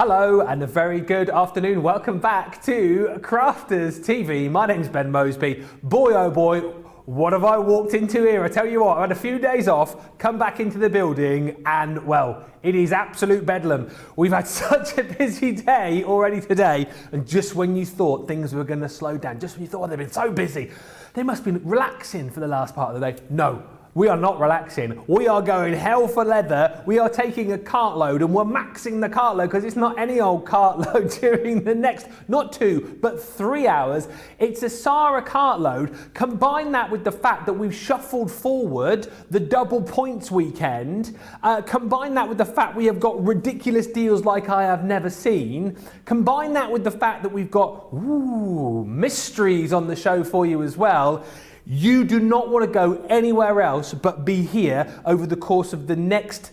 Hello and a very good afternoon. Welcome back to Crafters TV. My name's Ben Mosby. Boy, oh boy, what have I walked into here? I tell you what, I had a few days off, come back into the building and, well, it is absolute bedlam. We've had such a busy day already today, and just when you thought things were going to slow down, just when you thought they've been so busy, they must have been relaxing for the last part of the day. No. We are not relaxing. We are going hell for leather. We are taking a cartload and we're maxing the cartload because it's not any old cartload during the next, not 2, but 3 hours. It's a Sara cartload. Combine that with the fact that we've shuffled forward the double points weekend. Combine that with the fact we have got ridiculous deals like I have never seen. Combine that with the fact that we've got mysteries on the show for you as well. You do not want to go anywhere else but be here over the course of the next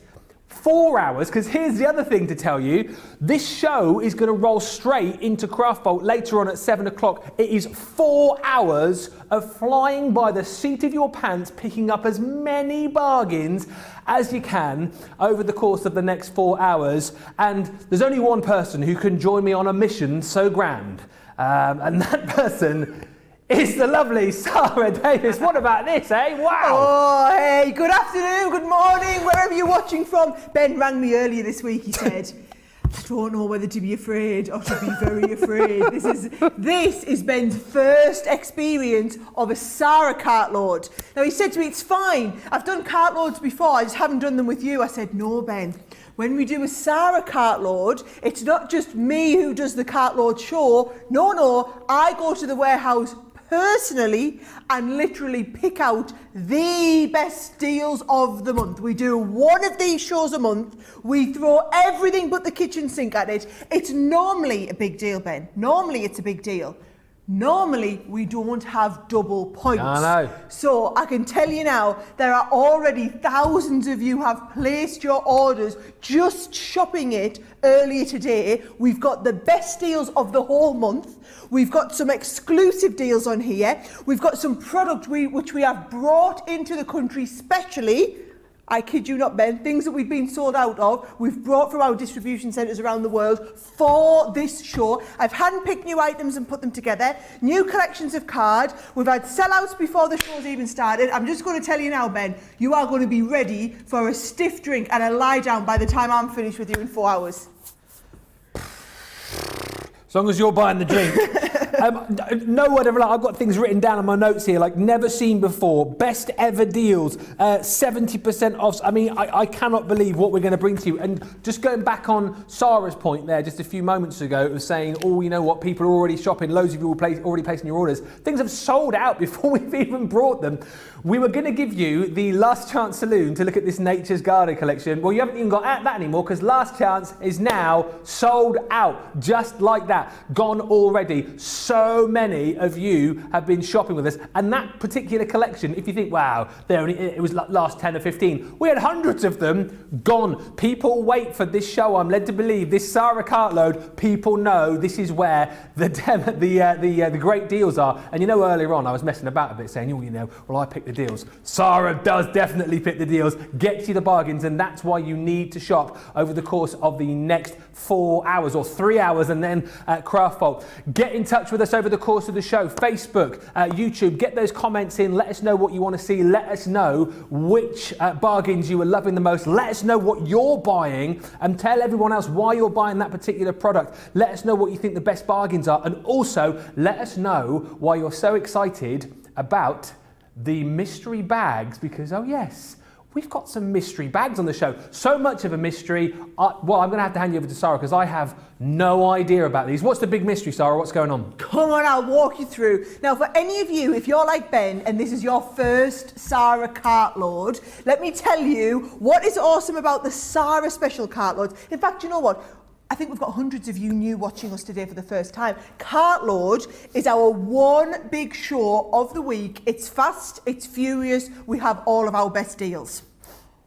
4 hours, because here's the other thing to tell you. This show is going to roll straight into Craft Vault later on at 7 o'clock. It is 4 hours of flying by the seat of your pants, picking up as many bargains as you can over the course of the next 4 hours. And there's only one person who can join me on a mission so grand. And that person is the lovely Sara Davis. What about this, eh? Wow! Oh, hey, good afternoon, good morning, wherever you're watching from. Ben rang me earlier this week, he said, I don't know whether to be afraid or to be very afraid. This is Ben's first experience of a Sara cartload. Now, he said to me, it's fine, I've done cartloads before, I just haven't done them with you. I said, no, Ben. When we do a Sara cartload, it's not just me who does the cartload show. No, I go to the warehouse personally and literally pick out the best deals of the month. We do one of these shows a month. We throw everything but the kitchen sink at it. It's normally a big deal, Ben. Normally it's a big deal. Normally, we don't have double points. I know. So I can tell you now, there are already thousands of you have placed your orders just shopping it earlier today. We've got the best deals of the whole month. We've got some exclusive deals on here. We've got some product which we have brought into the country specially. I kid you not, Ben, things that we've been sold out of, we've brought from our distribution centres around the world for this show. I've handpicked new items and put them together. New collections of cards. We've had sellouts before the show's even started. I'm just going to tell you now, Ben, you are going to be ready for a stiff drink and a lie down by the time I'm finished with you in 4 hours. As long as you're buying the drink. No word of a lie. I've got things written down on my notes here, like never seen before. Best ever deals, 70% off. I mean, I cannot believe what we're going to bring to you. And just going back on Sara's point there, just a few moments ago, it was saying, oh, you know what, people are already shopping. Loads of you are already placing your orders. Things have sold out before we've even brought them. We were going to give you the last chance saloon to look at this Nature's Garden collection. Well, you haven't even got at that anymore because last chance is now sold out, just like that. Gone already. So many of you have been shopping with us, and that particular collection, if you think, wow, it was last 10 or 15, we had hundreds of them gone. People wait for this show. I'm led to believe this Sara cartload, people know this is where the great deals are. And you know, earlier on I was messing about a bit saying, oh, you know, well, I pick the deals. Sara does definitely pick the deals, gets you the bargains, and that's why you need to shop over the course of the next 4 hours or 3 hours, and then at Craft Vault. Get in touch with us over the course of the show. Facebook, YouTube, get those comments in. Let us know what you want to see. Let us know which bargains you are loving the most. Let us know what you're buying and tell everyone else why you're buying that particular product. Let us know what you think the best bargains are, and also let us know why you're so excited about the mystery bags, because, oh yes, we've got some mystery bags on the show. So much of a mystery. Well, I'm going to have to hand you over to Sara because I have no idea about these. What's the big mystery, Sara? What's going on? Come on, I'll walk you through. Now, for any of you, if you're like Ben and this is your first Sara cartload, let me tell you what is awesome about the Sara special cartloads. In fact, you know what? I think we've got hundreds of you new watching us today for the first time. Cartload is our one big show of the week. It's fast, it's furious. We have all of our best deals.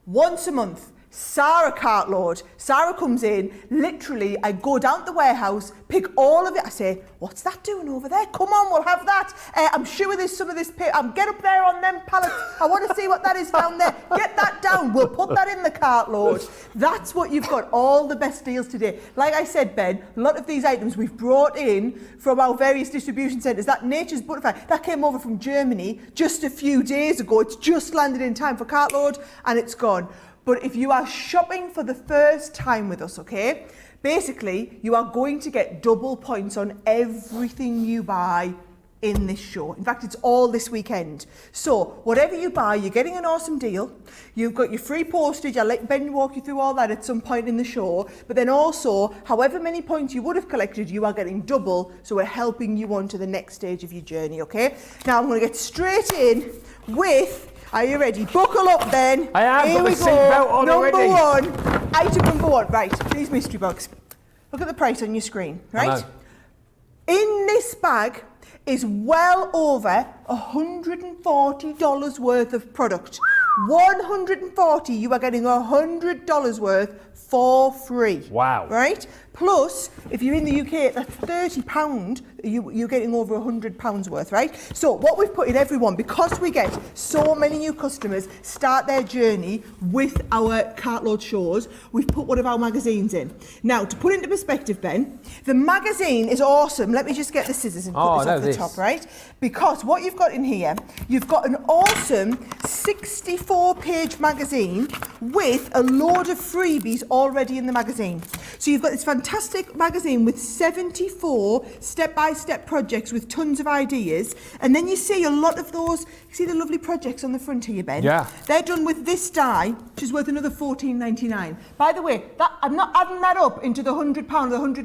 Once a month, Sara cartload. Sara comes in, literally, I go down to the warehouse, pick all of it. I say, what's that doing over there? Come on, we'll have that. I'm sure there's some of this paper. Get up there on them pallets. I want to see what that is down there. Get that down. We'll put that in the Cartload. That's what you've got. All the best deals today. Like I said, Ben, a lot of these items we've brought in from our various distribution centres. That Nature's Butterfly, that came over from Germany just a few days ago. It's just landed in time for Cartload and it's gone. But if you are shopping for the first time with us, okay, basically you are going to get double points on everything you buy in this show. In fact, it's all this weekend. So whatever you buy, you're getting an awesome deal. You've got your free postage. I'll let Ben walk you through all that at some point in the show. But then also, however many points you would have collected, you are getting double. So we're helping you on to the next stage of your journey, okay? Now I'm going to get straight in with, are you ready? Buckle up, Ben. I am. Here got we my seatbelt on Number already. one, item number one. Right, these mystery bags. Look at the price on your screen, right? In this bag is well over $140 worth of product. 140, you are getting $100 worth for free. Wow. Right? Plus, if you're in the UK, that's £30, you're getting over £100 worth, right? So what we've put in everyone, because we get so many new customers start their journey with our Cartload shows, we've put one of our magazines in. Now, to put into perspective, Ben, the magazine is awesome. Let me just get the scissors and cut this off the top, right? Because what you've got in here, you've got an awesome 64-page magazine with a load of freebies already in the magazine. So you've got this fantastic magazine with 74 step-by-step projects with tons of ideas, and then you see a lot of those, you see the lovely projects on the front here, Ben? Yeah. They're done with this die, which is worth another $14.99. By the way, that, I'm not adding that up into the £100, the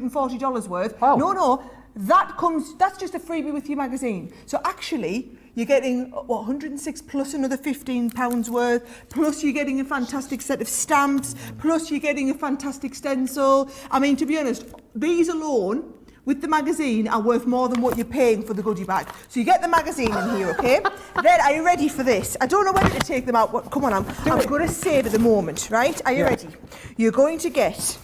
$140 worth. Oh. No, that's just a freebie with your magazine. So actually, you're getting, what, 106 plus another £15 worth, plus you're getting a fantastic set of stamps, plus you're getting a fantastic stencil. I mean, to be honest, these alone, with the magazine, are worth more than what you're paying for the goodie bag. So you get the magazine in here, okay? Then, are you ready for this? I don't know whether to take them out. Come on, I'm going to save at the moment, right? Are you ready? You're going to get...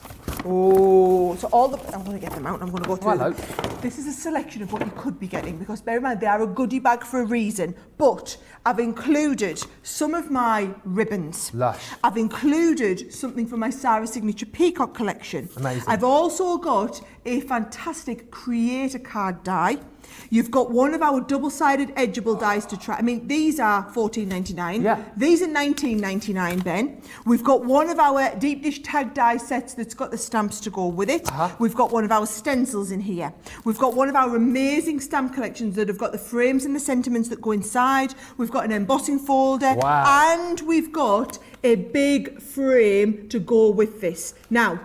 Oh, so all the... I'm going to get them out and I'm going to go through them. This is a selection of what you could be getting, because bear in mind, they are a goodie bag for a reason. But I've included some of my ribbons. Lush. I've included something from my Sara Signature Peacock collection. Amazing. I've also got a fantastic creator card die. You've got one of our double-sided edgeable dies to try. I mean, these are $14.99. Yeah. These are $19.99, Ben. We've got one of our deep dish tag die sets that's got the stamps to go with it. We've got one of our stencils in here. We've got one of our amazing stamp collections that have got the frames and the sentiments that go inside. We've got an embossing folder. Wow. And we've got a big frame to go with this. Now,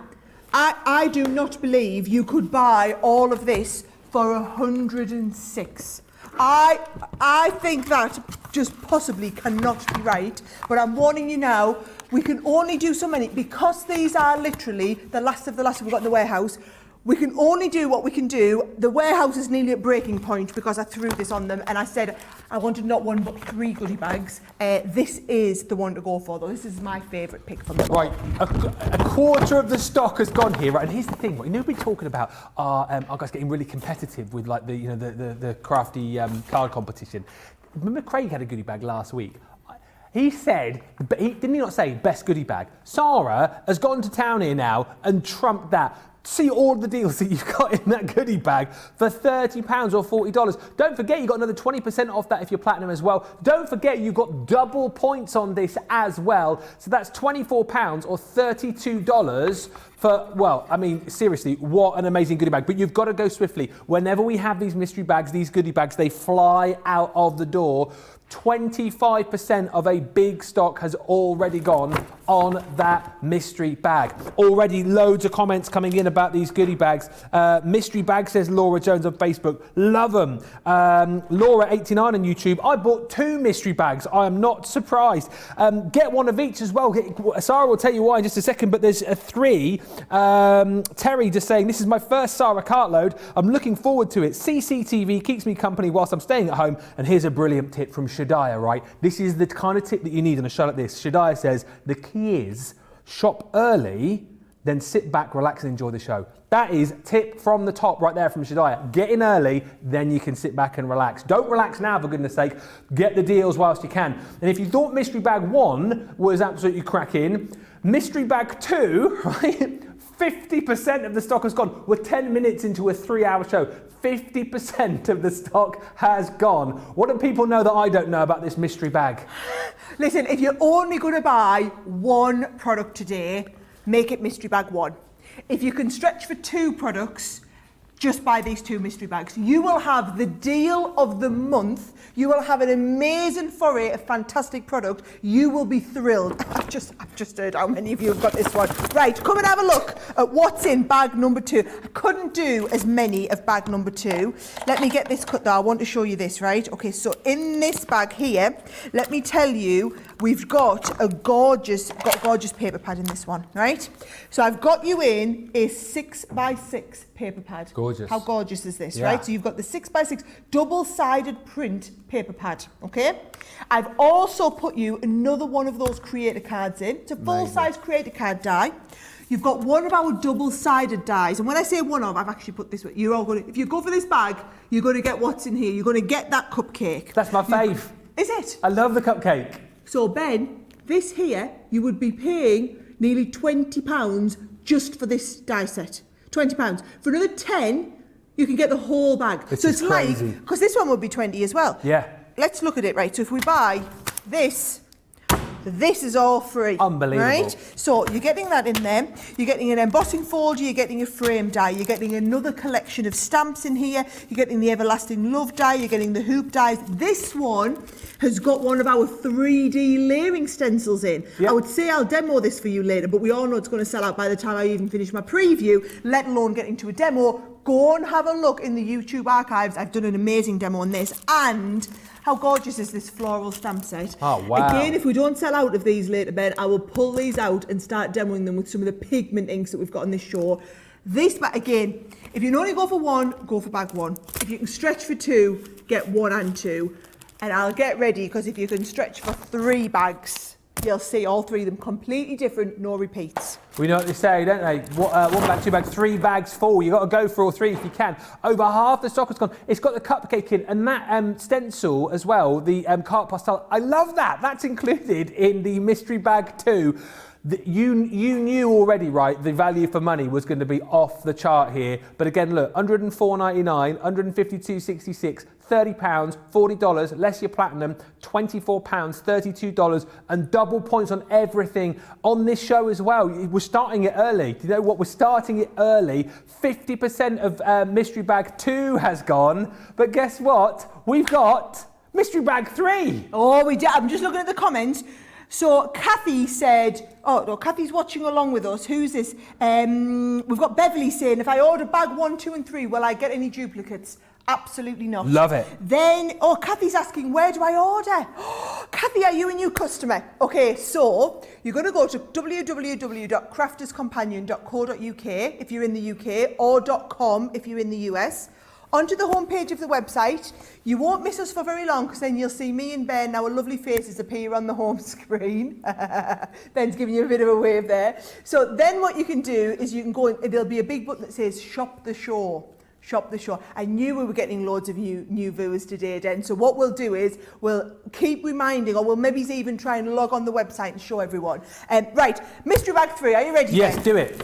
I do not believe you could buy all of this for 106. I think that just possibly cannot be right, but I'm warning you now, we can only do so many, because these are literally the last of the last we've got in the warehouse. We can only do what we can do. The warehouse is nearly at breaking point because I threw this on them and I said I wanted not one but 3 goodie bags. This is the one to go for though. This is my favourite pick from them. Right, a quarter of the stock has gone here, right? And here's the thing, right? You know, we've been talking about our guys getting really competitive with like the crafty card competition. Remember Craig had a goodie bag last week? He said, didn't he not say best goodie bag? Sara has gone to town here now and trumped that. See all the deals that you've got in that goodie bag for £30 or $40. Don't forget you've got another 20% off that if you're platinum as well. Don't forget you've got double points on this as well. So that's £24 or $32 for, well, I mean, seriously, what an amazing goodie bag. But you've got to go swiftly. Whenever we have these mystery bags, these goodie bags, they fly out of the door. 25% of a big stock has already gone on that mystery bag. Already loads of comments coming in about these goodie bags. Mystery bag, says Laura Jones on Facebook. Love them. Laura89 on YouTube. I bought 2 mystery bags. I am not surprised. Get one of each as well. Sara will tell you why in just a second, but there's 3. Terry just saying, this is my first Sara Cartload. I'm looking forward to it. CCTV keeps me company whilst I'm staying at home. And here's a brilliant tip from Shadiah, right? This is the kind of tip that you need on a show like this. Shadiah says, the key is shop early then sit back, relax and enjoy the show. That is tip from the top right there from Shadiah. Get in early, then you can sit back and relax. Don't relax now, for goodness sake. Get the deals whilst you can. And if you thought Mystery Bag 1 was absolutely cracking, Mystery Bag 2, right? 50% of the stock has gone. We're 10 minutes into a 3-hour show. 50% of the stock has gone. What do people know that I don't know about this mystery bag? Listen, if you're only going to buy one product today, make it mystery bag 1. If you can stretch for 2 products, just buy these 2 mystery bags. You will have the deal of the month. You will have an amazing foray of fantastic product. You will be thrilled. I've just heard how many of you have got this one. Right, come and have a look at what's in bag number 2. I couldn't do as many of bag number 2. Let me get this cut though. I want to show you this, right? Okay, so in this bag here, let me tell you, we've got a gorgeous paper pad in this one, right? So I've got you in a 6x6 paper pad. Gorgeous. How gorgeous is this, Yeah. right? So you've got the 6x6 double-sided print paper pad, okay? I've also put you another one of those creator cards in. It's a full-size creator card die. You've got one of our double-sided dies, and when I say one of, I've actually put this. You're all going to, if you go for this bag, you're going to get what's in here. You're going to get that cupcake. That's my fave. Is it? I love the cupcake. So Ben, this here, you would be paying nearly £20 just for this die set. £20. For another 10, you can get the whole bag. This so is it's crazy. like, because this one would be 20 as well. Yeah. Let's look at it, right? So if we buy this is all free. Unbelievable. Right? So you're getting that in there. You're getting an embossing folder, you're getting a frame die, you're getting another collection of stamps in here, you're getting the Everlasting Love die, you're getting the hoop dies. This one has got one of our 3D layering stencils in. Yep. I would say I'll demo this for you later, but we all know it's going to sell out by the time I even finish my preview, let alone get into a demo. Go and have a look in the YouTube archives. I've done an amazing demo on this. And how gorgeous is this floral stamp set? Oh, wow. Again, if we don't sell out of these later, Ben, I will pull these out and start demoing them with some of the pigment inks that we've got on this show. This bag, again, if you can only go for 1, go for bag 1. If you can stretch for 2, get 1 and 2. And I'll get ready, because if you can stretch for 3 bags, you'll see all 3 of them completely different, no repeats. We know what they say, don't they? 1 bag, 2 bags, 3 bags full. You've got to go for all 3 if you can. Over half the stock has gone. It's got the cupcake in, and that stencil as well, the carte pastel. I love that. That's included in the mystery bag 2. You knew already, right, the value for money was going to be off the chart here. But again, look, £104.99, £152.66, £30, $40, less your platinum, £24, $32, and double points on everything on this show as well. We're starting it early. Do you know what? We're starting it early. 50% of Mystery Bag 2 has gone. But guess what? We've got Mystery Bag 3. Oh, we did. I'm just looking at the comments. So Kathy said, oh no, Kathy's watching along with us. Who's this? We've got Beverly saying, if I order bag 1, 2 and 3, will I get any duplicates? Absolutely not. Love it. Then, Kathy's asking, where do I order? Kathy, are you a new customer? Okay, so you're going to go to www.crafterscompanion.co.uk if you're in the UK, or .com if you're in the US. Onto the homepage of the website. You won't miss us for very long, because then you'll see me and Ben, our lovely faces, appear on the home screen. Ben's giving you a bit of a wave there. So then what you can do is you can go, and there'll be a big button that says Shop the Show. Shop the Show. I knew we were getting loads of new viewers today, Den. So what we'll do is we'll keep reminding, or we'll maybe even try and log on the website and show everyone. Right, Mystery Bag 3, are you ready, Yes, Ben? do it.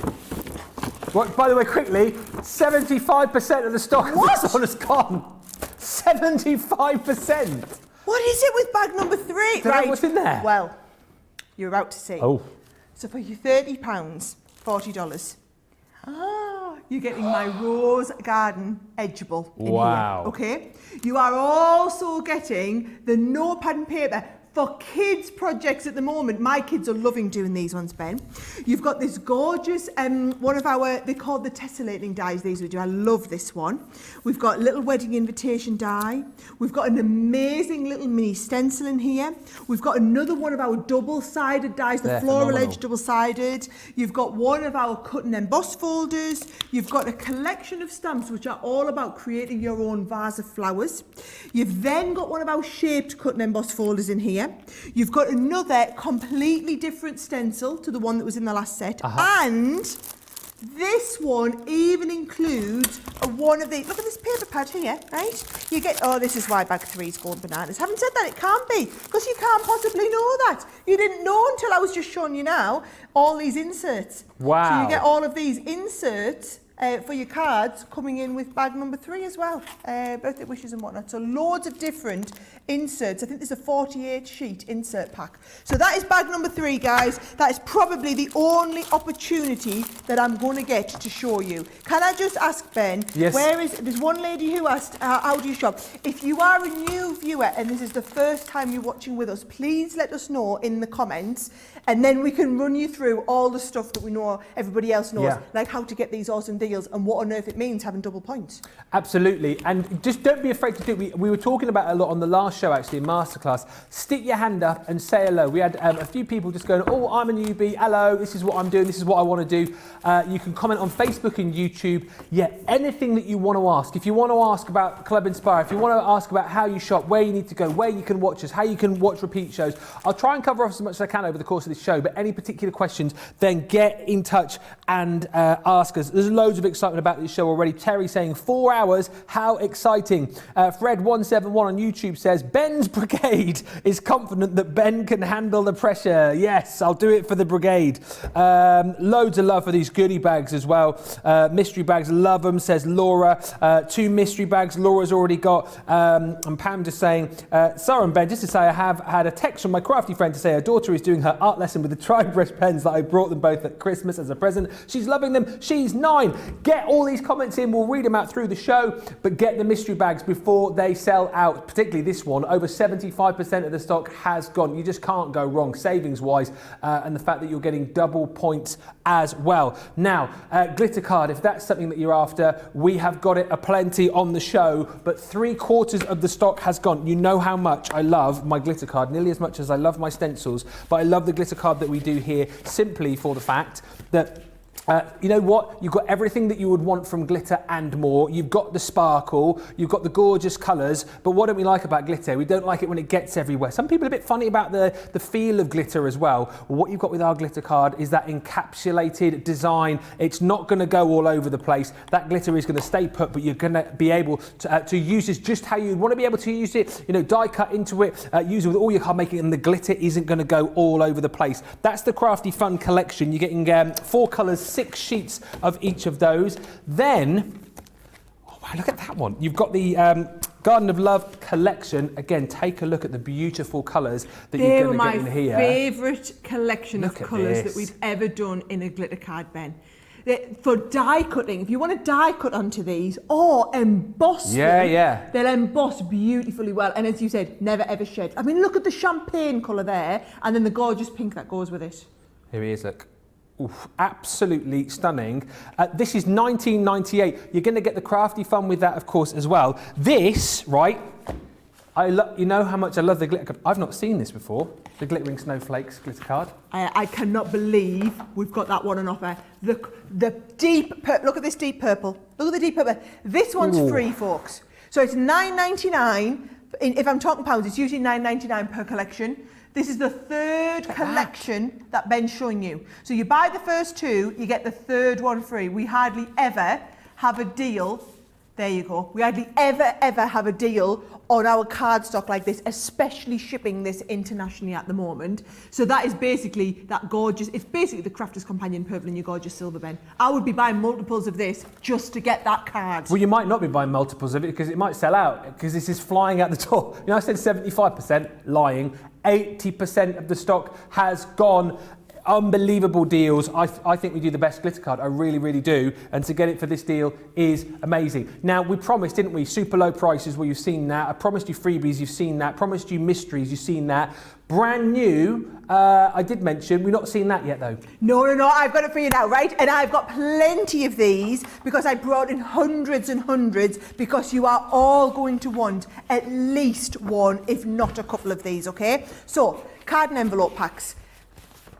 Well, by the way, quickly, 75% of the stock of this one has gone. 75%. What is it with bag number 3? Don't know what's in there. Well, you're about to see. Oh. So for your £30, $40. You're getting my rose garden edgeable in Wow. here. Okay. You are also getting the notepad and paper for kids projects at the moment. My kids are loving doing these ones, Ben. You've got this gorgeous, one of our, they call the tessellating dies, these we do. I love this one. We've got little wedding invitation die. We've got an amazing little mini stencil in here. We've got another one of our double-sided dies, the They're floral phenomenal. edge double-sided. You've got one of our cut and emboss folders. You've got a collection of stamps which are all about creating your own vase of flowers. You've then got one of our shaped cut and emboss folders in here. You've got another completely different stencil to the one that was in the last set. And This one even includes one of these. Look at this paper pad here, right? You get, oh, this is why bag 3's going bananas. Having said that, it can't be, because you can't possibly know that. You didn't know until I was just showing you now all these inserts. Wow. So you get all of these inserts for your cards coming in with bag number 3 as well. Birthday wishes and whatnot. So loads of different inserts. I think there's a 48 sheet insert pack. So that is bag number 3, guys. That is probably the only opportunity that I'm going to get to show you. Can I just ask, Ben, yes, there's one lady who asked, how do you shop? If you are a new viewer and this is the first time you're watching with us, please let us know in the comments, and then we can run you through all the stuff that we know everybody else knows, like how to get these awesome deals and what on earth it means having double points. Absolutely, and just don't be afraid to do it. We were talking about it a lot on the last show, actually, in Masterclass. Stick your hand up and say hello. We had a few people just going, oh, I'm a newbie, hello, this is what I'm doing, this is what I want to do. You can comment on Facebook and YouTube. Yeah, anything that you want to ask. If you want to ask about Club Inspire, if you want to ask about how you shop, where you need to go, where you can watch us, how you can watch repeat shows, I'll try and cover off as much as I can over the course of this show, but any particular questions, then get in touch and ask us. There's loads of excitement about this show already. Terry saying 4 hours, how exciting. Fred171 on YouTube says, Ben's brigade is confident that Ben can handle the pressure. Yes, I'll do it for the brigade. Loads of love for these goodie bags as well. Mystery bags, love them, says Laura. 2 mystery bags Laura's already got. And Pam just saying, Sara and Ben, just to say I have had a text from my crafty friend to say her daughter is doing her art lesson with the tri-brush pens that I brought them both at Christmas as a present. She's loving them. She's 9. Get all these comments in. We'll read them out through the show, but get the mystery bags before they sell out, particularly this one. Over 75% of the stock has gone. You just can't go wrong savings wise, and the fact that you're getting double points as well. Now, glitter card, if that's something that you're after, we have got it aplenty on the show, but 3/4 of the stock has gone. You know how much I love my glitter card, nearly as much as I love my stencils, but I love the glitter card that we do here simply for the fact that you know what? You've got everything that you would want from glitter and more. You've got the sparkle, you've got the gorgeous colours, but what don't we like about glitter? We don't like it when it gets everywhere. Some people are a bit funny about the feel of glitter as well. What you've got with our glitter card is that encapsulated design. It's not going to go all over the place. That glitter is going to stay put, but you're going to be able to use this just how you want to be able to use it. You know, die cut into it, use it with all your card making, and the glitter isn't going to go all over the place. That's the Crafty Fun collection. You're getting 4 colours, 6 sheets of each of those. Then, oh wow, look at that one. You've got the Garden of Love collection. Again, take a look at the beautiful colours that you're going to get in here. They're my favourite collection of colours that we've ever done in a glitter card, Ben. For die cutting, if you want to die cut onto these or emboss them, they'll emboss beautifully well. And as you said, never ever shed. I mean, look at the champagne colour there, and then the gorgeous pink that goes with it. Here he is, look. Oof, absolutely stunning. This is 1998. You're going to get the Crafty Fun with that, of course, as well. This, right, you know how much I love the glitter card. I've not seen this before. The Glittering Snowflakes glitter card. I cannot believe we've got that one on offer. The deep, look at this deep purple. Look at the deep purple. This one's free, folks. So it's £9.99. If I'm talking pounds, it's usually £9.99 per collection. This is the 3rd collection that Ben's showing you. So you buy the first 2, you get the 3rd one free. We hardly ever have a deal. There you go. We hardly ever have a deal on our card stock like this, especially shipping this internationally at the moment. So that is basically that gorgeous, it's basically the Crafter's Companion purple and your gorgeous silver, Ben. I would be buying multiples of this just to get that card. Well, you might not be buying multiples of it because it might sell out because this is flying out the door. You know, I said 75%, lying. 80% of the stock has gone. Unbelievable deals. I think we do the best glitter card. I really, really do. And to get it for this deal is amazing. Now, we promised, didn't we? Super low prices. Well, you've seen that. I promised you freebies. You've seen that. Promised you mysteries. You've seen that. Brand new. I did mention, we've not seen that yet, though. No. I've got it for you now, right? And I've got plenty of these because I brought in hundreds and hundreds because you are all going to want at least one, if not a couple of these, okay? So, card and envelope packs.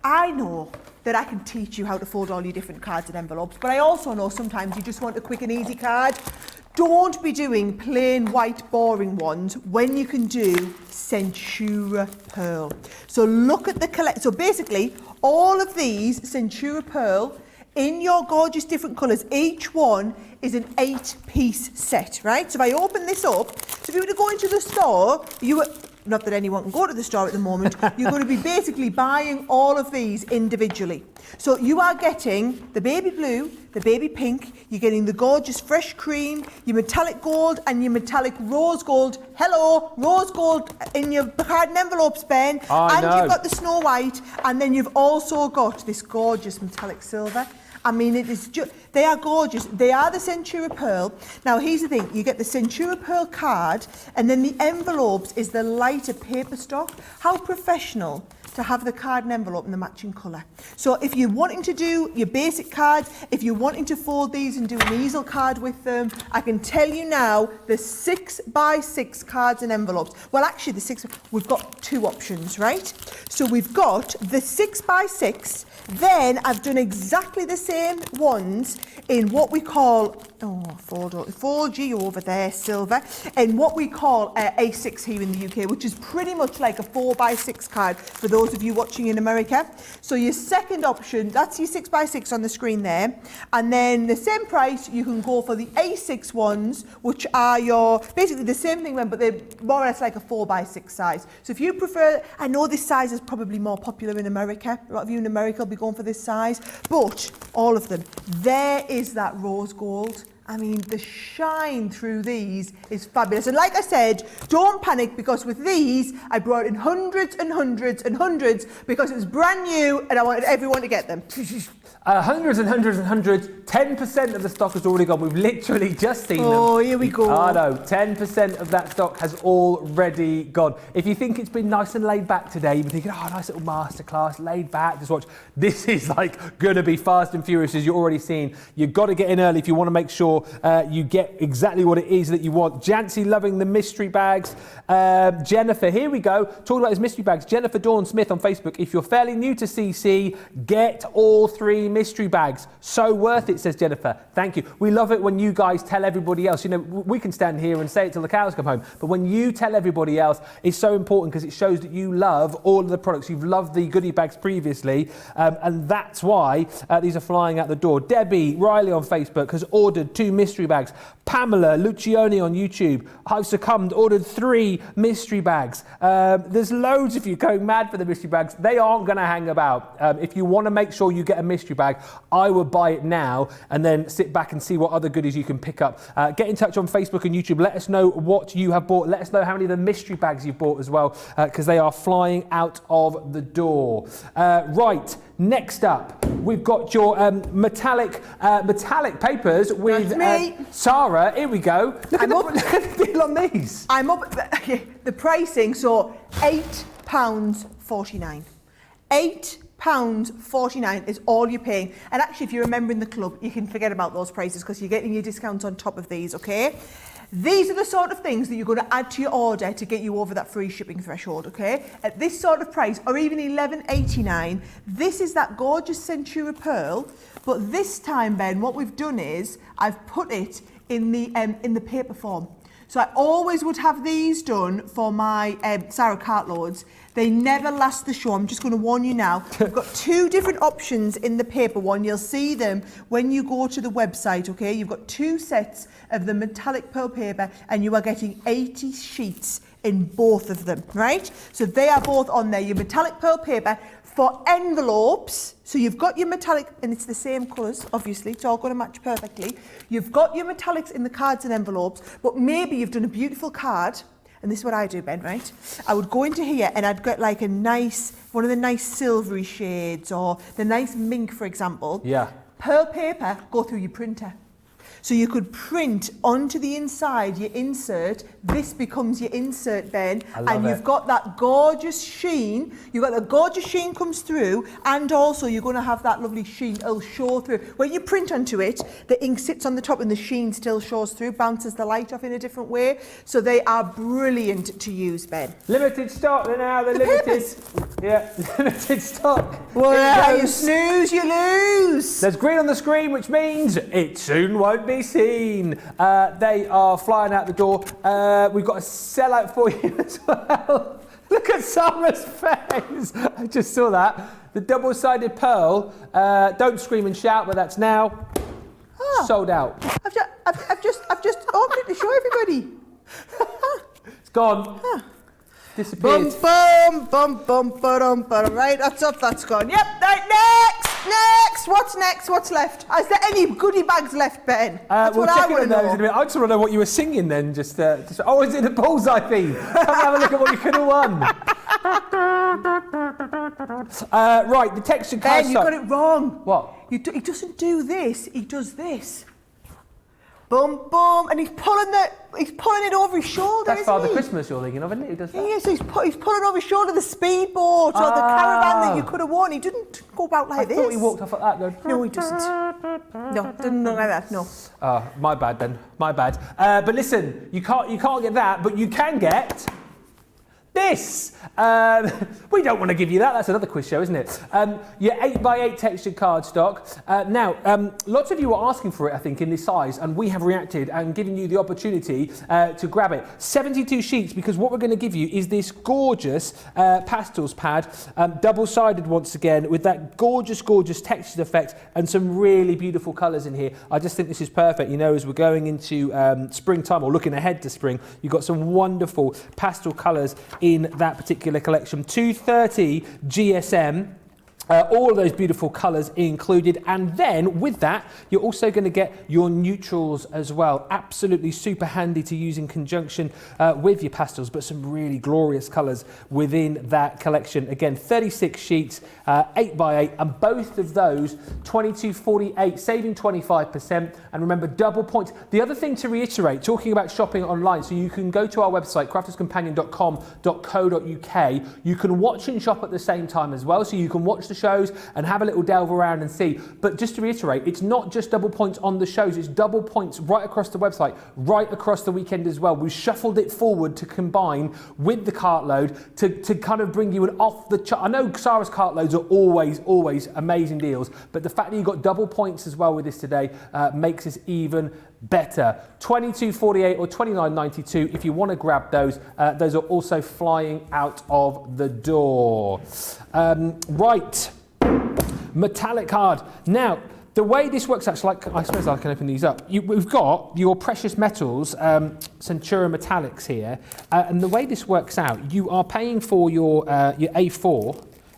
I know that I can teach you how to fold all your different cards and envelopes, but I also know sometimes you just want a quick and easy card. Don't be doing plain white boring ones when you can do Centura Pearl. So look at the collect. So basically, all of these Centura Pearl in your gorgeous different colours. Each one is an 8-piece set, right? So if I open this up, so if you were to go into the store, not that anyone can go to the store at the moment, you're going to be basically buying all of these individually. So you are getting the baby blue, the baby pink, you're getting the gorgeous fresh cream, your metallic gold and your metallic rose gold. Hello, rose gold in your card and envelopes, Ben. You've got the snow white, and then you've also got this gorgeous metallic silver. I mean, it is they are gorgeous. They are the Centura Pearl. Now, here's the thing. You get the Centura Pearl card, and then the envelopes is the lighter paper stock. How professional to have the card and envelope in the matching colour. So if you're wanting to do your basic cards, if you're wanting to fold these and do an easel card with them, I can tell you now, the 6x6 cards and envelopes. Well, actually, we've got 2 options, right? So we've got the 6x6. Then I've done exactly the same ones in what we call, 4G over there, silver, and what we call A6 here in the UK, which is pretty much like a 4x6 card for those of you watching in America. So your second option, that's your 6x6 on the screen there. And then the same price, you can go for the A6 ones, which are basically the same thing, but they're more or less like a 4x6 size. So if you prefer, I know this size is probably more popular in America. A lot of you in America will be going for this size, but all of them, there is that rose gold. I mean, the shine through these is fabulous. And like I said, don't panic, because with these, I brought in hundreds and hundreds and hundreds because it was brand new and I wanted everyone to get them. Hundreds and hundreds and hundreds. 10% of the stock has already gone. We've literally just seen them. Oh, here we go. I know. 10% of that stock has already gone. If you think it's been nice and laid back today, you've been thinking, nice little masterclass, laid back, just watch. This is like going to be fast and furious, as you're already seeing. You've got to get in early if you want to make sure you get exactly what it is that you want. Jancy loving the mystery bags. Jennifer, here we go. Talking about his mystery bags. Jennifer Dawn Smith on Facebook. If you're fairly new to CC, get all 3 mystery bags. So worth it, says Jennifer. Thank you. We love it when you guys tell everybody else. You know, we can stand here and say it till the cows come home, but when you tell everybody else, it's so important because it shows that you love all of the products. You've loved the goodie bags previously, and that's why these are flying out the door. Debbie Riley on Facebook has ordered 2 mystery bags. Pamela Lucioni on YouTube, I've succumbed, ordered 3 mystery bags. There's loads of you going mad for the mystery bags. They aren't going to hang about. If you want to make sure you get a mystery bag, I would buy it now and then sit back and see what other goodies you can pick up. Get in touch on Facebook and YouTube. Let us know what you have bought. Let us know how many of the mystery bags you've bought as well, because they are flying out of the door. Right, next up, we've got your metallic papers with Sara. Here we go. Look at the deal on these. I'm up. The pricing, so £8.49. £8.49 is all you're paying. And actually, if you're a member in the club, you can forget about those prices because you're getting your discounts on top of these, okay? These are the sort of things that you're going to add to your order to get you over that free shipping threshold, okay? At this sort of price, or even £11.89, this is that gorgeous Centura Pearl. But this time, Ben, what we've done is I've put it in the paper form. So I always would have these done for my Sara Cartloads. They never last the show. I'm just going to warn you now. We've got 2 different options in the paper one. You'll see them when you go to the website, okay? You've got 2 sets of the metallic pearl paper and you are getting 80 sheets in both of them, right? So they are both on there. Your metallic pearl paper for envelopes. So you've got your metallic, and it's the same colours, obviously. It's all going to match perfectly. You've got your metallics in the cards and envelopes, but maybe you've done a beautiful card. And this is what I do, Ben, right? I would go into here and I'd get like one of the nice silvery shades or the nice mink, for example. Yeah. Pearl paper, go through your printer. So you could print onto the inside your insert. This becomes your insert, Ben. And you've got that gorgeous sheen. You've got the gorgeous sheen comes through, and also you're going to have that lovely sheen. It'll show through. When you print onto it, the ink sits on the top and the sheen still shows through, bounces the light off in a different way. So they are brilliant to use, Ben. Limited stock now, they're limited. Papers. Yeah, limited stock. Well, you snooze, you lose. There's green on the screen, which means it soon won't be seen. They are flying out the door. We've got a sellout for you as well. Look at Sara's face. I just saw that. The double-sided pearl. Don't scream and shout, but that's now sold out. I've just opened it to show everybody. It's gone. Disappeared. Boom, boom, boom, boom, ba-dum, ba-dum. Right, that's up, that's gone. Yep, right, next. What's next? What's left? Is there any goodie bags left, Ben? That's we'll what check I want to in on those know. in a minute. I just want to know what you were singing then. Oh, is it a bullseye theme? Come have a look at what you could have won. Right, the texture card. Ben, you got it wrong. What? He doesn't do this. He does this. Boom, boom, and he's pulling it over his shoulder. That's isn't Father he? Christmas you're thinking of, isn't it? Who does that? Yes, he's pulling over his shoulder the speedboat or the caravan that you could have won. He didn't go about like this. I thought he walked off like that. Going, No, he doesn't. No, doesn't look like that. No. My bad then. My bad. But listen, you can't get that, but you can get this. We don't want to give you that. That's another quiz show, isn't it? Your 8x8 textured card stock. Now, lots of you were asking for it, I think, in this size, and we have reacted and given you the opportunity to grab it. 72 sheets, because what we're going to give you is this gorgeous pastels pad, double-sided once again, with that gorgeous textured effect and some really beautiful colours in here. I just think this is perfect. You know, as we're going into springtime or looking ahead to spring, you've got some wonderful pastel colours in that particular collection. 230 GSM. All of those beautiful colours included, and then with that you're also going to get your neutrals as well. Absolutely super handy to use in conjunction with your pastels, but some really glorious colours within that collection. Again, 36 sheets, 8x8, and both of those 22.48, saving 25%. And remember, double points. The other thing to reiterate, talking about shopping online, so you can go to our website crafterscompanion.com.co.uk. you can watch and shop at the same time as well, so you can watch the shows and have a little delve around and see. But just to reiterate, it's not just double points on the shows, it's double points right across the website, right across the weekend as well. We've shuffled it forward to combine with the Cartload to kind of bring you an off the chart. I know Sara's Cartloads are always amazing deals, but the fact that you got double points as well with this today makes this even better. 22.48 or 29.92 if you want to grab those. Those are also flying out of the door. Right, metallic card. Now, the way this works out, I suppose I can open these up. We've got your precious metals, Centura Metallics here, and the way this works out, you are paying for your A4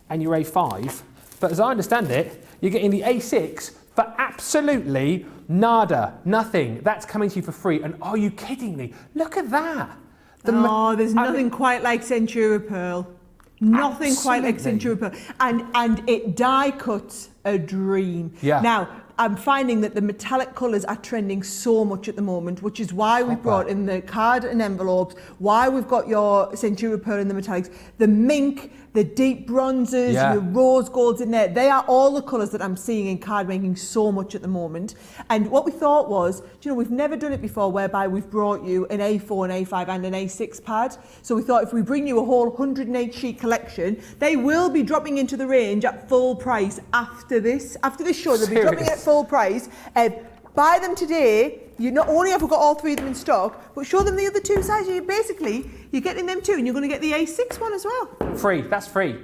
and your A5, but as I understand it, you're getting the A6 for absolutely nada, nothing. That's coming to you for free. And are you kidding me? Look at that. There's nothing quite like Centura Pearl. Nothing quite like Centura Pearl. And it die cuts a dream. Yeah. Now, I'm finding that the metallic colours are trending so much at the moment, which is why we brought in the card and envelopes, why we've got your Centura Pearl in the metallics, the mink, the deep bronzes, your rose golds in there. They are all the colours that I'm seeing in card making so much at the moment. And what we thought was, we've never done it before whereby we've brought you an A4, an A5 and an A6 pad. So we thought if we bring you a whole 108 sheet collection, they will be dropping into the range at full price after this show. They'll be dropping at full price. Buy them today. You not only have we got all three of them in stock, but show them the other two sizes. You're getting them too, and you're going to get the A6 one as well. Free. That's free.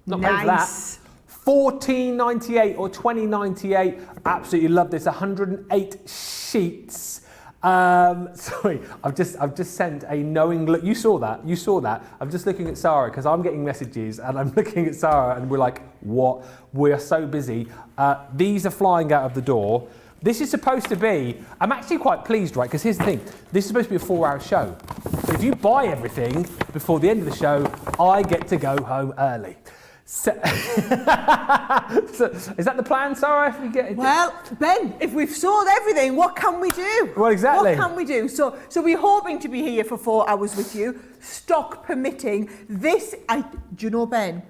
Not paying for Nice. that. $14.98 or $20.98. Absolutely love this. 108 sheets. Sorry, I've just sent a knowing look. You saw that. I'm just looking at Sara because I'm getting messages and I'm looking at Sara and we're like, what? We are so busy. These are flying out of the door. This is supposed to be, I'm actually quite pleased, right? Because here's the thing, this is supposed to be a 4-hour show. But if you buy everything before the end of the show, I get to go home early. So, is that the plan, Sara? If we get Well, Ben, if we've sold everything, what can we do? Well, exactly. What can we do? So we're hoping to be here for 4 hours with you, stock permitting. Do you know, Ben?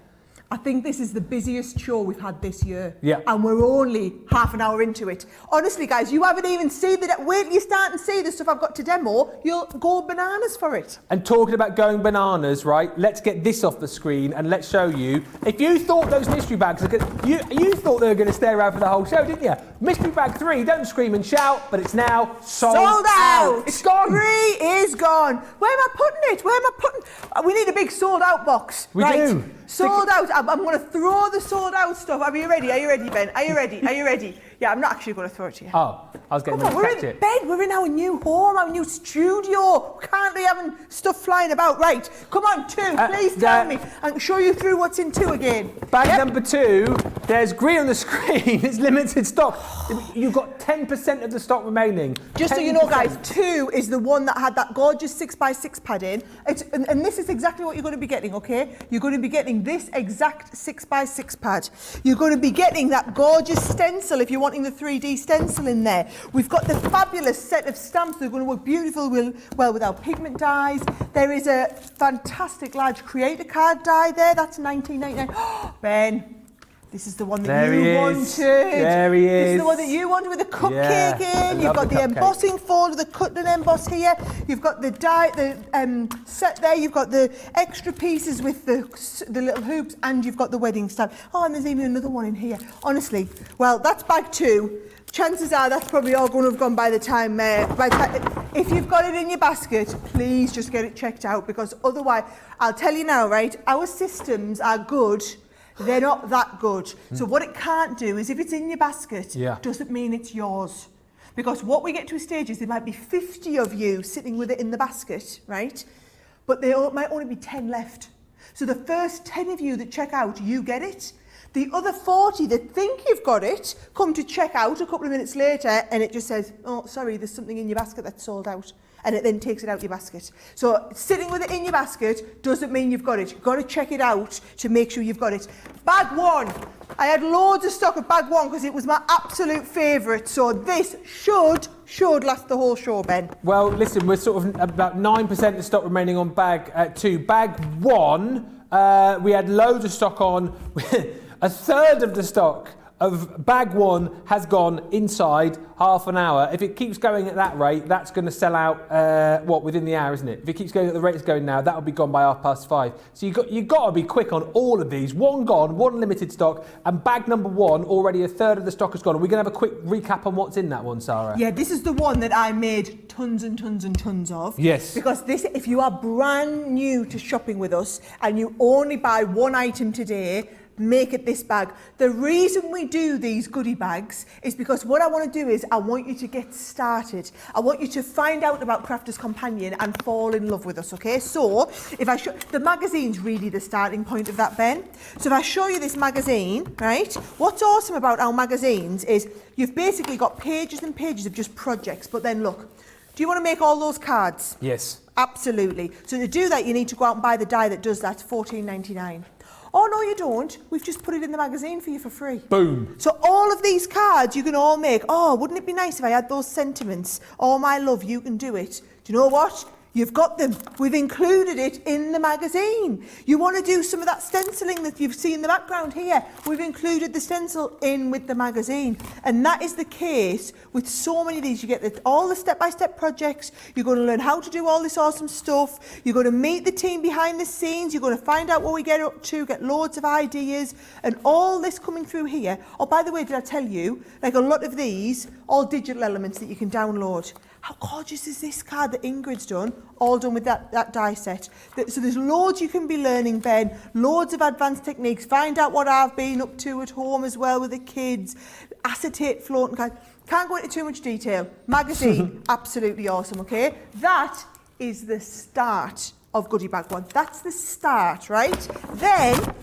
I think this is the busiest show we've had this year. Yeah. And we're only half an hour into it. Honestly, guys, you haven't even seen that. Wait till you start and see the stuff I've got to demo. You'll go bananas for it. And talking about going bananas, right? Let's get this off the screen and let's show you. If you thought those mystery bags, you thought they were going to stay around for the whole show, didn't you? Mystery bag 3, don't scream and shout, but it's now sold out. It's gone. 3 is gone. Where am I putting it? We need a big sold out box. We do. Sold out. I'm going to throw the sold out stuff. Are you ready, Ben? Are you ready? Yeah, I'm not actually going to throw it to you. Oh, I was getting ready to catch it. Ben, we're in our new home, our new studio. We can't be having stuff flying about. Right, come on, 2, please tell me. I can show you through what's in 2 again. Bag number 2, there's green on the screen. It's limited stock. You've got 10% of the stock remaining. Just 10%. so you know, guys, 2 is the one that had that gorgeous 6x6 pad in. And this is exactly what you're going to be getting, okay? You're going to be getting this exact 6x6 pad. You're going to be getting that gorgeous stencil if you're wanting the 3D stencil in there. We've got the fabulous set of stamps that are going to work beautiful well with our pigment dyes. There is a fantastic large creator card die there. That's $19.99. Ben. This is the one that you wanted. There he is. This is the one that you wanted with the cupcake in. You've got the embossing folder, the cut and emboss here. You've got the die, the set there. You've got the extra pieces with the little hoops, and you've got the wedding stamp. Oh, and there's even another one in here. Honestly, well, that's bag 2. Chances are that's probably all going to have gone by the time. If you've got it in your basket, please just get it checked out, because otherwise, I'll tell you now, right? Our systems are good. They're not that good. So what it can't do is, if it's in your basket, doesn't mean it's yours. Because what we get to a stage is there might be 50 of you sitting with it in the basket, right? But there might only be 10 left. So the first 10 of you that check out, you get it. The other 40 that think you've got it come to check out a couple of minutes later, and it just says, oh, sorry, there's something in your basket that's sold out. And it then takes it out your basket. So sitting with it in your basket doesn't mean you've got it. You've got to check it out to make sure you've got it. Bag 1. I had loads of stock of bag 1 because it was my absolute favourite. So this should last the whole show, Ben. Well, listen, we're sort of about 9% of stock remaining on bag 2. Bag 1, we had loads of stock on. A third of the stock of bag 1 has gone inside half an hour. If it keeps going at that rate, that's going to sell out, within the hour, isn't it? If it keeps going at the rate it's going now, that'll be gone by 5:30. So you've got to be quick on all of these. 1 gone, 1 limited stock, and bag number 1, already a third of the stock has gone. Are we going to have a quick recap on what's in that one, Sara? Yeah, this is the one that I made tons and tons and tons of. Yes. Because this, if you are brand new to shopping with us and you only buy 1 item today, make it this bag. The reason we do these goodie bags is because what I want to do is I want you to get started. I want you to find out about Crafter's Companion and fall in love with us, okay? So if I show, the magazine's really the starting point of that, Ben. So if I show you this magazine, right? What's awesome about our magazines is you've basically got pages and pages of just projects, but then look, do you want to make all those cards? Yes. Absolutely. So to do that, you need to go out and buy the die that does that. It's $14.99. Oh, no, you don't. We've just put it in the magazine for you for free. Boom. So all of these cards you can all make. Oh, wouldn't it be nice if I had those sentiments? Oh, my love, you can do it. Do you know what? You've got them. We've included it in the magazine. You want to do some of that stenciling that you've seen in the background here. We've included the stencil in with the magazine. And that is the case with so many of these. You get all the step-by-step projects. You're going to learn how to do all this awesome stuff. You're going to meet the team behind the scenes. You're going to find out what we get up to, get loads of ideas, and all this coming through here. Oh, by the way, did I tell you, like a lot of these, all digital elements that you can download. How gorgeous is this card that Ingrid's done? All done with that die set. So there's loads you can be learning, Ben. Loads of advanced techniques. Find out what I've been up to at home as well with the kids. Acetate floating cards. Can't go into too much detail. Magazine, absolutely awesome, okay? That is the start of Goodie Bag 1. That's the start, right? Then,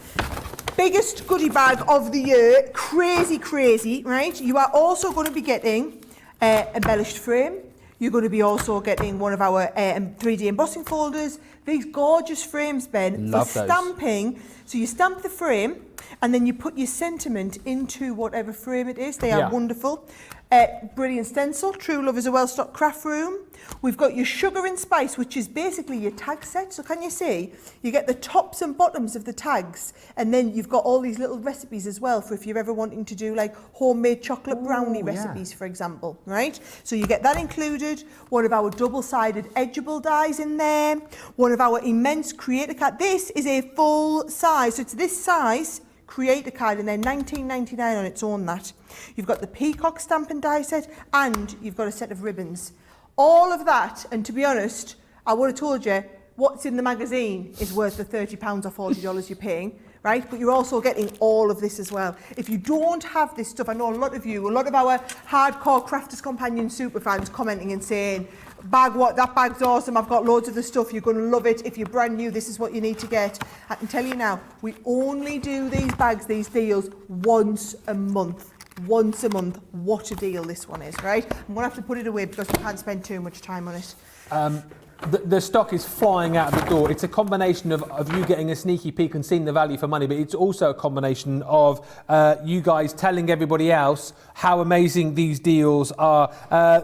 biggest goodie bag of the year. Crazy, crazy, right? You are also going to be getting embellished frame. You're going to be also getting one of our 3D embossing folders. These gorgeous frames, Ben, Love for those. stamping. So you stamp the frame and then you put your sentiment into whatever frame it is. They are wonderful. Brilliant stencil, True Love is a well-stocked craft room. We've got your sugar and spice, which is basically your tag set. So can you see? You get the tops and bottoms of the tags, and then you've got all these little recipes as well for if you're ever wanting to do like homemade chocolate brownie recipes, for example, right? So you get that included. One of our double-sided edgeable dies in there. One of our immense creator card. This is a full size, so it's this size creator card, and they're $19.99 on its own. That you've got the peacock stamp and die set, and you've got a set of ribbons. All of that, and to be honest, I would have told you what's in the magazine is worth the £30 or $40 you're paying, right? But you're also getting all of this as well. If you don't have this stuff, I know a lot of our hardcore Crafters Companion super fans commenting and saying, that bag's awesome, I've got loads of the stuff, you're going to love it. If you're brand new, this is what you need to get. I can tell you now, we only do these bags, these deals, once a month. Once a month. What a deal this one is, right? I'm going to have to put it away because we can't spend too much time on it. The stock is flying out of the door. It's a combination of you getting a sneaky peek and seeing the value for money, but it's also a combination of you guys telling everybody else how amazing these deals are.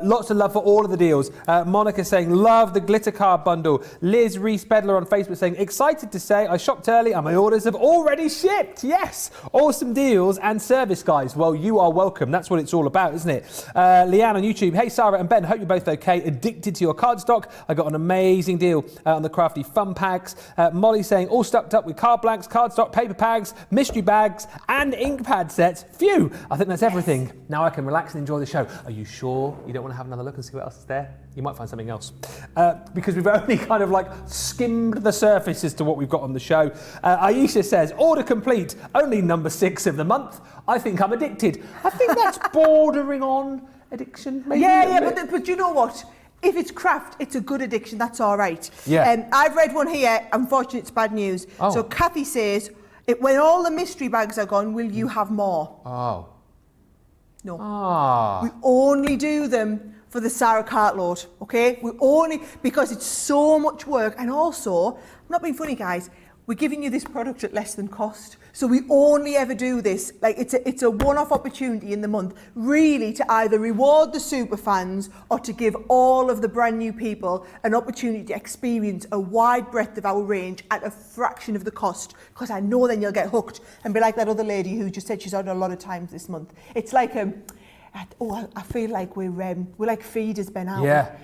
Lots of love for all of the deals. Monica saying, love the glitter card bundle. Liz Reese-Bedler on Facebook saying, excited to say I shopped early and my orders have already shipped. Yes, awesome deals and service, guys. Well, you are welcome. That's what it's all about, isn't it? Leanne on YouTube, hey, Sara and Ben, hope you're both okay. Addicted to your cardstock. I got an amazing deal on the Crafty Fun Packs. Molly saying, all stocked up with card blanks, cardstock, paper bags, mystery bags, and ink pad sets. Phew, I think that's everything. Now I can relax and enjoy the show. Are you sure you don't want to have another look and see what else is there? You might find something else. Because we've only kind of like skimmed the surface as to what we've got on the show. Aisha says, order complete, only number 6 of the month. I think I'm addicted. I think that's bordering on addiction, maybe. Yeah, but you know what? If it's craft, it's a good addiction, that's all right. Yeah. I've read one here, unfortunately it's bad news. Oh. So Kathy says, when all the mystery bags are gone, will you have more? Oh. No. Ah. We only do them for the Sara Cartload, okay? We only, because it's so much work, and also, I'm not being funny guys, we're giving you this product at less than cost. So we only ever do this, like it's a one-off opportunity in the month, really to either reward the super fans or to give all of the brand new people an opportunity to experience a wide breadth of our range at a fraction of the cost. Because I know then you'll get hooked and be like that other lady who just said she's ordered a lot of times this month. It's like I feel like we're like feeders, Ben, aren't we? Yeah,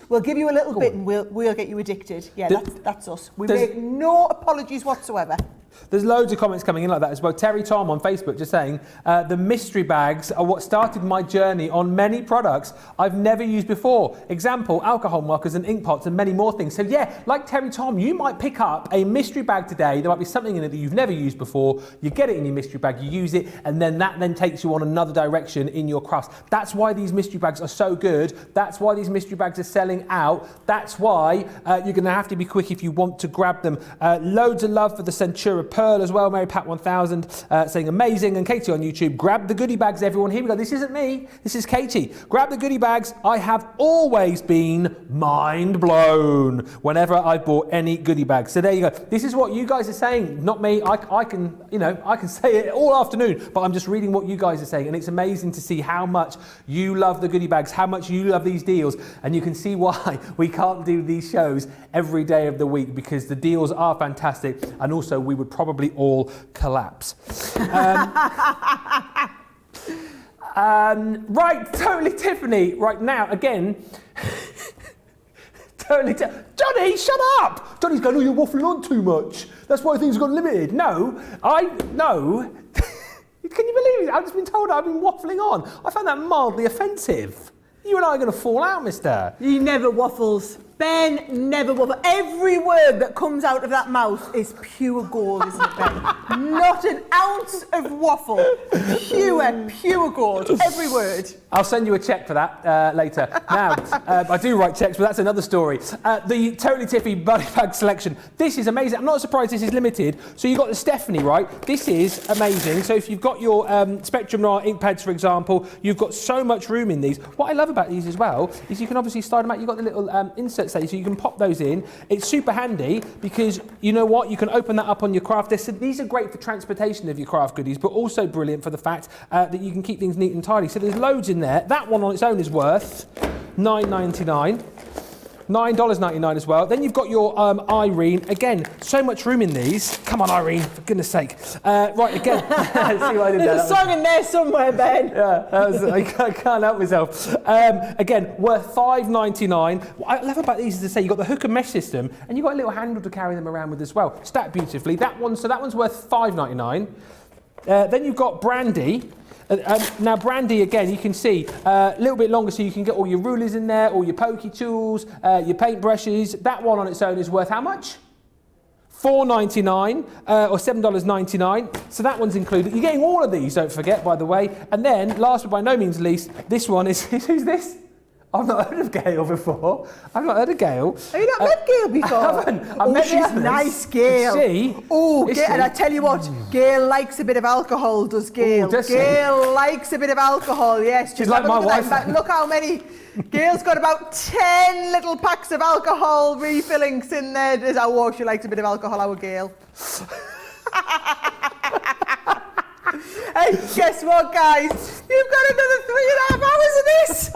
we'll give you a little bit and we'll get you addicted. Yeah, that's us. We make no apologies whatsoever. There's loads of comments coming in like that as well. Terry Tom on Facebook just saying, the mystery bags are what started my journey on many products I've never used before. Example, alcohol markers and ink pots and many more things. So yeah, like Terry Tom, you might pick up a mystery bag today. There might be something in it that you've never used before. You get it in your mystery bag, you use it, and then that takes you on another direction in your crafts. That's why these mystery bags are so good. That's why these mystery bags are selling out. That's why you're going to have to be quick if you want to grab them. Loads of love for the Centura Pearl as well. Mary Pat 1000 saying amazing. And Katie on YouTube, grab the goodie bags, everyone. Here we go. This isn't me. This is Katie. Grab the goodie bags. I have always been mind blown whenever I bought any goodie bags. So there you go. This is what you guys are saying, not me. I can say it all afternoon, but I'm just reading what you guys are saying, and it's amazing to see how much you love the goodie bags, how much you love these deals, and you can see why we can't do these shows every day of the week, because the deals are fantastic, and also we would probably all collapse. Right, Totally Tiffany, right now, again, Johnny, shut up! Johnny's going, oh, you're waffling on too much. That's why things got limited. No. Can you believe it? I've just been told I've been waffling on. I found that mildly offensive. You and I are going to fall out, mister. He never waffles. Ben never waffles. Every word that comes out of that mouth is pure gold, isn't it, Ben? Not an ounce of waffle. Pure gold. Every word. I'll send you a cheque for that later. Now, I do write cheques, but that's another story. The Totally Tiffy Buddy Bag selection. This is amazing. I'm not surprised this is limited. So you've got the Stephanie, right? This is amazing. So if you've got your Spectrum Noir ink pads, for example, you've got so much room in these. What I love about these as well is you can obviously slide them out. You've got the little insert let's say, so you can pop those in. It's super handy because you know what? You can open that up on your craft. These are great for transportation of your craft goodies, but also brilliant for the fact that you can keep things neat and tidy. So there's loads in there. That one on its own is worth $9.99. $9.99 as well. Then you've got your Irene. Again, so much room in these. Come on, Irene, for goodness sake. Right, again. See what I did There's a song in there somewhere, Ben. Yeah, I can't help myself. Again, worth $5.99. What I love about these is to say you've got the hook and mesh system, and you've got a little handle to carry them around with as well. Stacked beautifully. That one's worth $5.99. Then you've got Brandy. Now Brandy, again, you can see a little bit longer, so you can get all your rulers in there, all your pokey tools, your paint brushes. That one on its own is worth how much? $4.99 or $7.99. So that one's included. You're getting all of these, don't forget, by the way. And then, last but by no means least, this one is who's this? I've not heard of Gail before. I've not heard of Gail. Have you not met Gail before? I haven't. I've met she's nice, Gail. She? Oh, Gail, and I tell you what, Gail likes a bit of alcohol, does Gail? Ooh, does Gail likes a bit of alcohol, yes. She's like my wife. Look how many. Gail's got about 10 little packs of alcohol refillings in there. Oh, she likes a bit of alcohol, our Gail. Hey, guess what, guys? You've got another 3.5 hours of this.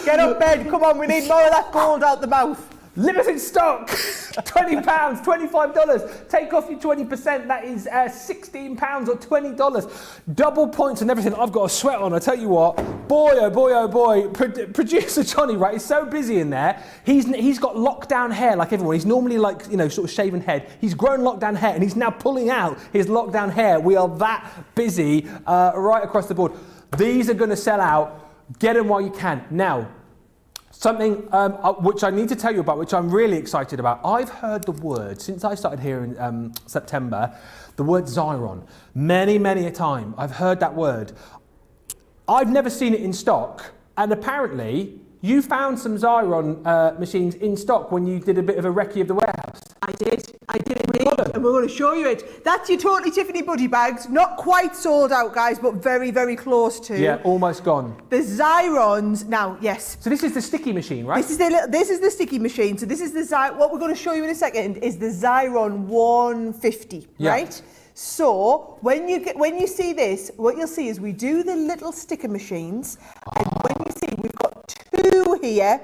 Get up, Ben. Come on, we need more of that gold out the mouth. Limited stock, £20, $25. Take off your 20%, that is £16 or $20. Double points and everything. I've got a sweat on, I tell you what. Boy, oh boy, oh boy. Producer Johnny, right, he's so busy in there. He's got lockdown hair like everyone. He's normally like, you know, sort of shaven head. He's grown lockdown hair and he's now pulling out his lockdown hair. We are that busy right across the board. These are going to sell out. Get them while you can. Now, something which I need to tell you about, which I'm really excited about. I've heard the word, since I started here in September, the word Xyron. Many, many a time I've heard that word. I've never seen it in stock, and apparently you found some Xyron machines in stock when you did a bit of a recce of the warehouse. I did indeed, and we're going to show you it. That's your Totally Tiffany buddy bags. Not quite sold out, guys, but very, very close to. Yeah, almost gone. The Xyrons, now, yes. So this is the sticky machine, right? This is the sticky machine. So this is the what we're going to show you in a second is the Xyron 150, yeah. Right? So when you see this, what you'll see is we do the little sticker machines, and when you see we've got two here.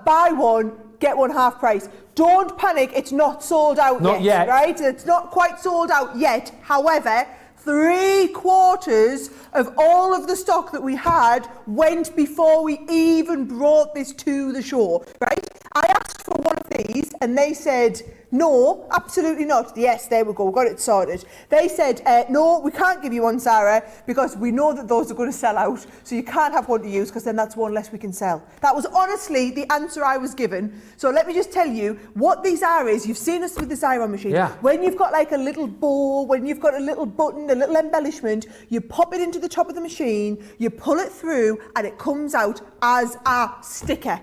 Buy one, get one half price. Don't panic, it's not sold out yet, right? It's not quite sold out yet. However, 3/4 of all of the stock that we had went before we even brought this to the show, right? I asked for one of these and they said, no, absolutely not. Yes, there we go, we got it sorted. They said, no, we can't give you one, Sara, because we know that those are going to sell out, so you can't have one to use because then that's one less we can sell. That was honestly the answer I was given. So let me just tell you, what these are is, you've seen us with the Xyron machine. Yeah. When you've got like a little bow, when you've got a little button, a little embellishment, you pop it into the top of the machine, you pull it through, and it comes out as a sticker.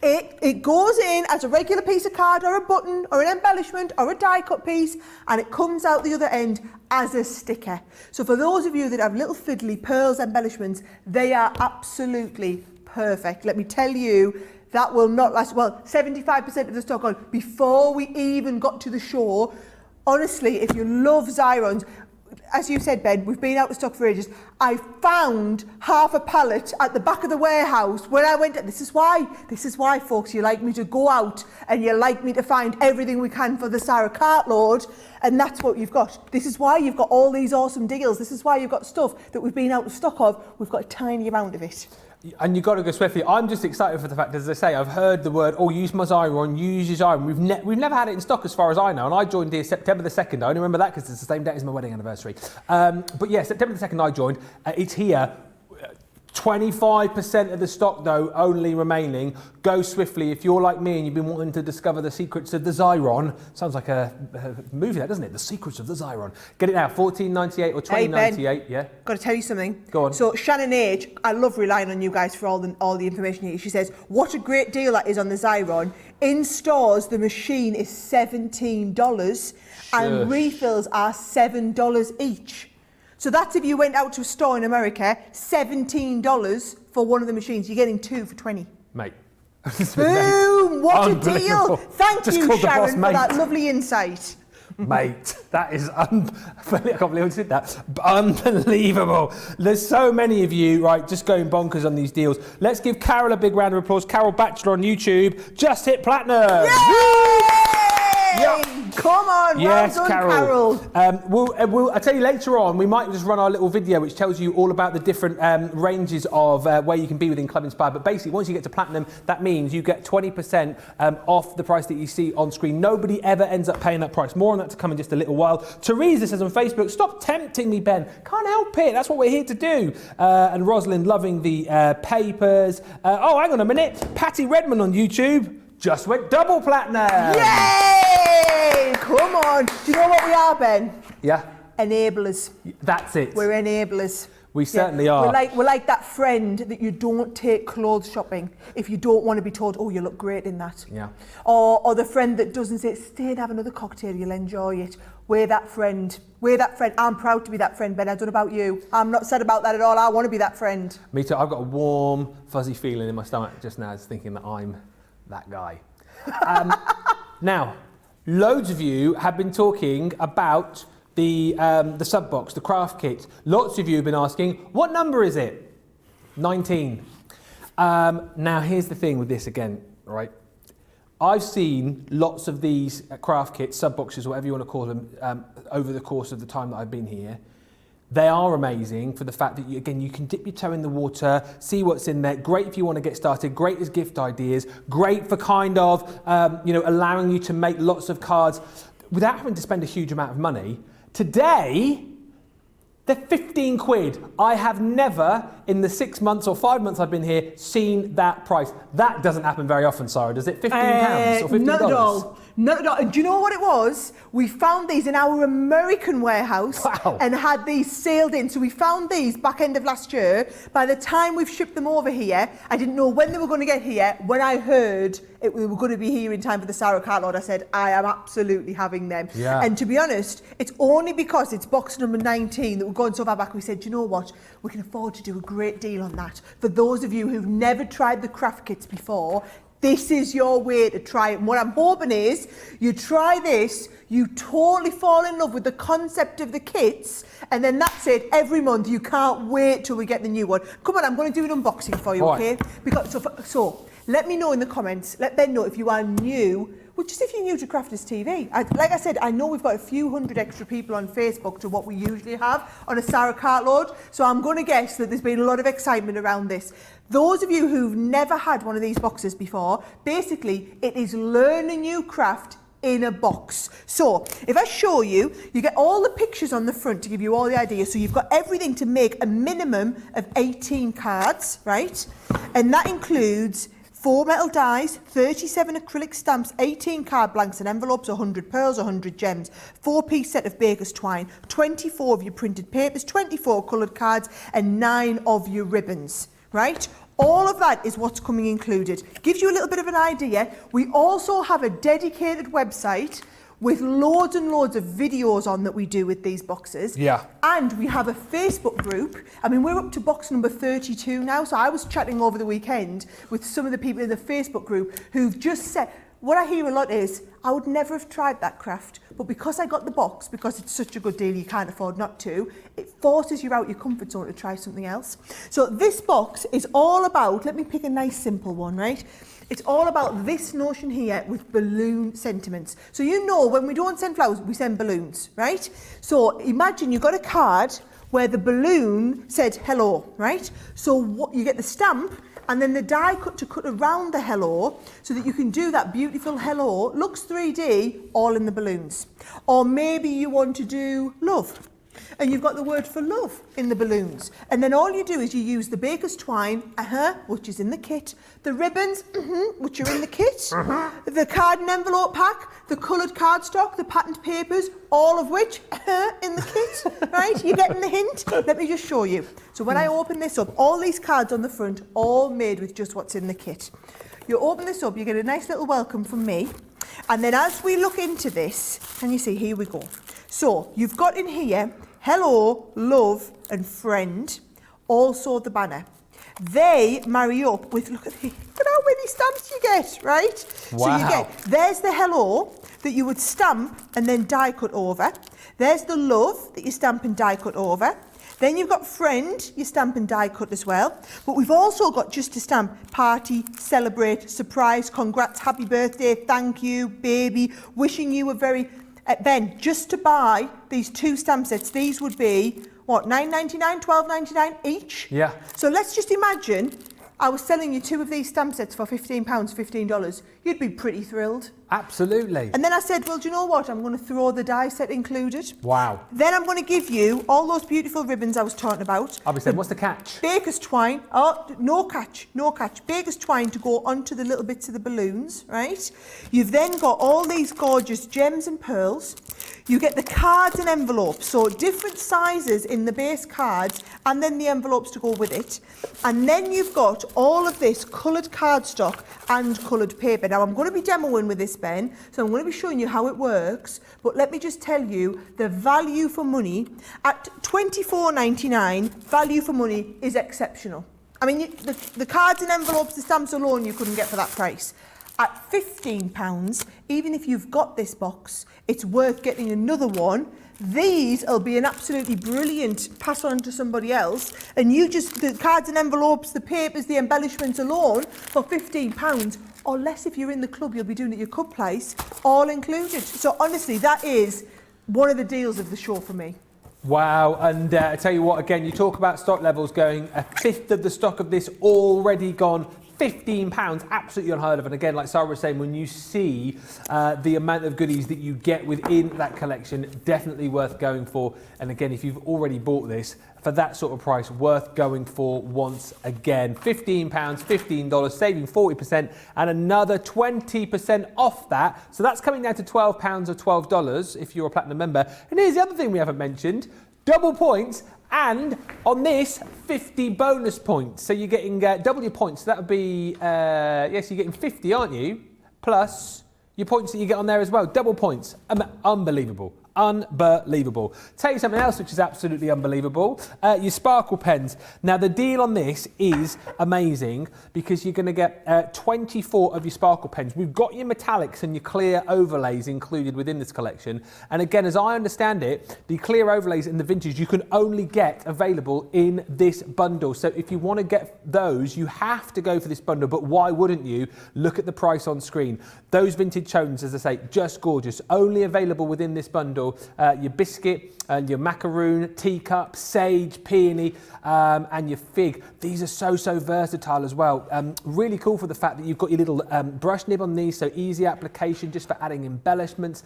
It goes in as a regular piece of card or a button or an embellishment or a die cut piece, and it comes out the other end as a sticker. So for those of you that have little fiddly pearls embellishments, they are absolutely perfect. Let me tell you, that will not last. Well, 75% of the stock on before we even got to the show. Honestly, if you love Xyrons, as you said, Ben, we've been out of stock for ages. I found half a pallet at the back of the warehouse when I went. This is why, folks, you like me to go out and you like me to find everything we can for the Sara Cartload, and that's what you've got. This is why you've got all these awesome deals. This is why you've got stuff that we've been out of stock of. We've got a tiny amount of it. And you've got to go swiftly. I'm just excited for the fact, as I say, I've heard the word, oh, use my Xyron, use your Xyron. We've never had it in stock as far as I know, and I joined here September the 2nd. I only remember that because it's the same date as my wedding anniversary. But yeah, September the 2nd I joined. It's here. 25% of the stock, though, only remaining. Go swiftly. If you're like me and you've been wanting to discover the secrets of the Xyron, sounds like a movie, that doesn't it? The Secrets of the Xyron. Get it now, $14.98 or $20.98. Hey, Ben, yeah. Got to tell you something. Go on. So Shannon H, I love relying on you guys for all the information here. She says, what a great deal that is on the Xyron. In stores, the machine is $17 and refills are $7 each. So that's if you went out to a store in America, $17 for one of the machines. You're getting 2 for 20. Mate. Boom! What a deal! Thank Just you, called the boss Sharon, for mate. that lovely insight. Mate, that is I can't believe I did that. Unbelievable. There's so many of you, right, just going bonkers on these deals. Let's give Carol a big round of applause. Carol Batchelor on YouTube just hit platinum. Yay! Yep. Come on, Yes, well done, Carol. I'll tell you later on, we might just run our little video which tells you all about the different ranges of where you can be within Club Inspired. But basically, once you get to platinum, that means you get 20% off the price that you see on screen. Nobody ever ends up paying that price. More on that to come in just a little while. Teresa says on Facebook, stop tempting me, Ben. Can't help it. That's what we're here to do. And Rosalind loving the papers. Oh, hang on a minute. Patty Redmond on YouTube just went double platinum. Yay! Come on. Do you know what we are, Ben? Yeah. Enablers. That's it. We're enablers. We certainly are. We're like that friend that you don't take clothes shopping if you don't want to be told, oh, you look great in that. Yeah. Or the friend that doesn't say, stay and have another cocktail, you'll enjoy it. We're that friend. We're that friend. I'm proud to be that friend, Ben. I don't know about you. I'm not sad about that at all. I want to be that friend. Me too. I've got a warm, fuzzy feeling in my stomach just now, just thinking that I'm that guy. Now, loads of you have been talking about the sub box, the craft kit. Lots of you have been asking, what number is it? 19. Now, here's the thing with this again, right? I've seen lots of these craft kits, sub boxes, whatever you want to call them, over the course of the time that I've been here. They are amazing for the fact that, you can dip your toe in the water, see what's in there. Great if you want to get started. Great as gift ideas. Great for kind of, allowing you to make lots of cards without having to spend a huge amount of money. Today, they're 15 quid. I have never, in the 6 months or 5 months I've been here, seen that price. That doesn't happen very often, Sara, does it? £15 or $15? Not at all. Not at all. And do you know what it was? We found these in our American warehouse. Wow. And had these sailed in. So we found these back end of last year. By the time we've shipped them over here, I didn't know when they were going to get here. When I heard we were going to be here in time for the Sara Cartload, I said, I am absolutely having them. Yeah. And to be honest, it's only because it's box number 19 that we're going so far back. We said, do you know what? We can afford to do a great deal on that. For those of you who've never tried the craft kits before, this is your way to try it. And what I'm hoping is you try this, you totally fall in love with the concept of the kits, and then that's it. Every month, you can't wait till we get the new one. Come on, I'm going to do an unboxing for you, okay? Because so let me know in the comments. Let Ben know if you are new. Well, just if you're new to Crafters TV. Like I said, I know we've got a few hundred extra people on Facebook to what we usually have on a Sara Cartload. So I'm going to guess that there's been a lot of excitement around this. Those of you who've never had one of these boxes before, basically, it is learn a new craft in a box. So if I show you, you get all the pictures on the front to give you all the ideas. So you've got everything to make a minimum of 18 cards, right? And that includes 4 metal dies, 37 acrylic stamps, 18 card blanks and envelopes, 100 pearls, 100 gems, 4-piece set of baker's twine, 24 of your printed papers, 24 coloured cards, and 9 of your ribbons, right? All of that is what's coming included. Gives you a little bit of an idea. We also have a dedicated website with loads and loads of videos on that we do with these boxes. Yeah. And we have a Facebook group. I mean, we're up to box number 32 now. So I was chatting over the weekend with some of the people in the Facebook group who've just said, what I hear a lot is, I would never have tried that craft, but because I got the box, because it's such a good deal you can't afford not to, it forces you out your comfort zone to try something else. So this box is all about, let me pick a nice simple one, right? It's all about this notion here with balloon sentiments. So you know when we don't send flowers, we send balloons, right? So imagine you got a card where the balloon said hello, right? So what, you get the stamp and then the die cut to cut around the hello so that you can do that beautiful hello. Looks 3D, all in the balloons. Or maybe you want to do love. And you've got the word for love in the balloons. And then all you do is you use the baker's twine, which is in the kit, the ribbons, which are in the kit, the card and envelope pack, the coloured cardstock, the patterned papers, all of which in the kit, right? You're getting the hint? Let me just show you. So when I open this up, all these cards on the front, all made with just what's in the kit. You open this up, you get a nice little welcome from me. And then as we look into this, can you see, here we go. So you've got in here, hello, love and friend. Also the banner. They marry up with, look at how many stamps you get, right? Wow. So you get, there's the hello that you would stamp and then die cut over. There's the love that you stamp and die cut over. Then you've got friend, you stamp and die cut as well. But we've also got just to stamp party, celebrate, surprise, congrats, happy birthday, thank you, baby, wishing you a very... Ben, just to buy these 2 stamp sets, these would be, what, $9.99, $12.99 each? Yeah. So let's just imagine I was selling you 2 of these stamp sets for £15, $15. You'd be pretty thrilled. Absolutely. And then I said, well, do you know what? I'm going to throw the die set included. Wow. Then I'm going to give you all those beautiful ribbons I was talking about. I'll be saying, what's the catch? Baker's twine. Oh, no catch, no catch. Baker's twine to go onto the little bits of the balloons, right? You've then got all these gorgeous gems and pearls. You get the cards and envelopes, so different sizes in the base cards and then the envelopes to go with it. And then you've got all of this coloured cardstock and coloured paper. Now, I'm going to be demoing with this, Ben, so I'm going to be showing you how it works. But let me just tell you, the value for money at $24.99, value for money is exceptional. I mean, the cards and envelopes, the stamps alone, you couldn't get for that price. At £15, even if you've got this box, it's worth getting another one. These will be an absolutely brilliant pass on to somebody else. And you just, the cards and envelopes, the papers, the embellishments alone for £15 or less if you're in the club, you'll be doing it at your club place, all included. So honestly, that is one of the deals of the show for me. Wow, and I tell you what, again, you talk about stock levels going, 1/5 of the stock of this already gone. £15, absolutely unheard of. And again, like Sara was saying, when you see the amount of goodies that you get within that collection, definitely worth going for. And again, if you've already bought this for that sort of price, worth going for once again. £15, $15, saving 40% and another 20% off that. So that's coming down to £12 or $12 if you're a platinum member. And here's the other thing we haven't mentioned, double points. And on this, 50 bonus points. So you're getting double your points. So that would be, yes, you're getting 50, aren't you? Plus your points that you get on there as well. Double points. Unbelievable. Unbelievable. Tell you something else which is absolutely unbelievable. Your sparkle pens. Now the deal on this is amazing because you're going to get 24 of your sparkle pens. We've got your metallics and your clear overlays included within this collection. And again, as I understand it, the clear overlays and the vintage you can only get available in this bundle. So if you want to get those, you have to go for this bundle. But why wouldn't you? Look at the price on screen. Those vintage tones, as I say, just gorgeous. Only available within this bundle. Your biscuit and your macaroon, teacup, sage, peony, and your fig. These are so versatile as well. Really cool for the fact that you've got your little brush nib on these, so easy application just for adding embellishments,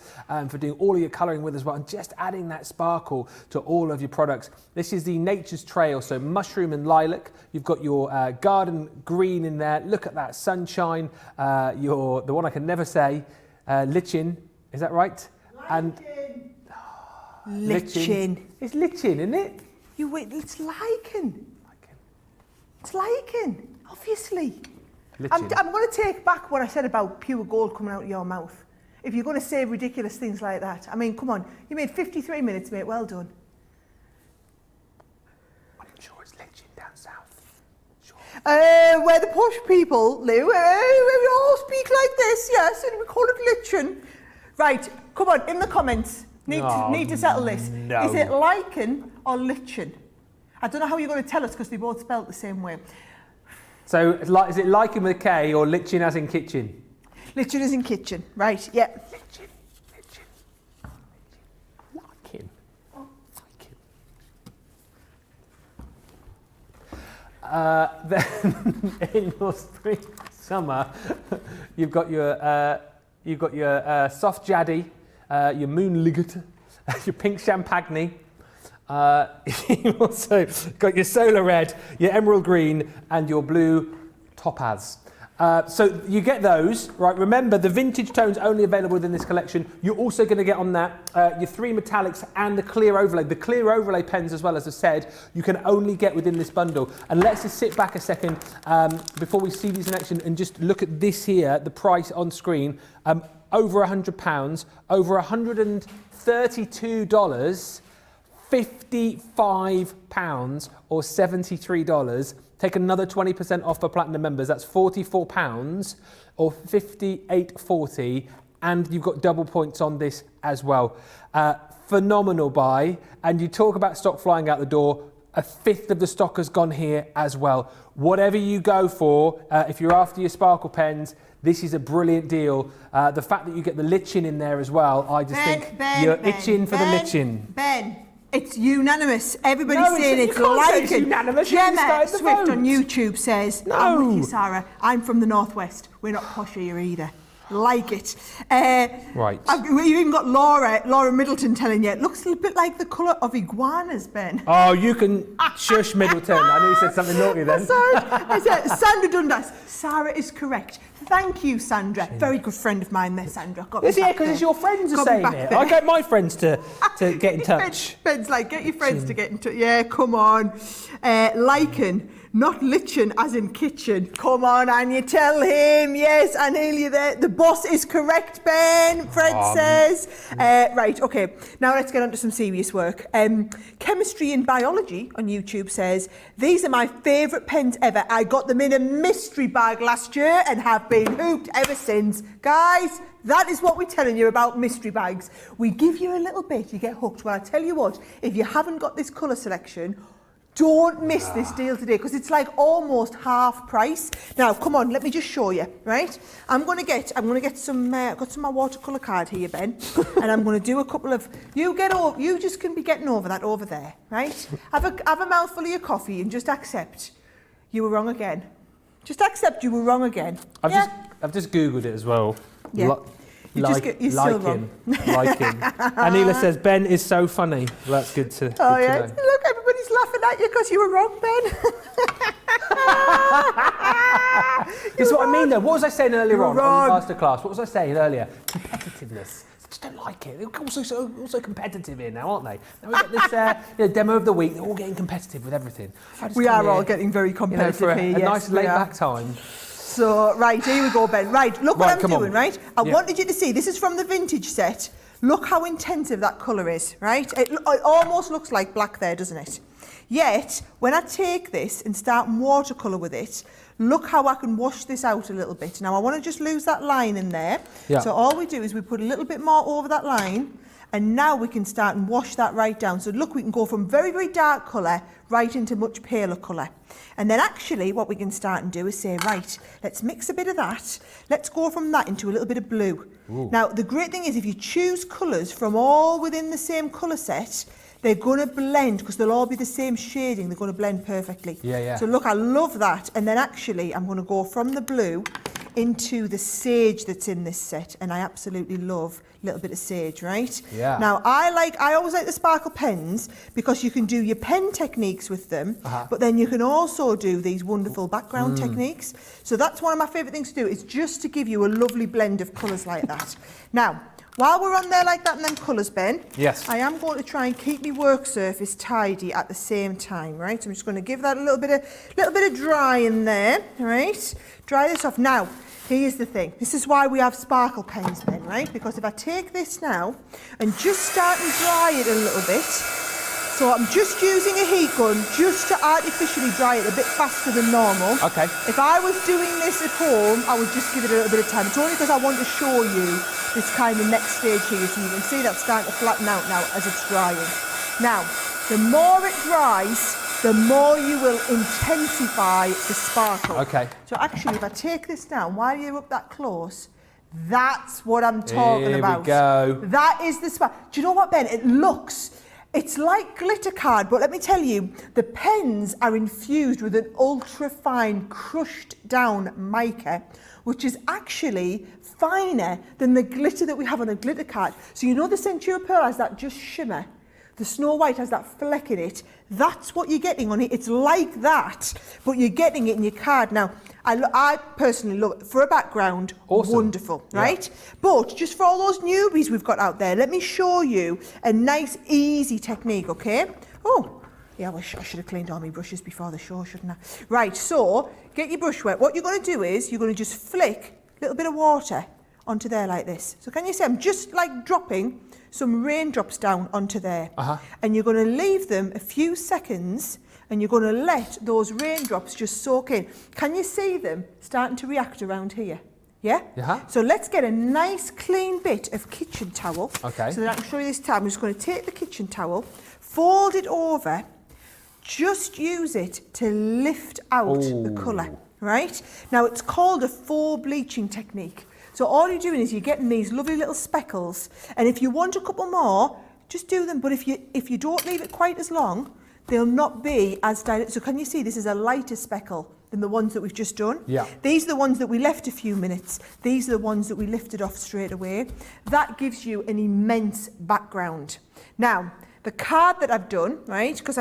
for doing all of your colouring with as well, and just adding that sparkle to all of your products. This is the Nature's Trail, so mushroom and lilac. You've got your garden green in there. Look at that sunshine. The one I can never say, lichin. Is that right? And Lichin. It's lichin, isn't it? You wait, it's lichen. It's lichen, obviously. I'm going to take back what I said about pure gold coming out of your mouth. If you're going to say ridiculous things like that. I mean, come on. You made 53 minutes, mate. Well done. I'm sure it's lichin down south. Sure. Where the posh people live, we all speak like this, yes, and we call it lichen. Right, come on, in the comments. Need to settle this. No. Is it lichen or lichen? I don't know how you're going to tell us because they both spelled the same way. So, is it lichen with a K or lichin as in kitchen? Lichen is in kitchen, right, yeah. Lichin. Lichen. Then in your spring, summer, you've got your soft jaddy, your moon ligget, your pink champagne. You've also got your solar red, your emerald green, and your blue topaz. So you get those, right? Remember, the vintage tones only available within this collection. You're also going to get on that your 3 metallics and the clear overlay. The clear overlay pens, as well, as I said, you can only get within this bundle. And let's just sit back a second before we see these in action and just look at this here, the price on screen. Over £100, over $132, £55 or $73. Take another 20% off for platinum members. That's £44 or $58.40. And you've got double points on this as well. Phenomenal buy. And you talk about stock flying out the door. A fifth of the stock has gone here as well. Whatever you go for, if you're after your sparkle pens, this is a brilliant deal. The fact that you get the lichen in there as well, I just think you're itching for the lichen. Ben, it's unanimous. Everybody's saying it's like it. Unanimous. Gemma Swift on YouTube says, No. I'm with you, Sarah. I'm from the Northwest. We're not posh here either. Like it. Right. You've even got Laura Middleton telling you, it looks a little bit like the colour of iguanas, Ben. Oh, you can shush Middleton. I knew you said something naughty then. Sorry. I said, Sandra Dundas. Sarah is correct. Thank you, Sandra. Very good friend of mine there, Sandra. Yeah, because it's your friends are saying it. I get my friends to get in touch. Ben's like, get your friends to get in touch. Yeah, come on. Lichen, not lichen as in kitchen. Come on, and you tell him. Yes, Anelia there. The boss is correct, Ben, Fred says. Right, okay. Now let's get on to some serious work. Chemistry and Biology on YouTube says, these are my favourite pens ever. I got them in a mystery bag last year and have been hooked ever since. Guys, that is what we're telling you about mystery bags. We give you a little bit, you get hooked. Well, I tell you what, if you haven't got this colour selection, don't miss this deal today because it's like almost half price. Now, come on, let me just show you, right? I'm gonna get some. I've got some of my watercolour card here, Ben, and I'm gonna do a couple of. You just can be getting over that over there, right? Have a mouthful of your coffee and just accept you were wrong again. Just accept you were wrong again. I've just Googled it as well. Yeah. You're still wrong. Liking. Anila says, Ben is so funny. Well, that's good to Oh, good yeah. to know. Look, everybody's laughing at you because you were wrong, Ben. This is what I mean, though. What was I saying earlier on wrong. Masterclass? What was I saying earlier? Competitiveness. I just don't like it. They're also competitive here now, aren't they? Now we've got this demo of the week. They're all getting competitive with everything. We are all getting very competitive for here. a Yes, nice we are. laid-back time. So, right, here we go, Ben. Right, look what I'm doing, right? I Yeah. wanted you to see, this is from the vintage set. Look how intensive that colour is, right? It almost looks like black there, doesn't it? Yet, when I take this and start watercolour with it, look how I can wash this out a little bit. Now, I want to just lose that line in there. Yeah. So all we do is we put a little bit more over that line, and now we can start and wash that right down. So look, we can go from very, very dark colour right into much paler colour. And then actually what we can start and do is say, right, let's mix a bit of that. Let's go from that into a little bit of blue. Ooh. Now, the great thing is if you choose colours from all within the same colour set, they're going to blend because they'll all be the same shading. They're going to blend perfectly. Yeah. So look, I love that. And then actually I'm going to go from the blue into the sage that's in this set, and I absolutely love a little bit of sage, right? Yeah. Now I always like the sparkle pens because you can do your pen techniques with them, but then you can also do these wonderful background techniques. So that's one of my favourite things to do, is just to give you a lovely blend of colours like that. Now, while we're on there like that and then colours, Ben, yes, I am going to try and keep my work surface tidy at the same time, right? I'm just going to give that a little bit of dry in there, right? Dry this off. Now, here's the thing. This is why we have sparkle pens, Ben, right? Because if I take this now and just start and dry it a little bit, so I'm just using a heat gun just to artificially dry it a bit faster than normal. Okay. If I was doing this at home, I would just give it a little bit of time. It's only because I want to show you this kind of next stage here, so you can see that's starting to flatten out now as it's drying. Now, the more it dries, the more you will intensify the sparkle. Okay. So actually, if I take this down, while you're up that close, that's what I'm talking about. Here we go. That is the sparkle. Do you know what, Ben? It's like glitter card, but let me tell you, the pens are infused with an ultra-fine, crushed-down mica, which is actually finer than the glitter that we have on a glitter card. So you know the Centura Pearl has that just shimmer? The Snow White has that fleck in it. That's what you're getting on it. It's like that, but you're getting it in your card. Now, I personally love it. For a background, awesome. Wonderful, right? Yeah. But just for all those newbies we've got out there, let me show you a nice, easy technique, okay? Oh, yeah, I should have cleaned all my brushes before the show, shouldn't I? Right, so get your brush wet. What you're going to do is you're going to just flick a little bit of water onto there like this. So can you see I'm just like dropping some raindrops down onto there. And you're going to leave them a few seconds and you're going to let those raindrops just soak in. Can you see them starting to react around here? Yeah? So let's get a nice clean bit of kitchen towel. Okay. So that I can show you this time. I'm just going to take the kitchen towel, fold it over, just use it to lift out the colour, right? Now it's called a faux bleaching technique. So all you're doing is you're getting these lovely little speckles, and if you want a couple more, just do them. But if you don't leave it quite as long, they'll not be as dilute. So can you see this is a lighter speckle than the ones that we've just done? Yeah. These are the ones that we left a few minutes. These are the ones that we lifted off straight away. That gives you an immense background. Now, the card that I've done, right, because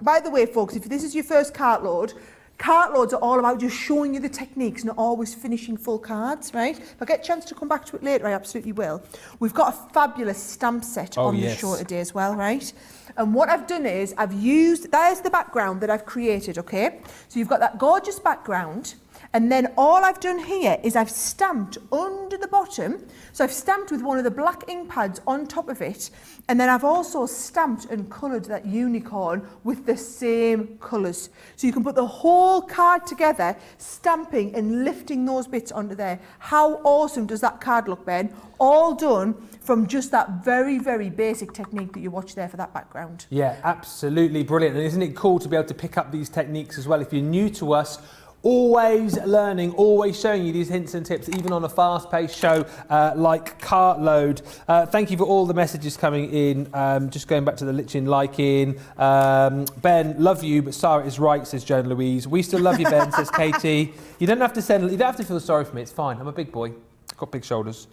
by the way, folks, if this is your first Cartload, Cartloads are all about just showing you the techniques, not always finishing full cards, right? If I get a chance to come back to it later, I absolutely will. We've got a fabulous stamp set on the show today as well, right? And what I've done is I've used, there's the background that I've created, okay? So you've got that gorgeous background, and then all I've done here is I've stamped under the bottom. So I've stamped with one of the black ink pads on top of it, and then I've also stamped and coloured that unicorn with the same colours. So you can put the whole card together, stamping and lifting those bits onto there. How awesome does that card look, Ben? All done from just that very, very basic technique that you watch there for that background. Yeah, absolutely brilliant. And isn't it cool to be able to pick up these techniques as well? If you're new to us, always learning, always showing you these hints and tips, even on a fast-paced show like Cartload. Thank you for all the messages coming in. Just going back to the liking. Ben, love you, but Sara is right, says Joan Louise. We still love you, Ben, says Katie. You don't have to feel sorry for me. It's fine. I'm a big boy. Got big shoulders.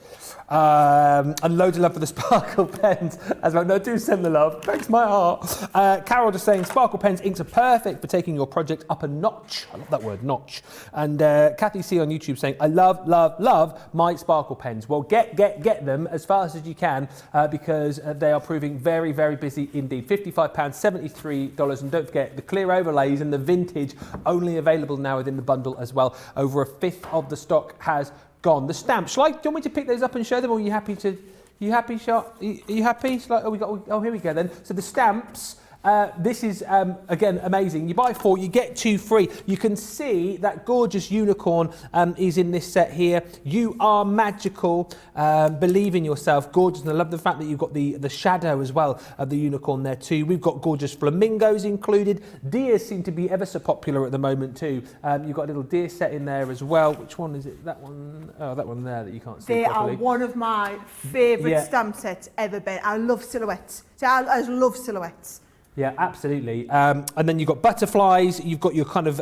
And loads of love for the sparkle pens as well. No, do send the love. Breaks my heart. Carol just saying, sparkle pens inks are perfect for taking your project up a notch. I love that word, notch. And Kathy C on YouTube saying, I love my sparkle pens. Well, get them as fast as you can because they are proving very, very busy indeed. £55, $73. And don't forget the clear overlays and the vintage only available now within the bundle as well. Over a fifth of the stock has gone. The stamps. Do you want me to pick those up and show them, or are you happy to? You happy, Shot? Are you happy? Here we go then. So the stamps. This is again amazing. You buy 4, you get 2 free. You can see that gorgeous unicorn is in this set here. You are magical. Believe in yourself. Gorgeous. And I love the fact that you've got the shadow as well of the unicorn there too. We've got gorgeous flamingos included. Deers seem to be ever so popular at the moment too. You've got a little deer set in there as well. Which one is it? That one? Oh, that one there that you can't see They properly. are one of my favourite stamp sets ever, Ben. I love silhouettes. So I love silhouettes. Yeah, absolutely. And then you've got butterflies, you've got your kind of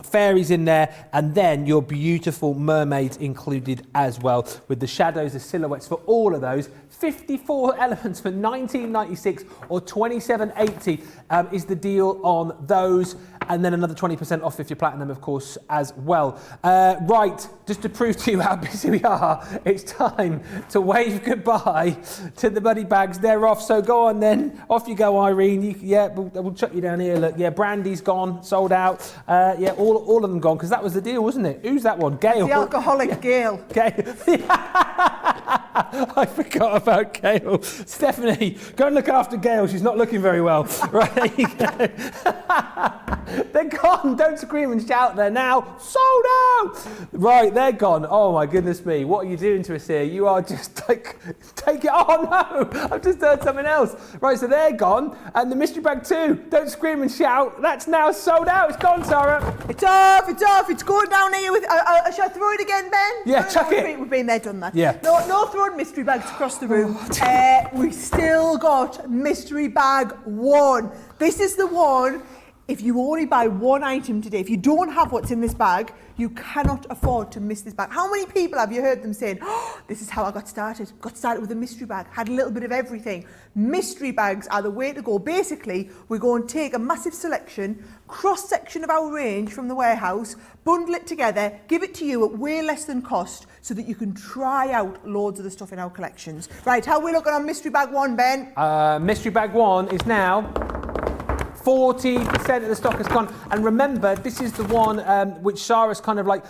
fairies in there, and then your beautiful mermaids included as well, with the shadows, the silhouettes for all of those. 54 elements for $19.96 or $27.80 is the deal on those. And then another 20% off if you're platinum, of course, as well. Right, just to prove to you how busy we are, it's time to wave goodbye to the buddy bags. They're off, so go on then. Off you go, Irene. We'll chuck you down here. Look, yeah, Brandy's gone, sold out. Yeah, all of them gone, because that was the deal, wasn't it? Who's that one? Gail. The alcoholic Gail. Gail. I forgot about Gail. Stephanie, go and look after Gail. She's not looking very well. Right, there you go. They're gone. Don't scream and shout. They're now sold out. Right, they're gone. Oh my goodness me. What are you doing to us here? You are just like, take it. Oh no, I've just heard something else. Right, so they're gone. And the mystery bag too. Don't scream and shout. That's now sold out. It's gone, Sara. It's off. It's off. It's going down here with. Shall I throw it again, Ben? Yeah, chuck it. We've been there, done that. Yeah. No throwing mystery bags across the room. We still got mystery bag 1. This is the one. If you only buy one item today, if you don't have what's in this bag, you cannot afford to miss this bag. How many people have you heard them saying, oh, this is how I got started. Got started with a mystery bag, had a little bit of everything. Mystery bags are the way to go. Basically, we go and take a massive selection, cross-section of our range from the warehouse, bundle it together, give it to you at way less than cost so that you can try out loads of the stuff in our collections. Right, how are we looking on mystery bag 1, Ben? Mystery bag 1 is now 40% of the stock has gone. And remember, this is the one which Sara's kind of like,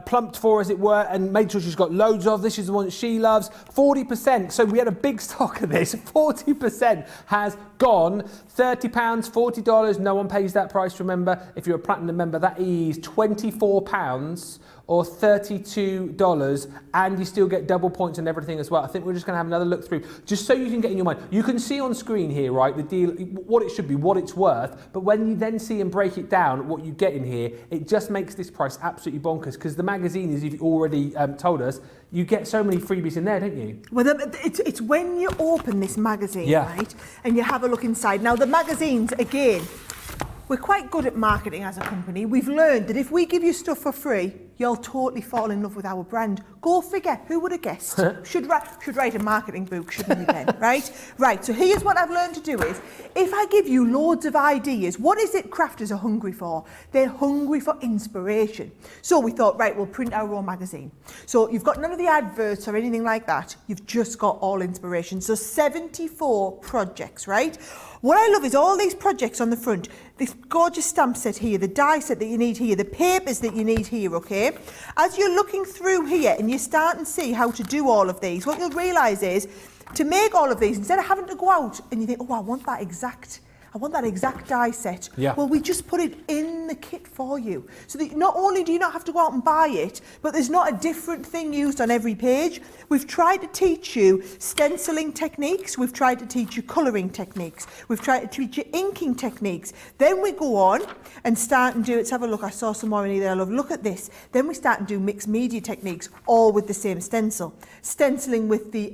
plumped for, as it were, and made sure she's got loads of. This is the one that she loves. 40%. So we had a big stock of this. 40% has gone. £30, $40. No one pays that price, remember. If you're a platinum member, that is £24 or $32, and you still get double points and everything as well. I think we're just going to have another look through, just so you can get in your mind. You can see on screen here, right, the deal, what it should be, what it's worth, but when you then see and break it down, what you get in here, it just makes this price absolutely bonkers, because the magazine, as you've already told us, you get so many freebies in there, don't you? Well, it's when you open this magazine, right, and you have a look inside. Now, the magazines, again, we're quite good at marketing as a company. We've learned that if we give you stuff for free, you'll totally fall in love with our brand. Go figure, who would have guessed? should write a marketing book, shouldn't we, Ben? Right, so here's what I've learned to do is, if I give you loads of ideas, what is it crafters are hungry for? They're hungry for inspiration. So we thought, right, we'll print our own magazine. So you've got none of the adverts or anything like that. You've just got all inspiration. So 74 projects, right? What I love is all these projects on the front, this gorgeous stamp set here, the die set that you need here, the papers that you need here, okay? As you're looking through here and you start and see how to do all of these, what you'll realise is, to make all of these, instead of having to go out and you think, oh, I want that exact die set. Yeah. Well, we just put it in the kit for you. So that not only do you not have to go out and buy it, but there's not a different thing used on every page. We've tried to teach you stenciling techniques. We've tried to teach you colouring techniques. We've tried to teach you inking techniques. Then we go on and start and do, let's have a look. I saw some more in here that I love. Look at this. Then we start and do mixed media techniques, all with the same stencil. Stenciling with the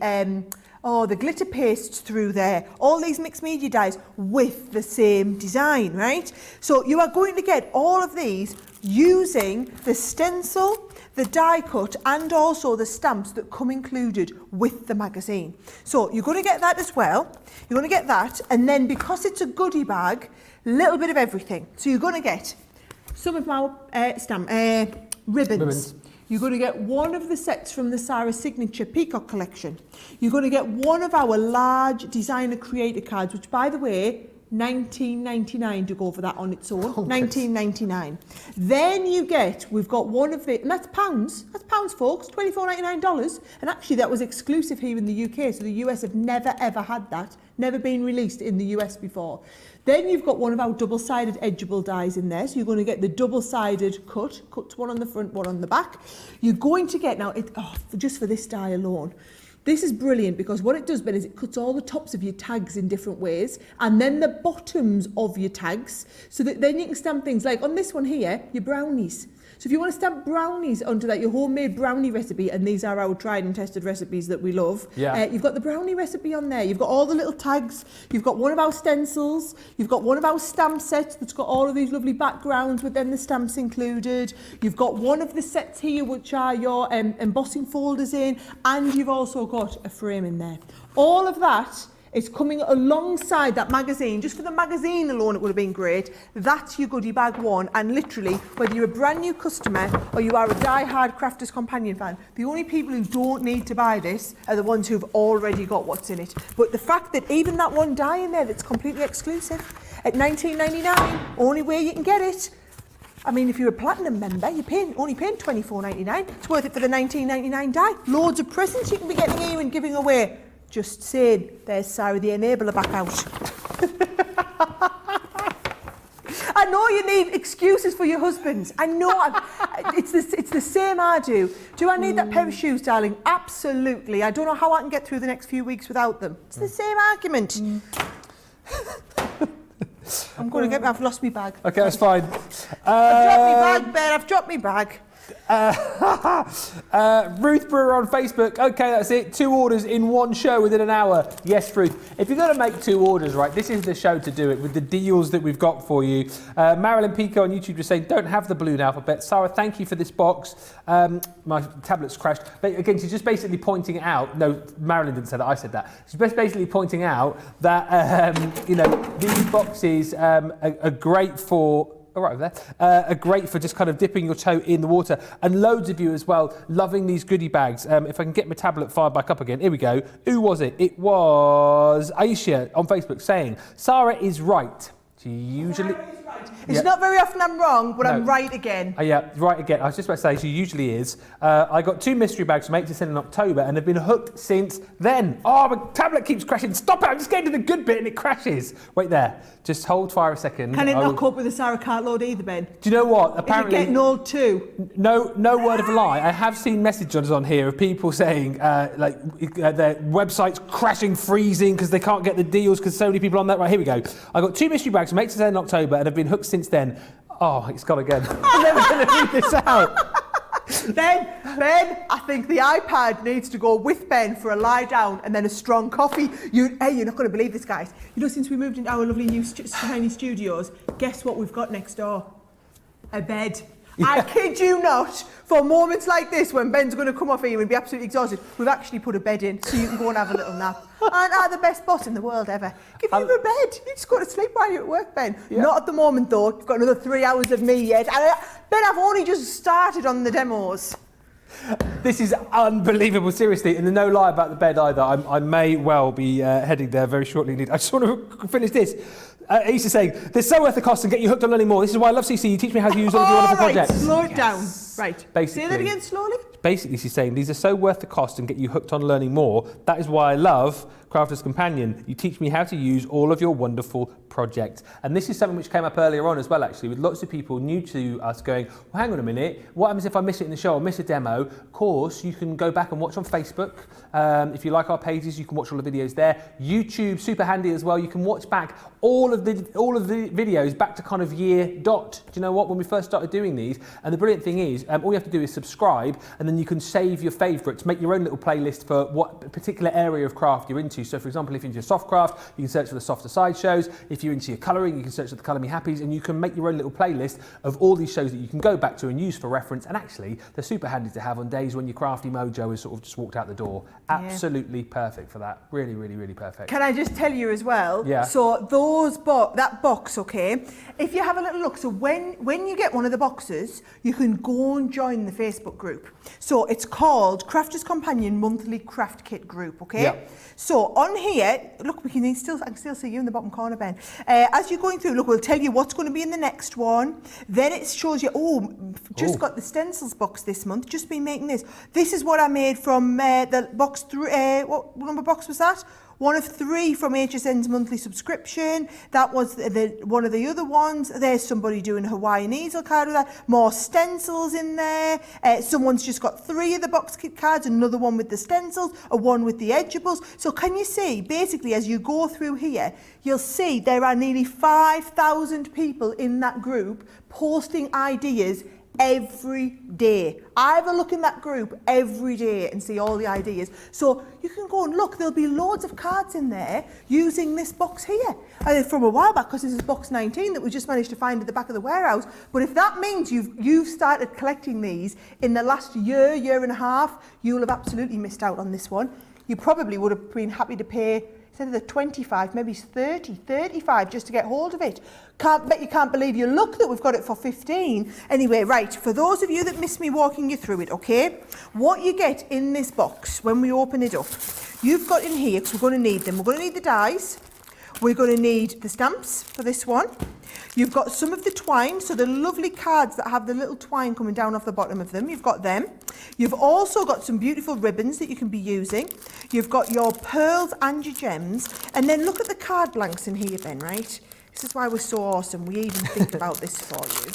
glitter pastes through there, all these mixed media dyes with the same design, right? So you are going to get all of these using the stencil, the die cut, and also the stamps that come included with the magazine. So you're going to get that as well. You're going to get that, and then because it's a goodie bag, a little bit of everything. So you're going to get some of our ribbons. You're going to get one of the sets from the Sara Signature Peacock collection. You're going to get one of our large designer creator cards, which, by the way, $19.99 to go for that on its own. $19.99. Then we've got one of the, and that's pounds. That's pounds, folks. $24.99. And actually, that was exclusive here in the UK. So the US have never ever had that. Never been released in the US before. Then you've got one of our double-sided edgeable dies in there. So you're going to get the double-sided cuts, one on the front, one on the back. You're going to get, now, just for this die alone, this is brilliant, because what it does, Ben, is it cuts all the tops of your tags in different ways, and then the bottoms of your tags, so that then you can stamp things like, on this one here, your brownies. So if you want to stamp brownies onto that, your homemade brownie recipe, and these are our tried and tested recipes that we love, you've got the brownie recipe on there. You've got all the little tags. You've got one of our stencils. You've got one of our stamp sets that's got all of these lovely backgrounds with then the stamps included. You've got one of the sets here, which are your embossing folders in, and you've also got a frame in there. All of that is coming alongside that magazine. Just for the magazine alone, it would have been great. That's your goodie bag one. And literally, whether you're a brand new customer or you are a die-hard Crafters Companion fan, the only people who don't need to buy this are the ones who've already got what's in it. But the fact that even that one die in there that's completely exclusive at $19.99, only way you can get it. I mean, if you're a platinum member, you're only paying $24.99. It's worth it for the $19.99 die. Loads of presents you can be getting here and giving away. Just saying, there's Sara the enabler back out. I know you need excuses for your husbands. I know. It's the same I do. Do I need that pair of shoes, darling? Absolutely. I don't know how I can get through the next few weeks without them. It's the same argument. I'm going to I've lost my bag. Okay, that's fine. I've dropped my bag, Ben. I've dropped my bag. Ruth Brewer on Facebook. Okay, that's it. 2 orders in one show within an hour. Yes, Ruth. If you're going to make 2 orders, right, this is the show to do it with the deals that we've got for you. Marilyn Pico on YouTube just saying, don't have the balloon alphabet. Sara, thank you for this box. My tablet's crashed. But again, she's just basically pointing out, no, Marilyn didn't say that, I said that. She's just basically pointing out that, these boxes are great for, right over there, are great for just kind of dipping your toe in the water. And loads of you as well loving these goodie bags. If I can get my tablet fired back up again. Here we go. Who was it? It was Aisha on Facebook saying, Sara is right. So you usually... It's not very often I'm wrong, but I'm right again. Yeah, right again. I was just about to say, she usually is. I got 2 mystery bags from 8 to 10 in October and have been hooked since then. Oh, my tablet keeps crashing. Stop it, I'm just getting to the good bit and it crashes. Wait there. Just hold fire a second. Can it not cope with the Sara Cartload either, Ben? Do you know what? Apparently... Is it getting old too? No word of a lie. I have seen messages on here of people saying their website's crashing, freezing because they can't get the deals because so many people on that. Right, here we go. I got 2 mystery bags from 8 to 10 in October and have been hooked since then. Oh, it's gone again. I'm never going to read this out. Ben, I think the iPad needs to go with Ben for a lie down and then a strong coffee. You're not going to believe this, guys. You know, since we moved into our lovely new tiny studios, guess what we've got next door? A bed. Yeah. I kid you not, for moments like this when Ben's going to come off here and be absolutely exhausted, we've actually put a bed in so you can go and have a little nap. Aren't I the best boss in the world ever? Give you a bed. You just go to sleep while you're at work, Ben. Yeah. Not at the moment, though. You've got another 3 hours of me yet. Ben, I've only just started on the demos. This is unbelievable, seriously, and no lie about the bed either. I may well be heading there very shortly. I just want to finish this. Issa saying, they're so worth the cost and get you hooked on learning more. This is why I love CC. You teach me how to use all of your wonderful projects. Slow it down. Right. Basically, say that again slowly. Basically, she's saying, these are so worth the cost and get you hooked on learning more. That is why I love Crafter's Companion. You teach me how to use all of your wonderful projects. And this is something which came up earlier on as well, actually, with lots of people new to us going, well, hang on a minute, what happens if I miss it in the show or miss a demo? Of course, you can go back and watch on Facebook. If you like our pages, you can watch all the videos there. YouTube, super handy as well. You can watch back all of the videos back to kind of year dot. Do you know what? When we first started doing these, and the brilliant thing is, all you have to do is subscribe, and then you can save your favourites, make your own little playlist for what particular area of craft you're into. So, for example, if you're into soft craft, you can search for the softer side shows. If you're into your colouring, you can search for the Colour Me Happies, and you can make your own little playlist of all these shows that you can go back to and use for reference. And actually, they're super handy to have on days when your crafty mojo has sort of just walked out the door. Absolutely perfect for that. Really, really, really perfect. Can I just tell you as well? Yeah. So that box, okay, if you have a little look, so when you get one of the boxes, you can go and join the Facebook group. So it's called Crafter's Companion Monthly Craft Kit Group, okay? Yep. So on here, look, I can still see you in the bottom corner, Ben. As you're going through, look, we'll tell you what's going to be in the next one. Then it shows you, got the stencils box this month, just been making this. This is what I made from the box 3, what number box was that? 1 of 3 from HSN's monthly subscription. That was one of the other ones. There's somebody doing a Hawaiian easel card with that. More stencils in there. Someone's just got 3 of the box kit cards, another one with the stencils, a one with the edgeables. So can you see, basically, as you go through here, you'll see there are nearly 5,000 people in that group posting ideas every day. I have a look in that group every day and see all the ideas. So you can go and look, there'll be loads of cards in there using this box here. From a while back, because this is box 19 that we just managed to find at the back of the warehouse. But if that means you've started collecting these in the last year and a half, you'll have absolutely missed out on this one. You probably would have been happy to pay, instead of the 25, maybe 30, 35 just to get hold of it. You can't believe your luck that we've got it for 15. Anyway, right, for those of you that missed me walking you through it, okay, what you get in this box when we open it up, you've got in here, because we're going to need them, we're going to need the dies, we're going to need the stamps for this one. You've got some of the twine, so the lovely cards that have the little twine coming down off the bottom of them, you've got them. You've also got some beautiful ribbons that you can be using. You've got your pearls and your gems. And then look at the card blanks in here, Ben, right? This is why we're so awesome. We even think about this for you.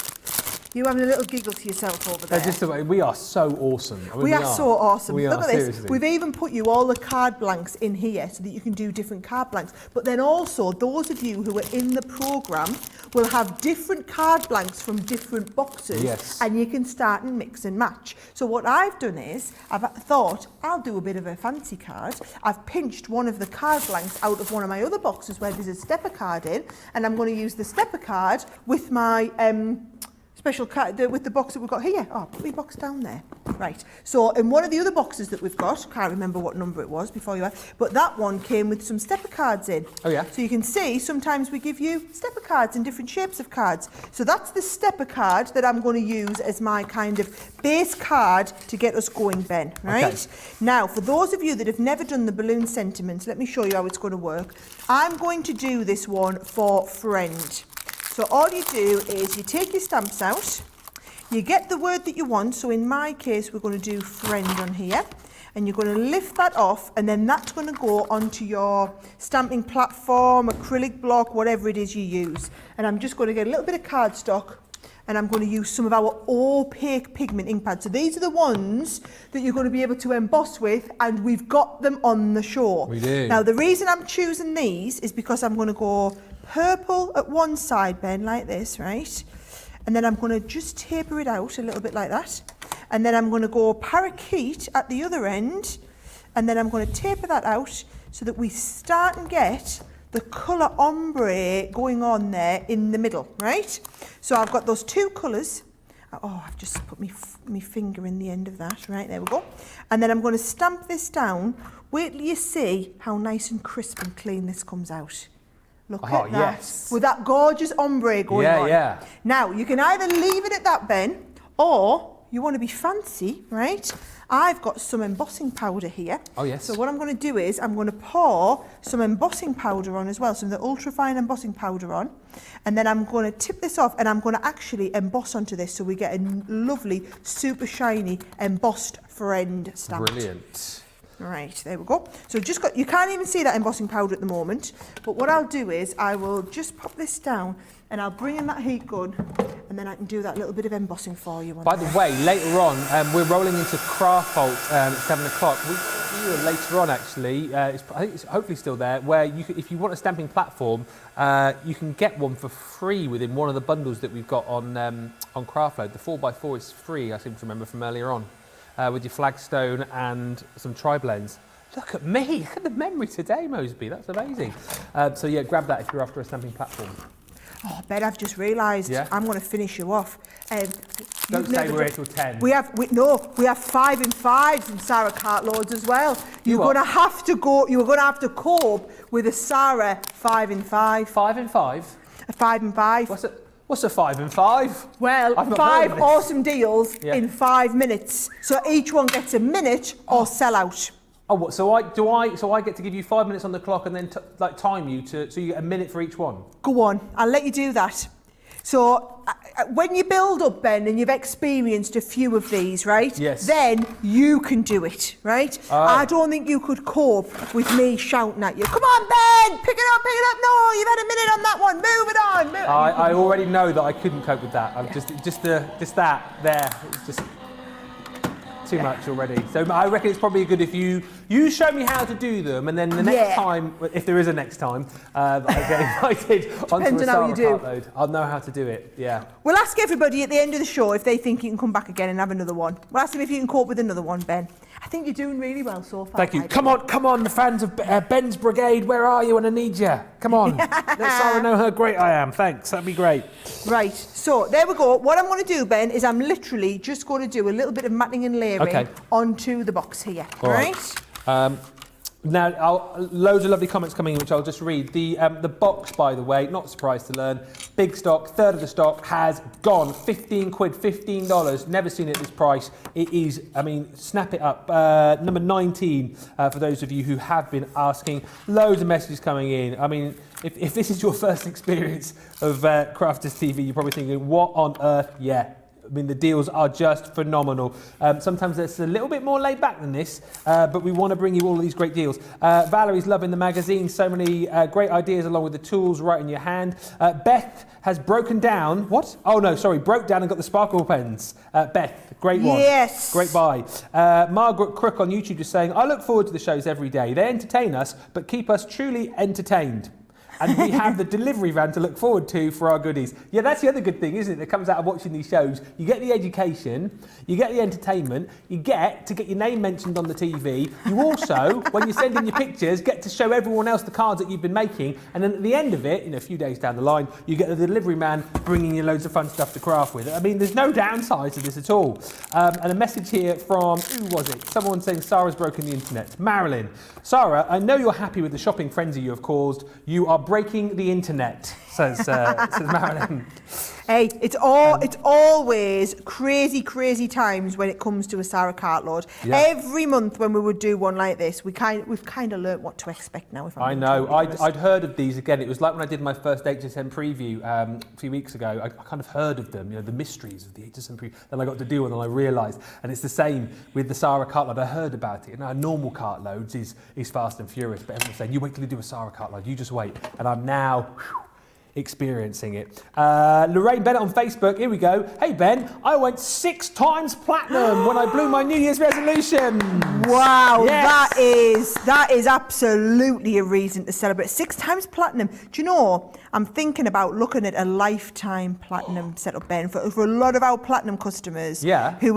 You having a little giggle to yourself over there. We are so awesome. I mean, we are so awesome. Look at seriously. this. We've even put you all the card blanks in here so that you can do different card blanks. But then also, those of you who are in the programme will have different card blanks from different boxes. Yes. And you can start and mix and match. So what I've done is, I've thought, I'll do a bit of a fancy card. I've pinched one of the card blanks out of one of my other boxes where there's a stepper card in, and I'm going to use the stepper card with my special card with the box that we've got here. Oh, put my box down there. Right. So in one of the other boxes that we've got, can't remember what number it was before you asked, but that one came with some stepper cards in. Oh yeah. So you can see sometimes we give you stepper cards in different shapes of cards. So that's the stepper card that I'm going to use as my kind of base card to get us going, Ben. Right. Okay. Now, for those of you that have never done the balloon sentiments, let me show you how it's going to work. I'm going to do this one for friend. So all you do is you take your stamps out, you get the word that you want. So in my case, we're going to do friend on here. And you're going to lift that off, and then that's going to go onto your stamping platform, acrylic block, whatever it is you use. And I'm just going to get a little bit of cardstock, and I'm going to use some of our opaque pigment ink pads. So these are the ones that you're going to be able to emboss with, and we've got them on the show. We do. Now, the reason I'm choosing these is because I'm going to go purple at one side, Ben, like this, right? And then I'm going to just taper it out a little bit like that. And then I'm going to go parakeet at the other end, and then I'm going to taper that out so that we start and get the colour ombre going on there in the middle, right? So I've got those two colours. Oh, I've just put my finger in the end of that. Right, there we go. And then I'm going to stamp this down. Wait till you see how nice and crisp and clean this comes out. Look at that. Yes. With that gorgeous ombre going on. Yeah. Now, you can either leave it at that, Ben, or you want to be fancy, right? I've got some embossing powder here. Oh, yes. So what I'm going to do is I'm going to pour some embossing powder on as well, some of the ultra-fine embossing powder on. And then I'm going to tip this off, and I'm going to actually emboss onto this so we get a lovely, super shiny, embossed friend stamp. Brilliant. Right, there we go. So you can't even see that embossing powder at the moment, but what I'll do is I will just pop this down, and I'll bring in that heat gun, and then I can do that little bit of embossing for you. By the way, later on, we're rolling into Cartload at 7 o'clock. We were later on, actually. I think it's hopefully still there, where if you want a stamping platform, you can get one for free within one of the bundles that we've got on Cartload. The 4x4 is free, I seem to remember from earlier on, with your flagstone and some tri-blends. Look at me, look at the memory today, Mosby. That's amazing. So yeah, grab that if you're after a stamping platform. Oh, Ben, I've just realised I'm going to finish you off. Don't say we're here till 10. We have 5 and 5s in Sara Cartloads as well. You're going to have to cope with a Sara 5 and 5. 5 and 5? A 5 and 5. What's a 5 and 5? Well, 5 awesome deals in 5 minutes. So each one gets a minute or sell out. Oh, what? So I get to give you 5 minutes on the clock and then time you so you get a minute for each one. Go on, I'll let you do that. So when you build up, Ben, and you've experienced a few of these, right? Yes. Then you can do it, right? I don't think you could cope with me shouting at you. Come on, Ben, pick it up. No, you've had a minute on that one. Move it on. I already know that I couldn't cope with that. I'm just that there. It's just too much already. So I reckon it's probably good if you show me how to do them, and then the next time, if there is a next time, I get invited onto a Sara Cartload, I'll know how to do it. Yeah. We'll ask everybody at the end of the show if they think you can come back again and have another one. We'll ask them if you can cope with another one, Ben. I think you're doing really well so far. Thank you. Come on, the fans of Ben's Brigade, where are you when I need you? Come on. Let Sara know how great I am. Thanks, that'd be great. Right, so there we go. What I'm going to do, Ben, is I'm literally just going to do a little bit of matting and layering onto the box here. All right? Now, loads of lovely comments coming in, which I'll just read. The box, by the way, not surprised to learn, big stock, third of the stock has gone. 15 quid, $15. Never seen it at this price. It is, snap it up. Number 19, for those of you who have been asking. Loads of messages coming in. I mean, if this is your first experience of Crafters TV, you're probably thinking, what on earth? Yeah. I mean, the deals are just phenomenal. Sometimes it's a little bit more laid back than this, but we want to bring you all of these great deals. Valerie's loving the magazine. So many great ideas along with the tools right in your hand. Beth has broken down. What? Oh, no, sorry. Broke down and got the sparkle pens. Beth, great one. Yes. Great buy. Margaret Crook on YouTube just saying, I look forward to the shows every day. They entertain us, but keep us truly entertained. And we have the delivery van to look forward to for our goodies. Yeah, that's the other good thing, isn't it, that comes out of watching these shows. You get the education, you get the entertainment, you get to get your name mentioned on the TV. You also, when you send in your pictures, get to show everyone else the cards that you've been making. And then at the end of it, a few days down the line, you get the delivery man bringing you loads of fun stuff to craft with. I mean, there's no downside to this at all. And a message here from, who was it? Someone saying Sara's broken the internet. Marilyn. Sara, I know you're happy with the shopping frenzy you have caused. You are breaking the internet. says Marilyn. Hey, it's always crazy times when it comes to a Sara Cartload. Yeah. Every month when we would do one like this, we've kind of learnt what to expect now. If I'm I know. I'd heard of these again. It was like when I did my first HSM preview a few weeks ago. I kind of heard of them, the mysteries of the HSM preview. Then I got to do one and I realised. And it's the same with the Sara Cartload. I heard about it. A normal Cartloads is fast and furious, but everyone's saying, you wait till you do a Sara Cartload. You just wait. And I'm now experiencing it. Lorraine Bennett on Facebook, here we go. Hey Ben, I went 6 times platinum when I blew my New Year's resolution. Wow, yes. that is absolutely a reason to celebrate. 6 times platinum. Do you know, I'm thinking about looking at a lifetime platinum setup, Ben, for a lot of our platinum customers who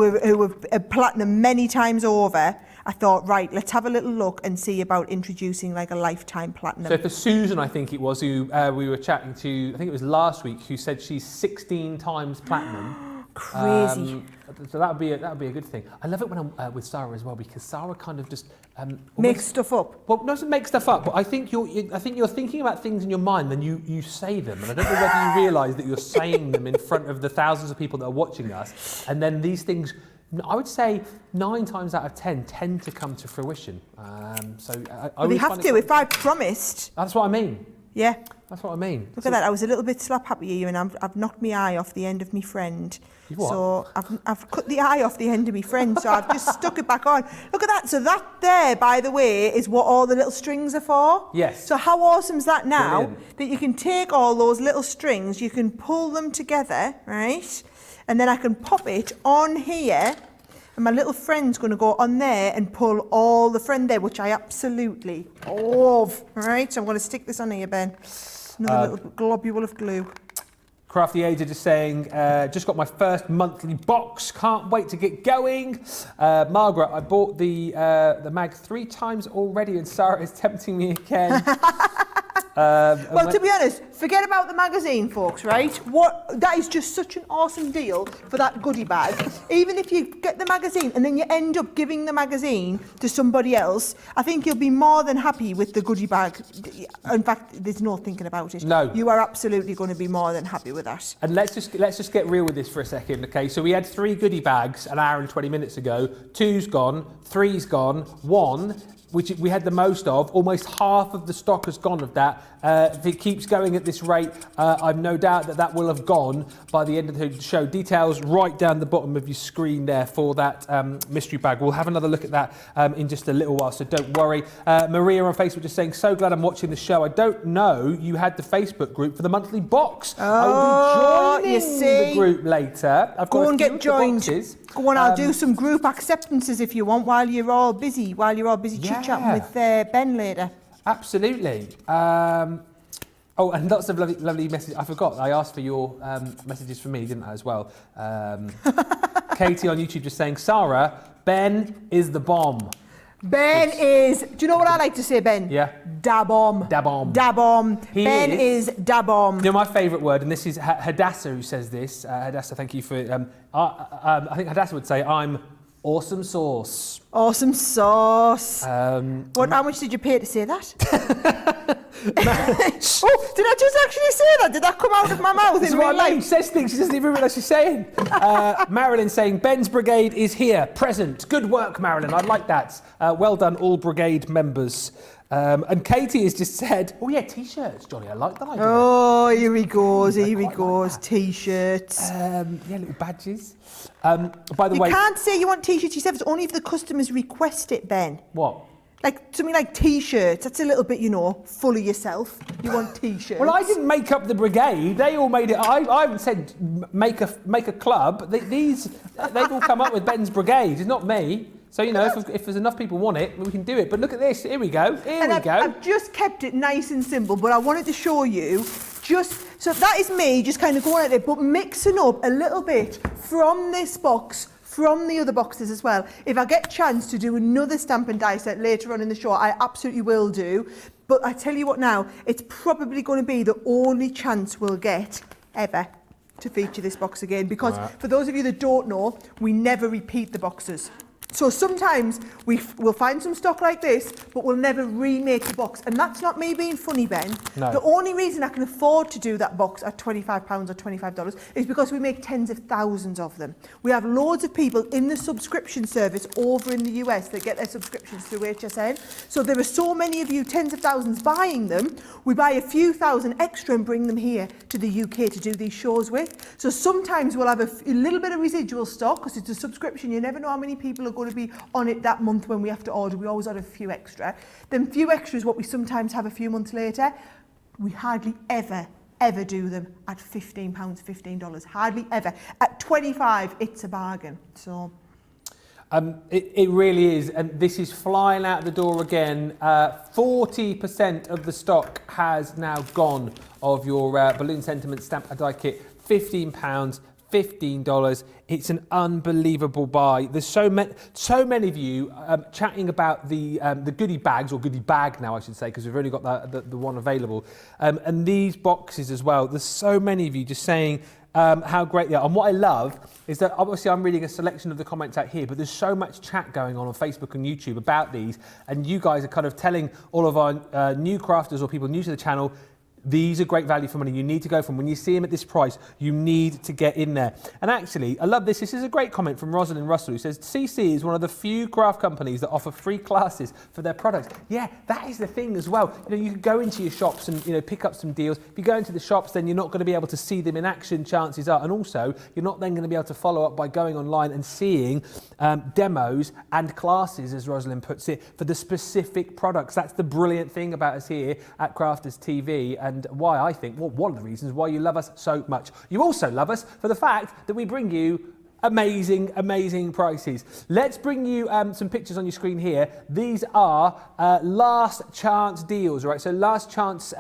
have platinum many times over. I thought, right, let's have a little look and see about introducing like a lifetime platinum. So for Susan, I think it was, who we were chatting to, I think it was last week, who said she's 16 times platinum. Crazy. So that would be a good thing. I love it when I'm with Sara as well, because Sara kind of just makes stuff up. Well, not to make stuff up, but I think you're thinking about things in your mind, then you say them, and I don't know whether you realise that you're saying them in front of the thousands of people that are watching us, and then these things, I would say 9 times out of 10 tend to come to fruition. They have to. If I promised. That's what I mean. Yeah. That's what I mean. Look at that. I was a little bit slap happy here, and I've knocked my eye off the end of my friend. You what? So I've cut the eye off the end of my friend, so I've just stuck it back on. Look at that. So that there, by the way, is what all the little strings are for. Yes. So how awesome is that now? Brilliant. That you can take all those little strings, you can pull them together, right? And then I can pop it on here, and my little friend's going to go on there and pull all the friend there, which I absolutely love. Right, so I'm going to stick this on here, Ben. Another little globule of glue. Crafty Age are just saying, just got my first monthly box, can't wait to get going. Margaret, I bought the mag 3 times already, and Sara is tempting me again. Well, to be honest, forget about the magazine, folks, right? That is just such an awesome deal for that goodie bag. Even if you get the magazine and then you end up giving the magazine to somebody else, I think you'll be more than happy with the goodie bag. In fact, there's no thinking about it. No. You are absolutely going to be more than happy with that. And let's just get real with this for a second, okay? So we had 3 goodie bags an hour and 20 minutes ago. 2's gone, 3's gone, 1, which we had the most of, almost half of the stock has gone of that. If it keeps going at this rate, I've no doubt that will have gone by the end of the show. Details right down the bottom of your screen there for that mystery bag. We'll have another look at that in just a little while, so don't worry. Maria on Facebook just saying, so glad I'm watching the show. I don't know you had the Facebook group for the monthly box. I'll be joining the group later. I've Go got and get joined. Go on, I'll do some group acceptances if you want while you're all busy chit-chatting with Ben later. Absolutely. Oh, and lots of lovely messages. I forgot, I asked for your messages for me, didn't I, as well? Katie on YouTube just saying, Sara, Ben is the bomb. Ben is, do you know what I like to say, Ben? Yeah. Da-bomb. Da-bomb. Da-bomb. Ben is da-bomb. You know, my favourite word, and this is Hadassah who says this. Hadassah, thank you for, I think Hadassah would say, I'm awesome sauce. Awesome sauce. How much did you pay to say that? Oh, did I just actually say that? Did that come out of my mouth in real life? She says things, she doesn't even realise she's saying. Marilyn saying, Ben's brigade is here, present. Good work, Marilyn, I like that. Well done, all brigade members. And Katie has just said, oh yeah, T-shirts, Johnny, I like that idea. Oh, here he goes, T-shirts. Yeah, little badges. By the way... You can't say you want T-shirts yourself, it's only if the customers request it, Ben. What? Like, something like T-shirts, that's a little bit, full of yourself. You want T-shirts. Well, I didn't make up the brigade. They all made it. I haven't said make a club. They've all come up with Ben's brigade. It's not me. So, if there's enough people want it, we can do it. But look at this. Here we go. I've just kept it nice and simple, but I wanted to show you so that is me just kind of going at it, but mixing up a little bit from this box, from the other boxes as well. If I get a chance to do another stamp and die set later on in the show, I absolutely will do. But I tell you what now, it's probably going to be the only chance we'll get ever to feature this box again. Because for those of you that don't know, we never repeat the boxes. So sometimes we'll find some stock like this, but we'll never remake the box. And that's not me being funny, Ben. No. The only reason I can afford to do that box at £25 or $25 is because we make tens of thousands of them. We have loads of people in the subscription service over in the US that get their subscriptions through HSN. So there are so many of you, tens of thousands, buying them. We buy a few thousand extra and bring them here to the UK to do these shows with. So sometimes we'll have a little bit of residual stock because it's a subscription. You never know how many people are going to be on it that month when we have to order. We always order a few extra. Then few extra is what we sometimes have a few months later. We hardly ever do them at £15, $15. Hardly ever. At 25, it's a bargain. So. It really is, and this is flying out the door again. 40% of the stock has now gone of your balloon sentiment stamp and die kit. £15, $15. It's an unbelievable buy. There's so many of you chatting about the goodie bags, or goodie bag now I should say, because we've only got the one available, and these boxes as well. There's so many of you just saying how great they are. And what I love is that obviously I'm reading a selection of the comments out here, but there's so much chat going on Facebook and YouTube about these, and you guys are kind of telling all of our new crafters or people new to the channel, these are great value for money. You need to go from, when you see them at this price, you need to get in there. And actually, I love this. This is a great comment from Rosalind Russell, who says, CC is one of the few craft companies that offer free classes for their products. Yeah, that is the thing as well. You know, you can go into your shops and, you know, pick up some deals. If you go into the shops, then you're not going to be able to see them in action, chances are. And also, you're not then going to be able to follow up by going online and seeing demos and classes, as Rosalind puts it, for the specific products. That's the brilliant thing about us here at Crafters TV, and why I think, well, one of the reasons why you love us so much. You also love us for the fact that we bring you amazing prices. Let's bring you some pictures on your screen here. These are last chance deals, right? So last chance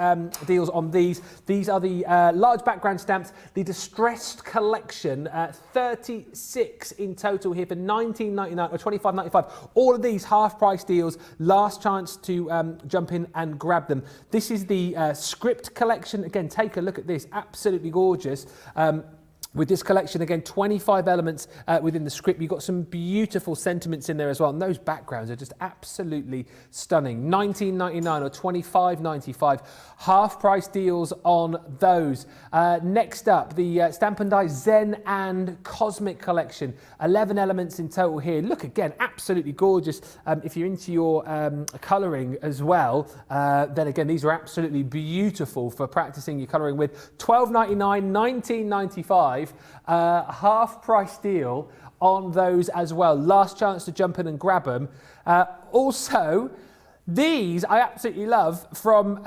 deals on these. These are the large background stamps, the distressed collection, 36 in total here for $19.99 or $25.95. All of these half price deals, last chance to jump in and grab them. This is the script collection. Again, take a look at this, absolutely gorgeous. With this collection, again, 25 elements within the script. You've got some beautiful sentiments in there as well. And those backgrounds are just absolutely stunning. $19.99 or $25.95. Half price deals on those. Next up, the Stamp and Die Zen and Cosmic collection. 11 elements in total here. Look, again, absolutely gorgeous. If you're into your colouring as well, then again, these are absolutely beautiful for practicing your colouring with. $12.99, $19.95. Half price deal on those as well. Last chance to jump in and grab them. Also, these I absolutely love from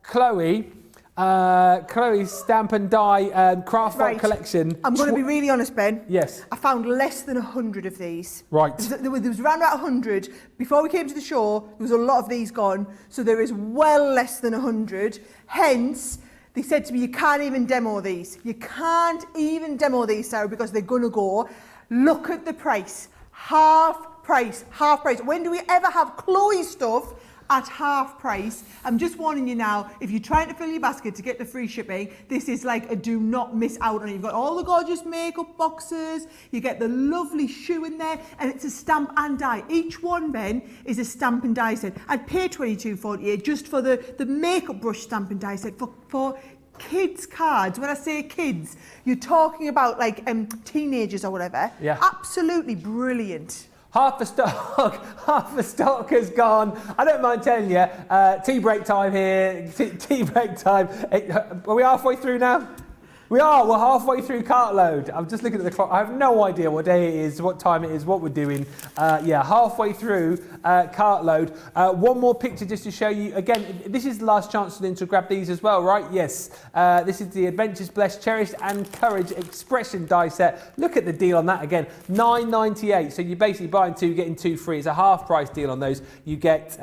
Chloe. Chloe's Stamp and Die Craft Vault collection. I'm going to be really honest, Ben. Yes. I found less than 100 of these. Right. There was around about 100. Before we came to the show, there was a lot of these gone. So there is well less than 100. Hence, they said to me, you can't even demo these. You can't even demo these, Sarah, because they're going to go. Look at the price. Half price, half price. When do we ever have Chloe stuff at half price? I'm just warning you now, if you're trying to fill your basket to get the free shipping, this is like a do not miss out on it. You've got all the gorgeous makeup boxes, you get the lovely shoe in there, and it's a stamp and die. Each one, Ben, is a stamp and die set. I'd pay $22.48 just for the makeup brush stamp and die set for kids cards. When I say kids, you're talking about like teenagers or whatever. Yeah. Absolutely brilliant. Half the stock has gone. I don't mind telling you, tea break time here, tea break time. Are we halfway through now? We are, we're halfway through Cartload. I'm just looking at the clock. I have no idea what day it is, what time it is, what we're doing. Yeah, halfway through Cartload. One more picture just to show you. Again, this is the last chance to grab these as well, right? Yes. This is the Adventures Blessed, Cherished and Courage Expression die set. Look at the deal on that again. $9.98. So you're basically buying two, getting two free. It's a half price deal on those. You get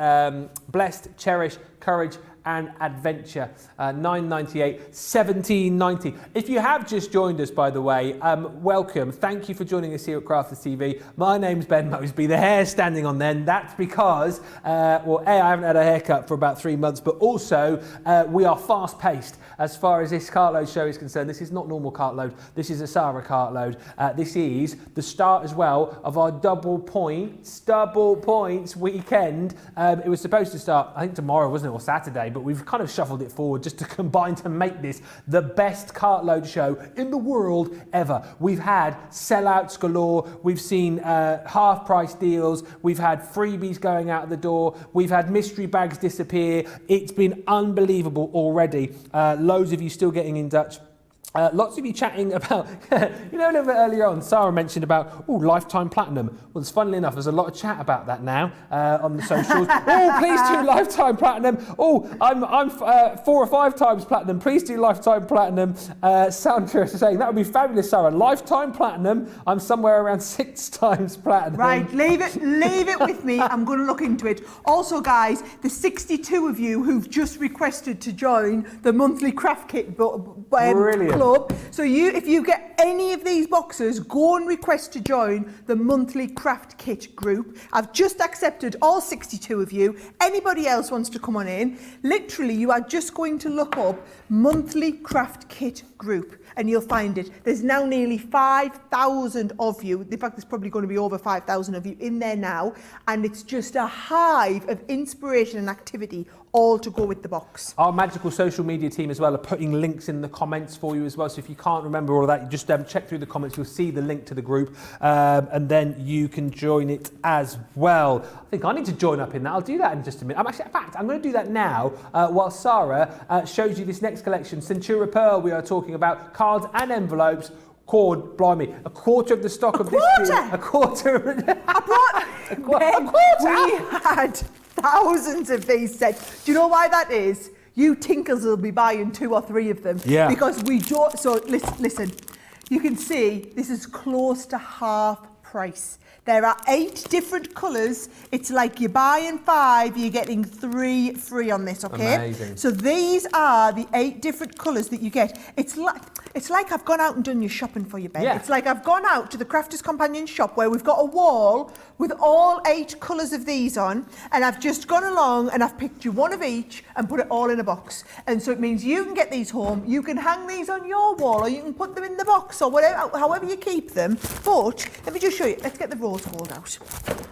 Blessed, Cherished, Courage and adventure. £9.98, £17.90. If you have just joined us, by the way, welcome. Thank you for joining us here at Crafters TV. My name's Ben Mosby. The hair standing on then, that's because, well, A, I haven't had a haircut for about 3 months, but also we are fast-paced as far as this Cartload show is concerned. This is not normal Cartload. This is a Sara Cartload. This is the start as well of our double points weekend. It was supposed to start, I think tomorrow, wasn't it, or Saturday, but we've kind of shuffled it forward just to combine to make this the best Cartload show in the world ever. We've had sellouts galore. We've seen half-price deals. We've had freebies going out the door. We've had mystery bags disappear. It's been unbelievable already. Loads of you still getting in touch. Lots of you chatting about, you know, a little bit earlier on, Sara mentioned about, lifetime platinum. Well, funnily enough, there's a lot of chat about that now on the socials. Please do lifetime platinum. I'm 4 or 5 times platinum. Please do lifetime platinum. Sandra is saying, that would be fabulous, Sara. Lifetime platinum. I'm somewhere around 6 times platinum. Right, leave it with me. I'm going to look into it. Also, guys, the 62 of you who've just requested to join the monthly craft kit Brilliant. Club. So if you get any of these boxes, go and request to join the monthly craft kit group. I've just accepted all 62 of you. Anybody else wants to come on in, literally you are just going to look up monthly craft kit group and you'll find it. There's now nearly 5,000 of you. In fact, there's probably going to be over 5,000 of you in there now, and it's just a hive of inspiration and activity, all to go with the box. Our magical social media team as well are putting links in the comments for you as well. So if you can't remember all of that, you just check through the comments. You'll see the link to the group, and then you can join it as well. I think I need to join up in that. I'll do that in just a minute. In fact, I'm going to do that now while Sara shows you this next collection. Centura Pearl, we are talking about cards and envelopes. Blimey, a quarter of the stock of this deal. A quarter. A quarter. We had thousands of these sets. Do you know why that is? You tinkers will be buying 2 or 3 of them. Yeah. Because we don't. So listen. You can see this is close to half price. There are 8 different colours. It's like you're buying 5, you're getting 3 free on this, okay? Amazing. So these are the 8 different colours that you get. It's like I've gone out and done your shopping for you, Ben. Yeah. It's like I've gone out to the Crafters Companion shop where we've got a wall with all 8 colours of these on, and I've just gone along and I've picked you 1 of each and put it all in a box. And so it means you can get these home, you can hang these on your wall, or you can put them in the box, or whatever, however you keep them. But let me just show you. Let's get the rose gold out.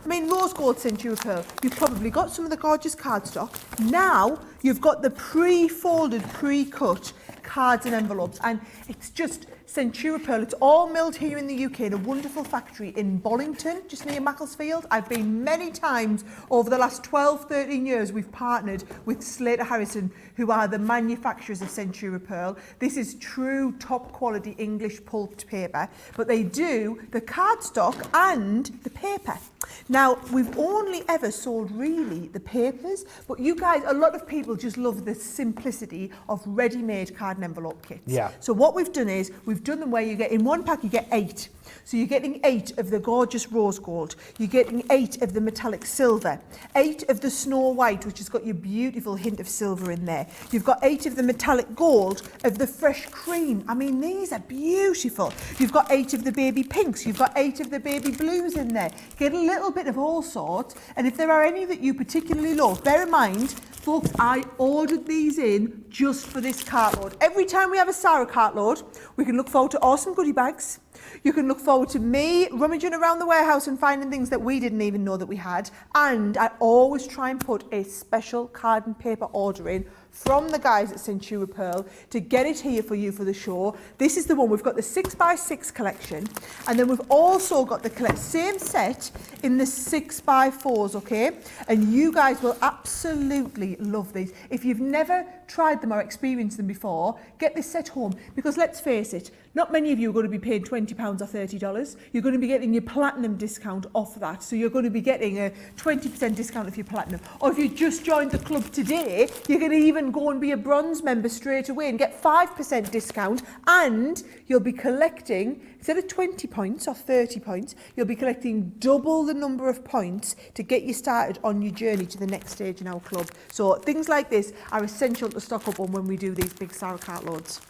I mean, rose gold Centura Pearl. You've probably got some of the gorgeous cardstock. Now you've got the pre-folded, pre-cut cards and envelopes, and it's just Centura Pearl. It's all milled here in the UK in a wonderful factory in Bollington, just near Macclesfield. I've been many times over the last 12, 13 years. We've partnered with Slater Harrison, who are the manufacturers of Centura Pearl. This is true top quality English pulped paper, but they do the cardstock and the paper. Now, we've only ever sold really the papers, but you guys, a lot of people just love the simplicity of ready-made card and envelope kits. Yeah. So what we've done is, we've done them where you get, in one pack you get 8. So you're getting 8 of the gorgeous rose gold. You're getting 8 of the metallic silver. 8 of the snow white, which has got your beautiful hint of silver in there. You've got 8 of the metallic gold, of the fresh cream. I mean, these are beautiful. You've got 8 of the baby pinks. You've got 8 of the baby blues in there. Get a little bit of all sorts. And if there are any that you particularly love, bear in mind, folks, I ordered these in just for this cartload. Every time we have a Sara cartload, we can look forward to awesome goodie bags. You can look forward to me rummaging around the warehouse and finding things that we didn't even know that we had. And I always try and put a special card and paper order in from the guys at Centura Pearl to get it here for you for the show. This is the one. We've got the 6x6 collection, and then we've also got the same set in the 6x4s, okay? And you guys will absolutely love these. If you've never tried them or experienced them before, get this set home, because let's face it, not many of you are going to be paying £20 £20 or $30. You're going to be getting your platinum discount off that. So you're going to be getting a 20% discount if you're platinum. Or if you just joined the club today, you're going to even go and be a bronze member straight away and get 5% discount, and you'll be collecting, instead of 20 points or 30 points, you'll be collecting double the number of points to get you started on your journey to the next stage in our club. So things like this are essential to stock up on when we do these big Sara Cartloads.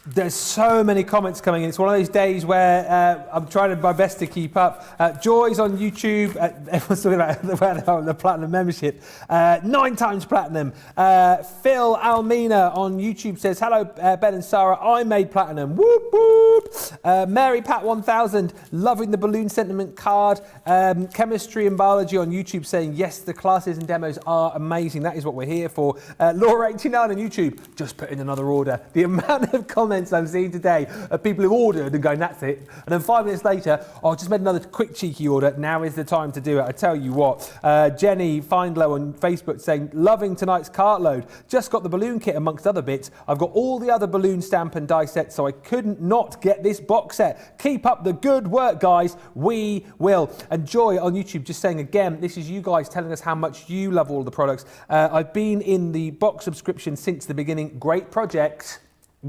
There's so many comments coming in. It's one of those days where I'm trying my best to keep up. Joy's on YouTube. Everyone's talking about the platinum membership. 9 times platinum. Phil Almina on YouTube says, hello, Ben and Sara. I made platinum. Whoop, whoop. Mary Pat 1000, loving the balloon sentiment card. Chemistry and biology on YouTube saying, yes, the classes and demos are amazing. That is what we're here for. Laura 89 on YouTube, just put in another order. The amount of comments I'm seeing today of people who ordered and going, that's it. And then 5 minutes later, oh, just made another quick cheeky order. Now is the time to do it. I tell you what. Jenny Findlow on Facebook saying, loving tonight's Cartload. Just got the balloon kit amongst other bits. I've got all the other balloon stamp and die sets, so I couldn't not get this box set. Keep up the good work, guys. We will. And Joy on YouTube just saying again, this is you guys telling us how much you love all the products. I've been in the box subscription since the beginning. Great project.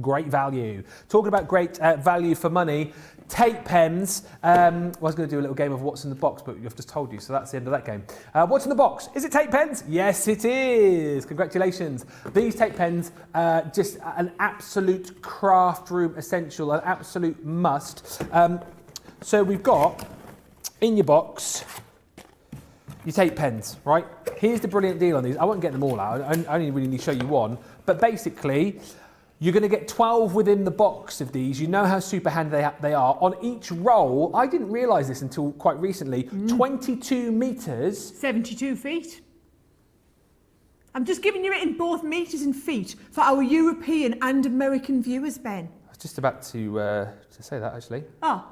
Great value. Talking about great value for money, tape pens. I was going to do a little game of what's in the box, but I've just told you, so that's the end of that game. What's in the box? Is it tape pens? Yes, it is. Congratulations. These tape pens, just an absolute craft room essential, an absolute must. So we've got in your box your tape pens, right? Here's the brilliant deal on these. I won't get them all out. I only really need to show you one, but basically, you're going to get 12 within the box of these. You know how super handy they are. On each roll, I didn't realise this until quite recently, 22 metres. 72 feet. I'm just giving you it in both metres and feet for our European and American viewers, Ben. I was just about to say that, actually. Oh,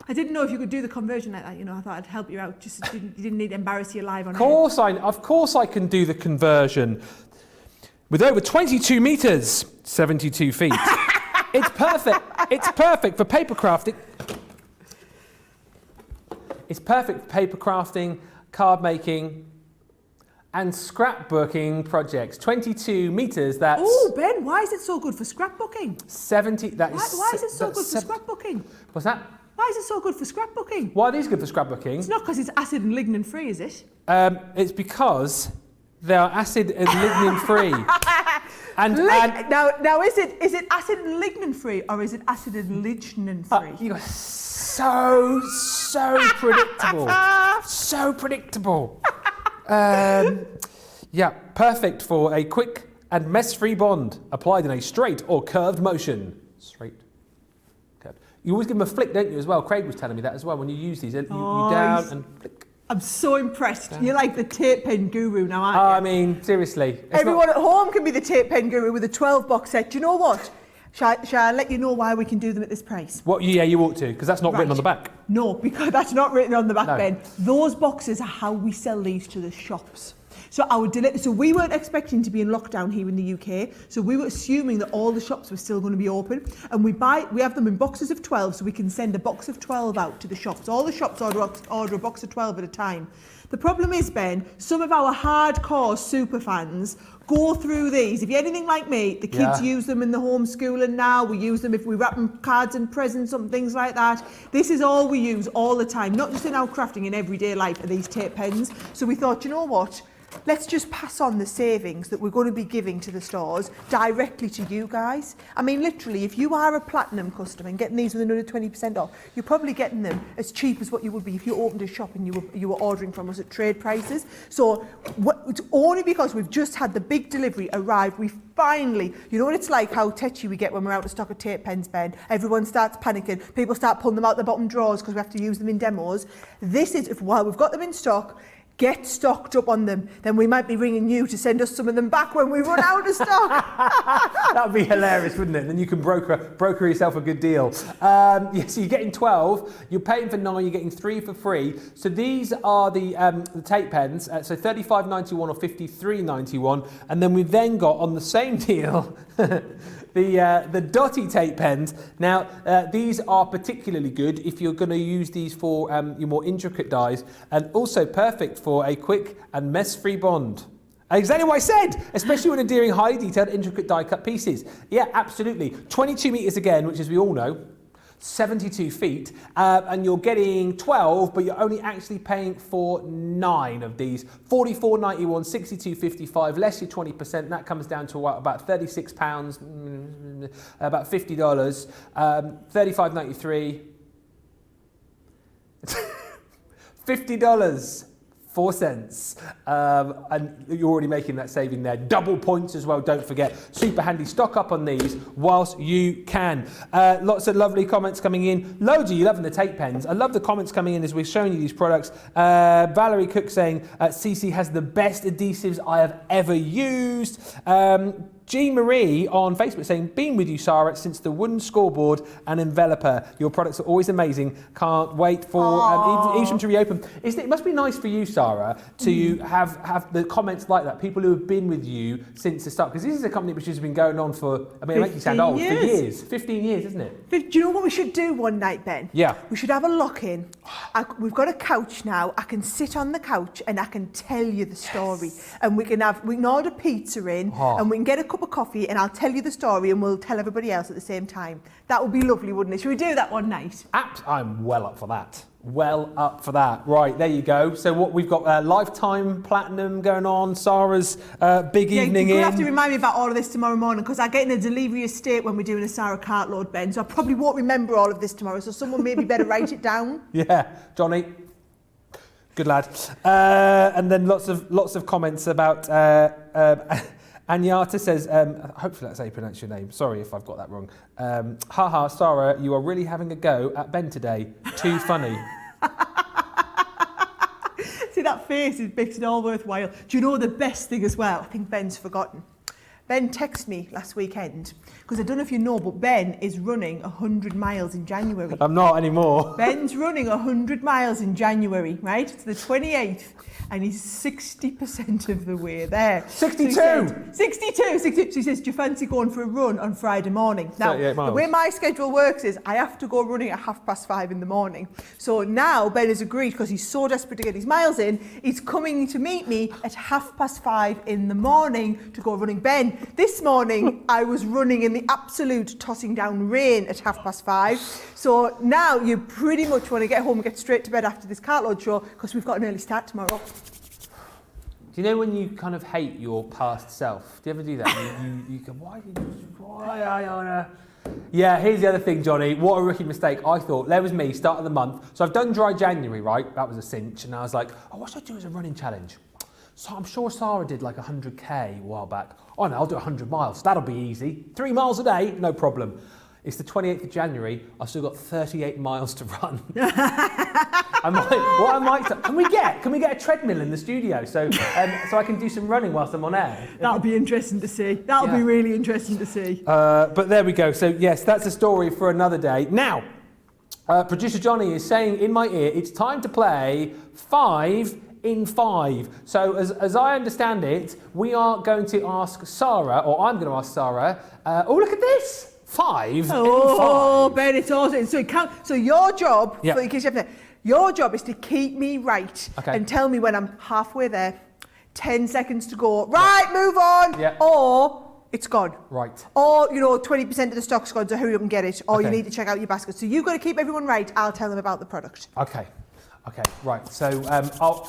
I didn't know if you could do the conversion like that. You know, I thought I'd help you out. Just you didn't need to embarrass you live on air. Of course I can do the conversion. With over 22 metres, 72 feet. It's perfect. It's perfect for paper crafting. It's perfect for paper crafting, card making, and scrapbooking projects. 22 metres, that's... Oh, Ben, why is it so good for scrapbooking? 70, that is... Why is it so good for scrapbooking? What's that? Why is it so good for scrapbooking? Why are these good for scrapbooking? It's not because it's acid and lignin free, is it? It's because they are acid and lignin free. Now is it acid and lignin free, or is it acid and lignin free? You are so predictable. So predictable. Yeah, perfect for a quick and mess-free bond applied in a straight or curved motion. Straight. Curved. You always give them a flick, don't you, as well? Craig was telling me that as well. When you use these, you down and flick. I'm so impressed. Down. You're like the tape pen guru now, aren't you? I mean, seriously. Everyone at home can be the tape pen guru with a 12 box set. Do you know what? Shall I let you know why we can do them at this price? What? Yeah, you ought to, because that's not written on the back. No, because that's not written on the back, Ben. Those boxes are how we sell these to the shops. So we weren't expecting to be in lockdown here in the UK. So we were assuming that all the shops were still going to be open, and we have them in boxes of 12, so we can send a box of 12 out to the shops. All the shops order a box of 12 at a time. The problem is, Ben, some of our hardcore super fans go through these. If you're anything like me, the kids use them in the homeschooling now. We use them if we wrap them cards and presents and things like that. This is all we use all the time, not just in our crafting, in everyday life, are these tape pens. So we thought, you know what? Let's just pass on the savings that we're going to be giving to the stores directly to you guys. I mean, literally, if you are a platinum customer and getting these with another 20% off, you're probably getting them as cheap as what you would be if you opened a shop and you were ordering from us at trade prices. So it's only because we've just had the big delivery arrive, we finally, you know what it's like, how tetchy we get when we're out of stock of tape pens, Ben. Everyone starts panicking. People start pulling them out the bottom drawers because we have to use them in demos. This is, while we've got them in stock, get stocked up on them. Then we might be ringing you to send us some of them back when we run out of stock. That would be hilarious, wouldn't it? Then you can broker yourself a good deal. So you're getting 12, you're paying for 9, you're getting 3 for free. So these are the tape pens, so $35.91 or $53.91. And then we've then got on the same deal, the dotty tape pens. Now, these are particularly good if you're going to use these for your more intricate dies, and also perfect for a quick and mess-free bond. Exactly what I said, especially when adhering highly detailed, intricate die-cut pieces. Yeah, absolutely. 22 metres again, which as we all know, 72 feet, and you're getting 12, but you're only actually paying for 9 of these. 44.91, 62.55, less your 20%, that comes down to about £36, about $50, 35.93, $50. 4 cents, and you're already making that saving there. Double points as well, don't forget. Super handy. Stock up on these whilst you can. Lots of lovely comments coming in. Loads of you loving the tape pens. I love the comments coming in as we're showing you these products. Valerie Cook saying, CC has the best adhesives I have ever used. Jean Marie on Facebook saying, been with you, Sara, since the wooden scoreboard and enveloper. Your products are always amazing. Can't wait for even to reopen. It must be nice for you, Sara, to have the comments like that. People who have been with you since the start. Because this is a company which has been going on for, I mean, it makes you sound old, for years. 15 years, isn't it? Do you know what we should do one night, Ben? Yeah. We should have a lock-in. We've got a couch now. I can sit on the couch and I can tell you the story. And we can order pizza in and we can get a cup of coffee and I'll tell you the story and we'll tell everybody else at the same time. That would be lovely, wouldn't it? Should we do that one night? I'm well up for that. Well up for that. Right, there you go. So what we've got, lifetime platinum going on, Sara's big evening in. You'll have to remind me about all of this tomorrow morning because I get in a delirious state when we're doing a Sara Cartload, Ben, so I probably won't remember all of this tomorrow, so someone maybe better write it down. Yeah, Johnny. Good lad. And then lots of comments about Anyata says, hopefully that's how you pronounce your name. Sorry if I've got that wrong. Haha, Sara, you are really having a go at Ben today. Too funny. See, that face makes it all worthwhile. Do you know the best thing as well? I think Ben's forgotten. Ben texted me last weekend, because I don't know if you know, but Ben is running 100 miles in January. I'm not anymore. Ben's running 100 miles in January, right? It's the 28th, and he's 60% of the way there. 62! So 62! So he says, do you fancy going for a run on Friday morning? Now, the way my schedule works is I have to go running at 5:30 in the morning. So now Ben has agreed, because he's so desperate to get his miles in, he's coming to meet me at 5:30 in the morning to go running. Ben, this morning I was running in the absolute tossing down rain at 5:30. So now you pretty much want to get home and get straight to bed after this Cartload show, because we've got an early start tomorrow. Do you know when you kind of hate your past self? Do you ever do that? you go, why? Yeah, here's the other thing, Johnny. What a rookie mistake. I thought, there was me, start of the month. So I've done dry January, right? That was a cinch. And I was like, oh, what should I do as a running challenge? So I'm sure Sara did like 100k a while back. Oh no, I'll do 100 miles. That'll be easy. 3 miles a day, no problem. It's the 28th of January. I've still got 38 miles to run. Can we get a treadmill in the studio so I can do some running whilst I'm on air? That'll be interesting to see. That'll be really interesting to see. But there we go. So yes, that's a story for another day. Now, producer Johnny is saying in my ear, it's time to play 5 in 5. So as I understand it, we are going to ask Sara, or I'm going to ask Sara, oh, look at this. 5 in 5. Oh, Ben, it's awesome. So your job, in case you have to, your job is to keep me right and tell me when I'm halfway there, 10 seconds to go, right, move on, or it's gone. Right. Or, 20% of the stock's gone, so hurry up and get it, or you need to check out your basket. So you've got to keep everyone right. I'll tell them about the product. Okay, right. So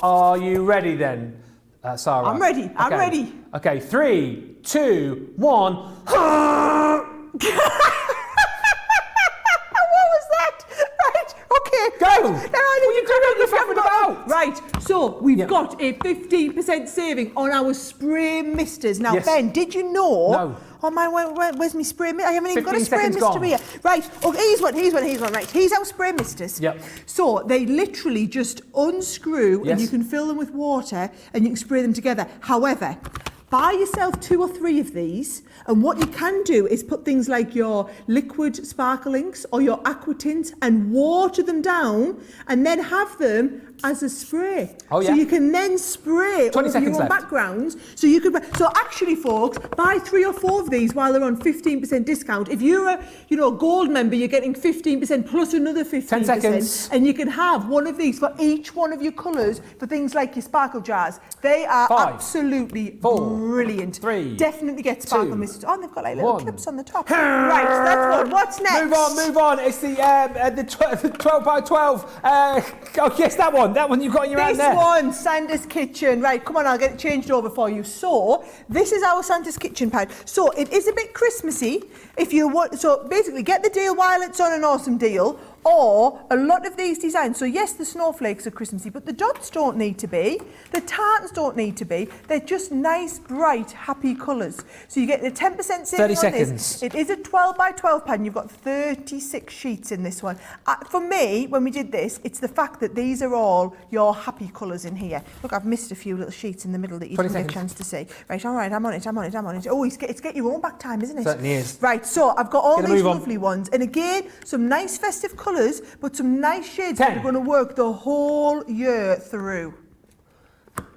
are you ready then, Sara? I'm ready. I'm ready. Okay, 3, 2, 1. What was that? Right, okay. Go! Right, so we've got a 15% saving on our spray misters. Now, Ben, did you know? No. Oh my, where's my spray mister? I haven't even got a spray mister gone. here. Right, here's one. Right, here's our spray misters. Yep. So they literally just unscrew and you can fill them with water and you can spray them together. However, buy yourself 2 or 3 of these, and what you can do is put things like your liquid sparkle inks or your aqua tints and water them down, and then have them as a spray. Oh, yeah. So you can then spray 20 over seconds your left. backgrounds. So you could. So actually, folks, buy 3 or 4 of these while they're on 15% discount. If you're a gold member, you're getting 15% plus another 15%. 10 seconds. And you can have one of these for each one of your colours for things like your sparkle jars. They are 5, absolutely 4, brilliant. 3, Definitely get sparkle 2, misters. Oh, and they've got like little 1. clips on the top. Right, that's one. What's next? Move on. It's the 12 by 12. Oh, yes, that one you've got in your hand there. This one, Santa's Kitchen. Right, come on, I'll get it changed over for you. So, this is our Santa's Kitchen pad. So, it is a bit Christmassy. If you want, so basically, get the deal while it's on an awesome deal. Or a lot of these designs, so yes, the snowflakes are Christmassy, but the dots don't need to be, the tartans don't need to be, they're just nice, bright, happy colours. So you get the 10% saving 30 on seconds. this. It is a 12 by 12 pad and you've got 36 sheets in this one. For me, when we did this, it's the fact that these are all your happy colours in here. Look, I've missed a few little sheets in the middle that you didn't get a chance to see. Right, all right, I'm on it. Oh, it's get your own back time, isn't it? Certainly is. Right, so I've got all Gonna these move on. lovely ones. And again, some nice festive colours, but some nice shades 10. that are going to work the whole year through.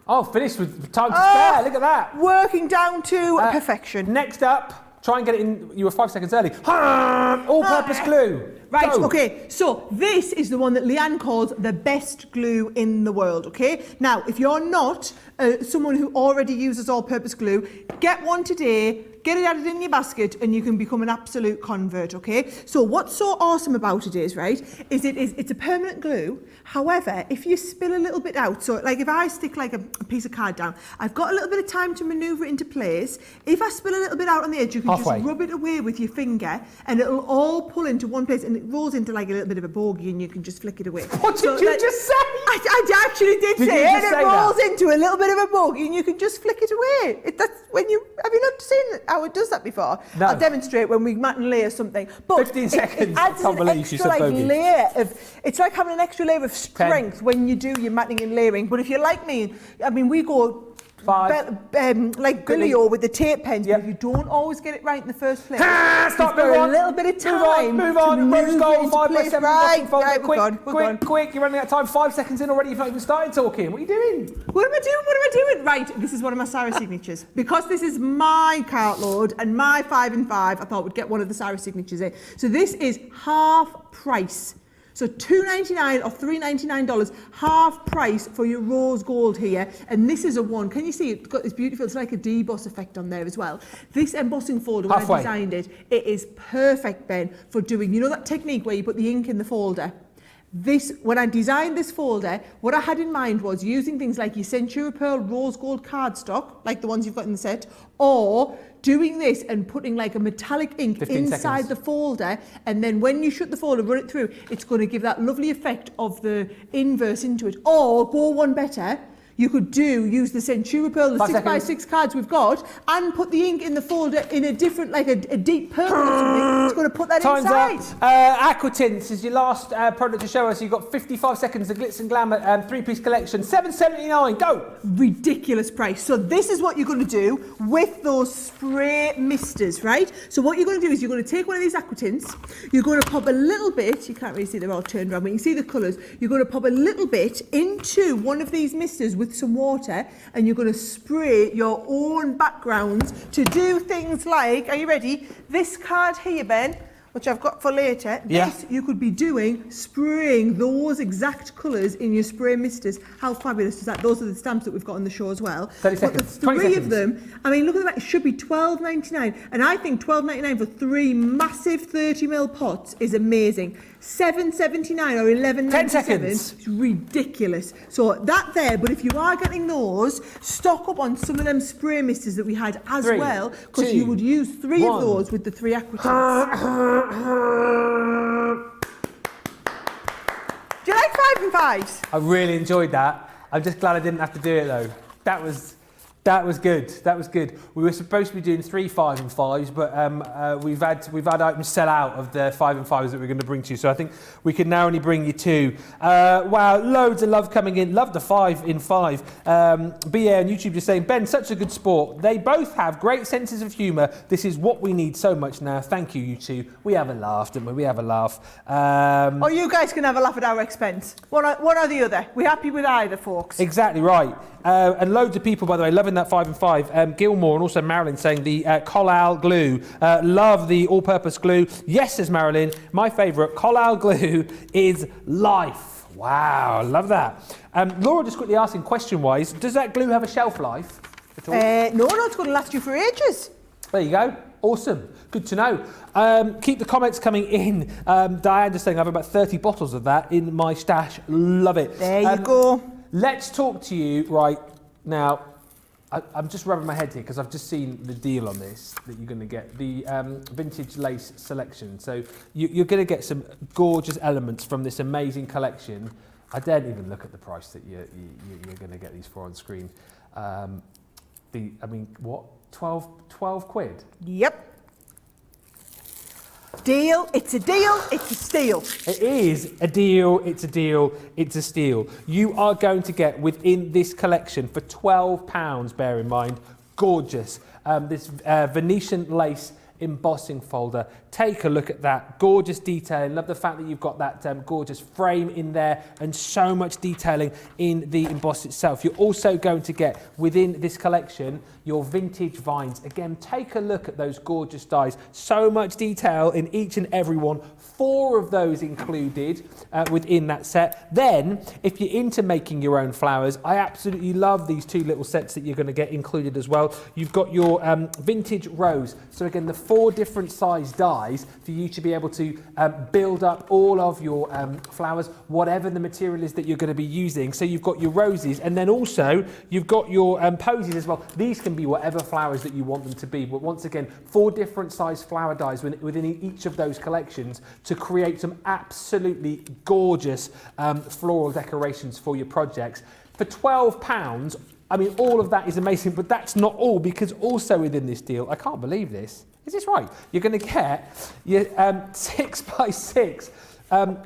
Oh, finished with time to spare. Look at that. Working down to perfection. Next up, try and get it in. You were 5 seconds early. All-purpose glue. Right, Go. okay, so this is the one that Leanne calls the best glue in the world, okay? Now, if you're not someone who already uses all-purpose glue, get one today, get it added in your basket, and you can become an absolute convert, okay? So what's so awesome about it is, right, it's a permanent glue. However, if you spill a little bit out, so like if I stick like a piece of card down, I've got a little bit of time to manoeuvre it into place. If I spill a little bit out on the edge, you can Halfway. just rub it away with your finger, and it'll all pull into one place, and it rolls into like a little bit of a bogey, and you can just flick it away. What did you just say? I actually did Did say you it, just and say it rolls that? into a little bit of a bogey, and you can just flick it away. That's when you have you not seen how it does that before? No. I'll demonstrate when we mat and layer something. But 15 seconds. It adds Can't an believe you extra said like bogey. layer of. It's like having an extra layer of strength when you do your matting and layering. But if you're like me, I mean, we go. 5. Like Quickly. Billy with the tape pens, Yep. but if you don't always get it right in the first place, Stop, you've got move a on. little bit of time. Move on. to Rose move goal, it into 5 by place. 7. Right, Quick, we're gone. quick. You're running out of time. 5 seconds in already. You've not even started talking. What are you doing? What am I doing? Right, this is one of my Sara signatures. Because this is my Cartload and my 5 and 5, I thought we'd get one of the Sara signatures in. So this is half price. So $2.99 or $3.99, half price for your rose gold here. And this is a one. Can you see it's got this beautiful, it's like a deboss effect on there as well. This embossing folder, when Halfway. I designed it, it is perfect, Ben, for doing, you know that technique where you put the ink in the folder? This, when I designed this folder, what I had in mind was using things like your Centura Pearl rose gold cardstock, like the ones you've got in the set, or doing this and putting like a metallic ink 15 inside seconds. the folder, and then when you shut the folder, run it through, it's going to give that lovely effect of the inverse into it. Or go one better, you could use the Centura Pearl, the 5 6x6 cards we've got, and put the ink in the folder in a different, like a deep purple or something. It's going to put that Time's inside. up. Aqua Tints is your last product to show us. You've got 55 seconds. The Glitz and Glamour 3-piece collection. $7.79. Go. Ridiculous price. So this is what you're going to do with those spray misters, right? So what you're going to do is you're going to take one of these aqua tints, you're going to pop a little bit, you can't really see they're all turned around, but you can see the colours, you're going to pop a little bit into one of these misters with some water, and you're going to spray your own backgrounds to do things like, are you ready? This card here, Ben, which I've got for later, this you could be doing, spraying those exact colours in your spray misters. How fabulous is that? Those are the stamps that we've got on the show as well. 30 But the seconds, 20 three seconds. of them, I mean, look at that, it should be $12.99. And I think $12.99 for 3 massive 30ml pots is amazing. $7.79 or $11.97. 10 seconds. It's ridiculous. So that there, but if you are getting those, stock up on some of them spray misters that we had as 3, well, because 2, you would use 3 of 1. those with the 3 aqua tints. Do you like 5 and 5s? I really enjoyed that. I'm just glad I didn't have to do it though. That That was good. That was good. We were supposed to be doing 3 5 and 5s, but we've had items sell out of the 5 and 5s that we're going to bring to you. So I think we can now only bring you 2. Wow, loads of love coming in. Love the 5 in 5. BA on YouTube just saying, Ben, such a good sport. They both have great senses of humour. This is what we need so much now. Thank you, you two. We have a laugh, didn't we? We have a laugh. Or you guys can have a laugh at our expense. One or the other. We're happy with either, folks. Exactly right. And loads of people, by the way, loving that 5 and 5. Gilmore and also Marilyn saying the Collal glue. Love the all-purpose glue. Yes, says Marilyn. My favourite, Collal glue is life. Wow, love that. Laura just quickly asking, question-wise, does that glue have a shelf life at all? No, it's going to last you for ages. There you go. Awesome. Good to know. Keep the comments coming in. Diane just saying I have about 30 bottles of that in my stash. Love it. There you go. Let's talk to you right now. I'm just rubbing my head here because I've just seen the deal on this that you're going to get, the vintage lace selection. So you're going to get some gorgeous elements from this amazing collection. I daren't even look at the price that you're going to get these for on screen. I mean, what? 12 quid? Yep. Deal, it's a deal, it's a steal. It is a deal, it's a deal, it's a steal. You are going to get within this collection for £12, bear in mind, gorgeous, this Venetian lace embossing folder. Take a look at that, gorgeous detailing. Love the fact that you've got that gorgeous frame in there and so much detailing in the emboss itself. You're also going to get within this collection your vintage vines. Again, take a look at those gorgeous dies. So much detail in each and every one. 4 of those included within that set. Then, if you're into making your own flowers, I absolutely love these 2 little sets that you're going to get included as well. You've got your vintage rose. So again, the 4 different size dies for you to be able to build up all of your flowers, whatever the material is that you're going to be using. So you've got your roses, and then also you've got your posies as well. These can be whatever flowers that you want them to be, but once again, 4 different size flower dies within each of those collections to create some absolutely gorgeous floral decorations for your projects. For £12, I mean, all of that is amazing, but that's not all, because also within this deal, I can't believe this. Is this right? You're going to get your 6x6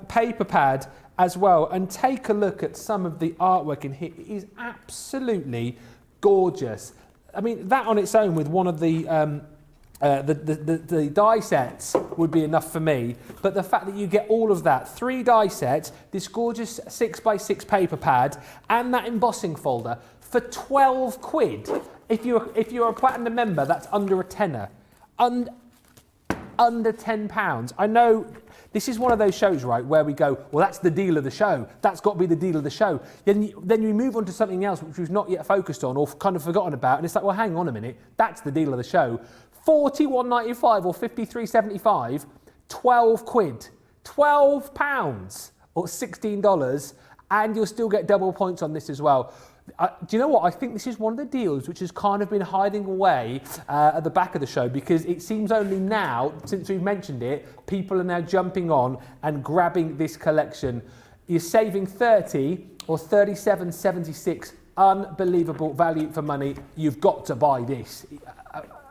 paper pad as well, and take a look at some of the artwork in here. It is absolutely gorgeous. I mean, that on its own with one of the die sets would be enough for me, but the fact that you get all of that, 3 die sets, this gorgeous 6x6 paper pad, and that embossing folder for 12 quid. If you're a platinum member, that's under a tenner. Under £10. I know this is one of those shows, right, where we go, well, that's the deal of the show. That's got to be the deal of the show. Then you move on to something else which we've not yet focused on or kind of forgotten about, and it's like, well, hang on a minute, that's the deal of the show. £41.95 or £53.75, 12 quid, £12 or $16, and you'll still get double points on this as well. Do you know what? I think this is one of the deals which has kind of been hiding away at the back of the show, because it seems only now, since we've mentioned it, people are now jumping on and grabbing this collection. You're saving 30 or $37.76, unbelievable value for money. You've got to buy this.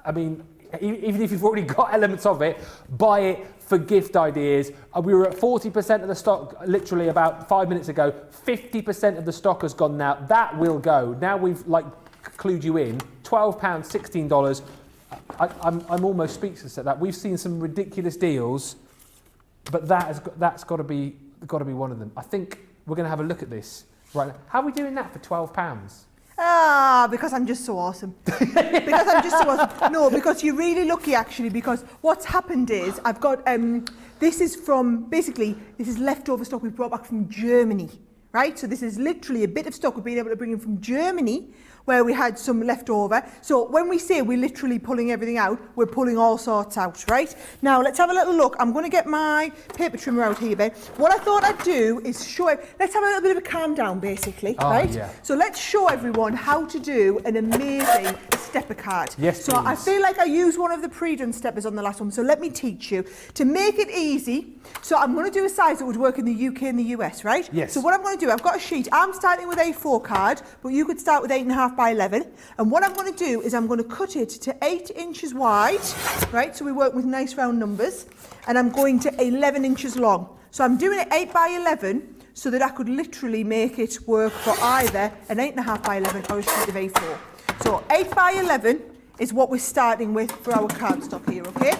I mean, even if you've already got elements of it, buy it for gift ideas. We were at 40% of the stock literally about 5 minutes ago. 50% of the stock has gone now. That will go. Now we've clued you in. £12, $16. I'm almost speechless at that. We've seen some ridiculous deals, but that's got to be one of them. I think we're going to have a look at this right now. How are we doing that for £12? Because I'm just so awesome. No, because you're really lucky actually, because what's happened is I've got, this is leftover stock we brought back from Germany, right? So this is literally a bit of stock we've been able to bring in from Germany, where we had some left over. So when we say we're literally pulling everything out, we're pulling all sorts out, right? Now let's have a little look. I'm going to get my paper trimmer out here, Ben. What I thought I'd do is let's have a little bit of a calm down, basically, right? Yeah. So let's show everyone how to do an amazing stepper card. Yes, so please. I feel like I used one of the pre-done steppers on the last one, so let me teach you. To make it easy, so I'm going to do a size that would work in the UK and the US, right? Yes. So what I'm going to do, I've got a sheet. I'm starting with A4 card, but you could start with 8.5 by 11. And what I'm going to do is I'm going to cut it to 8 inches wide, right? So we work with nice round numbers. And I'm going to 11 inches long. So I'm doing it 8 by 11 so that I could literally make it work for either an 8.5 by 11 or a sheet of A4. So 8 by 11 is what we're starting with for our cardstock here, okay?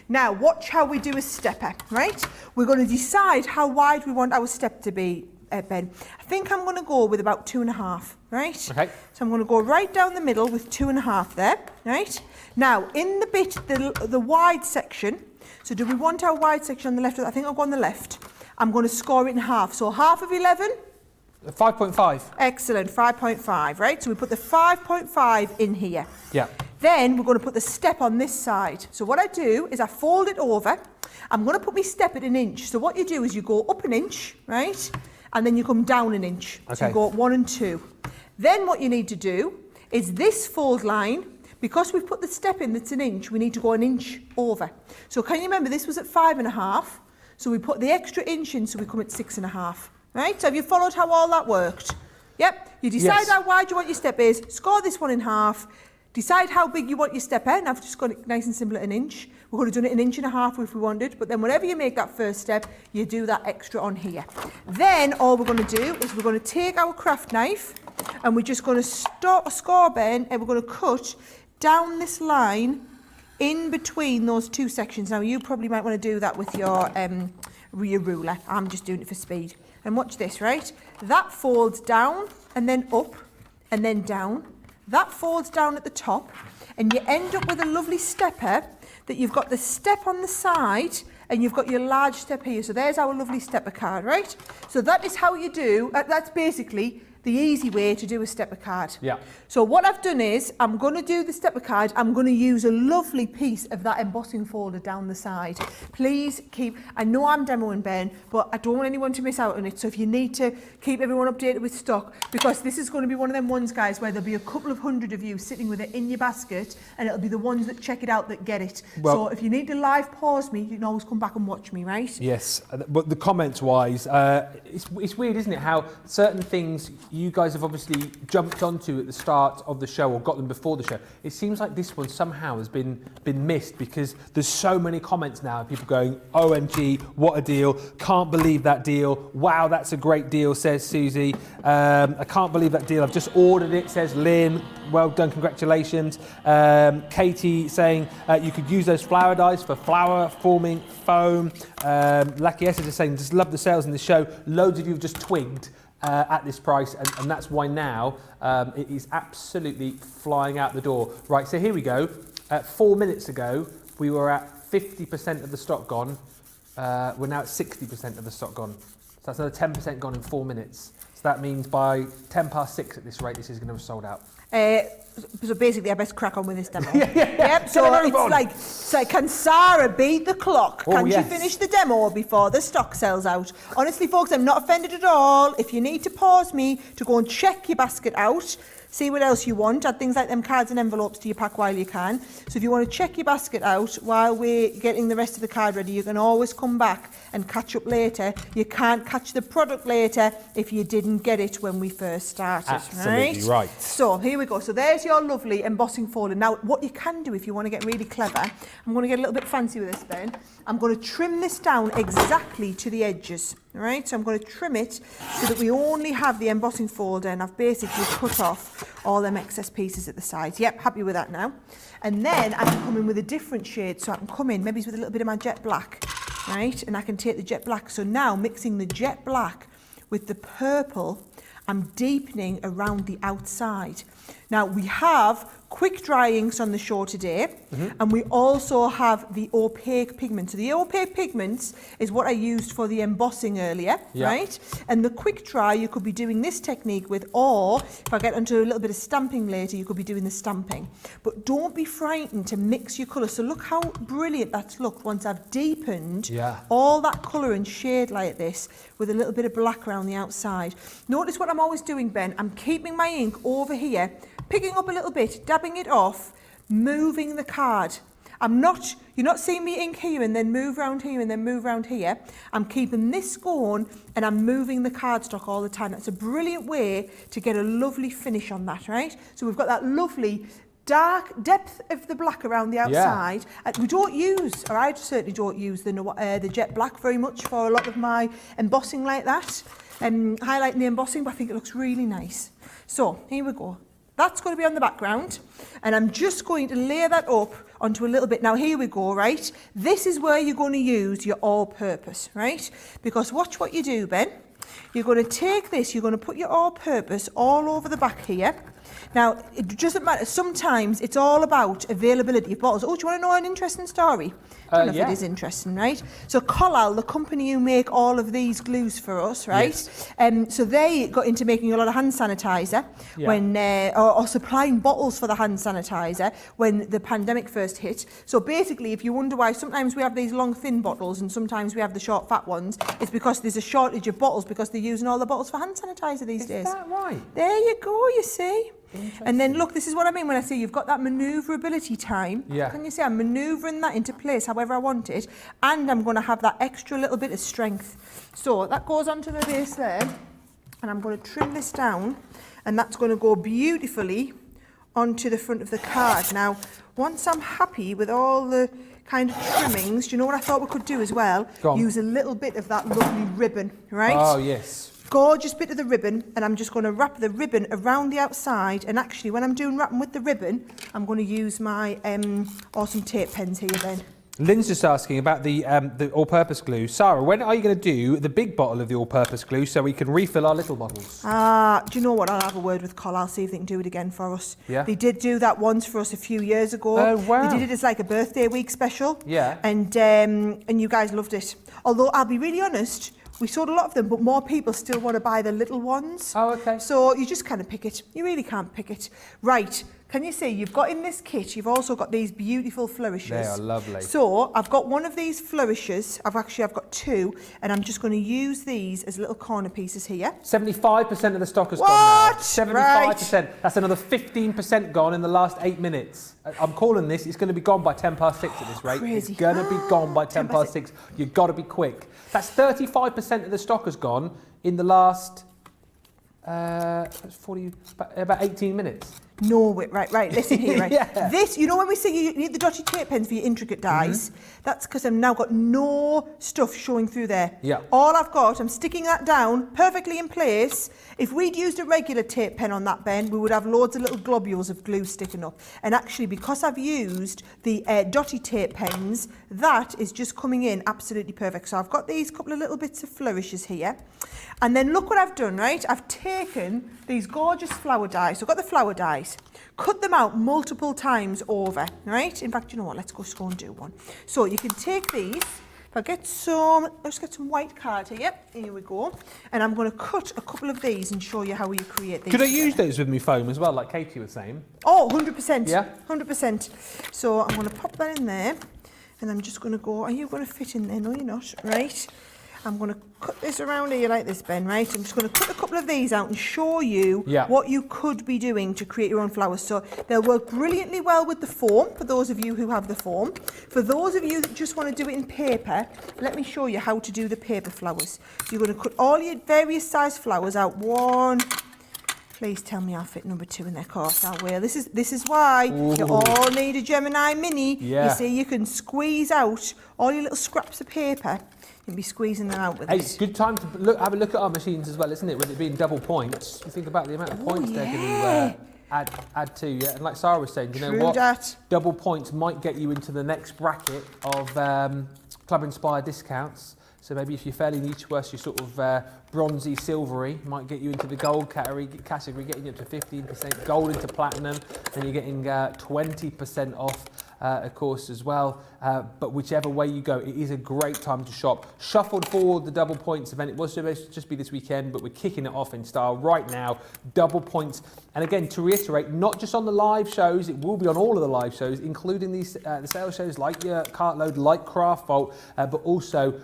Now, watch how we do a stepper, right? We're going to decide how wide we want our step to be, Ben. I think I'm going to go with about 2.5, right? Okay. So I'm going to go right down the middle with 2.5 there, right? Now, in the bit, the wide section, so do we want our wide section on the left? I think I'll go on the left. I'm going to score it in half. So half of 11? 5.5. Excellent, 5.5, right? So we put the 5.5 in here. Yeah. Then we're going to put the step on this side. So what I do is I fold it over. I'm going to put my step at 1 inch. So what you do is you go up 1 inch, right? And then you come down 1 inch. Okay. So you go up 1 and 2. Then what you need to do is this fold line, because we've put the step in that's 1 inch, we need to go 1 inch over. So can you remember this was at 5.5? So we put the extra inch in, so we come at 6.5. Right? So have you followed how all that worked? Yep. You decide how wide you want your step is, score this one in half, decide how big you want your step in. I've just got it nice and simple at 1 inch. We could have done it 1.5 inches if we wanted, but then whenever you make that first step, you do that extra on here. Then all we're going to do is we're going to take our craft knife and we're just going to score Ben, and we're going to cut down this line in between those two sections. Now you probably might want to do that with your ruler. I'm just doing it for speed. And watch this, right? That folds down and then up and then down. That folds down at the top and you end up with a lovely stepper that you've got the step on the side and you've got your large step here. So there's our lovely stepper card, right? So that is how you do, that's basically the easy way to do a stepper card. Yeah. So what I've done is, I'm going to do the stepper card, I'm going to use a lovely piece of that embossing folder down the side. Please keep, I know I'm demoing Ben, but I don't want anyone to miss out on it. So if you need to keep everyone updated with stock, because this is going to be one of them ones, guys, where there'll be a couple of hundred of you sitting with it in your basket, and it'll be the ones that check it out that get it. Well, so if you need to live pause me, you can always come back and watch me, right? Yes, but the comments wise, it's weird, isn't it, how certain things you guys have obviously jumped onto at the start of the show or got them before the show. It seems like this one somehow has been missed because there's so many comments now of people going, OMG, what a deal, can't believe that deal, wow, that's a great deal, says Susie. I can't believe that deal, I've just ordered it, says Lynn, well done, congratulations. Katie saying you could use those flower dies for flower forming foam. Lucky S is saying, just love the sales in the show, loads of you have just twigged at this price, and that's why now it is absolutely flying out the door. Right, so here we go. 4 minutes ago, we were at 50% of the stock gone. We're now at 60% of the stock gone. So that's another 10% gone in 4 minutes. So that means by 6 at this rate, this is going to have sold out. So basically, I best crack on with this demo. Yep. So it's like, can Sara beat the clock? Can she finish the demo before the stock sells out? Honestly, folks, I'm not offended at all. If you need to pause me to go and check your basket out, see what else you want, add things like them cards and envelopes to your pack while you can. So if you want to check your basket out while we're getting the rest of the card ready, you can always come back and catch up later. You can't catch the product later if you didn't get it when we first started. Absolutely right. So here we go. So there's your lovely embossing folder. Now what you can do if you want to get really clever, I'm going to get a little bit fancy with this, Ben. I'm going to trim this down exactly to the edges. Right, so I'm going to trim it so that we only have the embossing folder, and I've basically cut off all them excess pieces at the sides. Yep, happy with that now. And then I can come in with a different shade, so I can come in maybe with a little bit of my jet black, right? And I can take the jet black. So now mixing the jet black with the purple, I'm deepening around the outside. Now we have quick dry inks on the show today, and we also have the opaque pigment. So the opaque pigments is what I used for the embossing earlier, right? And the quick dry, you could be doing this technique with, or if I get onto a little bit of stamping later, you could be doing the stamping. But don't be frightened to mix your colours. So look how brilliant that's looked once I've deepened all that colour and shade like this with a little bit of black around the outside. Notice what I'm always doing, Ben. I'm keeping my ink over here, picking up a little bit, dabbing it off, moving the card. You're not seeing me ink here and then move around here and then move around here. I'm keeping this going and I'm moving the cardstock all the time. That's a brilliant way to get a lovely finish on that, right? So we've got that lovely dark depth of the black around the outside. We don't use, or I certainly don't use the jet black very much for a lot of my embossing like that. Highlighting the embossing, but I think it looks really nice. So here we go. That's going to be on the background, and I'm just going to layer that up onto a little bit. Now here we go, right? This is where you're going to use your all-purpose, right? Because watch what you do, Ben. You're going to take this, you're going to put your all-purpose all over the back here. Now, it doesn't matter. Sometimes it's all about availability of bottles. Oh, do you want to know an interesting story? I don't know if it is interesting, right? So Cartload, the company who make all of these glues for us, right? Yes. So they got into making a lot of hand sanitizer when, or supplying bottles for the hand sanitizer when the pandemic first hit. So basically, if you wonder why sometimes we have these long, thin bottles and sometimes we have the short, fat ones, it's because there's a shortage of bottles because they're using all the bottles for hand sanitizer these days. Is that right? There you go, you see. And then look, this is what I mean when I say you've got that manoeuvrability time. Yeah. Can you see I'm manoeuvring that into place however I want it, and I'm going to have that extra little bit of strength. So that goes onto the base there, and I'm going to trim this down, and that's going to go beautifully onto the front of the card. Now, once I'm happy with all the kind of trimmings, do you know what I thought we could do as well? Use a little bit of that lovely ribbon, right? Oh, yes. Gorgeous bit of the ribbon, and I'm just going to wrap the ribbon around the outside. And actually, when I'm doing wrapping with the ribbon, I'm going to use my awesome tape pens here then. Lynn's just asking about the all-purpose glue. Sara, when are you going to do the big bottle of the all-purpose glue so we can refill our little bottles? Do you know what? I'll have a word with Col. I'll see if they can do it again for us. Yeah. They did do that once for us a few years ago. Oh, wow. They did it as like a birthday week special. Yeah. And you guys loved it. Although, I'll be really honest, we sold a lot of them, but more people still want to buy the little ones. Oh, okay. So you just kind of pick it. You really can't pick it. Right. Can you see, you've got in this kit, you've also got these beautiful flourishes. They are lovely. So I've got one of these flourishes. I've got two, and I'm just going to use these as little corner pieces here. 75% of the stock has gone now. 75%. Right. That's another 15% gone in the last 8 minutes. I'm calling this. It's going to be gone by 6 at this rate. Crazy. It's going to be gone by 6. You've got to be quick. That's 35% of the stock has gone in the last about 18 minutes. No, wait, right, listen here, right. Yeah. This, you know when we say you need the dotted tape pens for your intricate dies? That's because I've now got no stuff showing through there. Yeah. All I've got, I'm sticking that down perfectly in place. If we'd used a regular tape pen on that, Ben, we would have loads of little globules of glue sticking up. And actually, because I've used the dotted tape pens, that is just coming in absolutely perfect. So I've got these couple of little bits of flourishes here. And then look what I've done, right? I've taken these gorgeous flower dies. So I've got the flower dies, cut them out multiple times over, right? In fact, you know what? Let's go and do one. So you can take these. If I get some, let's get some white card here. Here we go. And I'm going to cut a couple of these and show you how you create these. Could I use those with my foam as well, like Katie was saying? Oh, 100%. Yeah. 100%. So I'm going to pop that in there. And I'm just going to go, are you going to fit in there? No, you're not. Right. I'm going to cut this around here like this, Ben, right? I'm just going to cut a couple of these out and show you what you could be doing to create your own flowers. So they'll work brilliantly well with the foam, for those of you who have the foam. For those of you that just want to do it in paper, let me show you how to do the paper flowers. So you're going to cut all your various size flowers out. One. Please tell me I'll fit number 2 in there. Of course I will. This is why you all need a Gemini Mini. Yeah. You see, you can squeeze out all your little scraps of paper. You'll be squeezing them out with it. It's a good time to have a look at our machines as well, isn't it? With it being double points, you think about the amount of points they're going to add to. Yeah, and like Sara was saying, you know what? Double points might get you into the next bracket of Club Inspired discounts. So maybe if you're fairly new to us, you're sort of bronzy, silvery, might get you into the gold category, getting you up to 15%, gold into platinum, and you're getting 20% off, of course, as well. But whichever way you go, it is a great time to shop. Shuffled forward the double points event. It was supposed to just be this weekend, but we're kicking it off in style right now. Double points. And again, to reiterate, not just on the live shows, it will be on all of the live shows, including these the sales shows like your Cartload, like Craft Vault, but also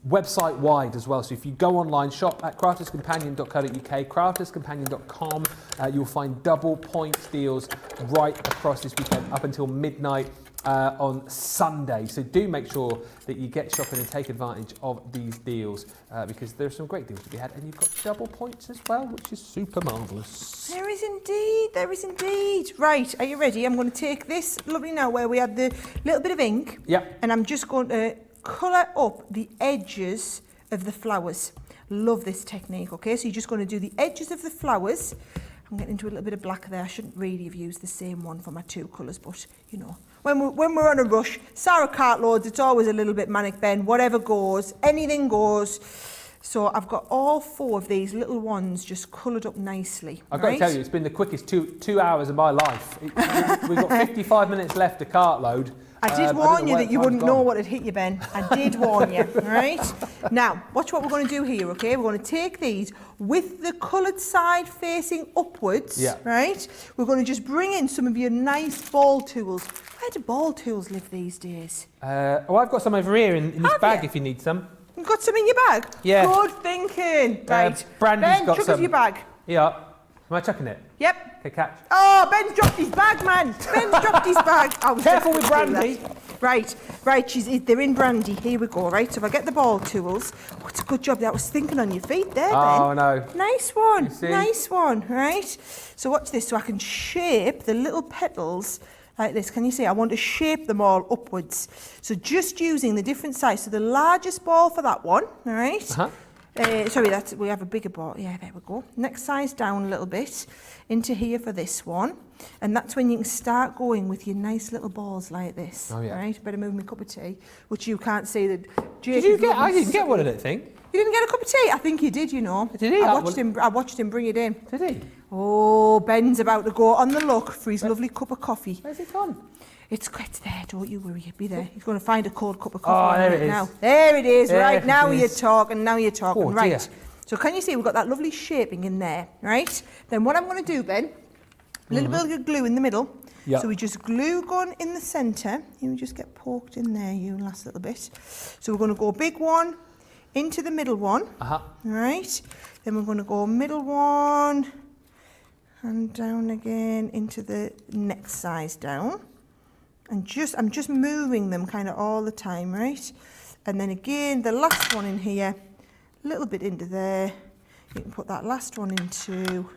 website wide as well. So if you go online, shop at crafterscompanion.co.uk, crafterscompanion.com, you'll find double points deals right across this weekend up until midnight on Sunday. So do make sure that you get shopping and take advantage of these deals because there's some great deals to be had, and you've got double points as well, which is super marvellous. There is indeed, there is indeed. Right, are you ready? I'm going to take this lovely now where we had the little bit of ink. Yep. And I'm just going to colour up the edges of the flowers. Love this technique, okay? So you're just going to do the edges of the flowers. I'm getting into a little bit of black there. I shouldn't really have used the same one for my two colours, but you know, when we're on a rush, Sara Cartloads, it's always a little bit manic, Ben. Whatever goes, anything goes. So I've got all 4 of these little ones just coloured up nicely. I've got to tell you, it's been the quickest two hours of my life. We've got 55 minutes left to Cartload. I did warn you that you wouldn't know what had hit you, Ben. I did warn you, right? Now, watch what we're going to do here, okay? We're going to take these with the coloured side facing upwards, right? We're going to just bring in some of your nice ball tools. Where do ball tools live these days? Oh, I've got some over here in this bag if you need some. You've got some in your bag? Yeah. Good thinking. Right. Brandy's got chuck some. us your bag. Yeah. Am I chucking it? Yep. Okay, catch. Oh, Ben's dropped his bag, man. Ben's dropped his bag. Careful with Brandy. Right, they're in Brandy. Here we go, right? So if I get the ball tools, oh, it's a good job. That was thinking on your feet there, Ben. Oh, no. Nice one, nice one, right? So watch this, so I can shape the little petals like this. Can you see? I want to shape them all upwards. So just using the different sizes. So the largest ball for that one, all right? Sorry, we have a bigger ball. Yeah, there we go. Next size down a little bit into here for this one. And that's when you can start going with your nice little balls like this. Oh, yeah. Right? Better move my cup of tea, which you can't see. I didn't get one of that thing. You didn't get a cup of tea? I think you did, you know. Did he? I watched him bring it in. Did he? Oh, Ben's about to go on the look for his lovely cup of coffee. Where's it gone? It's there, don't you worry, be there. He's going to find a cold cup of coffee. Oh, there it is. Now. There it is, there right, now you're talking, Oh, right. Dear. So can you see we've got that lovely shaping in there, right? Then what I'm going to do, Ben, a little bit of glue in the middle. Yep. So we just glue gun in the centre. You just get poked in there, you last little bit. So we're going to go big one into the middle one, right? Then we're going to go middle one and down again into the next size down. And I'm just moving them kind of all the time, right? And then again, the last one in here, a little bit into there. You can put that last one into,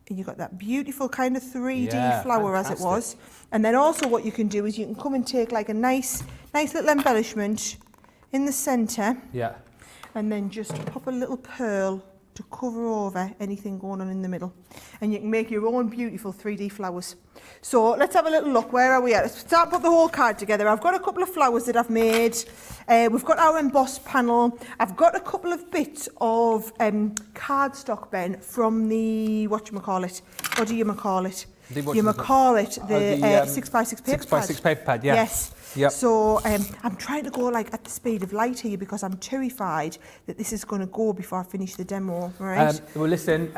and you've got that beautiful kind of 3D flower fantastic. as it was. And then also what you can do is you can come and take like a nice little embellishment in the centre. Yeah. And then just pop a little pearl to cover over anything going on in the middle. And you can make your own beautiful 3D flowers. So let's have a little look. Where are we at? Let's start put the whole card together. I've got a couple of flowers that I've made. We've got our embossed panel. I've got a couple of bits of cardstock, Ben, from the, what do you call it? The 6x6 paper pad. 6x6 paper pad, yeah. Yes. Yep. So I'm trying to go like at the speed of light here because I'm terrified that this is going to go before I finish the demo, right? Well, listen,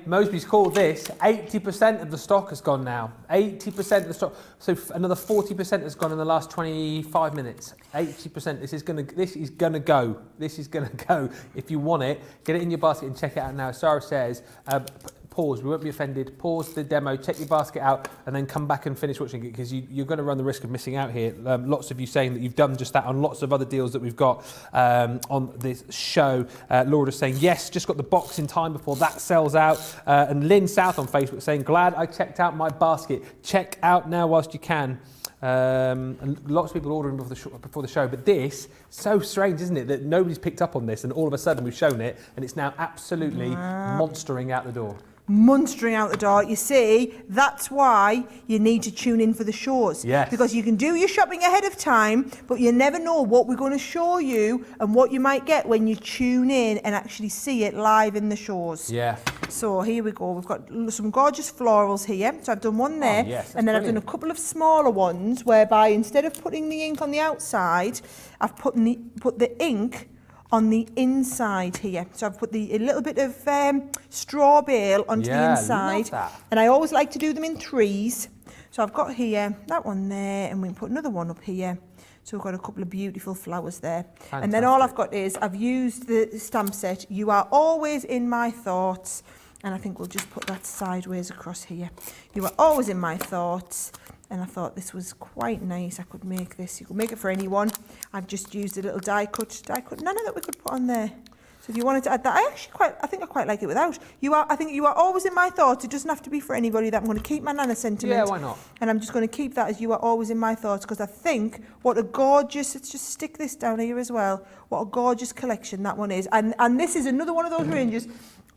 Mosby's called this. 80% of the stock has gone now. 80% of the stock. So another 40% has gone in the last 25 minutes. 80%. This is gonna go. This is gonna go. If you want it, get it in your basket and check it out now. Sara says, pause, we won't be offended, pause the demo, check your basket out, and then come back and finish watching it, because you're going to run the risk of missing out here. Lots of you saying that you've done just that on lots of other deals that we've got on this show. Laura's saying, yes, just got the box in time before that sells out. And Lynn South on Facebook saying, glad I checked out my basket. Check out now whilst you can. And lots of people ordering before the show, but this, so strange, isn't it, that nobody's picked up on this, and all of a sudden we've shown it, and it's now absolutely monstering out the door. Monstering out the door. You see, that's why you need to tune in for the shows. Yes. Because you can do your shopping ahead of time, but you never know what we're going to show you and what you might get when you tune in and actually see it live in the shows. Yeah. So here we go. We've got some gorgeous florals here. So I've done one there, yes, and then brilliant. I've done a couple of smaller ones whereby instead of putting the ink on the outside, I've put the ink on the inside here. So I've put a little bit of straw bale onto the inside. Love that. And I always like to do them in threes. So I've got here, that one there, and we can put another one up here. So we've got a couple of beautiful flowers there. Fantastic. And then all I've got is, I've used the stamp set, You Are Always in My Thoughts. And I think we'll just put that sideways across here. You are always in my thoughts. and I thought this was quite nice. I could make this. You could make it for anyone. I've just used a little die cut nana that we could put on there. So if you wanted to add that, I think I quite like it without. I think you are always in my thoughts. It doesn't have to be for anybody. That I'm going to keep my nana sentiment. Yeah, why not? And I'm just going to keep that as you are always in my thoughts, because I think what a gorgeous, let's just stick this down here as well, what a gorgeous collection that one is. And this is another one of those ranges.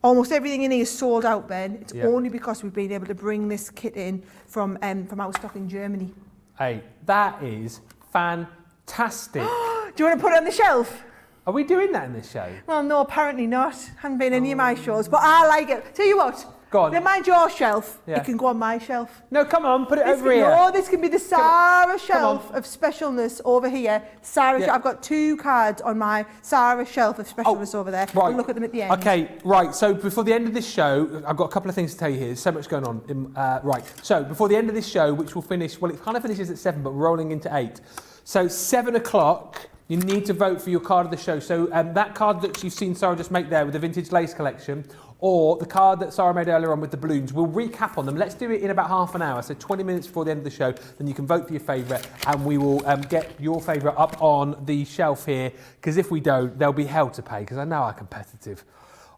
Almost everything in here is sold out, Ben. It's only because we've been able to bring this kit in from our stock in Germany. Hey, that is fantastic. Do you want to put it on the shelf? Are we doing that in this show? Well, no, apparently not. Haven't been any of my shows, but I like it. Tell you what, go on. Never mind your shelf. Yeah. It can go on my shelf. No, come on, put it over here. No, this can be the Sara shelf of specialness over here. Sara, I've got 2 cards on my Sara shelf of specialness over there. Right. We'll look at them at the end. Okay, right. So before the end of this show, I've got a couple of things to tell you here. There's so much going on. Right. So before the end of this show, which will finish, well, it kind of finishes at 7, but we're rolling into 8. So 7 o'clock. You need to vote for your card of the show. So that card that you've seen Sara just make there with the vintage lace collection, or the card that Sara made earlier on with the balloons, we'll recap on them. Let's do it in about half an hour, so 20 minutes before the end of the show. Then you can vote for your favourite, and we will get your favourite up on the shelf here, because if we don't, there'll be hell to pay, because I know how competitive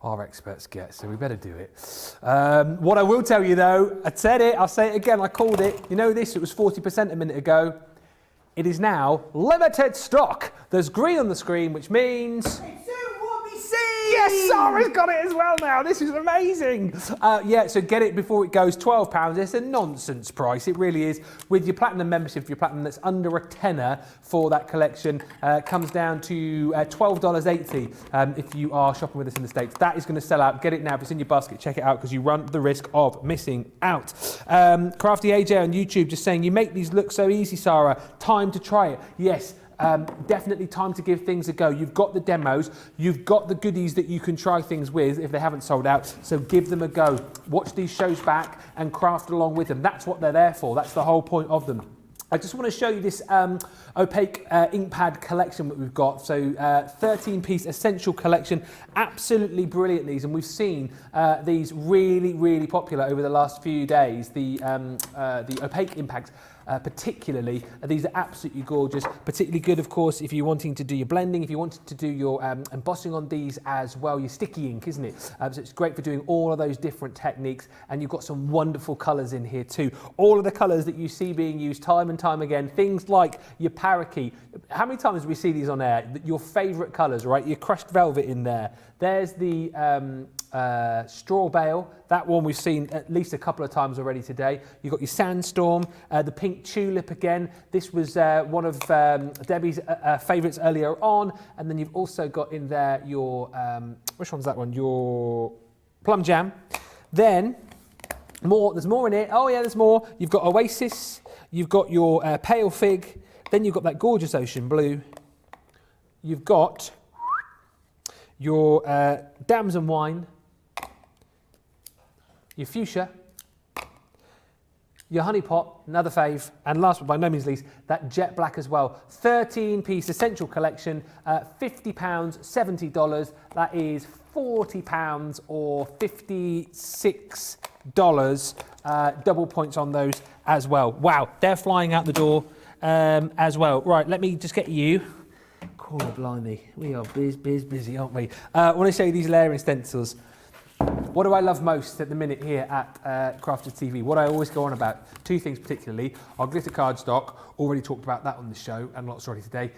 our experts get, so we better do it. What I will tell you though, I said it, I'll say it again, I called it. You know this, it was 40% a minute ago. It is now limited stock. There's green on the screen, which means... It's soon what we see! Yes, Sara's got it as well now. This is amazing. Yeah, so get it before it goes £12. It's a nonsense price. It really is. With your platinum membership, your platinum that's under a tenner for that collection, comes down to $12.80 if you are shopping with us in the States. That is going to sell out. Get it now. If it's in your basket, check it out, because you run the risk of missing out. Crafty AJ on YouTube just saying, you make these look so easy, Sara. Time to try it. Yes. Definitely time to give things a go. You've got the demos, you've got the goodies that you can try things with if they haven't sold out, so give them a go. Watch these shows back and craft along with them. That's what they're there for. That's the whole point of them. I just want to show you this opaque ink pad collection that we've got. So 13-piece essential collection, absolutely brilliant these, and we've seen these really, really popular over the last few days. The opaque impacts. Particularly, these are absolutely gorgeous, particularly good, of course, if you're wanting to do your blending, if you wanted to do your embossing on these as well, your sticky ink, isn't it? So it's great for doing all of those different techniques, and you've got some wonderful colours in here too. All of the colours that you see being used time and time again, things like your parakeet. How many times do we see these on air? Your favourite colours, right? Your crushed velvet in there. There's the straw bale. That one we've seen at least a couple of times already today. You've got your sandstorm, the pink tulip again. This was one of Debbie's favourites earlier on. And then you've also got in there your, which one's that one? Your plum jam. Then there's more in it. Oh yeah, there's more. You've got Oasis. You've got your pale fig. Then you've got that gorgeous ocean blue. You've got your damson wine, your fuchsia, your honey pot, another fave, and last but by no means least, that jet black as well. 13-piece essential collection, £50, $70. That is £40 or $56. Double points on those as well. Wow, they're flying out the door as well. Right, let me just get you. Oh, blimey, we are busy, aren't we? I want to show you these layering stencils. What do I love most at the minute here at Crafted TV? What I always go on about, 2 things particularly, our glitter cardstock, already talked about that on the show, and lots already today,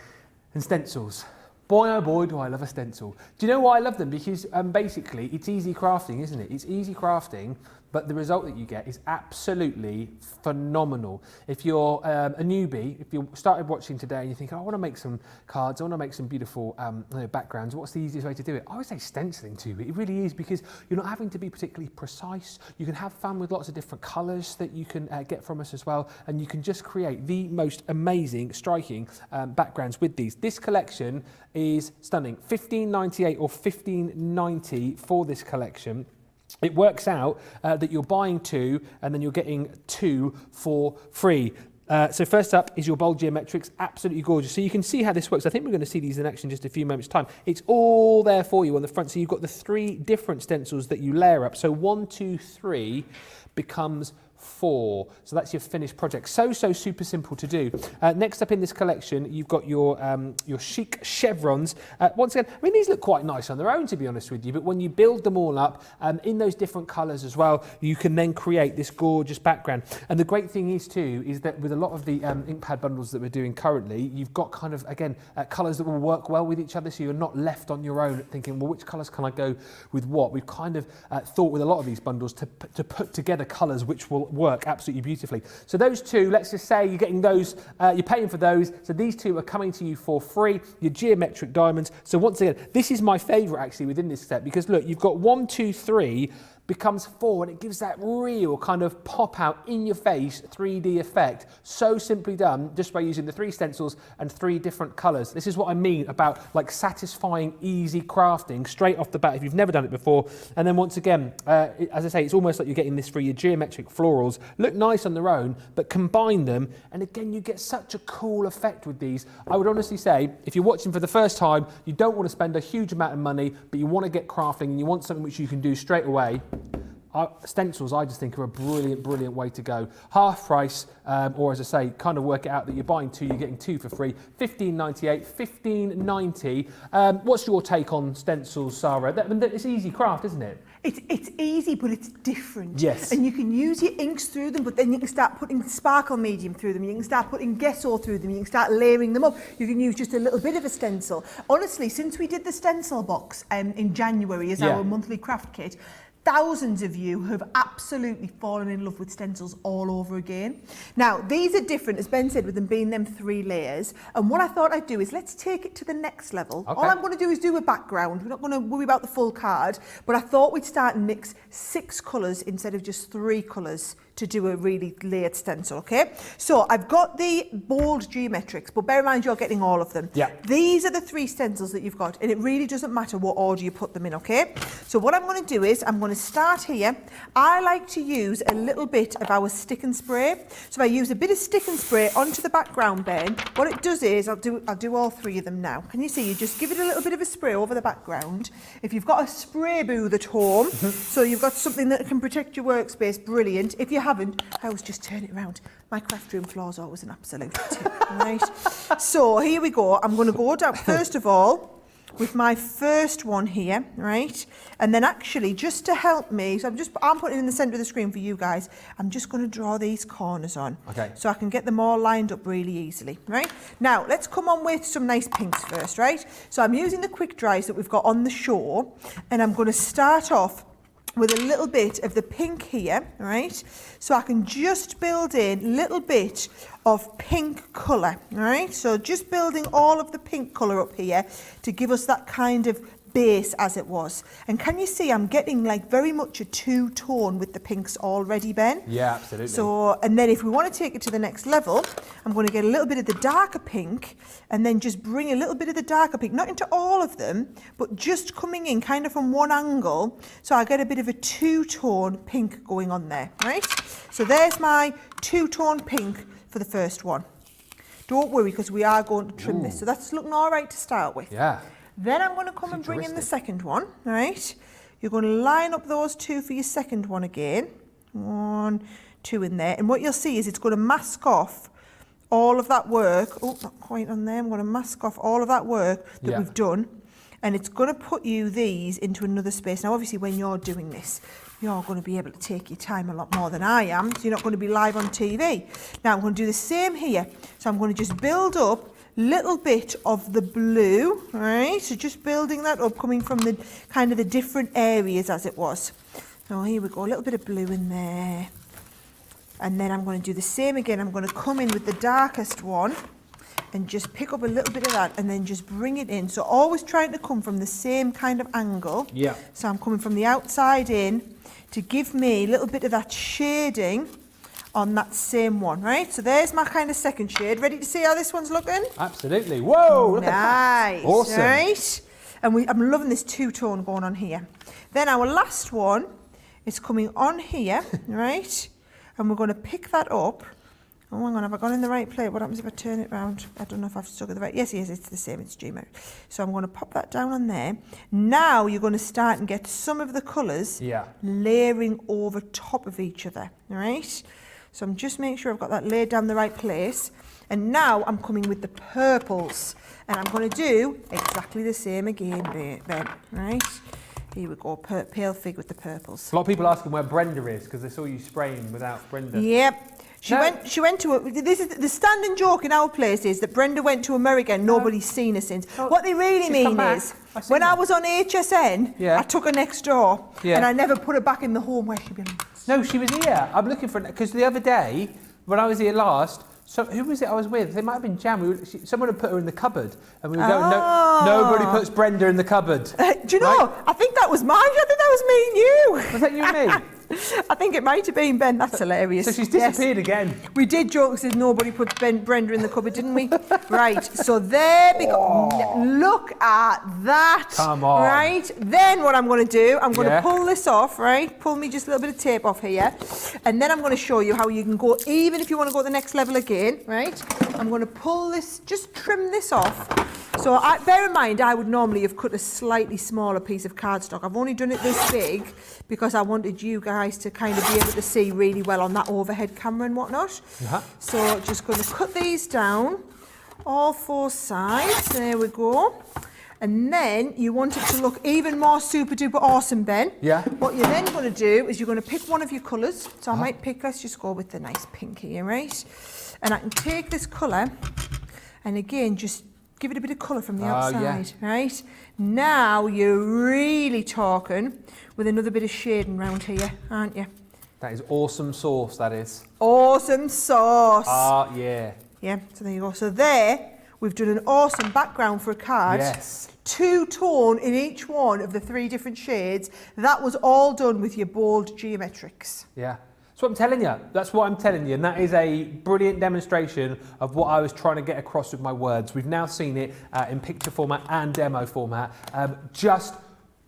and stencils. Boy, oh boy, do I love a stencil. Do you know why I love them? Because basically, it's easy crafting, isn't it? It's easy crafting, but the result that you get is absolutely phenomenal. If you're a newbie, if you started watching today and you think, oh, I want to make some cards, I want to make some beautiful backgrounds, what's the easiest way to do it? I would say stenciling too. It really is, because you're not having to be particularly precise. You can have fun with lots of different colours that you can get from us as well, and you can just create the most amazing, striking backgrounds with these. This collection is stunning. $15.98 or $15.90 for this collection. It works out that you're buying 2 and then you're getting 2 for free. So first up is your bold geometrics, absolutely gorgeous. So you can see how this works. I think we're going to see these in action in just a few moments' time. It's all there for you on the front. So you've got the 3 different stencils that you layer up. So 1, 2, 3 becomes 4. So that's your finished project. So super simple to do. Next up in this collection, you've got your chic chevrons. Once again, I mean, these look quite nice on their own, to be honest with you, but when you build them all up in those different colours as well, you can then create this gorgeous background. And the great thing is too, is that with a lot of the ink pad bundles that we're doing currently, you've got kind of, again, colours that will work well with each other, so you're not left on your own thinking, well, which colours can I go with what? We've kind of thought with a lot of these bundles to put together colours which will work absolutely beautifully. So those two, let's just say you're getting those, you're paying for those, so these two are coming to you for free, your geometric diamonds. So once again, this is my favourite actually within this set, because look, you've got 1, 2, 3, becomes 4, and it gives that real kind of pop out in your face 3D effect. So simply done just by using the 3 stencils and 3 different colours. This is what I mean about like satisfying, easy crafting straight off the bat if you've never done it before. And then once again, as I say, it's almost like you're getting this for your geometric florals. Look nice on their own, but combine them, and again, you get such a cool effect with these. I would honestly say, if you're watching for the first time, you don't want to spend a huge amount of money, but you want to get crafting and you want something which you can do straight away. Stencils, I just think, are a brilliant way to go. Half price, or as I say, kind of work it out that you're buying 2, you're getting 2 for free. $15.98, $15.90. What's your take on stencils, Sara? It's easy craft, isn't it? It's easy, but it's different. Yes. And you can use your inks through them, but then you can start putting sparkle medium through them. You can start putting gesso through them. You can start layering them up. You can use just a little bit of a stencil. Honestly, since we did the stencil box in January as our monthly craft kit, thousands of you have absolutely fallen in love with stencils all over again. Now, these are different, as Ben said, with them being them 3 layers. And what I thought I'd do is let's take it to the next level. Okay. All I'm going to do is do a background. We're not going to worry about the full card, but I thought we'd start and mix 6 colours instead of just 3 colours to do a really layered stencil, okay? So I've got the bold geometrics, but bear in mind you're getting all of them. Yeah. These are the 3 stencils that you've got, and it really doesn't matter what order you put them in, okay? So what I'm going to do is I'm going to start here. I like to use a little bit of our stick and spray. So if I use a bit of stick and spray onto the background, Ben, what it does is, I'll do all 3 of them now. Can you see? You just give it a little bit of a spray over the background. If you've got a spray booth at home, so you've got something that can protect your workspace, brilliant. If you haven't, I always just turn it around. My craft room floor is always an absolute tip, right? So here we go. I'm going to go down, first of all, with my first one here, right? And then actually, just to help me, so I'm putting it in the centre of the screen for you guys. I'm just going to draw these corners on. Okay. So I can get them all lined up really easily, right? Now, let's come on with some nice pinks first, right? So I'm using the quick dries that we've got on the show, and I'm going to start off with a little bit of the pink here, right? So I can just build in a little bit of pink colour, right? So just building all of the pink colour up here to give us that kind of base as it was. And can you see I'm getting like very much a 2-tone with the pinks already, Ben? Yeah, absolutely. So, and then if we want to take it to the next level, I'm going to get a little bit of the darker pink and then just bring a little bit of the darker pink, not into all of them, but just coming in kind of from one angle. So I get a bit of a 2-tone pink going on there, right? So there's my 2-tone pink for the first one. Don't worry, because we are going to trim this. So that's looking all right to start with. Yeah. Then I'm going to come and bring in the second one, right? You're going to line up those 2 for your second one again. 1, 2 in there. And what you'll see is it's going to mask off all of that work. Oh, not quite on there. I'm going to mask off all of that work that we've done. And it's going to put you these into another space. Now, obviously, when you're doing this, you're going to be able to take your time a lot more than I am. So you're not going to be live on TV. Now, I'm going to do the same here. So I'm going to just build up little bit of the blue, right? So just building that up, coming from the kind of the different areas as it was. Now here we go, a little bit of blue in there. And then I'm going to do the same again. I'm going to come in with the darkest one and just pick up a little bit of that and then just bring it in. So always trying to come from the same kind of angle. Yeah. So I'm coming from the outside in to give me a little bit of that shading on that same one, right? So there's my kind of second shade. Ready to see how this one's looking? Absolutely. Whoa, look nice. At that. Awesome. Right? And I'm loving this 2-tone going on here. Then our last one is coming on here, right? And we're going to pick that up Oh, hang on, have I gone in the right plate? What happens if I turn it round? I don't know if I've stuck it the right... Yes, it's the same, it's geometric. So I'm going to pop that down on there. Now you're going to start and get some of the colours layering over top of each other, all right? So I'm just making sure I've got that laid down the right place. And now I'm coming with the purples. And I'm going to do exactly the same again, Ben, right? Here we go, pale fig with the purples. A lot of people asking where Brenda is because they saw you spraying without Brenda. Yep. She went to this is the standing joke in our place is that Brenda went to America and nobody's seen her since. What they really mean is when I was on HSN, I took her next door and I never put her back in the home where she belongs. No, she was here. I'm looking for because the other day when I was here last, so who was it I was with? It might have been Jam. Someone had put her in the cupboard, and we were going. No, nobody puts Brenda in the cupboard. Do you know? I think that was mine. I think that was me and you. Was that you and me? I think it might have been Ben. That's hilarious. So she's disappeared again. We did joke says nobody put Brenda in the cupboard, didn't we? Right. So there we go. Look at that. Come on. Right. Then what I'm going to do, I'm going to pull this off. Right. Pull me just a little bit of tape off here, and then I'm going to show you how you can go. Even if you want to go the next level again, right? I'm going to pull this, just trim this off. So bear in mind, I would normally have cut a slightly smaller piece of cardstock. I've only done it this big because I wanted you guys to kind of be able to see really well on that overhead camera and whatnot. So just going to cut these down, all four sides. There we go. And then you want it to look even more super duper awesome, Ben. Yeah. What you're then going to do is you're going to pick one of your colours. So I might pick, let's just go with the nice pink here, right? And I can take this colour and again, just give it a bit of colour from the outside, right? Now you're really talking with another bit of shading around here, aren't you? That is awesome sauce, that is. Awesome sauce. Yeah. Yeah, so there you go. So there, we've done an awesome background for a card. Yes. Two-tone in each one of the three different shades. That was all done with your bold geometrics. Yeah. That's what I'm telling you. That's what I'm telling you. And that is a brilliant demonstration of what I was trying to get across with my words. We've now seen it in picture format and demo format. Just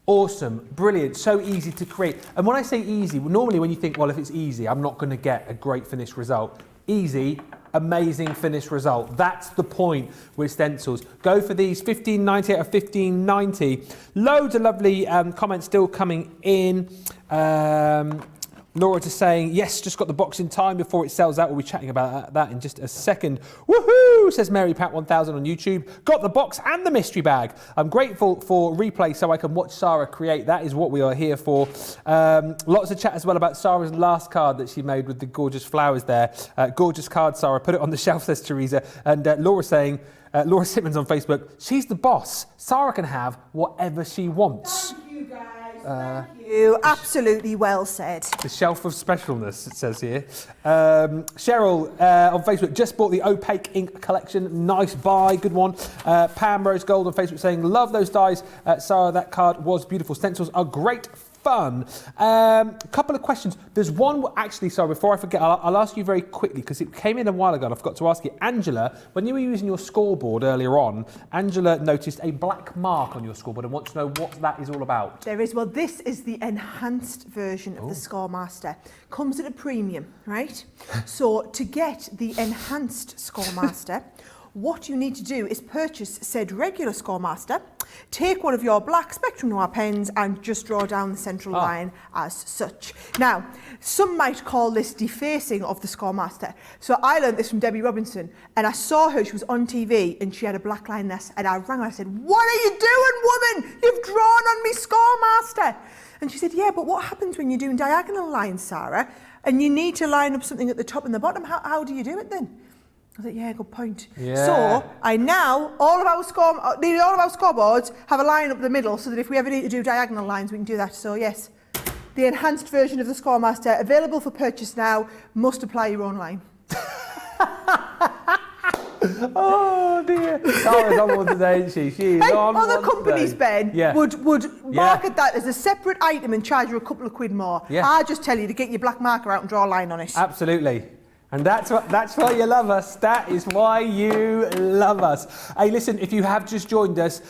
awesome, brilliant, so easy to create. And when I say easy, normally when you think, well, if it's easy, I'm not going to get a great finished result. Easy, amazing finished result. That's the point with stencils. Go for these 15.90 out of 15.90. Loads of lovely comments still coming in. Laura just saying, yes, just got the box in time before it sells out. We'll be chatting about that in just a second. Woohoo, says Mary Pat 1000 on YouTube. Got the box and the mystery bag. I'm grateful for replay so I can watch Sara create. That is what we are here for. Lots of chat as well about Sara's last card that she made with the gorgeous flowers there. Gorgeous card, Sara. Put it on the shelf, says Teresa. And Laura saying, Laura Simmons on Facebook, she's the boss. Sara can have whatever she wants. Thank you, guys. Thank you. Absolutely well said. The shelf of specialness, it says here. Cheryl on Facebook just bought the opaque ink collection. Nice buy, good one. Pam Rose Gold on Facebook saying, love those dies. Sara, that card was beautiful. Stencils are great fun. A couple of questions. There's one, actually, sorry, before I forget, I'll ask you very quickly because it came in a while ago and I forgot to ask you. Angela, when you were using your scoreboard earlier on, Angela noticed a black mark on your scoreboard and wants to know what that is all about. There is, well, this is the enhanced version of the Scoremaster. Comes at a premium, right? So to get the enhanced Scoremaster, what you need to do is purchase said regular Scoremaster, take one of your black Spectrum Noir pens and just draw down the central line as such. Now, some might call this defacing of the Scoremaster. So I learned this from Debbie Robinson and I saw her, she was on TV and she had a black line there and I rang her and I said, what are you doing, woman? You've drawn on me Scoremaster. And she said, yeah, but what happens when you're doing diagonal lines, Sara? And you need to line up something at the top and the bottom. How do you do it then? I thought, yeah, good point. Yeah. So I now, all of our scoreboards have a line up the middle so that if we ever need to do diagonal lines, we can do that. So yes, the enhanced version of the Scoremaster, available for purchase now, must apply your own line. Oh dear. Sara's on one today, isn't she? She's on other one companies, today. Ben, would market that as a separate item and charge you a couple of quid more. Yeah. I just tell you to get your black marker out and draw a line on it. Absolutely. And that's why you love us. That is why you love us. Hey, listen, if you have just joined us,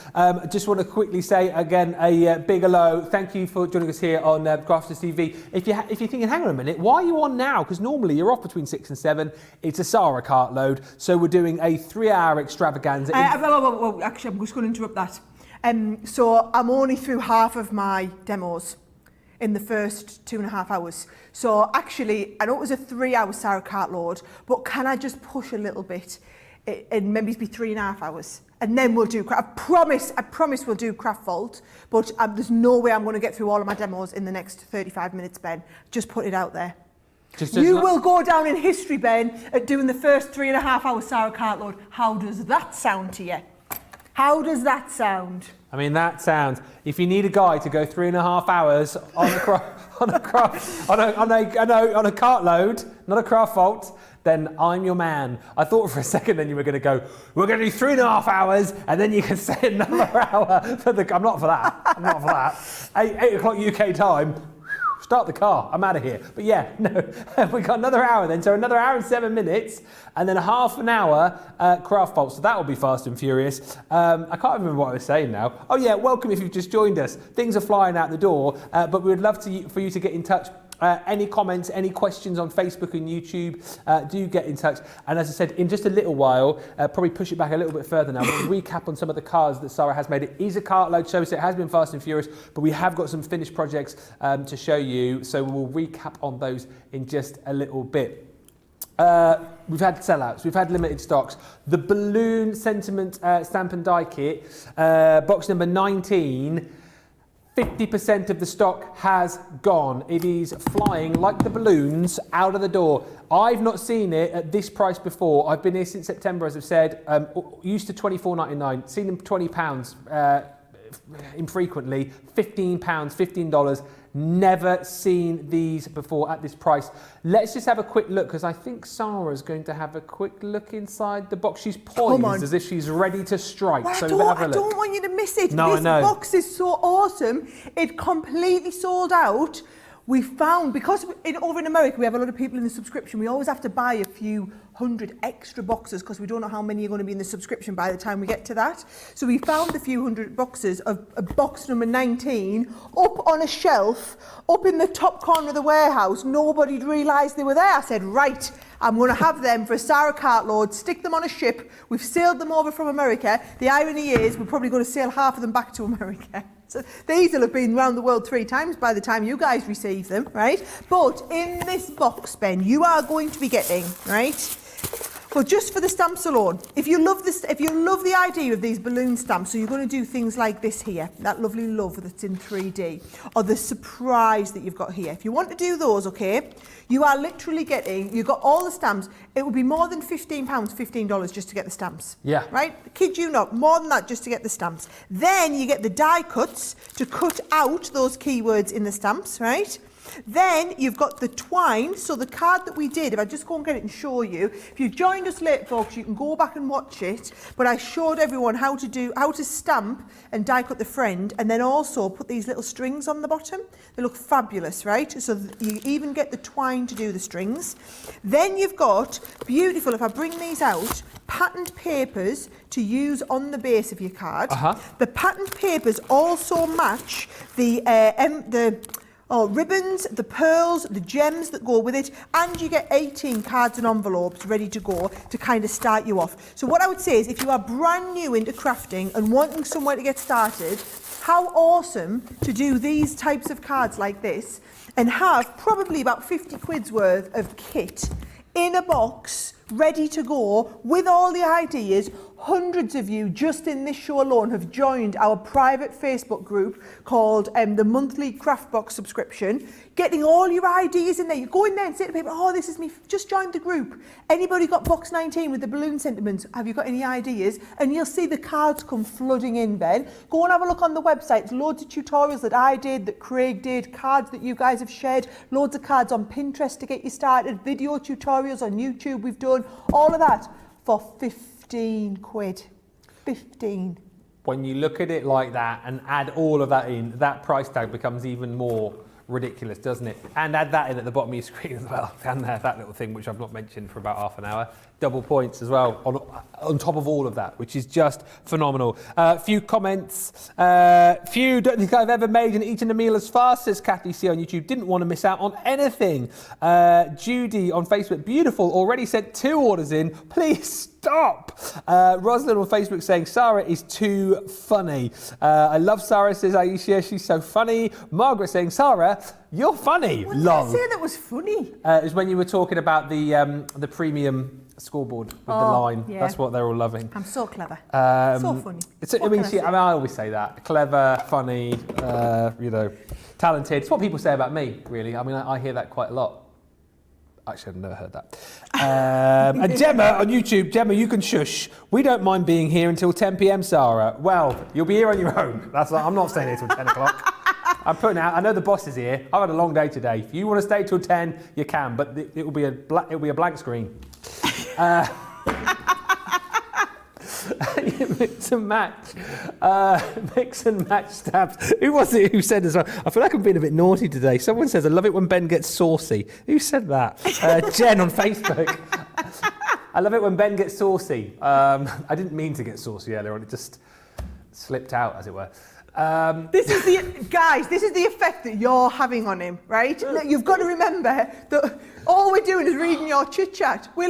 just want to quickly say again a big hello. Thank you for joining us here on Crafters TV. If you're thinking, hang on a minute, why are you on now? Because normally you're off between 6 and 7. It's a Sara Cartload, so we're doing a 3-hour extravaganza. Well, actually, I'm just going to interrupt that. So I'm only through half of my demos in the first 2.5 hours. So actually, I know it was a 3-hour Sara Cartload, but can I just push a little bit and maybe be 3.5 hours? And then we'll do, I promise we'll do Craft Vault, but there's no way I'm going to get through all of my demos in the next 35 minutes, Ben. Just put it out there. You will go down in history, Ben, at doing the first 3.5 hour Sara Cartload. How does that sound to you? How does that sound? I mean, that sounds. If you need a guy to go 3.5 hours on a cartload, not a Craft Vault, then I'm your man. I thought for a second then you were going to go, we're going to do 3.5 hours, and then you can stay another hour for the. I'm not for that. I'm not for that. 8 o'clock UK time. Start the car, I'm out of here. But yeah, no, we got another hour then, so another hour and 7 minutes, and then a half an hour Craft Vault, so that will be fast and furious. I can't remember what I was saying now. Oh yeah, welcome if you've just joined us. Things are flying out the door, but we would love for you to get in touch. Any comments, any questions on Facebook and YouTube, do get in touch. And as I said, in just a little while, probably push it back a little bit further now, we'll recap on some of the cars that Sara has made. It is a Cartload show, so it has been fast and furious, but we have got some finished projects to show you, so we'll recap on those in just a little bit. We've had sellouts, we've had limited stocks. The balloon sentiment stamp and die kit, box number 19, 50% of the stock has gone. It is flying like the balloons out of the door. I've not seen it at this price before. I've been here since September, as I've said. Used to £24.99, seen them £20 infrequently, £15, $15. Never seen these before at this price. Let's just have a quick look, because I think Sara's going to have a quick look inside the box. She's poised as if she's ready to strike. Well, So I don't want you to miss it. No, this box is so awesome. It completely sold out. We found, because over in America we have a lot of people in the subscription, we always have to buy a few hundred extra boxes because we don't know how many are going to be in the subscription by the time we get to that. So we found a few hundred boxes of box number 19 up on a shelf, up in the top corner of the warehouse. Nobody'd realised they were there. I said, right, I'm going to have them for a Sara Cartload, stick them on a ship. We've sailed them over from America. The irony is we're probably going to sail half of them back to America. So these will have been around the world 3 times by the time you guys receive them, right? But in this box, Ben, you are going to be getting, right? Well, just for the stamps alone, if you love the idea of these balloon stamps, so you're going to do things like this here, that lovely love that's in 3D, or the surprise that you've got here. If you want to do those, okay, you are literally getting, you've got all the stamps. It would be more than £15, $15 just to get the stamps. Yeah. Right? Kid you not, more than that just to get the stamps. Then you get the die cuts to cut out those keywords in the stamps, right? Then you've got the twine, so the card that we did, if I just go and get it and show you, if you joined us late folks, you can go back and watch it, but I showed everyone how to stamp and die cut the friend, and then also put these little strings on the bottom. They look fabulous, right? So you even get the twine to do the strings. Then you've got, beautiful, if I bring these out, patterned papers to use on the base of your card. The patterned papers also match the ribbons, the pearls, the gems that go with it, and you get 18 cards and envelopes ready to go to kind of start you off. So what I would say is, if you are brand new into crafting and wanting somewhere to get started, how awesome to do these types of cards like this and have probably about 50 quid's worth of kit in a box ready to go with all the ideas. Hundreds of you just in this show alone have joined our private Facebook group called the monthly craft box subscription, getting all your ideas in there. You go in there and say to people, oh, this is me, just joined the group. Anybody got box 19 with the balloon sentiments? Have you got any ideas? And you'll see the cards come flooding in, Ben. Go and have a look on the website. There's loads of tutorials that I did, that Craig did, cards that you guys have shared, loads of cards on Pinterest to get you started, video tutorials on YouTube we've done, all of that for 15 quid. 15. When you look at it like that and add all of that in, that price tag becomes even more ridiculous, doesn't it? And add that in at the bottom of your screen as well. Down there, that little thing which I've not mentioned for about half an hour. Double points as well on top of all of that, which is just phenomenal. Few comments. Few, don't think I've ever made and eaten a meal as fast, says Kathy C on YouTube. Didn't want to miss out on anything. Judy on Facebook, beautiful, already sent 2 orders in. Please stop. Rosalind on Facebook saying, Sara is too funny. I love Sara, says Aisha, she's so funny. Margaret saying, Sara, you're funny. What did I say that was funny? It was when you were talking about the premium scoreboard with the line. Yeah. That's what they're all loving. I'm so clever. So funny. I always say that. Clever, funny, talented. It's what people say about me, really. I mean, I hear that quite a lot. Actually, I've never heard that. And Gemma on YouTube, Gemma, you can shush. We don't mind being here until 10 p.m, Sara. Well, you'll be here on your own. I'm not staying here till 10 o'clock. I'm putting out. I know the boss is here. I've had a long day today. If you want to stay till 10, you can, but it will be a blank screen. Mix and match. Mix and match stabs. Who was it who said as well? I feel like I'm being a bit naughty today. Someone says, I love it when Ben gets saucy. Who said that? Jen on Facebook. I love it when Ben gets saucy. I didn't mean to get saucy earlier on. It just slipped out, as it were. This is the effect that you're having on him, right? Look, you've got to remember that all we're doing is reading your chit chat. We're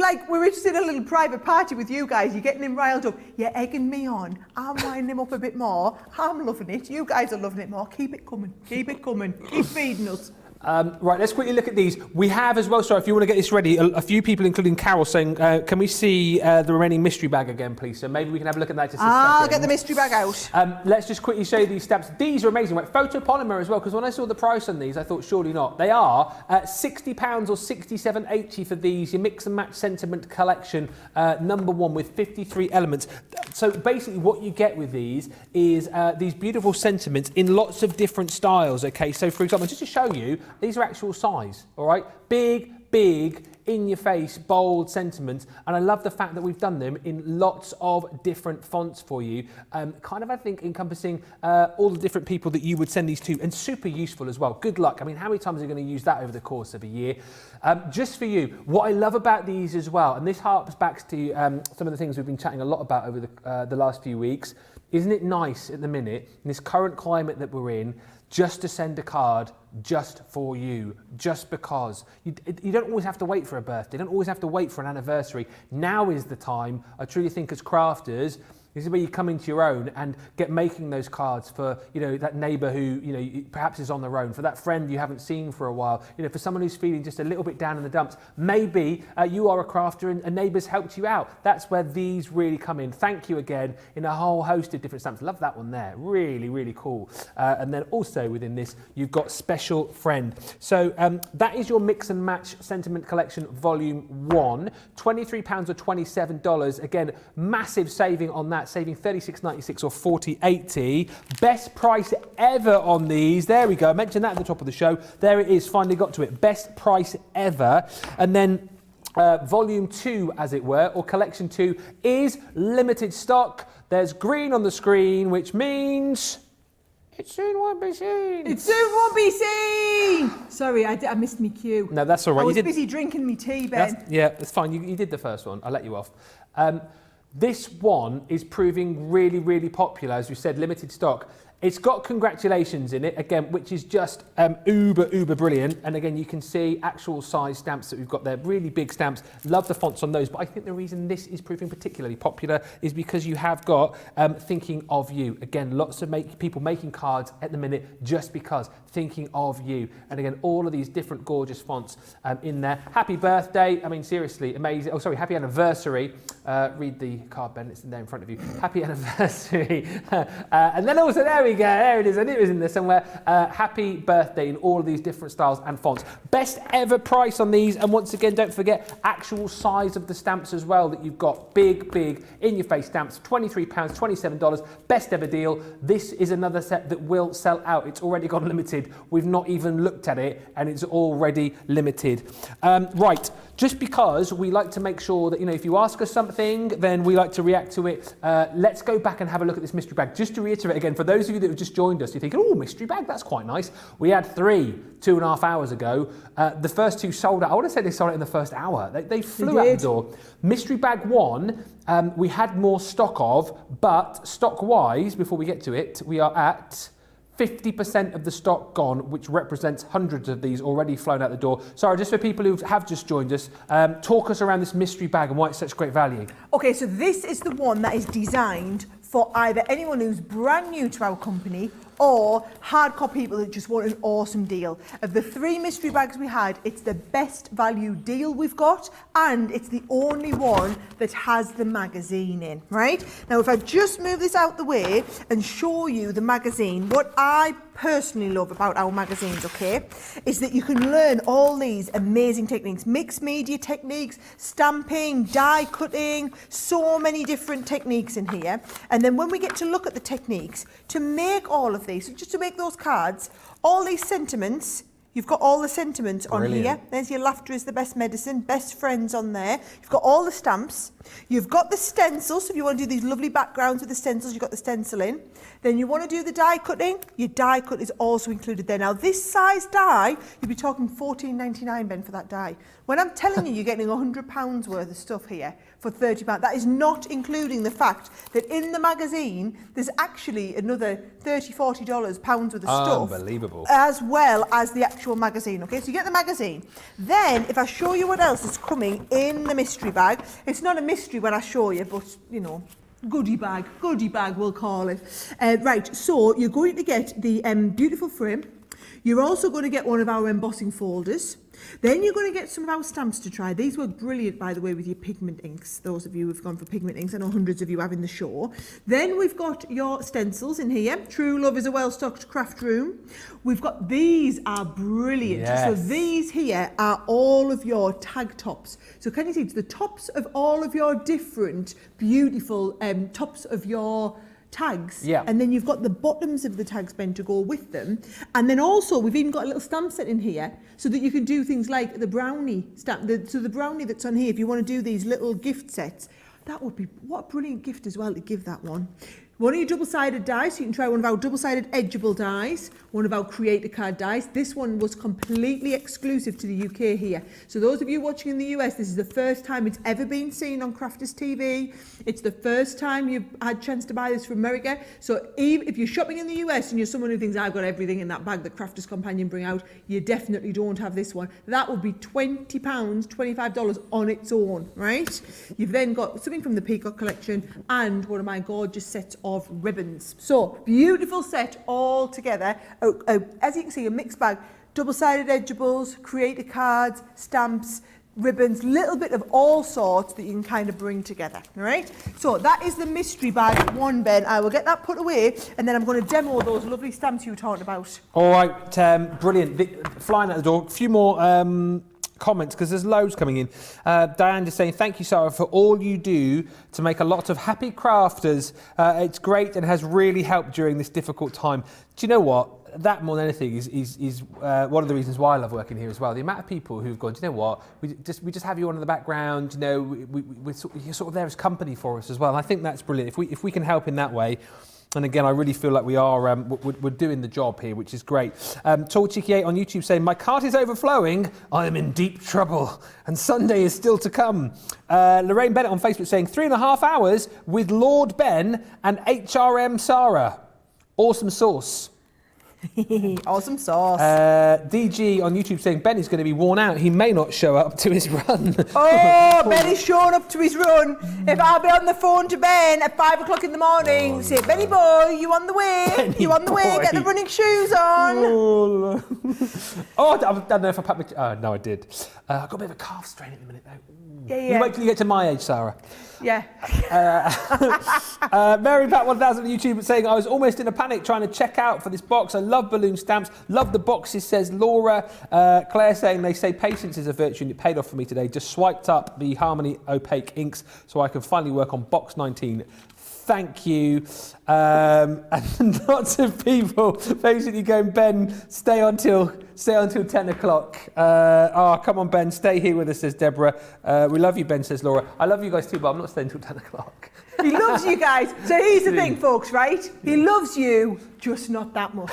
just in a little private party with you guys. You're getting him riled up. You're egging me on. I'm winding him up a bit more. I'm loving it. You guys are loving it more. Keep it coming. Keep it coming. Keep feeding us. Right, let's quickly look at these. We have as well, sorry, if you want to get this ready, a few people, including Carol, saying, can we see the remaining mystery bag again, please? So maybe we can have a look at that just a second. I'll get the mystery bag out. Let's just quickly show you these stamps. These are amazing, right? Photopolymer as well, because when I saw the price on these, I thought, surely not. They are £60 or £67.80 for these, your Mix and Match Sentiment Collection, #1 with 53 elements. So basically what you get with these is these beautiful sentiments in lots of different styles, okay? So for example, just to show you, these are actual size, all right? Big, in-your-face, bold sentiments. And I love the fact that we've done them in lots of different fonts for you. Kind of, I think, encompassing all the different people that you would send these to, and super useful as well. Good luck. I mean, how many times are you going to use that over the course of a year? Just for you, what I love about these as well, and this harps back to some of the things we've been chatting a lot about over the last few weeks. Isn't it nice at the minute, in this current climate that we're in, just to send a card just for you, just because. You don't always have to wait for a birthday, you don't always have to wait for an anniversary. Now is the time, I truly think, as crafters, this is where you come into your own and get making those cards for, that neighbour who, perhaps is on their own, for that friend you haven't seen for a while, for someone who's feeling just a little bit down in the dumps. Maybe you are a crafter and a neighbour's helped you out. That's where these really come in. Thank you again in a whole host of different stamps. Love that one there. Really, really cool. And then also within this, you've got Special Friend. So that is your Mix and Match Sentiment Collection Volume 1. £23 or $27. Again, massive saving on that. Saving $36.96 or $40.80. Best price ever on these. There we go. I mentioned that at the top of the show. There it is. Finally got to it. Best price ever. And then Volume 2, as it were, or Collection 2, is limited stock. There's green on the screen, which means it soon won't be seen. It soon won't be seen. Sorry, I missed me cue. No, that's all right. I was busy drinking me tea, Ben. Yeah, that's fine. You did the first one. I'll let you off. This one is proving really, really popular. As we said, limited stock. It's got congratulations in it, again, which is just uber brilliant. And again, you can see actual size stamps that we've got there, really big stamps. Love the fonts on those. But I think the reason this is proving particularly popular is because you have got Thinking of You. Again, lots of people making cards at the minute just because, thinking of you. And again, all of these different gorgeous fonts in there. Happy birthday. I mean, seriously, amazing. Oh, sorry, happy anniversary. Read the card, Ben, it's in there in front of you. Happy anniversary. And then also, there we go. There it is. I knew it was in there somewhere. Happy birthday in all of these different styles and fonts. Best ever price on these. And once again, don't forget actual size of the stamps as well that you've got. Big, in-your-face stamps. £23, $27. Best ever deal. This is another set that will sell out. It's already gone limited. We've not even looked at it and it's already limited. Right. Just because we like to make sure that, if you ask us something, then we like to react to it. Let's go back and have a look at this mystery bag. Just to reiterate again, for those of you that have just joined us, you're thinking, oh, mystery bag, that's quite nice. We had 3 2.5 hours ago. The first 2 sold out. I want to say they sold it in the first hour. They flew out the door. Mystery bag 1, we had more stock of, but stock-wise, before we get to it, we are at 50% of the stock gone, which represents hundreds of these already flown out the door. Sorry, just for people who have just joined us, talk us around this mystery bag and why it's such great value. Okay, so this is the one that is designed for either anyone who's brand new to our company or hardcore people that just want an awesome deal. Of the 3 mystery bags we had, it's the best value deal we've got, and it's the only one that has the magazine in, right? Now, if I just move this out the way and show you the magazine, what I personally love about our magazines, okay, is that you can learn all these amazing techniques, mixed media techniques, stamping, die cutting, so many different techniques in here. And then when we get to look at the techniques, to make all of these, so just to make those cards, all these sentiments, you've got all the sentiments on here. There's your laughter is the best medicine, best friends on there. You've got all the stamps. You've got the stencils. So if you want to do these lovely backgrounds with the stencils, you've got the stencil in. Then you want to do the die cutting. Your die cut is also included there. Now, this size die, you'd be talking £14.99, Ben, for that die. When I'm telling you, you're getting £100 worth of stuff here for £30. That is not including the fact that in the magazine, there's actually another $30, £40 pounds worth of stuff. Unbelievable. As well as the actual magazine, okay? So you get the magazine. Then, if I show you what else is coming in the mystery bag, it's not a mystery when I show you, but, you know, goodie bag we'll call it. Right, so you're going to get the beautiful frame. You're also going to get one of our embossing folders. Then you're going to get some of our stamps to try. These work brilliant, by the way, with your pigment inks. Those of you who've gone for pigment inks, I know hundreds of you have in the show. Then we've got your stencils in here. True Love is a well-stocked craft room. We've got, these are brilliant. Yes. So these here are all of your tag tops. So can you see, it's the tops of all of your different beautiful tops of your tags, and then you've got the bottoms of the tags, Ben, to go with them. And then also we've even got a little stamp set in here so that you can do things like the brownie stamp, so the brownie that's on here, if you want to do these little gift sets, that would be, what a brilliant gift as well to give that one. One of your double-sided dies, so you can try one of our double-sided edgeable dies, one of our creator card dies. This one was completely exclusive to the UK here. So those of you watching in the US, this is the first time it's ever been seen on Crafters TV. It's the first time you've had a chance to buy this from America. So if you're shopping in the US and you're someone who thinks, I've got everything in that bag that Crafters Companion bring out, you definitely don't have this one. That would be £20, $25 on its own, right? You've then got something from the Peacock collection and one of my gorgeous sets of ribbons. So, beautiful set all together. As you can see, a mixed bag, double-sided edgeables, creator cards, stamps, ribbons, little bit of all sorts that you can kind of bring together, all right? So that is the mystery bag 1, Ben. I will get that put away and then I'm going to demo those lovely stamps you were talking about. All right, brilliant. Flying out the door. A few more comments because there's loads coming in. Diane is saying, thank you, Sara, for all you do to make a lot of happy crafters. It's great and has really helped during this difficult time. Do you know what? That more than anything is one of the reasons why I love working here as well. The amount of people who've gone, do you know what? We just have you on in the background. You know, you're sort of there as company for us as well. And I think that's brilliant. If we can help in that way. And again, I really feel like we are we're doing the job here, which is great. Tall Cheeky 8 on YouTube saying, my cart is overflowing. I am in deep trouble. And Sunday is still to come. Lorraine Bennett on Facebook saying, 3.5 hours with Lord Ben and HRM Sara. Awesome sauce. Awesome sauce. DG on YouTube saying Ben is going to be worn out. He may not show up to his run. Oh, Ben is showing up to his run. If I'll be on the phone to Ben at 5 o'clock in the morning, say, Benny boy, you on the way? Benny you on the way? boy. Get the running shoes on. Oh, I don't know if I packed my... no, I did. I've got a bit of a calf strain at the minute, though. Yeah. You wait till you get to my age, Sara. Yeah. Mary Pat 1000 on YouTube saying, I was almost in a panic trying to check out for this box. I love balloon stamps. Love the boxes, says Laura. Claire saying, they say patience is a virtue and it paid off for me today. Just swiped up the Harmony opaque inks so I can finally work on box 19. Thank you. And lots of people basically going, Ben, stay until 10 o'clock. Oh, come on, Ben, stay here with us, says Deborah. We love you, Ben, says Laura. I love you guys too, but I'm not staying until 10 o'clock. He loves you guys. So here's the thing, folks, right? He loves you, just not that much.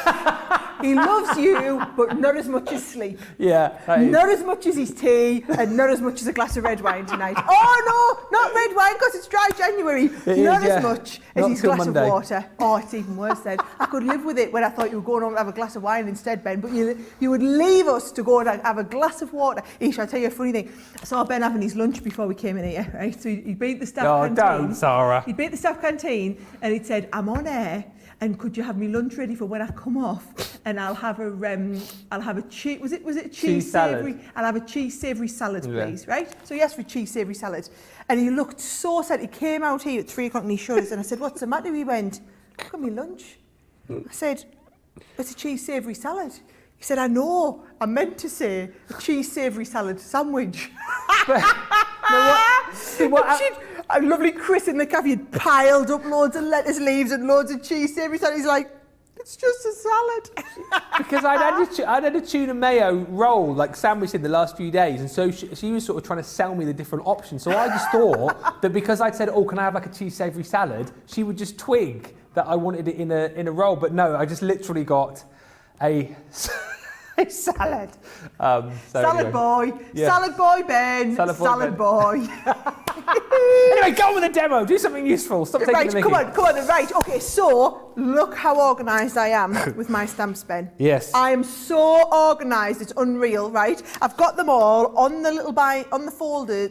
He loves you, but not as much as sleep. Yeah. Not as much as his tea, and not as much as a glass of red wine tonight. Oh no, not red wine because it's dry January. Not as much as his glass of water. Oh, it's even worse then. I could live with it when I thought you were going on to have a glass of wine instead, Ben, but you would leave us to go and have a glass of water. Ish, I'll tell you a funny thing. I saw Ben having his lunch before we came in here, right? So he beat the staff canteen. Oh, don't, Sara. He beat the staff canteen and he said, I'm on air. And could you have me lunch ready for when I come off? And I'll have a cheese. Was it cheese savoury? I'll have a cheese savoury salad, please, right? So he asked for cheese savoury salad, and he looked so sad. He came out here at 3 o'clock and he showed us, and I said, "What's the matter?" He went, "Look at me lunch." I said, "It's a cheese savoury salad." He said, "I know. I meant to say a cheese savoury salad sandwich." A lovely Chris in the cafe had piled up loads of lettuce leaves and loads of cheese savoury salad. He's like, it's just a salad. Because I'd had a tuna mayo roll, like sandwich in the last few days, and so she was sort of trying to sell me the different options. So I just thought that because I'd said, "Oh, can I have like a cheese savoury salad?" she would just twig that I wanted it in a roll. But no, I just literally got a salad. Salad boy. Yeah. Salad boy, Ben. Salad boy. Anyway, go on with the demo. Do something useful. Stop taking the mickey. Come on. Right. Okay, so look how organised I am with my stamps, Ben. Yes. I am so organised. It's unreal, right? I've got them all on the little on the folder,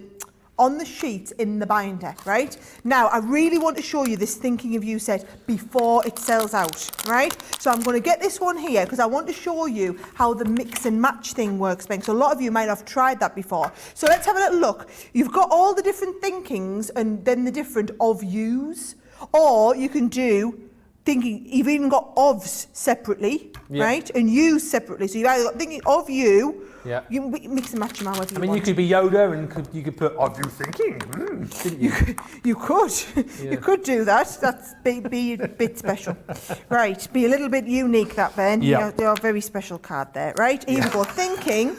on the sheet in the binder, right? Now, I really want to show you this thinking of you set before it sells out, right? So I'm going to get this one here because I want to show you how the mix and match thing works, Ben. So a lot of you might have tried that before. So let's have a little look. You've got all the different thinkings and then the different of yous, or you can do thinking, you've even got ofs separately, right? And yous separately. So you've either got thinking of you, you mix and match them however you want. You could be Yoda and you could put of you thinking, didn't you? You could do that. That's be a bit special. Right, be a little bit unique that, Ben. Yeah. You're a very special card there, right? Here we go, thinking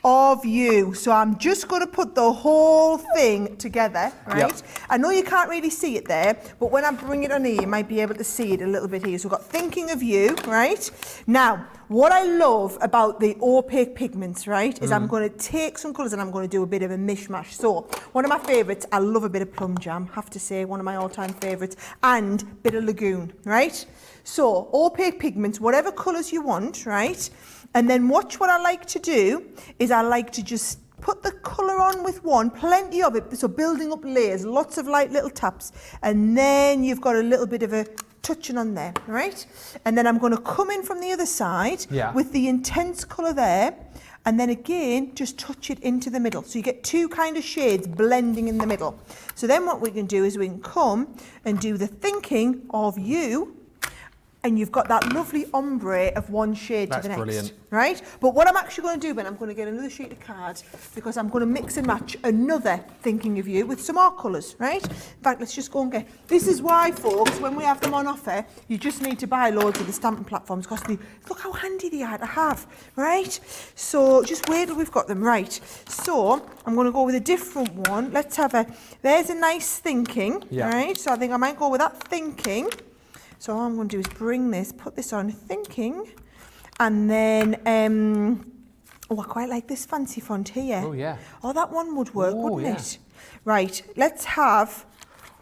of you. So I'm just going to put the whole thing together, right? Yep. I know you can't really see it there, but when I bring it on here, you might be able to see it a little bit here. So we've got thinking of you, right? Now, what I love about the opaque pigments, right, is I'm going to take some colours and I'm going to do a bit of a mishmash. So one of my favourites, I love a bit of plum jam, have to say, one of my all-time favourites, and a bit of lagoon, right? So opaque pigments, whatever colours you want, right? And then watch what I like to do is I like to just put the colour on with one, plenty of it, so building up layers, lots of light little taps, and then you've got a little bit of a touching on there, right? And then I'm going to come in from the other side with the intense colour there, and then again, just touch it into the middle. So you get two kind of shades blending in the middle. So then what we can do is we can come and do the thinking of you, and you've got that lovely ombre of one shade to the next. Brilliant. Right? But what I'm actually going to do, Ben, I'm going to get another sheet of cards because I'm going to mix and match another thinking of you with some more colours, right? In fact, let's just go and get... This is why, folks, when we have them on offer, you just need to buy loads of the stamping platforms because look how handy they are to have, right? So just wait till we've got them, right? So I'm going to go with a different one. Let's have there's a nice thinking, right? So I think I might go with that thinking. So all I'm going to do is bring this, put this on thinking, and then, I quite like this fancy font here. Oh, yeah. Oh, that one would work, wouldn't it? Right, let's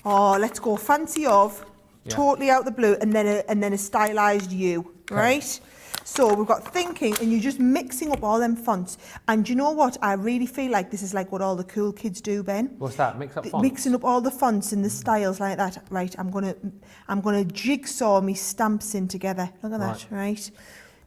go fancy of, totally out the blue, and then a stylised U, right? So we've got thinking, and you're just mixing up all them fonts. And you know what? I really feel like this is like what all the cool kids do, Ben. What's that? Mix up fonts? Mixing up all the fonts and the styles like that. Right, I'm gonna jigsaw me stamps in together. Look at that, right?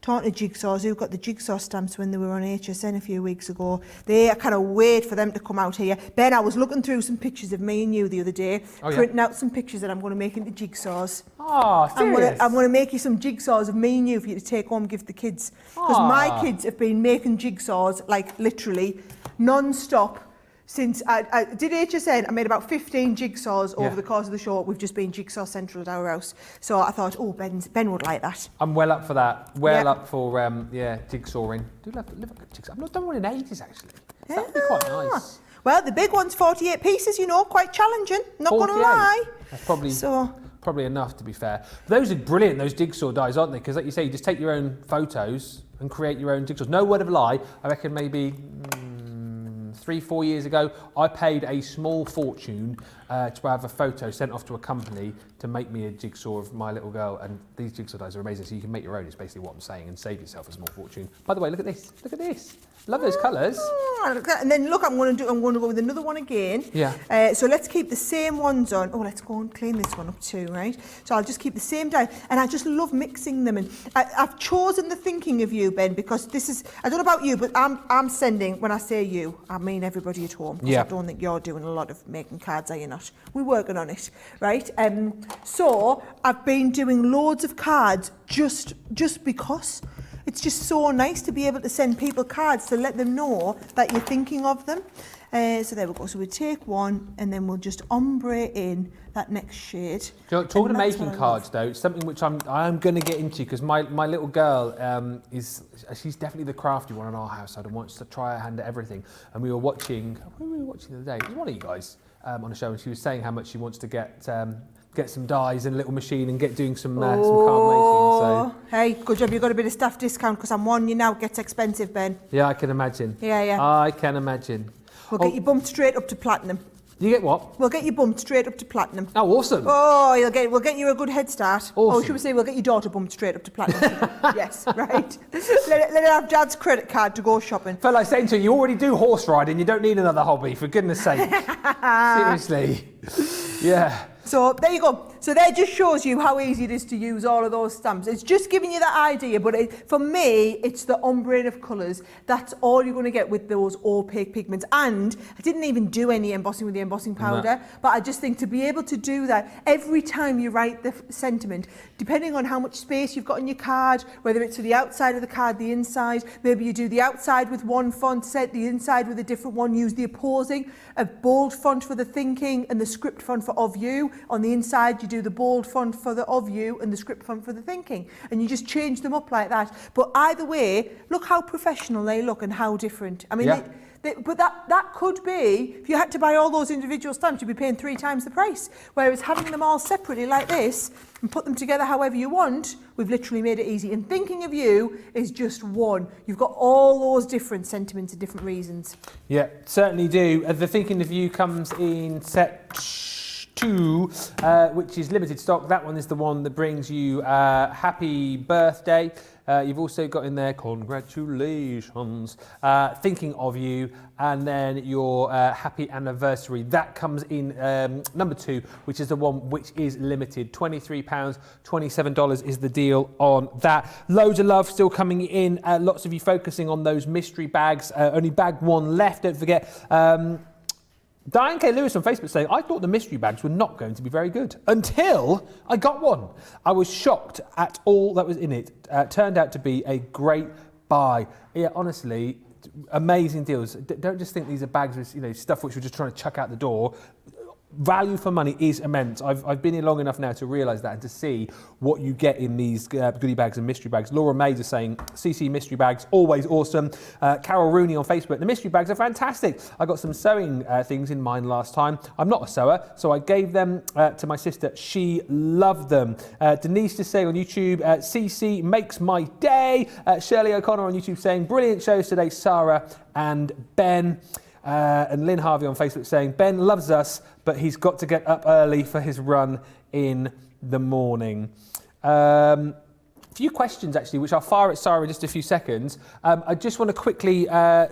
Talking to jigsaws, who got the jigsaw stamps when they were on HSN a few weeks ago. I kind of wait for them to come out here. Ben, I was looking through some pictures of me and you the other day, printing out some pictures that I'm going to make into jigsaws. Oh, serious? I'm going to make you some jigsaws of me and you for you to take home and give the kids. Because my kids have been making jigsaws, like literally, non-stop. Since I did HSN, I made about 15 jigsaws over the course of the show. We've just been jigsaw central at our house. So I thought, Ben would like that. I'm well up for that. Up for jigsawing. Do love a jigsaw. I've not done one in ages, actually. So that would be quite nice. Well, the big one's 48 pieces, you know, quite challenging. Not going to 48. lie. That's probably enough, to be fair. Those are brilliant, those jigsaw dies, aren't they? Because like you say, you just take your own photos and create your own jigsaws. No word of a lie, I reckon maybe 3-4 years ago, I paid a small fortune to have a photo sent off to a company to make me a jigsaw of my little girl, and these jigsaw dies are amazing, so you can make your own, is basically what I'm saying, and save yourself a small fortune. By the way, look at this, love those colours. And then look, I'm going to go with another one again. Yeah. So let's keep the same ones on. Oh, let's go and clean this one up too, right? So I'll just keep the same die, and I just love mixing them. And I've chosen the thinking of you, Ben, because this is, I don't know about you, but I'm sending, when I say you, I mean everybody at home, because I don't think you're doing a lot of making cards, are you not? We're working on it, right? So I've been doing loads of cards just because. It's just so nice to be able to send people cards to let them know that you're thinking of them. So there we go. So we take one and then we'll just ombre in that next shade. Talking of making cards, though, it's something which I'm going to get into, because my little girl she's definitely the crafty one in our house. I wants to try her hand at everything. And we were watching, what were we watching the other day? It was one of you guys on a show, and she was saying how much she wants to get some dies in a little machine and get doing some card making. So. Hey, good job you got a bit of staff discount, because I'm warning you now, it gets expensive, Ben. Yeah, I can imagine. Yeah. I can imagine. We'll get you bumped straight up to platinum. You get what? We'll get you bumped straight up to platinum. Oh, awesome. Oh, we'll get you a good head start. Awesome. Oh, should we say we'll get your daughter bumped straight up to platinum? Yes, right. Let her have Dad's credit card to go shopping. Felt like saying to you already do horse riding, you don't need another hobby, for goodness sake. Seriously. Yeah. So there you go. So that just shows you how easy it is to use all of those stamps. It's just giving you that idea, but for me, it's the ombre of colours. That's all you're going to get with those opaque pigments. And I didn't even do any embossing with the embossing powder, but I just think to be able to do that every time you write the sentiment, depending on how much space you've got on your card, whether it's for the outside of the card, the inside, maybe you do the outside with one font set, the inside with a different one, use the opposing, a bold font for the thinking and the script font for of you. On the inside, you do the bold font for the of you and the script font for the thinking, and you just change them up like that. But either way, look how professional they look and how different. I mean, but that could be, if you had to buy all those individual stamps, you'd be paying 3 times the price. Whereas having them all separately like this and put them together however you want, we've literally made it easy. And thinking of you is just one. You've got all those different sentiments and different reasons. Yeah, certainly do. The thinking of you comes in set 2, which is limited stock. That one is the one that brings you happy birthday. You've also got in there congratulations, thinking of you, and then your happy anniversary. That comes in number 2, which is the one which is limited. £23, $27 is the deal on that. Loads of love still coming in. Lots of you focusing on those mystery bags. Only bag 1 left, don't forget. Diane K. Lewis on Facebook saying, I thought the mystery bags were not going to be very good until I got one. I was shocked at all that was in it. Turned out to be a great buy. Yeah, honestly, amazing deals. Don't just think these are bags with stuff which we're just trying to chuck out the door. Value for money is immense. I've been here long enough now to realise that and to see what you get in these goodie bags and mystery bags. Laura Mays is saying, CC mystery bags, always awesome. Carol Rooney on Facebook, the mystery bags are fantastic. I got some sewing things in mine last time. I'm not a sewer, so I gave them to my sister. She loved them. Denise is saying on YouTube, CC makes my day. Shirley O'Connor on YouTube saying, brilliant shows today, Sara and Ben. And Lynn Harvey on Facebook saying, Ben loves us, but he's got to get up early for his run in the morning. A few questions, actually, which I'll fire at Sara in just a few seconds. I just want to quickly I'll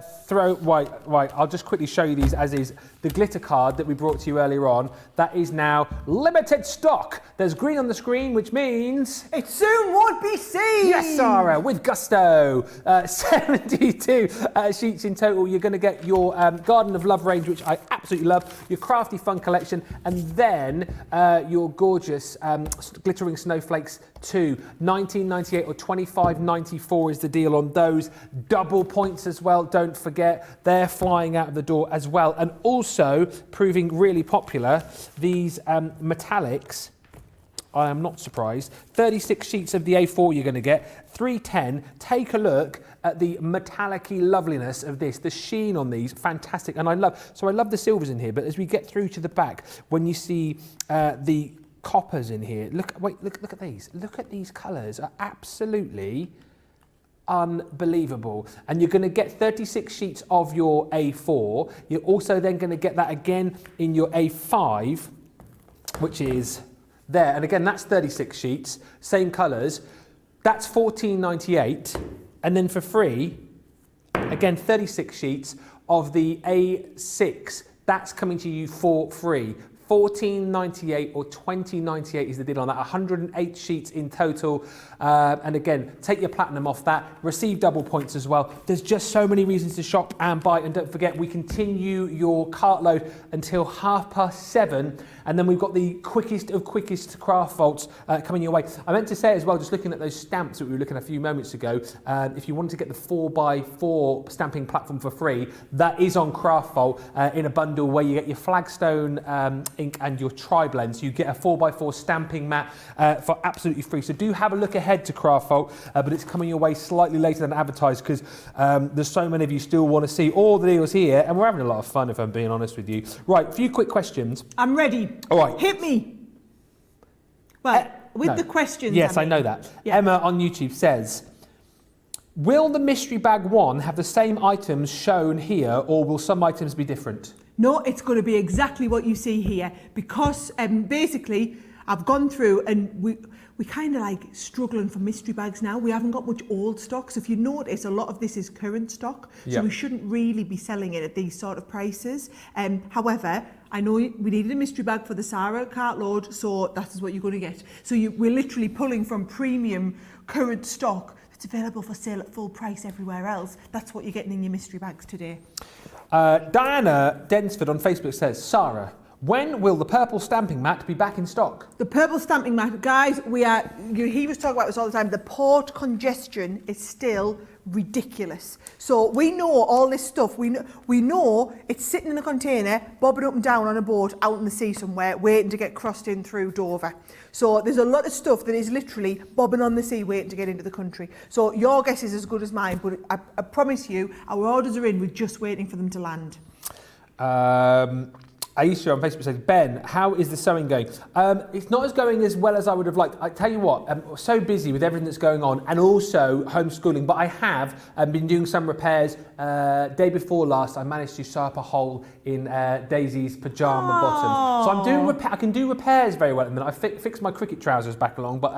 just quickly show you these as is. The glitter card that we brought to you earlier on, that is now limited stock. There's green on the screen, which means it soon won't be seen. Yes, Sara, with gusto. 72 sheets in total. You're going to get your Garden of Love range, which I absolutely love, your Crafty Fun collection, and then your gorgeous glittering snowflakes too. $19.98 or $25.94 is the deal on those. Double points as well, don't forget. They're flying out of the door as well. And also proving really popular, these metallics I am not surprised. 36 sheets of the A4 you're going to get. 310. Take a look at the metallic-y loveliness of this. The sheen on these, fantastic. And I love the silvers in here, but as we get through to the back, when you see the coppers in here, look at these. Look at these colours, are absolutely unbelievable. And you're going to get 36 sheets of your A4. You're also then going to get that again in your A5, which is there. And again, that's 36 sheets, same colours. That's $14.98. And then for free, again, 36 sheets of the A6. That's coming to you for free. $14.98 or $20.98 is the deal on that. 108 sheets in total. And again, take your platinum off that. Receive double points as well. There's just so many reasons to shop and buy. And don't forget, we continue your Cartload until 7:30. And then we've got the quickest of quickest craft vaults coming your way. I meant to say as well, just looking at those stamps that we were looking at a few moments ago, if you wanted to get the 4x4 stamping platform for free, that is on Craft Vault in a bundle where you get your flagstone ink and your tri-blend. So you get a 4x4 stamping mat for absolutely free. So do have a look ahead to Craft Vault, but it's coming your way slightly later than advertised because there's so many of you still want to see all the deals here, and we're having a lot of fun, if I'm being honest with you. Right, a few quick questions. I'm ready. All right. Hit me. Well, with the questions. Yes, I know that. Yeah. Emma on YouTube says, will the mystery bag one have the same items shown here, or will some items be different? No, it's going to be exactly what you see here, because basically I've gone through and we kind of like struggling for mystery bags now. We haven't got much old stock. So if you notice, a lot of this is current stock. So Yep. we shouldn't really be selling it at these sort of prices. However, I know we needed a mystery bag for the Sara Cartload, so that is what you're going to get. So we're literally pulling from premium current stock that's available for sale at full price everywhere else. That's what you're getting in your mystery bags today. Diana Densford on Facebook says, Sara, when will the purple stamping mat be back in stock? The purple stamping mat, guys, you hear us talk about this all the time. The port congestion is still ridiculous. So we know all this stuff. We know it's sitting in a container, bobbing up and down on a boat out in the sea somewhere, waiting to get crossed in through Dover. So there's a lot of stuff that is literally bobbing on the sea, waiting to get into the country. So your guess is as good as mine, but I promise you, our orders are in. We're just waiting for them to land. Aisha on Facebook says, Ben, how is the sewing going? It's not as going as well as I would have liked. I tell you what, I'm so busy with everything that's going on and also homeschooling, but I have been doing some repairs. Day before last, I managed to sew up a hole in Daisy's pyjama bottom. So I'm doing I can do repairs very well at the minute. I fixed my cricket trousers back along, but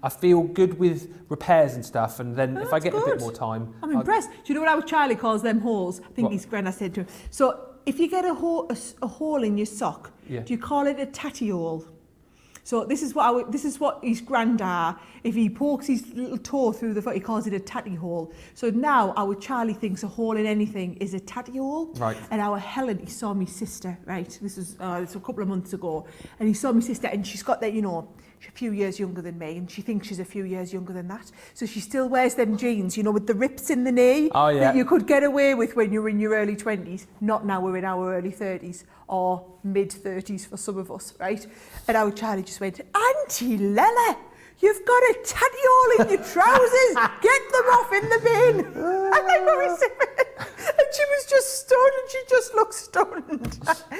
I feel good with repairs and stuff. And then if I get a bit more time... I'm impressed. Do you know what our Charlie calls them holes? I think his granddad said to him. So if you get a hole in your sock, do you call it a tatty hole? So this is what his granddad, if he pokes his little toe through the foot, he calls it a tatty hole. So now our Charlie thinks a hole in anything is a tatty hole. Right. And our Helen, he saw my sister, right? This is a couple of months ago, and he saw my sister, and she's got that, you know, she's a few years younger than me, and she thinks she's a few years younger than that. So she still wears them jeans, you know, with the rips in the knee that you could get away with when you're in your early 20s. Not now, we're in our early 30s or mid 30s for some of us, right? And our Charlie just went, Auntie Lella, you've got a tatty hole in your trousers. Get them off in the bin. And I know and she was just stunned, and she just looked stunned.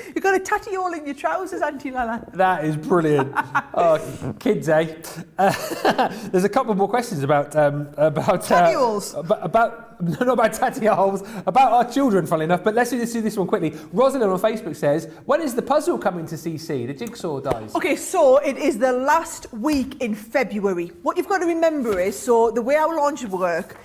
You've got a tatty hole in your trousers, Auntie Lella. That is brilliant. Oh, kids, eh? There's a couple more questions about tatty holes. Not about tatty holes, about our children, funnily enough. But let's do this one quickly. Rosalind on Facebook says, when is the puzzle coming to CC, the jigsaw dies? Okay, so it is the last week in February. What you've got to remember is, so the way our launches work,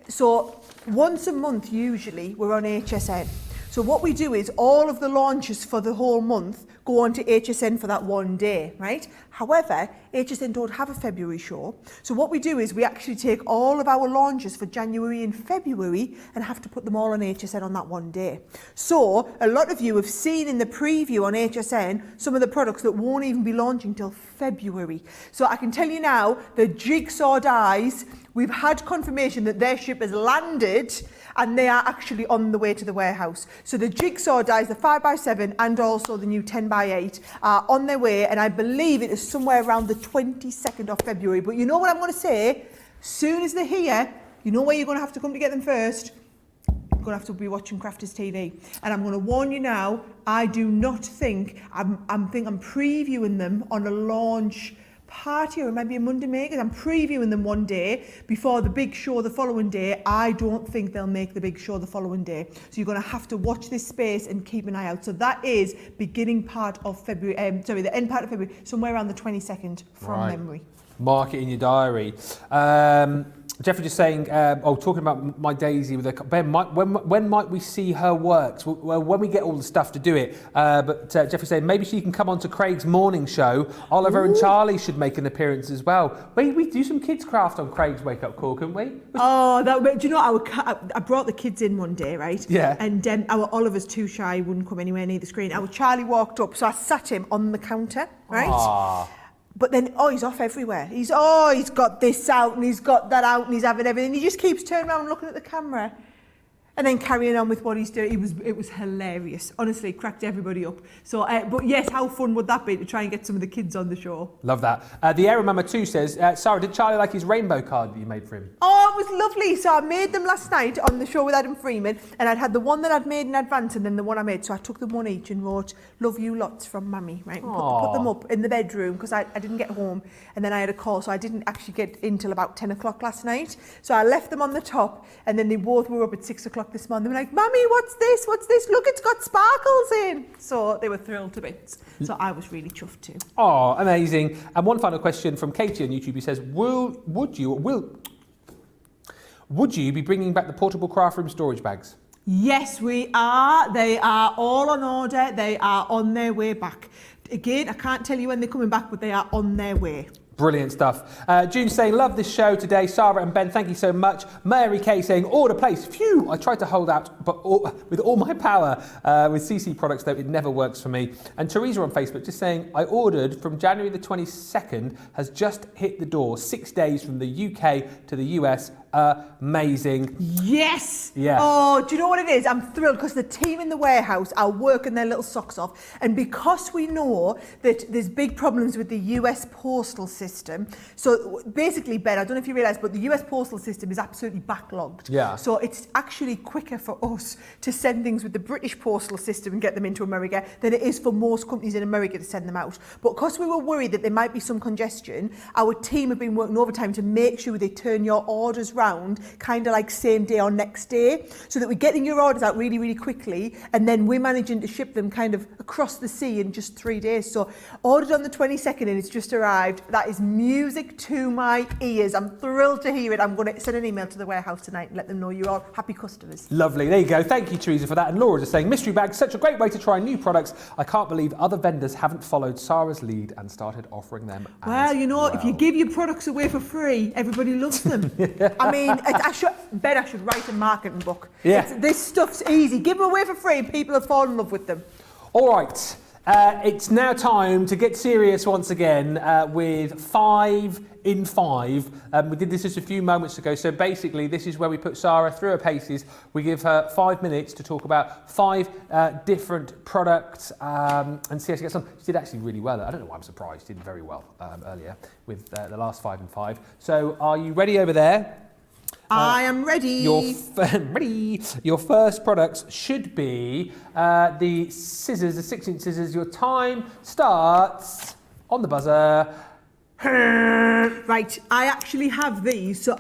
so once a month usually we're on HSN. So what we do is all of the launches for the whole month go on to HSN for that one day, right? However, HSN don't have a February show. So what we do is we actually take all of our launches for January and February and have to put them all on HSN on that one day. So a lot of you have seen in the preview on HSN some of the products that won't even be launching till February. So I can tell you now, the jigsaw dies we've had confirmation that their ship has landed and they are actually on the way to the warehouse. So the jigsaw dies, the 5x7 and also the new 10x8 are on their way, and I believe it is somewhere around the 22nd of February. But you know what I'm going to say? Soon as they're here, you know where you're going to have to come to get them first? You're going to have to be watching Crafters TV. And I'm going to warn you now, I do not think, I'm previewing them on a launch party, or maybe a Monday Makers. I'm previewing them one day before the big show the following day. I don't think they'll make the big show the following day. So you're going to have to watch this space and keep an eye out. So that is beginning part of February, the end part of February, somewhere around the 22nd from memory. Mark it in your diary. Jeffrey just saying, talking about my Daisy with Ben, when might we see her works? Well, when we get all the stuff to do it. But Jeffrey saying maybe she can come on to Craig's morning show. Oliver and Charlie should make an appearance as well. We do some kids craft on Craig's wake up call, couldn't we? Oh, do you know, I brought the kids in one day, right? Yeah. And our Oliver's too shy, he wouldn't come anywhere near the screen. Our Charlie walked up, so I sat him on the counter, right? Aww. But then, he's off everywhere. He's got this out and he's got that out and he's having everything. He just keeps turning around and looking at the camera and then carrying on with what he's doing. It was hilarious. Honestly, cracked everybody up. So, but yes, how fun would that be to try and get some of the kids on the show? Love that. The Aero Mama 2 says, Sara, did Charlie like his rainbow card that you made for him? Oh, it was lovely. So I made them last night on the show with Adam Freeman, and I'd had the one that I'd made in advance and then the one I made. So I took them one each and wrote, "Love you lots from Mummy," right? And put them up in the bedroom because I didn't get home, and then I had a call, so I didn't actually get in till about 10 o'clock last night. So I left them on the top, and then they both were up at 6 o'clock this morning. They were like, "Mummy, what's this? What's this? Look, it's got sparkles in." So they were thrilled to bits. So I was really chuffed too. Oh, amazing. And one final question from Katie on YouTube. He says, would you be bringing back the portable craft room storage bags? Yes, we are. They are all on order. They are on their way back. Again, I can't tell you when they're coming back, but they are on their way. Brilliant stuff. June saying, love this show today. Sara and Ben, thank you so much. Mary Kay saying, order placed. Phew, I tried to hold out but with all my power. With CC products, though, it never works for me. And Teresa on Facebook just saying, I ordered from January the 22nd, has just hit the door. 6 days from the UK to the US. Amazing. Yes. Yeah. Oh, do you know what it is? I'm thrilled because the team in the warehouse are working their little socks off. And because we know that there's big problems with the US postal system. So basically, Ben, I don't know if you realise, but the US postal system is absolutely backlogged. Yeah. So it's actually quicker for us to send things with the British postal system and get them into America than it is for most companies in America to send them out. But because we were worried that there might be some congestion, our team have been working overtime to make sure they turn your orders round kind of like same day or next day, so that we're getting your orders out really, really quickly, and then we're managing to ship them kind of across the sea in just 3 days. So ordered on the 22nd and it's just arrived. That is music to my ears. I'm thrilled to hear it. I'm going to send an email to the warehouse tonight and let them know you're all happy customers. Lovely. There you go. Thank you, Teresa, for that. And Laura just saying, mystery bags, such a great way to try new products. I can't believe other vendors haven't followed Sara's lead and started offering them. Well, you know, if you give your products away for free, everybody loves them. I mean, I should write a marketing book. Yeah. This stuff's easy. Give them away for free and people will fall in love with them. All right. It's now time to get serious once again with 5 in 5. We did this just a few moments ago. So basically, this is where we put Sara through her paces. We give her 5 minutes to talk about 5 different products and see how she gets on. She did actually really well. I don't know why I'm surprised. She did very well earlier with the last 5 in 5. So are you ready over there? I am ready. Your first products should be the scissors, the 6-inch scissors. Your time starts on the buzzer. Right, I actually have these. So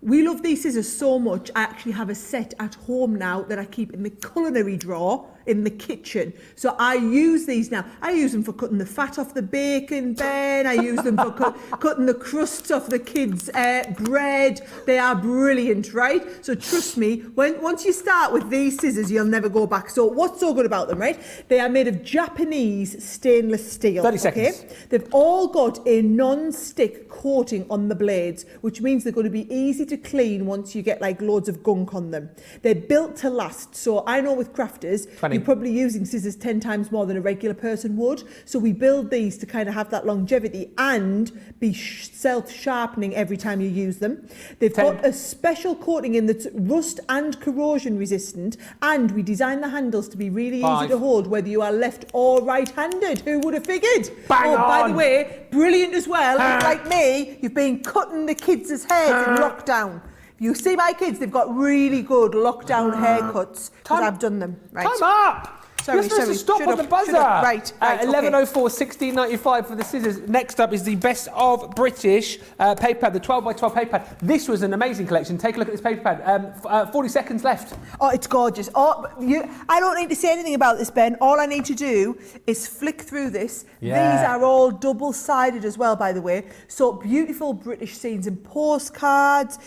we love these scissors so much. I actually have a set at home now that I keep in the culinary drawer in the kitchen. So I use these now. I use them for cutting the fat off the bacon, Ben. I use them for cutting the crusts off the kids' bread. They are brilliant, right? So trust me, once you start with these scissors, you'll never go back. So what's so good about them, right? They are made of Japanese stainless steel. 30 seconds. Okay? They've all got a non-stick coating on the blades, which means they're going to be easy to clean once you get like loads of gunk on them. They're built to last. So I know with crafters, Ready. You're probably using scissors 10 times more than a regular person would. So we build these to kind of have that longevity and be self-sharpening every time you use them. They've 10. got a special coating in that's rust and corrosion resistant, and we design the handles to be really 5. easy to hold whether you are left or right-handed. Who would have figured? Bang oh, by on. the way, brilliant as well. Like me, you've been cutting the kids' hairs in lockdown. If you see my kids, they've got really good lockdown haircuts because I've done them. Right. Time up! Sorry, You're supposed to stop Shut on up, the buzzer. shut up. Right, 11.04, 16.95 for the scissors. Next up is the best of British paper pad, the 12x12 paper pad. This was an amazing collection. Take a look at this paper pad. 40 seconds left. Oh, it's gorgeous. Oh, I don't need to say anything about this, Ben. All I need to do is flick through this. Yeah. These are all double-sided as well, by the way. So beautiful British scenes and postcards.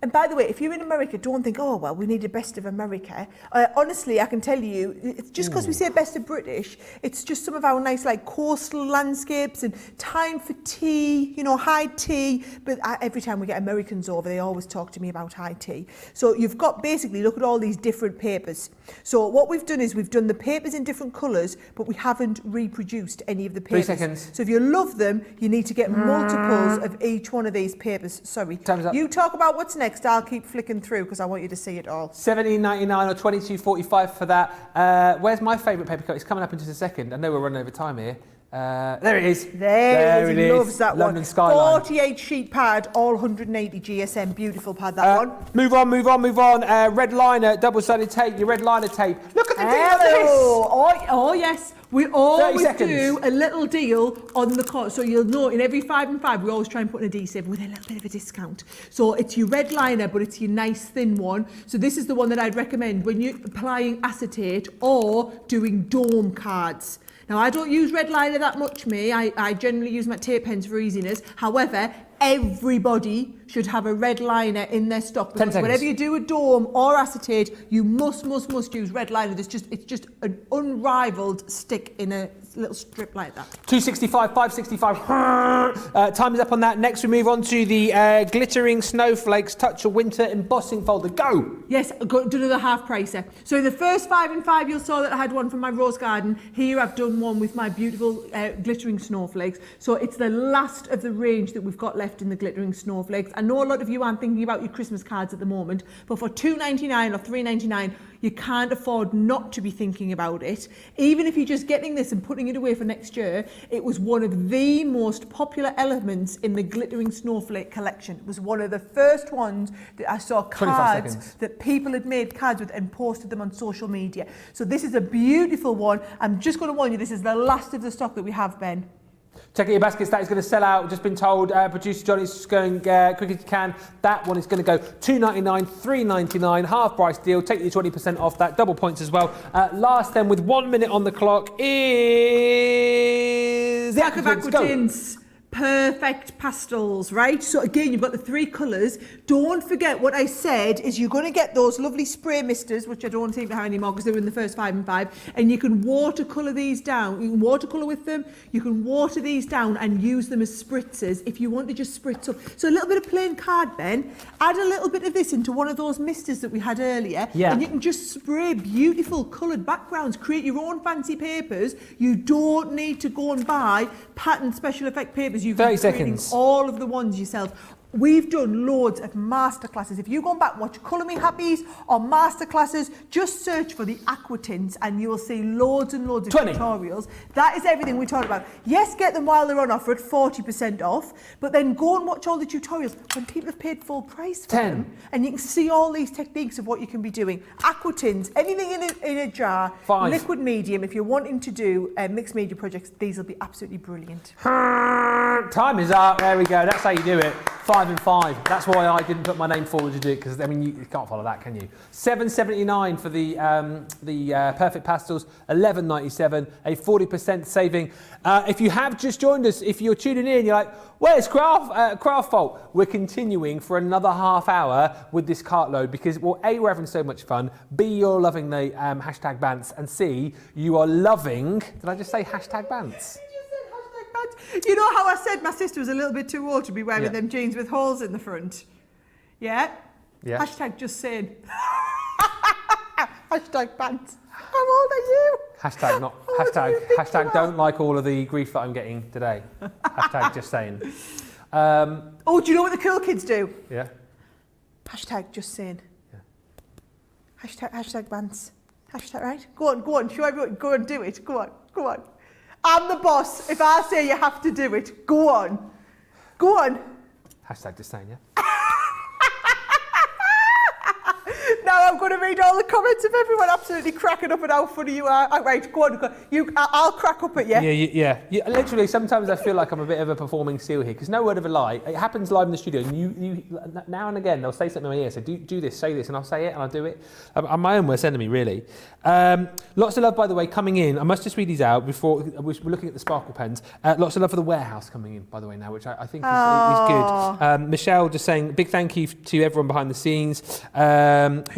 And by the way, if you're in America, don't think, oh, well, we need a best of America. Honestly, I can tell you, it's just because we say best of British, it's just some of our nice, like, coastal landscapes and time for tea, you know, high tea. But every time we get Americans over, they always talk to me about high tea. So you've got, basically, look at all these different papers. So what we've done is we've done the papers in different colours, but we haven't reproduced any of the papers. 3 seconds. So if you love them, you need to get multiples of each one of these papers. Sorry. Time's up. You talk about what's next. I'll keep flicking through because I want you to see it all. $17.99 or $22.45 for that. Where's my favourite paper cut? It's coming up in just a second. I know we're running over time here. There it is. There it is. He loves that London one. Skyline. 48 sheet pad, all 180 GSM. Beautiful pad, that one. Move on. Red liner, double-sided tape. Your red liner tape. Look at the deal on this. Oh, yes. We always 30 do a little deal on the cost. So you'll know in every 5 and 5, we always try and put an adhesive with a little bit of a discount. So it's your red liner, but it's your nice thin one. So this is the one that I'd recommend when you're applying acetate or doing dome cards. Now, I don't use red liner that much, I generally use my tape pens for easiness. However, everybody should have a red liner in their stock because whenever you do a dome or acetate, you must use red liner. It's just an unrivaled stick in a little strip like that. 265, 565. Time is up on that. Next, we move on to the glittering snowflakes touch of winter embossing folder. Go. Yes, I've got another half pricer. So in the first 5 and 5, you'll saw that I had one from my rose garden. Here I've done one with my beautiful glittering snowflakes. So it's the last of the range that we've got left in the glittering snowflakes. I know a lot of you aren't thinking about your Christmas cards at the moment, but for $2.99 or $3.99, you can't afford not to be thinking about it. Even if you're just getting this and putting it away for next year, it was one of the most popular elements in the glittering snowflake collection. It was one of the first ones that I saw cards that people had made cards with and posted them on social media. So this is a beautiful one. I'm just going to warn you, this is the last of the stock that we have, Ben. Check out your baskets, that is going to sell out. Just been told, producer Johnny's just going quick as you can. That one is going to go $2.99, $3.99, half price deal. Take your 20% off that, double points as well. Last then, with 1 minute on the clock, is the Aqua Tints. Perfect pastels, right? So again, you've got the 3 colours. Don't forget what I said is you're going to get those lovely spray misters, which I don't think they have anymore because they were in the first 5 and 5. And you can watercolour these down. You can watercolour with them. You can water these down and use them as spritzers if you want to just spritz up. So a little bit of plain card, Ben. Add a little bit of this into one of those misters that we had earlier. Yeah. And you can just spray beautiful coloured backgrounds. Create your own fancy papers. You don't need to go and buy patterned special effect papers. You've 30 been creating seconds. all of the ones yourself. We've done loads of masterclasses. If you go back and watch Colour Me Happies or masterclasses, just search for the Aqua Tints and you will see loads and loads of 20. tutorials. That is everything we talked about. Yes, get them while they're on offer at 40% off, but then go and watch all the tutorials when people have paid full price for 10. them, and you can see all these techniques of what you can be doing. Aqua Tints, anything in a jar, 5. liquid medium. If you're wanting to do mixed media projects, these will be absolutely brilliant. Time is up. There we go. That's how you do it. 5 and 5. That's why I didn't put my name forward to do it, because I mean you can't follow that, can you? $7.79 for the perfect pastels. $11.97. A 40% saving. If you have just joined us, if you're tuning in, you're like, where's Craft Fault? We're continuing for another half hour with this Cartload because, well, A, we're having so much fun. B, you're loving the hashtag Bants, and C, you are loving. Did I just say hashtag Bants? You know how I said my sister was a little bit too old to be wearing them jeans with holes in the front? Yeah? Yeah. Hashtag just saying. Hashtag pants. How old are you? Hashtag not, hashtag don't like all of the grief that I'm getting today. Hashtag just saying. Oh, do you know what the cool kids do? Yeah. Hashtag just saying. Yeah. Hashtag pants. Hashtag, right? Go on, show everyone, go and do it. Go on. I'm the boss. If I say you have to do it, go on. Hashtag just saying, yeah. Now I'm going to read all the comments of everyone absolutely cracking up at how funny you are. Right, go on. I'll crack up at you. Yeah. Literally, sometimes I feel like I'm a bit of a performing seal here, because no word of a lie. It happens live in the studio, and you now and again they'll say something in my ear, so do this, say this, and I'll say it, and I'll do it. I'm my own worst enemy, really. Lots of love, by the way, coming in. I must just read these out before we're looking at the sparkle pens. Lots of love for the warehouse coming in, by the way, now, which I think is good. Michelle just saying big thank you to everyone behind the scenes.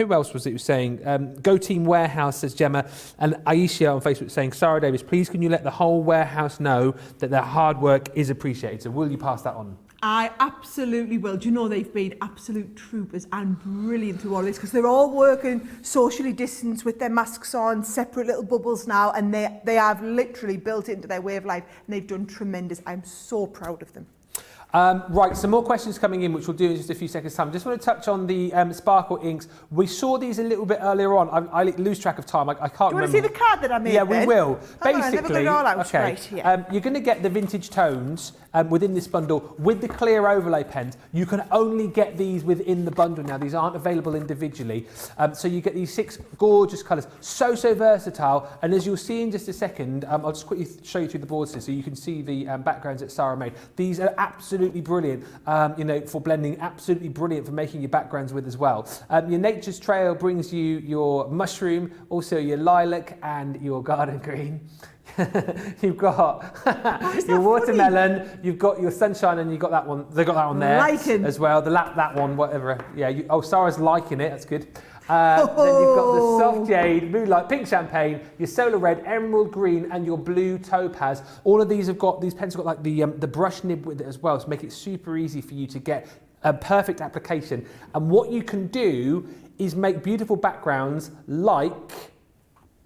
Who else was saying? Go Team Warehouse, says Gemma. And Aisha on Facebook saying, Sara Davis, please can you let the whole warehouse know that their hard work is appreciated? So will you pass that on? I absolutely will. Do you know they've been absolute troopers and brilliant through all this, because they're all working socially distanced with their masks on, separate little bubbles now, and they have literally built it into their way of life, and they've done tremendous. I'm so proud of them. Right, some more questions coming in, which we'll do in just a few seconds' time. Just want to touch on the sparkle inks. We saw these a little bit earlier on. I lose track of time. I can't remember. Do you want to see the card that I made? Yeah, we will. Basically, you're going to get the vintage tones within this bundle with the clear overlay pens. You can only get these within the bundle now. These aren't available individually. So you get these 6 gorgeous colours, so versatile. And as you'll see in just a second, I'll just quickly show you through the boards here so you can see the backgrounds that Sara made. These are absolutely brilliant, for blending, absolutely brilliant for making your backgrounds with as well. Your Nature's Trail brings you your mushroom, also your lilac and your garden green. You've got your watermelon, funny? You've got your sunshine, and you've got that one. They got that one there as well. that one, whatever. Yeah. Sara's liking it. That's good. Then you've got the soft jade, moonlight, pink champagne, your solar red, emerald green, and your blue topaz. All of these pens have got like the brush nib with it as well, to make it super easy for you to get a perfect application. And what you can do is make beautiful backgrounds like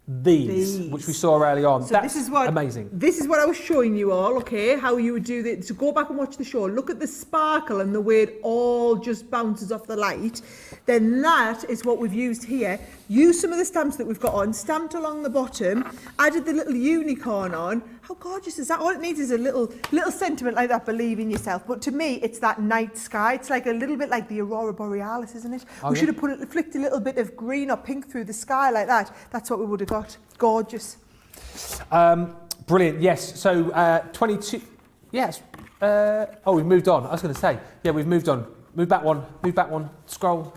these, which we saw early on. So that's amazing. This is what I was showing you all, okay, how you would do this. So go back and watch the show. Look at the sparkle and the way it all just bounces off the light. Then that is what we've used here. Use some of the stamps that we've got on, stamped along the bottom, added the little unicorn on. How gorgeous is that? All it needs is a little sentiment like that, believe in yourself. But to me, it's that night sky. It's like a little bit like the Aurora Borealis, isn't it? We should have flicked a little bit of green or pink through the sky like that. That's what we would have got. Gorgeous. Brilliant, yes. So 22, yes. We've moved on. I was going to say, yeah, we've moved on. Move back one, scroll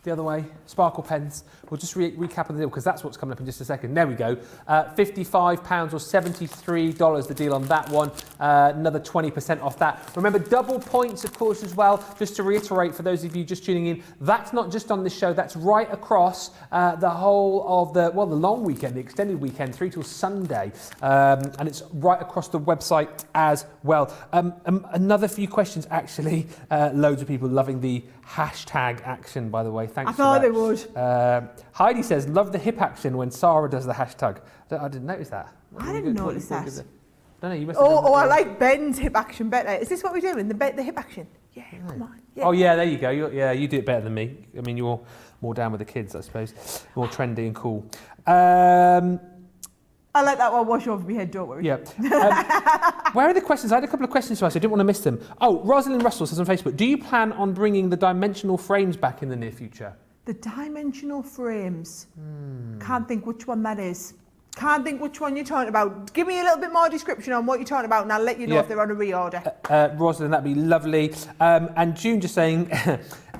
the other way, sparkle pens. We'll just recap on the deal, because that's what's coming up in just a second. There we go. £55 or $73 the deal on that one. Another 20% off that. Remember, double points, of course, as well. Just to reiterate, for those of you just tuning in, that's not just on this show. That's right across the whole of the long weekend, the extended weekend, through till Sunday. And it's right across the website as well. Another few questions, actually. Loads of people loving the hashtag action, by the way. Thanks for that. I thought they would. Heidi says, love the hip action when Sara does the hashtag. I didn't notice that. I didn't notice that. No, you must have done that. I like Ben's hip action better. Is this what we're doing? The hip action? Yeah, come on. Yeah. Oh, yeah, there you go. You do it better than me. I mean, you're more down with the kids, I suppose. More trendy and cool. I let that one wash over my head, don't worry. Yeah. Where are the questions? I had a couple of questions to ask. I didn't want to miss them. Oh, Rosalind Russell says on Facebook, do you plan on bringing the dimensional frames back in the near future? The dimensional frames. Can't think which one that is. Can't think which one you're talking about. Give me a little bit more description on what you're talking about, and I'll let you know if they're on a reorder. Rosalind, that'd be lovely. And June just saying,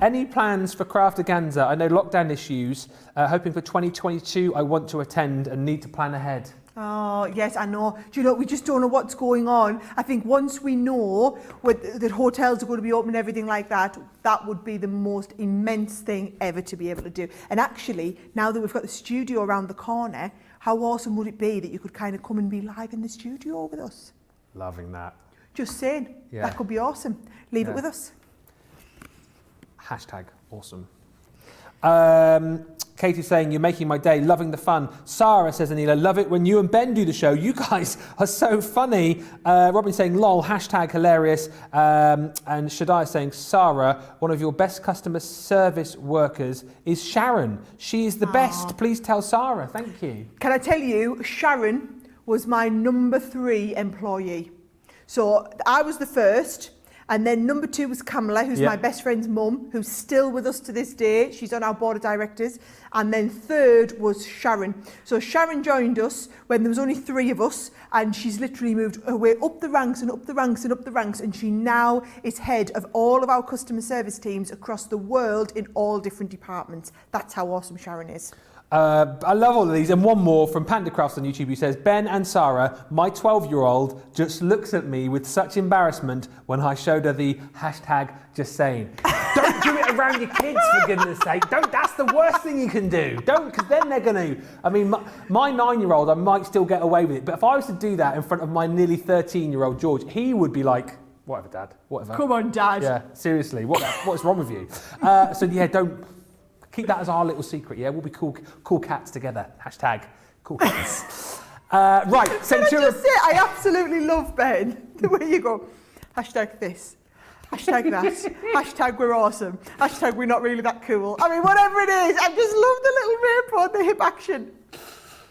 any plans for Craftaganza? I know lockdown issues. Hoping for 2022. I want to attend and need to plan ahead. Oh, yes, I know. Do you know, we just don't know what's going on. I think once we know that hotels are going to be open and everything like that, that would be the most immense thing ever to be able to do. And actually, now that we've got the studio around the corner, how awesome would it be that you could kind of come and be live in the studio with us? Loving that. Just saying. Yeah. That could be awesome. Leave it with us. Hashtag awesome. Katie's saying, you're making my day, loving the fun. Sara says, Anila, love it when you and Ben do the show. You guys are so funny. Robin saying, lol, hashtag hilarious. And Shaddai saying, Sara, one of your best customer service workers is Sharon. She is the best. Please tell Sara. Thank you. Can I tell you, Sharon was my number 3 employee. So I was the first. And then number 2 was Kamala, who's my best friend's mum, who's still with us to this day. She's on our board of directors. And then 3rd was Sharon. So Sharon joined us when there was only 3 of us, and she's literally moved her way up the ranks and up the ranks and up the ranks, and she now is head of all of our customer service teams across the world in all different departments. That's how awesome Sharon is. I love all of these. And one more from Panda Crafts on YouTube who says, Ben and Sara, my 12-year-old just looks at me with such embarrassment when I showed her the hashtag just saying. Don't do it around your kids, for goodness sake. Don't. That's the worst thing you can do. Don't, because then they're going to. I mean, my 9-year-old, I might still get away with it. But if I was to do that in front of my nearly 13-year-old George, he would be like, whatever, Dad, whatever. Come on, Dad. Yeah, seriously, what's wrong with you? So yeah, don't. Keep that as our little secret, yeah? We'll be cool cats together. Hashtag cool cats. Right, Centura. Can I just say, I absolutely love Ben. The way you go, hashtag this, hashtag that, hashtag we're awesome, hashtag we're not really that cool. I mean, whatever it is, I just love the little rainbow, the hip action.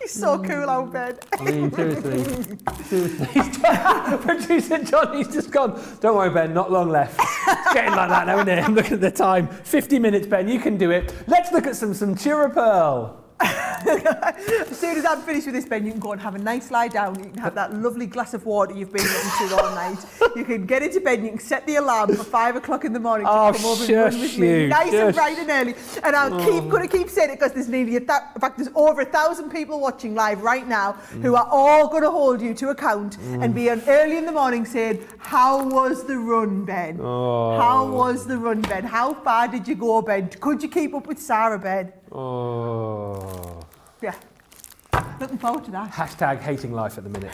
He's so cool, our Ben. I mean, seriously. Producer Johnny's just gone, don't worry, Ben, not long left. It's getting like that now, isn't it? I'm looking at the time. 50 minutes, Ben, you can do it. Let's look at some Centura Pearl. As soon as I'm finished with this, Ben, you can go and have a nice lie down. You can have that lovely glass of water you've been getting to all night. You can get into bed. You can set the alarm for 5 o'clock in the morning to come over and run with me, nice and bright and early. And I'm going to keep saying it because there's nearly in fact, there's over 1,000 people watching live right now who are all going to hold you to account and be on early in the morning saying, "How was the run, Ben? How was the run, Ben? How far did you go, Ben? Could you keep up with Sara, Ben?" Oh. Yeah. Looking forward to that. Hashtag hating life at the minute.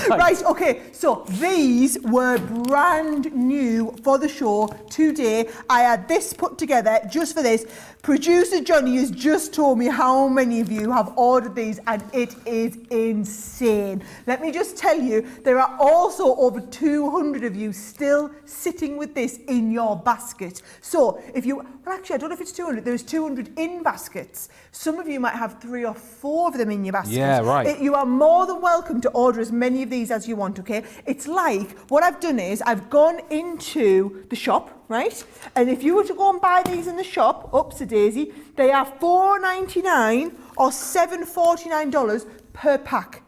Right, okay, so these were brand new for the show today. I had this put together just for this. Producer Johnny has just told me how many of you have ordered these, and it is insane. Let me just tell you, there are also over 200 of you still sitting with this in your basket. So if you, well actually I don't know if it's 200, there's 200 in baskets. Some of you might have 3 or 4 of them in your basket. Yeah, right. You are more than welcome to order as many of these as you want, okay? It's like, what I've done is, I've gone into the shop, right? And if you were to go and buy these in the shop, oops-a-daisy, they are $4.99 or $7.49 per pack.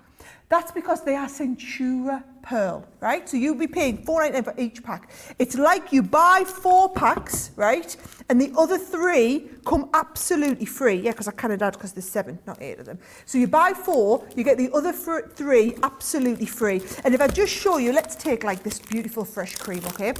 That's because they are Centura Pearl, right? So you'll be paying $4.99 for each pack. It's like you buy 4 packs, right? And the other 3 come absolutely free. Yeah, because I can't add because there's 7, not 8 of them. So you buy 4, you get the other 3 absolutely free. And if I just show you, let's take like this beautiful fresh cream, okay?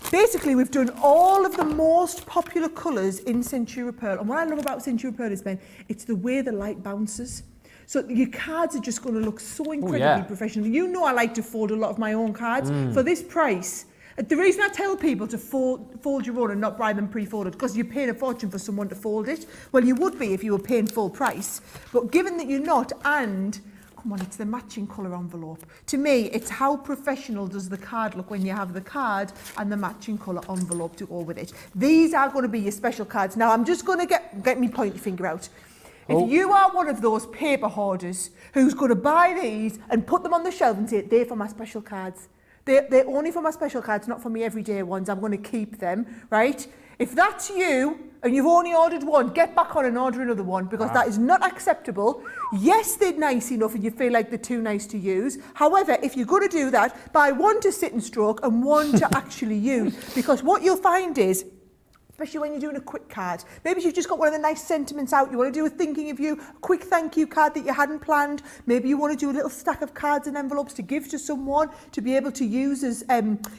Basically, we've done all of the most popular colours in Centura Pearl. And what I love about Centura Pearl is, Ben, it's the way the light bounces. So your cards are just going to look so incredibly professional. You know I like to fold a lot of my own cards. For this price, the reason I tell people to fold your own and not buy them pre-folded, because you're paying a fortune for someone to fold it. Well, you would be if you were paying full price. But given that you're not, and come on, it's the matching colour envelope. To me, it's how professional does the card look when you have the card and the matching colour envelope to go with it. These are going to be your special cards. Now, I'm just going to get me pointy finger out. If you are one of those paper hoarders who's going to buy these and put them on the shelf and say, they're for my special cards. They're only for my special cards, not for me everyday ones. I'm going to keep them, right? If that's you and you've only ordered one, get back on and order another one, because that is not acceptable. Yes, they're nice enough and you feel like they're too nice to use. However, if you're going to do that, buy one to sit and stroke and one to actually use. Because what you'll find is, especially when you're doing a quick card. Maybe you've just got one of the nice sentiments out. You want to do a thinking of you, a quick thank you card that you hadn't planned. Maybe you want to do a little stack of cards and envelopes to give to someone to be able to use as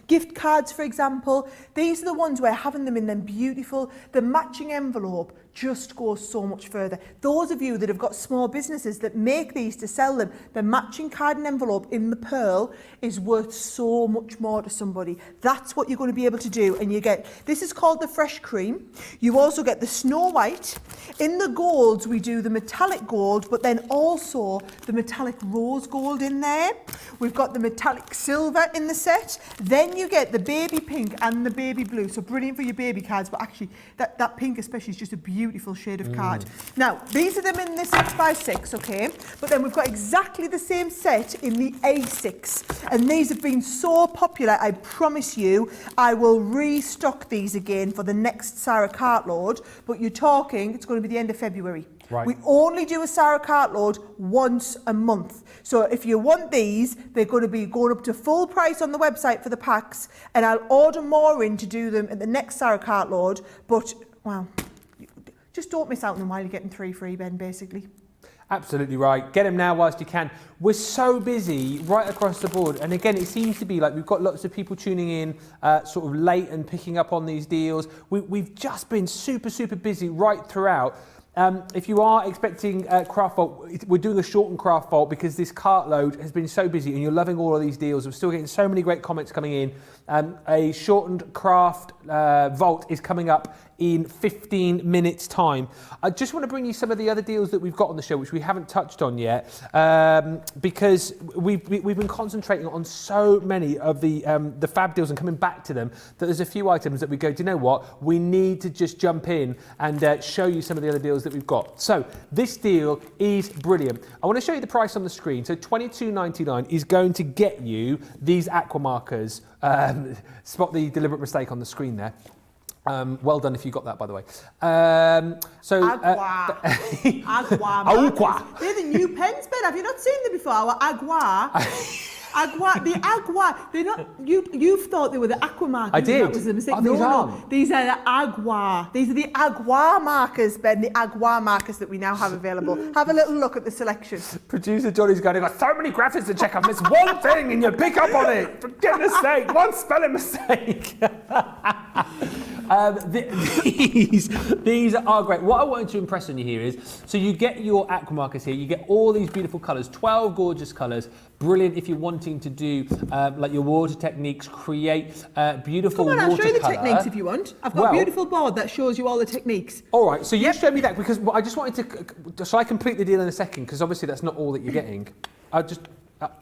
gift cards, for example. These are the ones where having them in them beautiful, the matching envelope just goes so much further. Those of you that have got small businesses that make these to sell them, the matching card and envelope in the pearl is worth so much more to somebody. That's what you're going to be able to do. And you get, this is called the fresh cream. You also get the snow white. In the golds, we do the metallic gold, but then also the metallic rose gold in there. We've got the metallic silver in the set. Then you get the baby pink and the baby blue. So brilliant for your baby cards, but actually that pink especially is just a beautiful shade of card. Now, these are them in the 6x6, okay? But then we've got exactly the same set in the A6. And these have been so popular, I promise you, I will restock these again for the next Sara Cartload. But you're talking, it's going to be the end of February. Right. We only do a Sara Cartload once a month. So if you want these, they're going to be going up to full price on the website for the packs, and I'll order more in to do them at the next Sara Cartload. But, well, just don't miss out on them while you're getting 3 free, Ben, basically. Absolutely right. Get them now whilst you can. We're so busy right across the board. And again, it seems to be like we've got lots of people tuning in sort of late and picking up on these deals. We've just been super, super busy right throughout. If you are expecting craft vault, we're doing a shortened craft vault because this Cartload has been so busy and you're loving all of these deals. We're still getting so many great comments coming in. A shortened craft vault is coming up in 15 minutes time. I just want to bring you some of the other deals that we've got on the show, which we haven't touched on yet, because we've been concentrating on so many of the fab deals and coming back to them that there's a few items that we go, do you know what? We need to just jump in and show you some of the other deals that we've got. So this deal is brilliant. I want to show you the price on the screen. So $22.99 is going to get you these aqua markers. Spot the deliberate mistake on the screen there. Well done if you got that, by the way. Agua. Agua. They're the new pens, Ben. Have you not seen them before? Our Agua. Agua. The Agua. They're not. You've thought they were the aqua markers. I did. That was a mistake. Oh, these aren't. No. These are the Agua. These are the Agua markers, Ben. The Agua markers that we now have available. Have a little look at the selection. Producer Johnny's going, I've got so many graphics to check. I've missed one thing and you pick up on it. For goodness sake, one spelling mistake. These are great. What I wanted to impress on you here is, so you get your aqua markers here, you get all these beautiful colours, 12 gorgeous colours, brilliant if you're wanting to do like your water techniques, create beautiful watercolour. Come on, I'll show you the techniques if you want. I've got a beautiful board that shows you all the techniques. All right, so you show me that, because I just wanted to, shall I complete the deal in a second? Because obviously that's not all that you're getting. I'll just...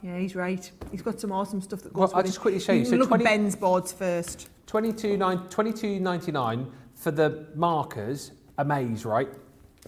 yeah, he's right. He's got some awesome stuff that goes with I'll just quickly show you. So look at Ben's boards first. $22.99 for the markers, amaze, right?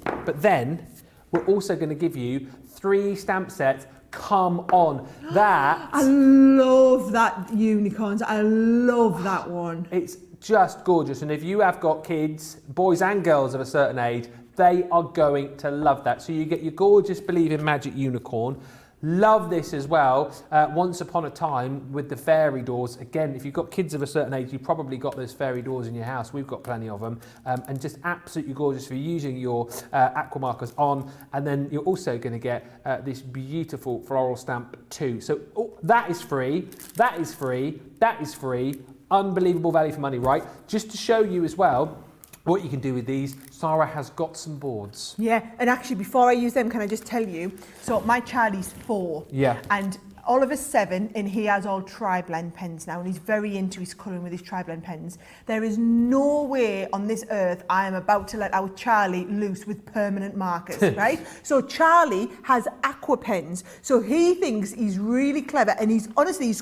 But then we're also going to give you 3 stamp sets. Come on, that... I love that unicorns. I love that one. It's just gorgeous. And if you have got kids, boys and girls of a certain age, they are going to love that. So you get your gorgeous Believe in Magic unicorn. Love this as well. Once Upon a Time with the fairy doors. Again, if you've got kids of a certain age, you've probably got those fairy doors in your house. We've got plenty of them. And just absolutely gorgeous for using your aqua markers on. And then you're also going to get this beautiful floral stamp too. So that is free. That is free. That is free. Unbelievable value for money, right? Just to show you as well what you can do with these, Sara has got some boards. Yeah, and actually before I use them, can I just tell you, so my Charlie's 4. Yeah. And Oliver's 7, and he has all tri-blend pens now, and he's very into his colouring with his tri-blend pens. There is no way on this earth I am about to let our Charlie loose with permanent markers, right? So Charlie has aqua pens, so he thinks he's really clever, and he's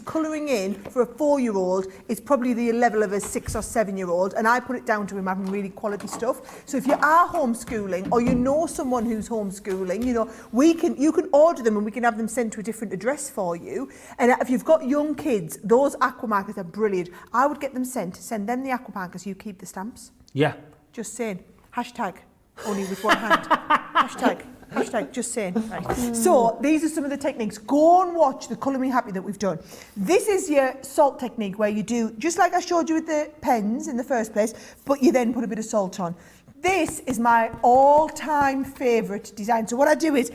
colouring in for a 4-year-old. It's probably the level of a 6 or 7-year-old, and I put it down to him having really quality stuff. So if you are homeschooling, or you know someone who's homeschooling, you know, you can order them and we can have them sent to a different address for you. And if you've got young kids, those aqua markers are brilliant. I would get them sent. Send them the aqua markers, you keep the stamps. Yeah. Just saying. Hashtag, only with one hand. Hashtag, just saying. Right. So these are some of the techniques. Go and watch the Colour Me Happy that we've done. This is your salt technique, where you do, just like I showed you with the pens in the first place, but you then put a bit of salt on. This is my all-time favourite design. So what I do is...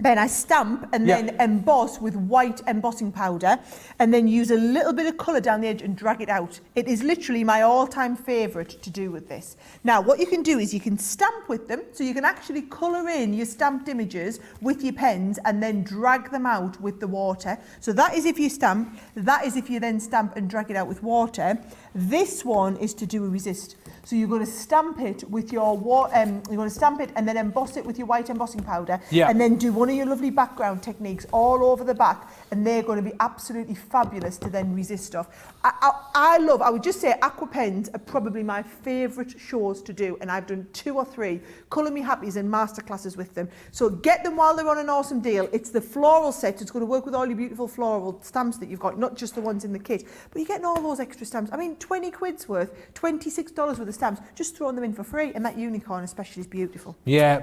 Ben, I stamp and then emboss with white embossing powder and then use a little bit of colour down the edge and drag it out. It is literally my all-time favourite to do with this. Now, what you can do is you can stamp with them, so you can actually colour in your stamped images with your pens and then drag them out with the water. So that is if you stamp, that is if you then stamp and drag it out with water. This one is to do a resist. So you're going to stamp it with your you're going to stamp it and then emboss it with your white embossing powder, and then do one of your lovely background techniques all over the back, and they're going to be absolutely fabulous to then resist stuff. I would just say aqua pens are probably my favourite shows to do, and I've done 2 or 3 Colour Me Happies and masterclasses with them. So get them while they're on an awesome deal. It's the floral set. It's going to work with all your beautiful floral stamps that you've got, not just the ones in the kit, but you're getting all those extra stamps. I mean, 20 quid's worth, $26 worth of stamps, just throwing them in for free, and that unicorn especially is beautiful. Yeah,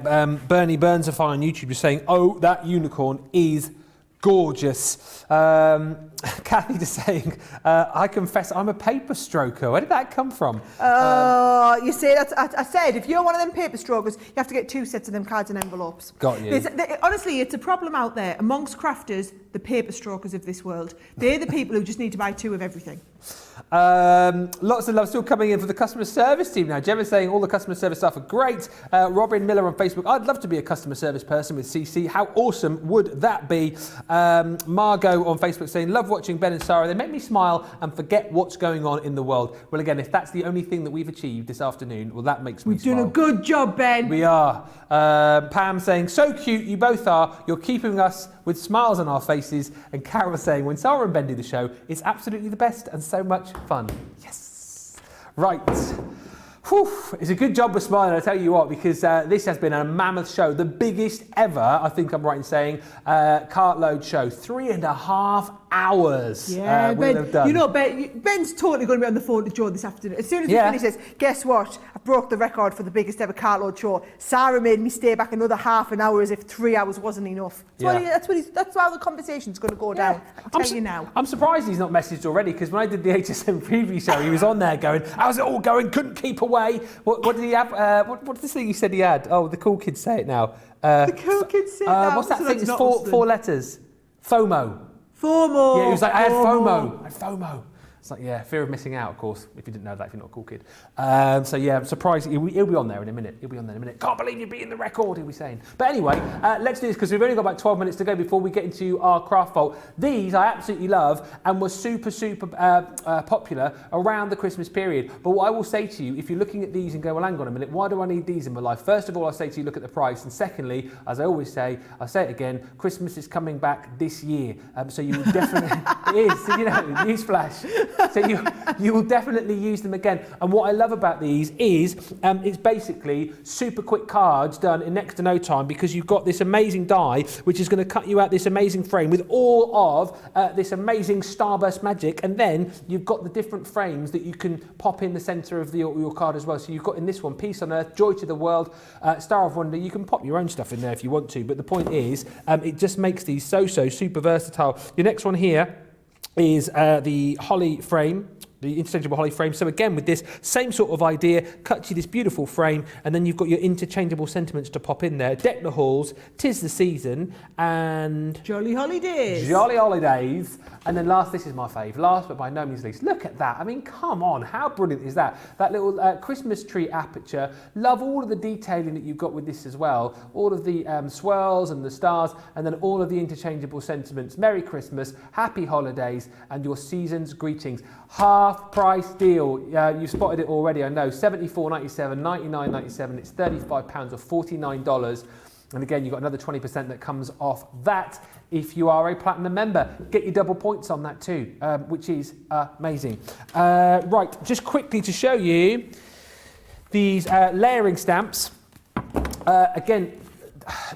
Bernie Burnsify on YouTube is saying, oh, that unicorn is gorgeous. Kathy just saying, I confess I'm a paper stroker. Where did that come from? You see, I said, if you're one of them paper strokers, you have to get 2 sets of them cards and envelopes. Got you. Honestly, it's a problem out there amongst crafters, the paper strokers of this world. They're the people who just need to buy 2 of everything. Lots of love still coming in for the customer service team now. Gemma's saying all the customer service staff are great. Robin Miller on Facebook, I'd love to be a customer service person with CC. How awesome would that be? Margot on Facebook saying, love watching Ben and Sara. They make me smile and forget what's going on in the world. Well, again, if that's the only thing that we've achieved this afternoon, well, that makes me smile. We've done a good job, Ben. We are. Pam saying, so cute, you both are. You're keeping us with smiles on our faces. And Carol saying, when Sara and Ben do the show, it's absolutely the best and so much fun. Yes. Right. Whew. It's a good job with smiling, I tell you what, because this has been a mammoth show, the biggest ever, I think I'm right in saying, Cartload show. 3.5 hours. Yeah, Ben, have done. you know, Ben's totally going to be on the phone to Joe this afternoon. As soon as he finishes, guess what? I broke the record for the biggest ever Cartload show. Sara made me stay back another half an hour as if 3 hours wasn't enough. That's how the conversation's going to go down. I'll tell you now. I'm surprised he's not messaged already, because when I did the HSM preview show, he was on there going, how's it all going? Couldn't keep away. What did he have? What's this thing he said he had? Oh, the cool kids say it now. The cool kids say it now. What's that thing? It's 4 letters. FOMO. FOMO. Yeah, he was like, I had FOMO. It's like, yeah, fear of missing out, of course, if you didn't know that, if you're not a cool kid. So, yeah, I'm surprised. He'll be on there in a minute. Can't believe you're beating the record, he'll be saying. But anyway, let's do this, because we've only got about 12 minutes to go before we get into our craft vault. These I absolutely love and were super popular around the Christmas period. But what I will say to you, if you're looking at these and go, well, hang on a minute, why do I need these in my life? First of all, I'll say to you, look at the price. And secondly, as I always say, I'll say it again, Christmas is coming back this year. So you will definitely, it is, newsflash. So you will definitely use them again. And what I love about these is it's basically super quick cards done in next to no time, because you've got this amazing die which is going to cut you out this amazing frame with all of this amazing starburst magic, and then you've got the different frames that you can pop in the centre of your card as well. So you've got in this one, Peace on Earth, Joy to the World, Star of Wonder. You can pop your own stuff in there if you want to, but the point is it just makes these so super versatile. Your next one here is the holly frame, the interchangeable holly frame. So again, with this same sort of idea, cut you this beautiful frame, and then you've got your interchangeable sentiments to pop in there. Deck the halls, 'tis the season, and Jolly holidays. Jolly holidays. And then last, this is my fave, last but by no means least, look at that. I mean, come on, how brilliant is that? That little Christmas tree aperture. Love all of the detailing that you've got with this as well. All of the swirls and the stars, and then all of the interchangeable sentiments. Merry Christmas, happy holidays, and your season's greetings. Half price deal. You've spotted it already, I know. $74.97, $99.97. It's £35 or $49. And again, you've got another 20% that comes off that if you are a platinum member. Get your double points on that too, which is amazing. Right, just quickly to show you these layering stamps. Again,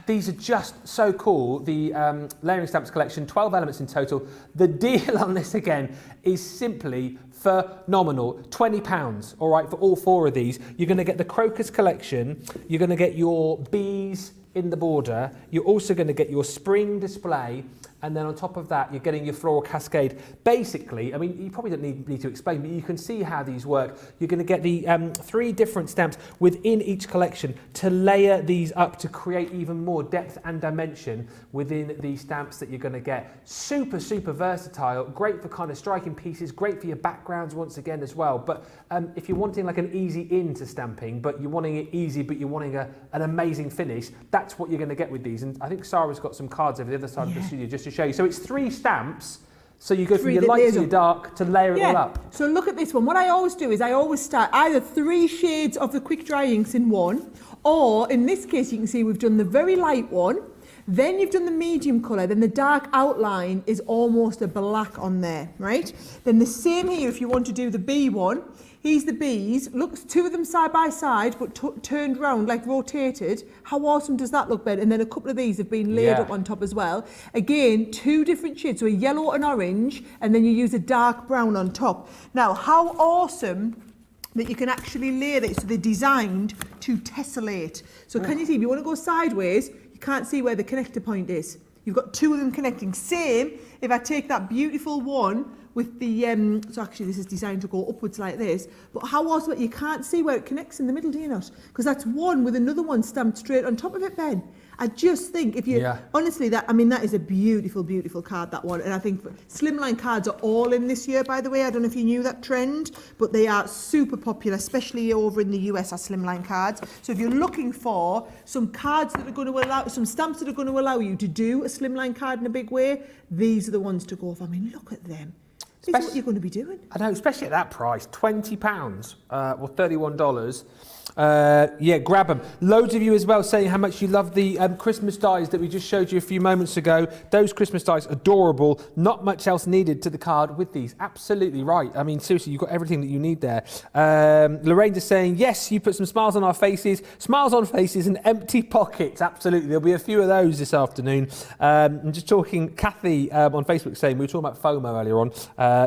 these are just so cool. The layering stamps collection, 12 elements in total. The deal on this again is simply phenomenal. £20, all right, for all 4 of these. You're going to get the crocus collection. You're going to get your bees in the border. You're also going to get your spring display, and then on top of that, you're getting your floral cascade. Basically, I mean, you probably don't need to explain, but you can see how these work. You're going to get the 3 different stamps within each collection to layer these up to create even more depth and dimension within the stamps that you're going to get. Super, super versatile, great for kind of striking pieces, great for your backgrounds once again as well. But if you're wanting like an easy into stamping, but you're wanting it easy, but you're wanting an amazing finish, that's what you're going to get with these. And I think Sara's got some cards over the other side of the studio just to show you. So it's 3 stamps. So you go from your light to your dark to layer it all up. So look at this one. What I always do is I always start either 3 shades of the quick dry inks in one, or in this case you can see we've done the very light one, then you've done the medium colour, then the dark outline is almost a black on there, right? Then the same here if you want to do the bee one. Here's the bees. Look, 2 of them side by side, but turned round, like rotated. How awesome does that look, Ben? And then a couple of these have been layered up on top as well. Again, 2 different shades, so a yellow and orange, and then you use a dark brown on top. Now, how awesome that you can actually layer it, so they're designed to tessellate. So can you see, if you want to go sideways, you can't see where the connector point is. You've got 2 of them connecting. Same, if I take that beautiful one with the, so actually this is designed to go upwards like this, but how awesome that you can't see where it connects in the middle, do you not? Because that's one with another one stamped straight on top of it, Ben. I just think if you, honestly, that is a beautiful, beautiful card, that one. And I think slimline cards are all in this year, by the way. I don't know if you knew that trend, but they are super popular, especially over in the US, are slimline cards. So if you're looking for some cards that are going to allow, some stamps that are going to allow you to do a slimline card in a big way, these are the ones to go for. I mean, look at them. This is what you're going to be doing. I know, especially at that price, £20 or $31. Yeah, grab them. Loads of you as well saying how much you love the Christmas dies that we just showed you a few moments ago. Those Christmas dies, adorable. Not much else needed to the card with these. Absolutely right. I mean, seriously, you've got everything that you need there. Lorraine is saying, yes, you put some smiles on our faces. Smiles on faces and empty pockets. Absolutely. There'll be a few of those this afternoon. I'm just talking, Kathy on Facebook saying, we were talking about FOMO earlier on.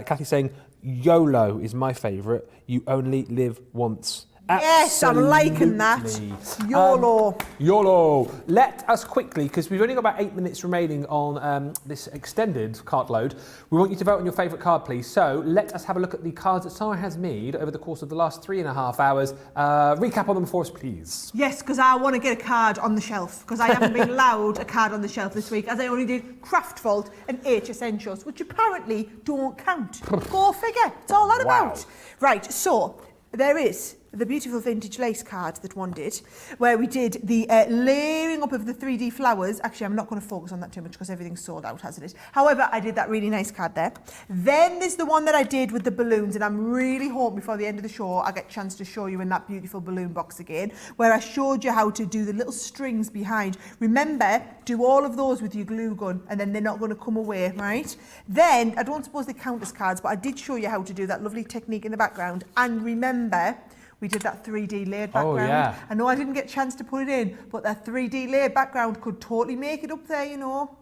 Kathy saying, YOLO is my favourite. You only live once. Yes, I'm liking that. YOLO. YOLO. Let us quickly, because we've only got about 8 minutes remaining on this extended Cartload. We want you to vote on your favourite card, please. So let us have a look at the cards that Sara has made over the course of the last 3.5 hours. Recap on them for us, please. Yes, because I want to get a card on the shelf, because I haven't been allowed a card on the shelf this week, as I only did Craft Vault and H Essentials, which apparently don't count. Go figure. It's all that about. Right, so there is the beautiful vintage lace card that one did, where we did the layering up of the 3D flowers. Actually, I'm not going to focus on that too much because everything's sold out, hasn't it? However, I did that really nice card there. Then there's the one that I did with the balloons, and I'm really hoping before the end of the show I get a chance to show you in that beautiful balloon box again, where I showed you how to do the little strings behind. Remember, do all of those with your glue gun, and then they're not going to come away, right? Then, I don't suppose they count as cards, but I did show you how to do that lovely technique in the background. And remember, we did that 3D layered background. Oh, yeah. I know I didn't get a chance to put it in, but that 3D layered background could totally make it up there, you know.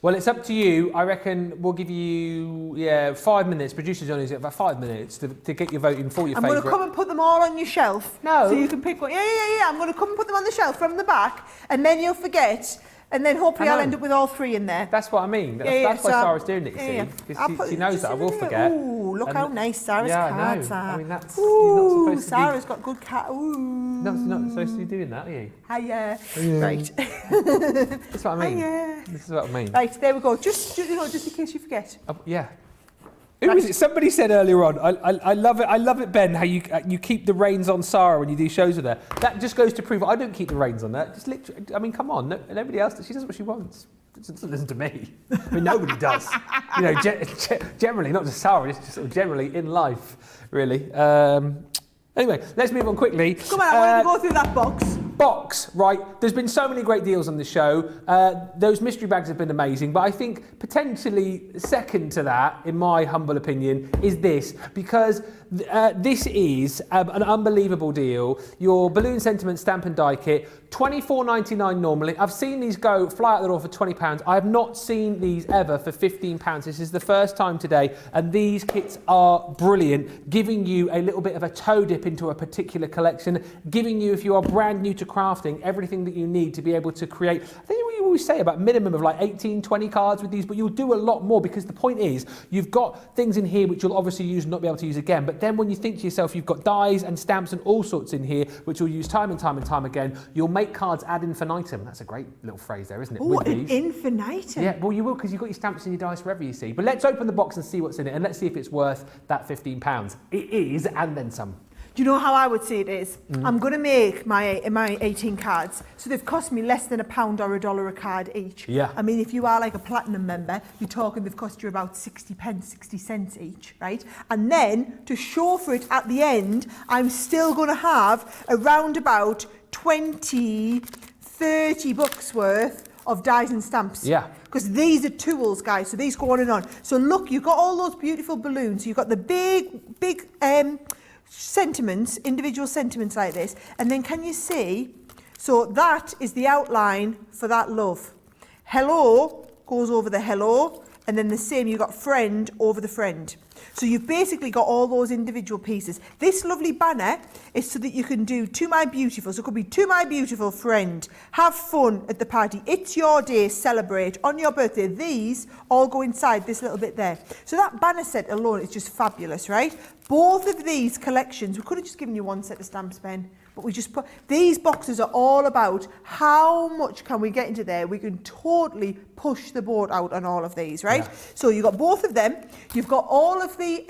Well, it's up to you. I reckon we'll give you 5 minutes. Producers only get about 5 minutes to get your vote in for your favourite. I'm going to come and put them all on your shelf. No. So you can pick one. Yeah. I'm going to come and put them on the shelf from the back, and then you'll forget. And then hopefully I'll end up with all 3 in there. That's what I mean. That's why Sara's doing it, you see. She knows that I will forget. Ooh, look how nice Sara's cards are. I mean, that's... Ooh, you're Sara's got good cards. Ooh. Not supposed to be doing that, are you? Hiya. Right. That's what I mean. Hiya. This is what I mean. Right, there we go. Just in case you forget. Yeah. Who was it? Somebody said earlier on, I love it, Ben, how you keep the reins on Sara when you do shows with her. That just goes to prove I don't keep the reins on that. Just literally, I mean, come on, nobody else, she does what she wants. She doesn't listen to me. I mean, nobody does. You know, generally, not just Sara, it's just sort of generally in life, really. Anyway, let's move on quickly. Come on, I want to go through that box. Right, there's been so many great deals on the show. Those mystery bags have been amazing, but I think potentially second to that, in my humble opinion, is this, because this is an unbelievable deal. Your Balloon Sentiment Stamp and Die Kit, $24.99 normally. I've seen these fly out the door for £20. I have not seen these ever for £15. This is the first time today, and these kits are brilliant, giving you a little bit of a toe dip into a particular collection, giving you, if you are brand new to crafting, everything that you need to be able to create. I think always say about minimum of like 18, 20 cards with these, but you'll do a lot more because the point is you've got things in here which you'll obviously use and not be able to use again. But then when you think to yourself, you've got dies and stamps and all sorts in here, which you'll use time and time and time again. You'll make cards ad infinitum. That's a great little phrase there, isn't it? Oh, ad infinitum. Yeah, well, you will because you've got your stamps and your dice forever, you see. But let's open the box and see what's in it, and let's see if it's worth that £15. It is, and then some. Do you know how I would say it is? I'm going to make my 18 cards, so they've cost me less than £1 or $1 a card each. Yeah. I mean, if you are like a platinum member, you're talking they've cost you about 60p, 60 cents each, right? And then to show for it at the end, I'm still going to have around about 20, 30 bucks worth of dies and stamps. Yeah. Because these are tools, guys, so these go on and on. So look, you've got all those beautiful balloons. You've got the big sentiments, individual sentiments like this, and then can you see, so that is the outline for that love. Hello goes over the hello, and then the same, you've got friend over the friend. So you've basically got all those individual pieces. This lovely banner is so that you can do to my beautiful, so it could be to my beautiful friend, have fun at the party, it's your day, celebrate, on your birthday. These all go inside this little bit there. So that banner set alone is just fabulous, right? Both of these collections, we could have just given you one set of stamps, Ben, but we just put, these boxes are all about how much can we get into there. We can totally push the boat out on all of these, right? Yeah. So you've got both of them. You've got all of the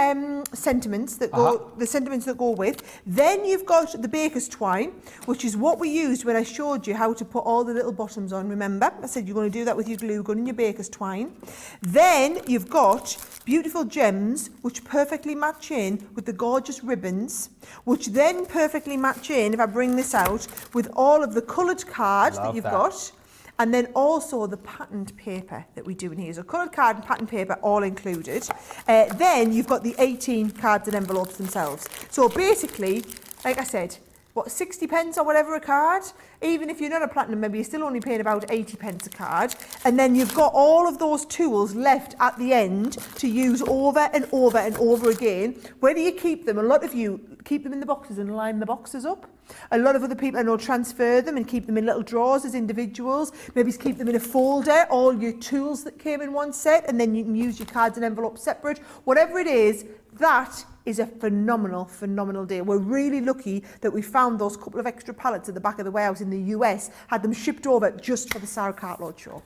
sentiments that go, the sentiments that go with. Then you've got the baker's twine, which is what we used when I showed you how to put all the little bottoms on. Remember, I said you're going to do that with your glue gun and your baker's twine. Then you've got beautiful gems, which perfectly match in with the gorgeous ribbons, which then perfectly match in, if I bring this out, with all of the coloured cards that you've got. And then also the patterned paper that we do in here. So coloured card and patterned paper all included. Then you've got the 18 cards and envelopes themselves. So basically, like I said, what, 60p or whatever a card? Even if you're not a platinum member, you're still only paying about 80p a card. And then you've got all of those tools left at the end to use over and over and over again. Whether you keep them, a lot of you keep them in the boxes and line the boxes up. A lot of other people I know transfer them and keep them in little drawers as individuals. Maybe keep them in a folder, all your tools that came in one set, and then you can use your cards and envelopes separate. Whatever it is, that is a phenomenal, phenomenal deal. We're really lucky that we found those couple of extra pallets at the back of the warehouse in the US, had them shipped over just for the Sara Cartload show.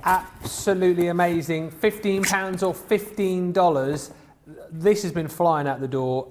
Absolutely amazing. £15 or $15. This has been flying out the door.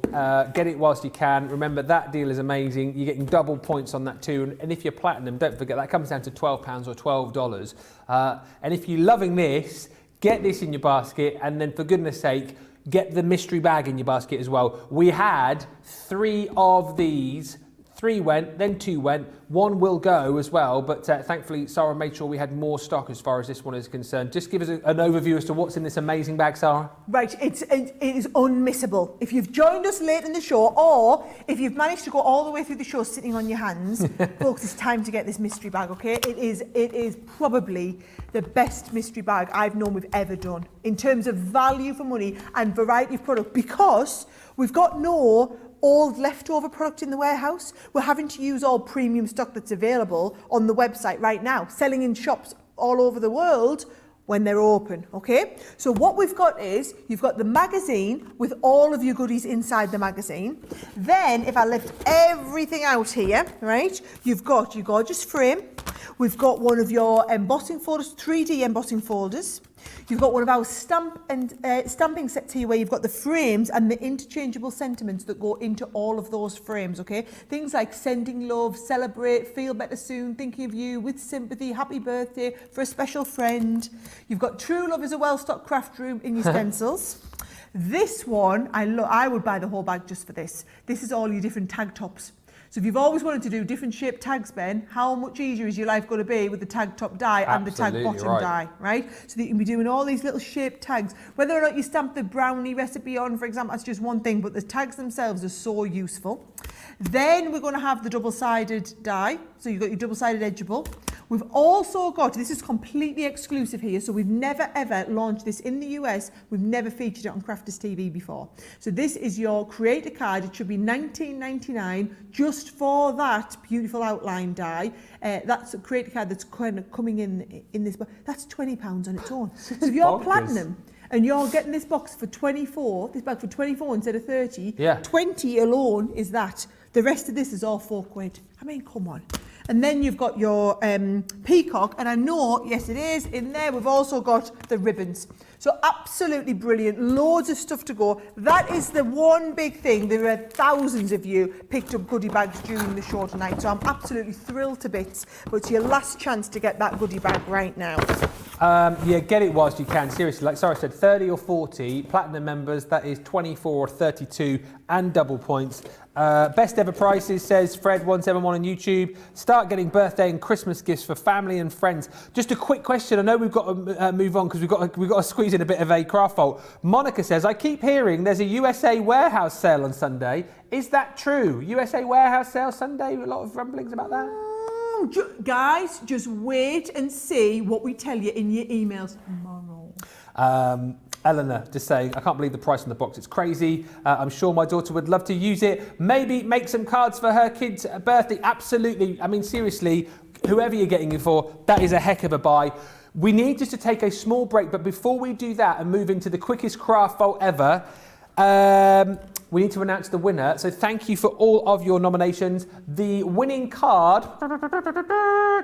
Get it whilst you can. Remember, that deal is amazing. You're getting double points on that too. And if you're platinum, don't forget, that comes down to £12 or $12. And if you're loving this, get this in your basket. And then, for goodness sake, get the mystery bag in your basket as well. We had 3 of these. 3 went, then 2 went. 1 will go as well, but thankfully Sara made sure we had more stock as far as this one is concerned. Just give us an overview as to what's in this amazing bag, Sara. Right, it is unmissable. If you've joined us late in the show, or if you've managed to go all the way through the show sitting on your hands, folks, it's time to get this mystery bag, okay? It is probably the best mystery bag I've known we've ever done in terms of value for money and variety of product, because we've got no old leftover product in the warehouse. We're having to use all premium stock that's available on the website right now, selling in shops all over the world when they're open, okay? So what we've got is, you've got the magazine with all of your goodies inside the magazine. Then, if I lift everything out here, right, you've got your gorgeous frame. We've got one of your embossing folders, 3D embossing folders. You've got one of our stamping sets here where you've got the frames and the interchangeable sentiments that go into all of those frames, okay? Things like sending love, celebrate, feel better soon, thinking of you, with sympathy, happy birthday, for a special friend. You've got true love is a well-stocked craft room in your stencils. This one, I would buy the whole bag just for this. This is all your different tag tops. So if you've always wanted to do different shaped tags, Ben, how much easier is your life going to be with the tag top die and the tag bottom die, right? So that you can be doing all these little shaped tags. Whether or not you stamp the brownie recipe on, for example, that's just one thing, but the tags themselves are so useful. Then we're going to have the double-sided die. So you've got your double-sided edgeable. We've also got, this is completely exclusive here, so we've never ever launched this in the US. We've never featured it on Crafters TV before. So this is your creator card. It should be $19.99 just for that beautiful outline die. That's a creator card that's kind of coming in this box. That's £20 on its own. So if you're platinum and you're getting this box for 24, this bag for 24 instead of 30, 20 alone is that. The rest of this is all £4. I mean, come on. And then you've got your peacock, and I know, yes it is, in there we've also got the ribbons. So absolutely brilliant, loads of stuff to go. That is the one big thing. There are thousands of you picked up goodie bags during the show tonight, so I'm absolutely thrilled to bits, but it's your last chance to get that goodie bag right now. Yeah, get it whilst you can. Seriously, like Sara said, 30 or 40 platinum members, that is 24 or 32 and double points. Best ever prices, says Fred171 on YouTube. Start getting birthday and Christmas gifts for family and friends. Just a quick question. I know we've got to move on because we've got to squeeze in a bit of a craft fault. Monica says, I keep hearing there's a USA warehouse sale on Sunday. Is that true? USA warehouse sale Sunday? A lot of rumblings about that. Guys, just wait and see what we tell you in your emails tomorrow. Eleanor just saying, I can't believe the price on the box. It's crazy. I'm sure my daughter would love to use it. Maybe make some cards for her kid's birthday. Absolutely. I mean, seriously, whoever you're getting it for, that is a heck of a buy. We need just to take a small break. But before we do that and move into the quickest craft vault ever, we need to announce the winner. So thank you for all of your nominations. The winning card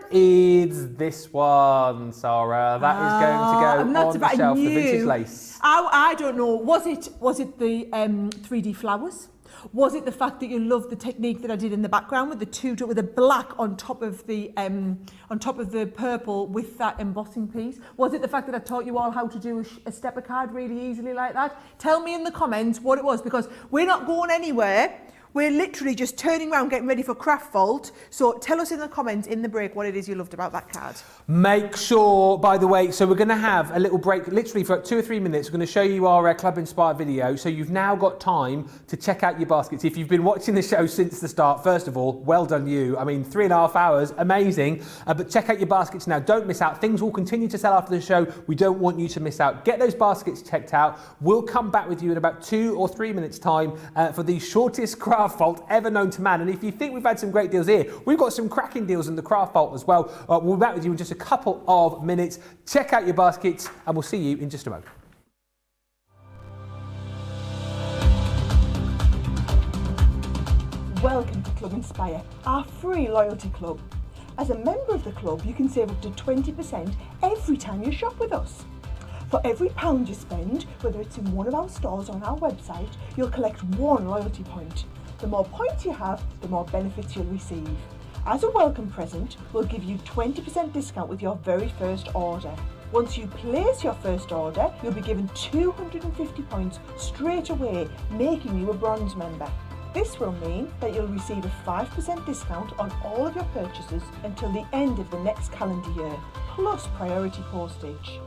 is this one, Sara. That is going to go on the shelf, the vintage lace. I don't know. Was it the 3D flowers? Was it the fact that you loved the technique that I did in the background with the black on top of the purple with that embossing piece? Was it the fact that I taught you all how to do a stepper card really easily like that? Tell me in the comments what it was, because we're not going anywhere. We're literally just turning around, getting ready for Craft Vault. So tell us in the comments in the break what it is you loved about that card. Make sure, by the way, so we're going to have a little break, literally for 2 or 3 minutes. We're going to show you our Club Inspired video. So you've now got time to check out your baskets. If you've been watching the show since the start, first of all, well done you. I mean, 3.5 hours, amazing. But check out your baskets now. Don't miss out. Things will continue to sell after the show. We don't want you to miss out. Get those baskets checked out. We'll come back with you in about 2 or 3 minutes time for the shortest craft vault ever known to man. And if you think we've had some great deals here, we've got some cracking deals in the craft vault as well. We'll be back with you in just a couple of minutes. Check out your baskets and we'll see you in just a moment. Welcome to Club Inspire, our free loyalty club. As a member of the club, you can save up to 20% every time you shop with us. For every £1 you spend, whether it's in one of our stores or on our website, you'll collect 1 loyalty point. The more points you have, the more benefits you'll receive. As a welcome present, we'll give you 20% discount with your very first order. Once you place your first order, you'll be given 250 points straight away, making you a bronze member. This will mean that you'll receive a 5% discount on all of your purchases until the end of the next calendar year, plus priority postage.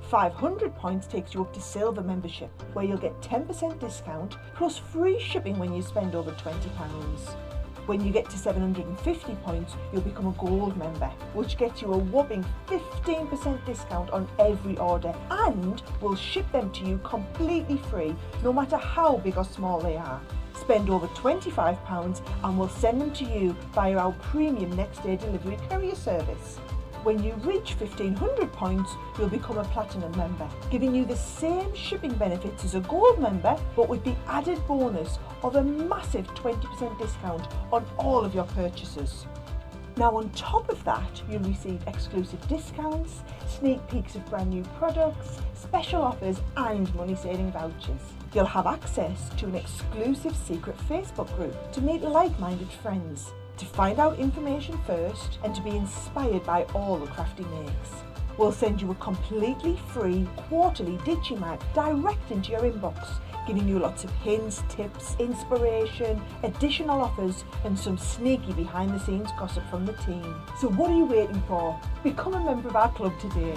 500 points takes you up to silver membership, where you'll get 10% discount plus free shipping when you spend over £20. When you get to 750 points, you'll become a gold member, which gets you a whopping 15% discount on every order, and we'll ship them to you completely free, no matter how big or small they are. Spend over £25 and we'll send them to you via our premium next day delivery courier service. When you reach 1500 points, you'll become a platinum member, giving you the same shipping benefits as a gold member, but with the added bonus of a massive 20% discount on all of your purchases. Now on top of that, you'll receive exclusive discounts, sneak peeks of brand new products, special offers and money-saving vouchers. You'll have access to an exclusive secret Facebook group to meet like-minded friends, to find out information first and to be inspired by all the Crafty makes. We'll send you a completely free quarterly Digimag direct into your inbox, giving you lots of hints, tips, inspiration, additional offers and some sneaky behind the scenes gossip from the team. So what are you waiting for? Become a member of our club today.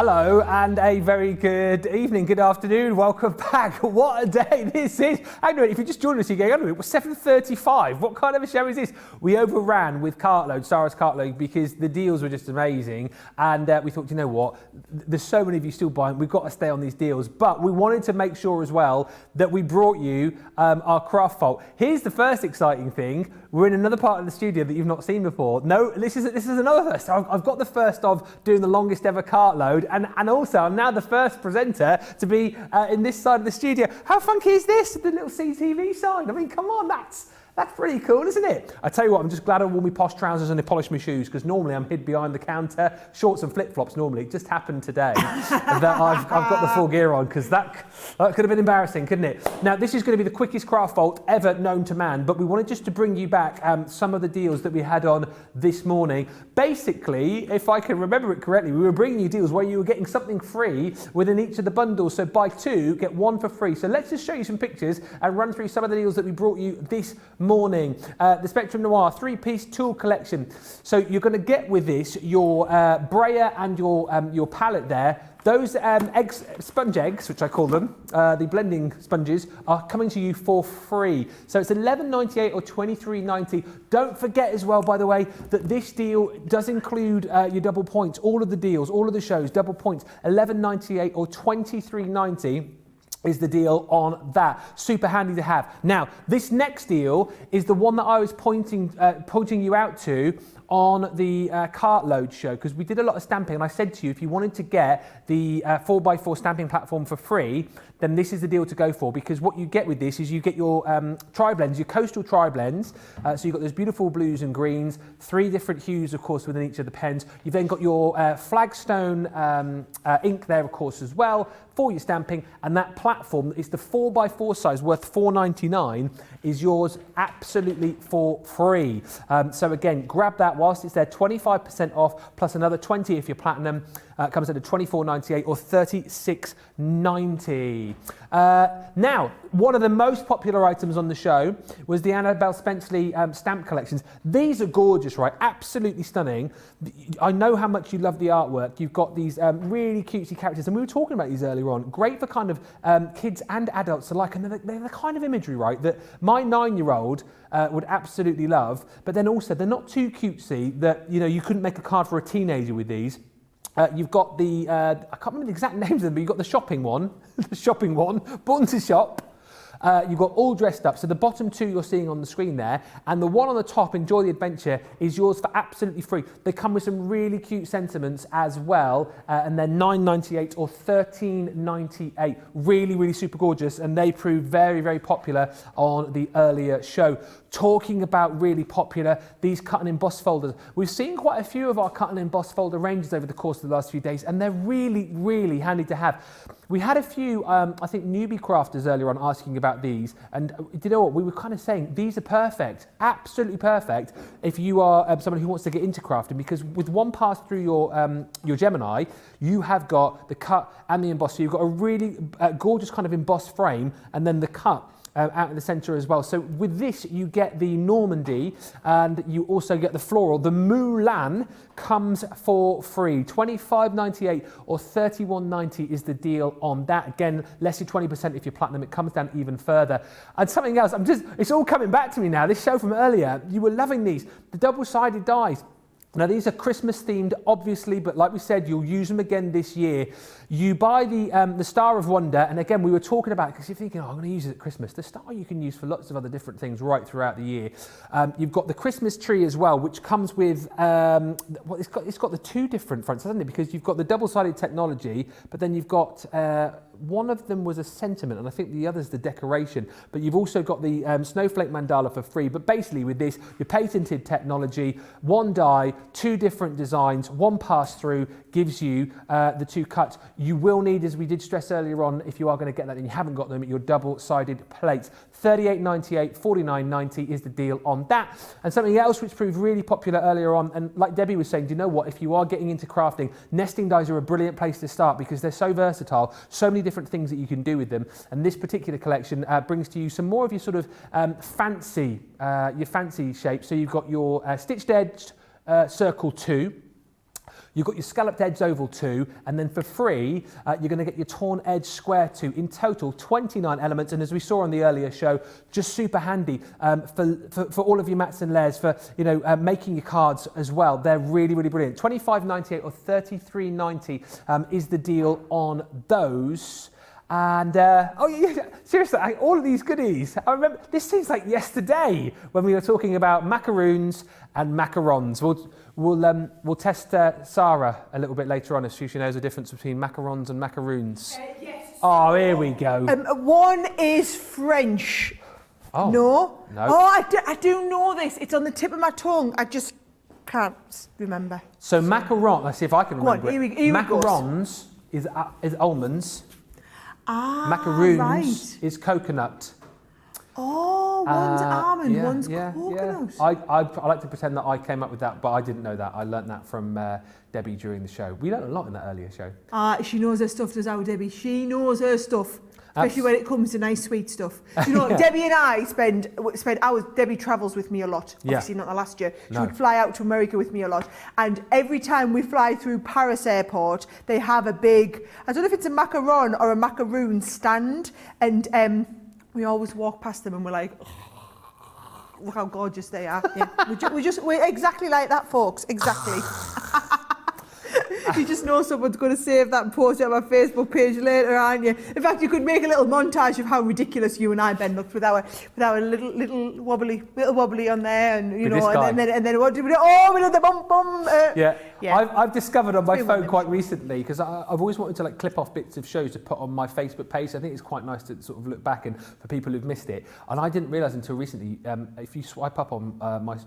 Hello and a very good evening, good afternoon, welcome back. What a day this is. Hang on, if you just joined us, you're going, it was 7:35. What kind of a show is this? We overran with Cartload, Sara's Cartload, because the deals were just amazing. And we thought, you know what, there's so many of you still buying, we've got to stay on these deals. But we wanted to make sure as well that we brought you our craft vault. Here's the first exciting thing. We're in another part of the studio that you've not seen before. No, this is another first. I've got the first of doing the longest ever Cartload, and also I'm now the first presenter to be in this side of the studio. How funky is this? The little CTV sign. I mean, come on, that's pretty cool, isn't it? I tell you what, I'm just glad I wore my posh trousers and I polished my shoes, because normally I'm hid behind the counter, shorts and flip-flops normally. It just happened today that I've got the full gear on, because that could have been embarrassing, couldn't it? Now, this is going to be the quickest craft vault ever known to man, but we wanted just to bring you back some of the deals that we had on this morning. Basically, if I can remember it correctly, we were bringing you deals where you were getting something free within each of the bundles. So buy two, get one for free. So let's just show you some pictures and run through some of the deals that we brought you this morning. The Spectrum Noir 3-piece tool collection. So you're going to get with this your brayer and your palette there. Those sponge eggs, which I call them, the blending sponges, are coming to you for free. So it's $11.98 or $23.90. Don't forget as well, by the way, that this deal does include your double points. All of the deals, all of the shows, double points, $11.98 or $23.90. Is the deal on that. Super handy to have. Now, this next deal is the one that I was pointing you out to on the Cartload show, because we did a lot of stamping, and I said to you, if you wanted to get the 4x4 stamping platform for free, then this is the deal to go for, because what you get with this is you get your tri-blends, your coastal tri-blends. So you've got those beautiful blues and greens, 3 different hues, of course, within each of the pens. You've then got your flagstone ink there, of course, as well, for your stamping, and that platform is the 4x4 size, worth $4.99, is yours absolutely for free. So again, grab that whilst it's there, 25% off, plus another 20 if you're platinum. Comes at $24.98 or $36.90. Now, one of the most popular items on the show was the Annabelle Spenceley stamp collections. These are gorgeous, right? Absolutely stunning. I know how much you love the artwork. You've got these really cutesy characters, and we were talking about these earlier on. Great for kind of kids and adults alike, and they're the kind of imagery, right, that my 9-year-old would absolutely love. But then also, they're not too cutesy that, you know, you couldn't make a card for a teenager with these. You've got the, I can't remember the exact names of them, but you've got the shopping one, Born to Shop. You've got all dressed up. So the bottom 2 you're seeing on the screen there, and the one on the top, Enjoy the Adventure, is yours for absolutely free. They come with some really cute sentiments as well, and they're $9.98 or $13.98. Really, really super gorgeous, and they proved very, very popular on the earlier show. Talking about really popular, these cut and emboss folders. We've seen quite a few of our cut and emboss folder ranges over the course of the last few days, and they're really, really handy to have. We had a few, I think, newbie crafters earlier on asking about these, and do you know what? We were kind of saying these are perfect, absolutely perfect, if you are someone who wants to get into crafting, because with one pass through your Gemini, you have got the cut and the emboss. So you've got a really gorgeous kind of embossed frame, and then the cut out in the centre as well. So with this, you get the Normandy, and you also get the floral. The Mulan comes for free. $25.98 or $31.90 is the deal on that. Again, less than 20% if you're platinum. It comes down even further. And something else, it's all coming back to me now. This show from earlier, you were loving these. The double-sided dies. Now, these are Christmas themed, obviously, but like we said, you'll use them again this year. You buy the Star of Wonder, and again, we were talking about it because you're thinking, oh, I'm going to use it at Christmas. The star you can use for lots of other different things right throughout the year. You've got the Christmas tree as well, which comes with, well, it's got the 2 different fronts, hasn't it? Because you've got the double-sided technology, but then you've got one of them was a sentiment, and I think the other's the decoration. But you've also got the snowflake mandala for free. But basically with this, your patented technology, 1 die, 2 different designs, 1 pass through gives you the 2 cuts. You will need, as we did stress earlier on, if you are going to get that and you haven't got them, your double-sided plates. $38.98, $49.90 is the deal on that. And something else which proved really popular earlier on, and like Debbie was saying, do you know what? If you are getting into crafting, nesting dies are a brilliant place to start because they're so versatile, so many different things that you can do with them. And this particular collection brings to you some more of your sort of fancy shape. So you've got your stitched edged circle 2. You've got your scalloped edge oval 2, and then for free, you're going to get your torn edge square 2. In total, 29 elements, and as we saw on the earlier show, just super handy for all of your mats and layers, for making your cards as well. They're really, really brilliant. $25.98 or $33.90 is the deal on those. And, seriously, all of these goodies. I remember, this seems like yesterday when we were talking about macaroons and macarons. We'll test Sara a little bit later on, if she knows the difference between macarons and macaroons. Yes. Oh, here we go. One is French. Oh. No? No. Oh, I do know this. It's on the tip of my tongue. I just can't remember. So macaron, let's see if I can remember it. Here we Macarons is almonds. Macaroons is coconut. Oh, one's almond, one's coconut. I like to pretend that I came up with that, but I didn't know that. I learnt that from Debbie during the show. We learnt a lot in that earlier show. She knows her stuff, does our Debbie. She knows her stuff, especially when it comes to nice sweet stuff. You know, Debbie and I spend hours. Debbie travels with me a lot. Obviously not the last year. She would fly out to America with me a lot. And every time we fly through Paris airport, they have a big, I don't know if it's a macaron or a macaroon stand. And we always walk past them and we're like, oh, look how gorgeous they are. Yeah. We're exactly like that, folks. Exactly. You just know someone's going to save that and post it on my Facebook page later, aren't you? In fact, you could make a little montage of how ridiculous you and I, Ben, looked with our little wobbly on there, and you know, and then what did we do? Oh, we did the bum. Yeah. I've discovered on my phone quite recently, because I've always wanted to clip off bits of shows to put on my Facebook page. I think it's quite nice to sort of look back and for people who've missed it. And I didn't realise until recently, if you swipe up on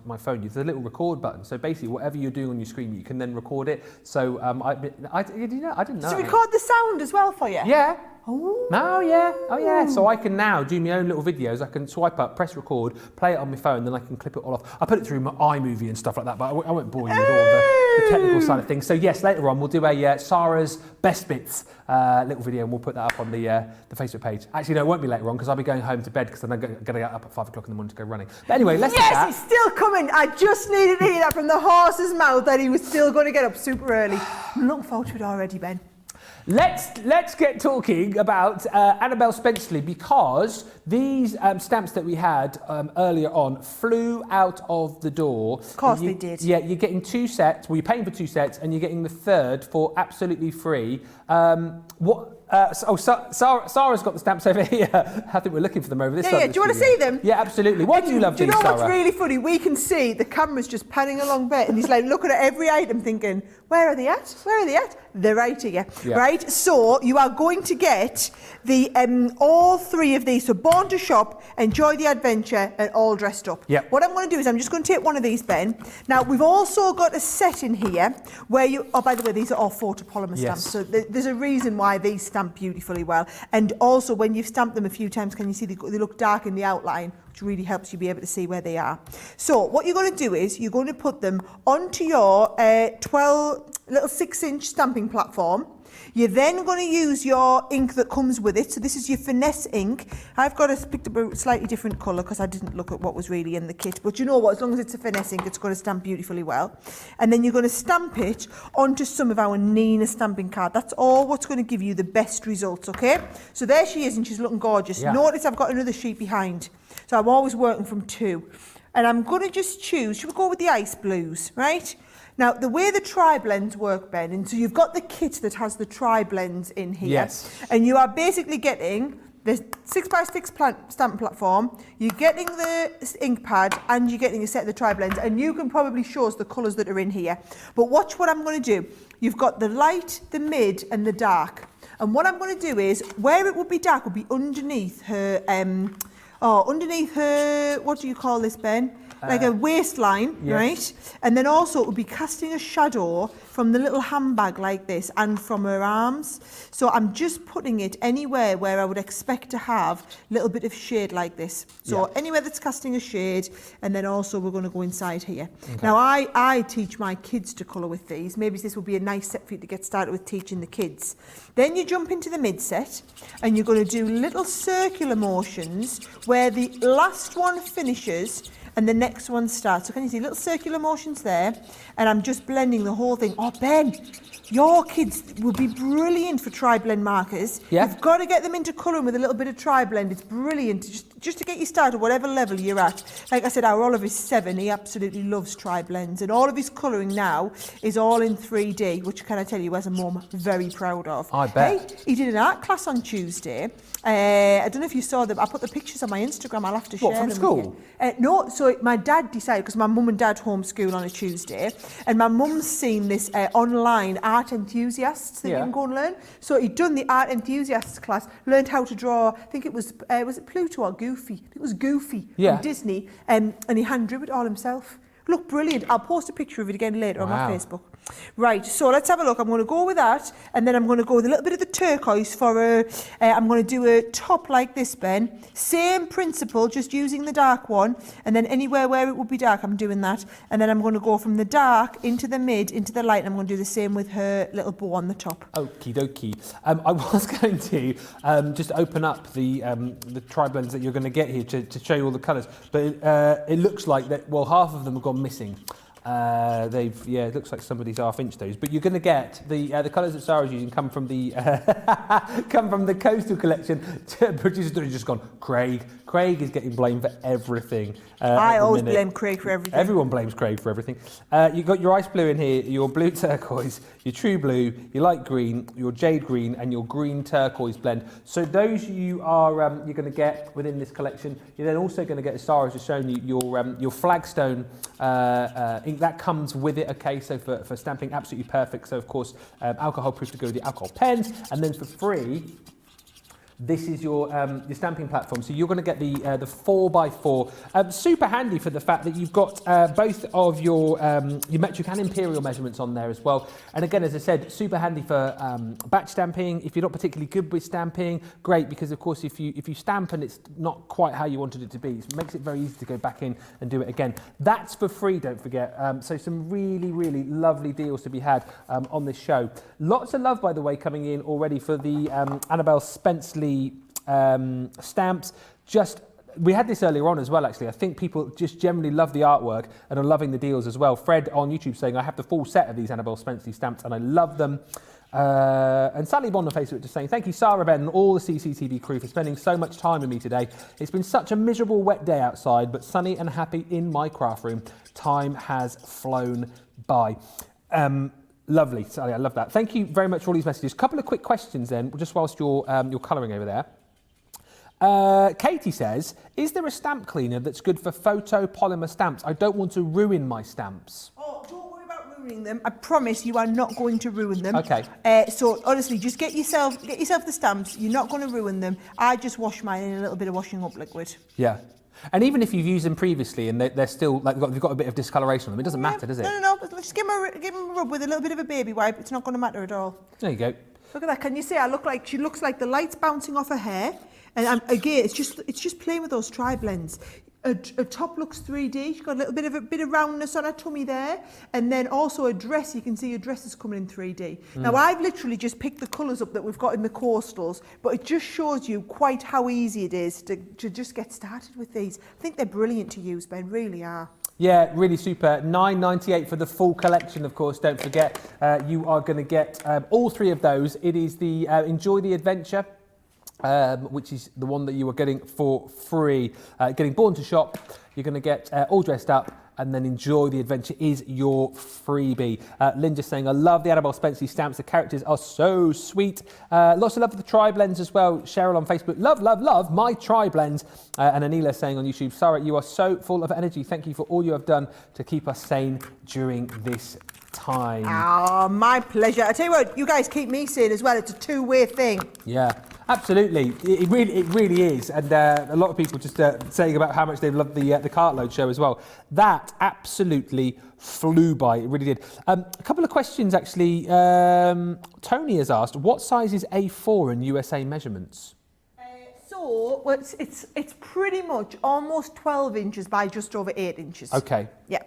my phone, there's a little record button. So basically, whatever you're doing on your screen, you can then record it. So I didn't know. To record the sound as well for you? Yeah. Oh. No, yeah. Oh, yeah. So I can now do my own little videos. I can swipe up, press record, play it on my phone, then I can clip it all off. I put it through my iMovie and stuff like that, but I won't bore you with all the technical side of things. So yes, later on we'll do a Sara's best bits little video, and we'll put that up on the Facebook page. Actually, no, it won't be later on, because I'll be going home to bed, because then I'm going to get up at 5 o'clock in the morning to go running. But anyway, let's do that. Yes, it's still coming. I just needed to hear that from the horse's mouth, that he was still going to get up super early. I'm looking forward to it already, Ben. Let's get talking about Annabelle Spenceley, because these stamps that we had earlier on flew out of the door. Of course they did. Yeah, you're getting 2 sets. Well, you're paying for 2 sets, and you're getting the third for absolutely free. Sara's got the stamps over here. I think we're looking for them over this side. Yeah. Do you want to see them? Yeah, absolutely. Why do you love these, Sara? Do you know what's really funny? We can see the camera's just panning along there, and he's like looking at every item thinking, where are they at? Where are they at? They're right here. Yeah. Right? So you are going to get the all 3 of these. So Born to Shop, Enjoy the Adventure, and All Dressed Up. Yep. What I'm going to do is I'm just going to take one of these, Ben. Now, we've also got a set in here where you... Oh, by the way, these are all photopolymer stamps. So there's a reason why these stamp beautifully well. And also, when you've stamped them a few times, can you see they look dark in the outline, which really helps you be able to see where they are. So what you're going to do is you're going to put them onto your little 6-inch stamping platform. You're then going to use your ink that comes with it. So this is your finesse ink. I've picked up a slightly different colour because I didn't look at what was really in the kit. But you know what? As long as it's a finesse ink, it's going to stamp beautifully well. And then you're going to stamp it onto some of our Nina stamping card. That's all what's going to give you the best results, okay? So there she is, and she's looking gorgeous. Yeah. Notice I've got another sheet behind. So I'm always working from 2. And I'm going to just choose, should we go with the ice blues, right? Now, the way the tri-blends work, Ben, and so you've got the kit that has the tri-blends in here. Yes. And you are basically getting the 6x6 stamp platform, you're getting the ink pad, and you're getting a set of the tri-blends. And you can probably show us the colours that are in here. But watch what I'm going to do. You've got the light, the mid, and the dark. And what I'm going to do is, where it would be dark would be underneath her... underneath her, what do you call this, Ben? Like a waistline, yes. Right? And then also it would be casting a shadow from the little handbag like this and from her arms. So I'm just putting it anywhere where I would expect to have a little bit of shade like this. So anywhere that's casting a shade, and then also we're going to go inside here. Okay. Now I teach my kids to colour with these. Maybe this will be a nice set for you to get started with teaching the kids. Then you jump into the mid set, and you're going to do little circular motions where the last one finishes, and the next one starts. So can you see little circular motions there? And I'm just blending the whole thing. Oh, Ben, your kids would be brilliant for tri-blend markers. Yeah. You've got to get them into colouring with a little bit of tri-blend. It's brilliant, just to get you started, whatever level you're at. Like I said, our Oliver's 7, he absolutely loves tri-blends, and all of his colouring now is all in 3D, which can I tell you, as a mum, very proud of. I bet. Hey, he did an art class on Tuesday. I don't know if you saw them. I put the pictures on my Instagram. I'll have to share them. What, from school? With you. No, so my dad decided, because my mum and dad homeschool on a Tuesday, and my mum's seen this online art enthusiasts that you can go and learn. So he'd done the art enthusiasts class, learned how to draw, I think it was it Pluto or Goofy? I think it was Goofy from Disney, and he hand drew it all himself. Look brilliant. I'll post a picture of it again later on my Facebook. Right, so let's have a look. I'm going to go with that, and then I'm going to go with a little bit of the turquoise for I'm going to do a top like this, Ben. Same principle, just using the dark one, and then anywhere where it would be dark, I'm doing that. And then I'm going to go from the dark into the mid, into the light, and I'm going to do the same with her little bow on the top. Okie dokie. I was going to just open up the tri-blends that you're going to get here to show you all the colours, but it looks like that, well, half of them have gone missing. It looks like somebody's half-inch those, but you're going to get the colours that Sara's using come from the Coastal collection. Producers have just gone, Craig is getting blamed for everything. I always blame Craig for everything. Everyone blames Craig for everything. You've got your ice blue in here, your blue turquoise, your true blue, your light green, your jade green, and your green turquoise blend. So those you're going to get within this collection. You're then also going to get, as Sara's just shown you, your flagstone ink that comes with it. Okay, so for stamping, absolutely perfect. So of course, alcohol proof to go with the alcohol pens, and then for free, this is your stamping platform. So you're going to get the 4x4. Super handy for the fact that you've got both of your metric and imperial measurements on there as well. And again, as I said, super handy for batch stamping. If you're not particularly good with stamping, great, because of course if you stamp and it's not quite how you wanted it to be, it makes it very easy to go back in and do it again. That's for free, don't forget. So some really, really lovely deals to be had on this show. Lots of love, by the way, coming in already for the Annabelle Spenceley stamps. We had this earlier on as well, actually. I think people just generally love the artwork and are loving the deals as well. Fred on YouTube saying, I have the full set of these Annabelle Spenceley stamps and I love them. And Sally Bond on Facebook just saying, thank you, Sara, Ben, and all the CCTV crew for spending so much time with me today. It's been such a miserable wet day outside, but sunny and happy in my craft room. Time has flown by. Lovely, Sally, I love that. Thank you very much for all these messages. A couple of quick questions then, just whilst you're colouring over there. Katie says, is there a stamp cleaner that's good for photopolymer stamps? I don't want to ruin my stamps. Oh, don't worry about ruining them. I promise you are not going to ruin them. Okay. So honestly, just get yourself the stamps. You're not going to ruin them. I just wash mine in a little bit of washing up liquid. Yeah. And even if you've used them previously and they're still, like, they've got a bit of discoloration on them, it doesn't matter, does it? No. Just give them a rub with a little bit of a baby wipe. It's not going to matter at all. There you go. Look at that. Can you see? She looks like the light's bouncing off her hair. And again, it's just playing with those tri-blends. A top looks 3D. She's got a little bit of roundness on her tummy there. And then also a dress. You can see your dress is coming in 3D. Now, I've literally just picked the colours up that we've got in the coastals, but it just shows you quite how easy it is to just get started with these. I think they're brilliant to use, Ben, really are. Yeah, really super. $9.98 for the full collection, of course. Don't forget, you are going to get all three of those. It is the Enjoy the Adventure, which is the one that you are getting for free. Getting Born to Shop, you're going to get All Dressed Up, and then Enjoy the Adventure is your freebie. Lynn just saying, I love the Annabelle Spenceley stamps. The characters are so sweet. Lots of love for the tri-blends as well. Cheryl on Facebook, love my tri-blends. And Anila saying on YouTube, Sara, you are so full of energy. Thank you for all you have done to keep us sane during this time. Oh, my pleasure. I tell you what, you guys keep me sane as well. It's a two-way thing. Yeah, absolutely. It really is. And a lot of people just saying about how much they've loved the Cartload show as well. That absolutely flew by. It really did. A couple of questions, actually. Tony has asked, what size is A4 in USA measurements? It's pretty much almost 12 inches by just over 8 inches. Okay. Yeah.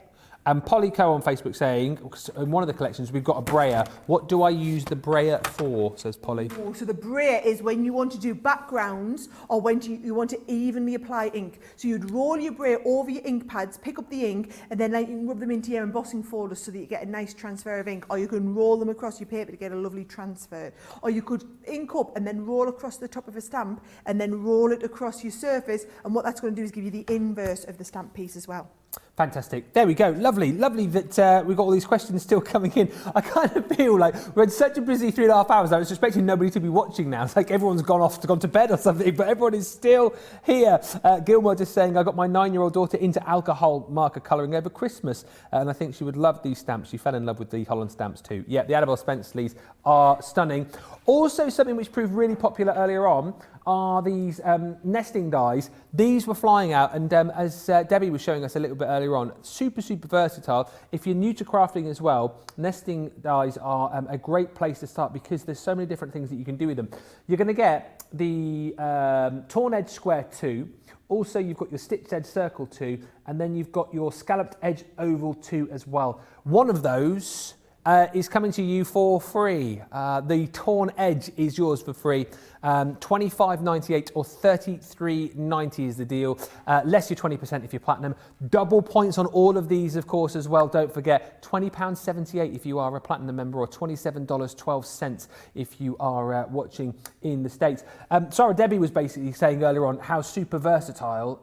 And Polly Co on Facebook saying, in one of the collections, we've got a brayer. What do I use the brayer for, says Polly. Oh, so the brayer is when you want to do backgrounds or when you want to evenly apply ink. So you'd roll your brayer over your ink pads, pick up the ink, and then you can rub them into your embossing folders so that you get a nice transfer of ink. Or you can roll them across your paper to get a lovely transfer. Or you could ink up and then roll across the top of a stamp and then roll it across your surface. And what that's going to do is give you the inverse of the stamp piece as well. Fantastic. There we go. Lovely that we've got all these questions still coming in. I kind of feel like we're in such a busy 3.5 hours. I was expecting nobody to be watching now. It's like everyone's gone to bed or something, but everyone is still here. Gilmore just saying, I got my 9-year-old daughter into alcohol marker colouring over Christmas, and I think she would love these stamps. She fell in love with the Holland stamps too. Yeah, the Annabelle Spenceleys are stunning. Also, something which proved really popular earlier on are these nesting dies. These were flying out, and as Debbie was showing us a little bit earlier on, super versatile. If you're new to crafting as well, nesting dies are a great place to start because there's so many different things that you can do with them. You're going to get the torn edge square 2. Also, you've got your stitched edge circle 2, and then you've got your scalloped edge oval 2 as well. One of those is coming to you for free. The torn edge is yours for free. $25.98 or $33.90 is the deal. Less your 20% if you're platinum. Double points on all of these, of course, as well. Don't forget, £20.78 if you are a platinum member, or $27.12 if you are watching in the States. Sarah, Debbie was basically saying earlier on how super versatile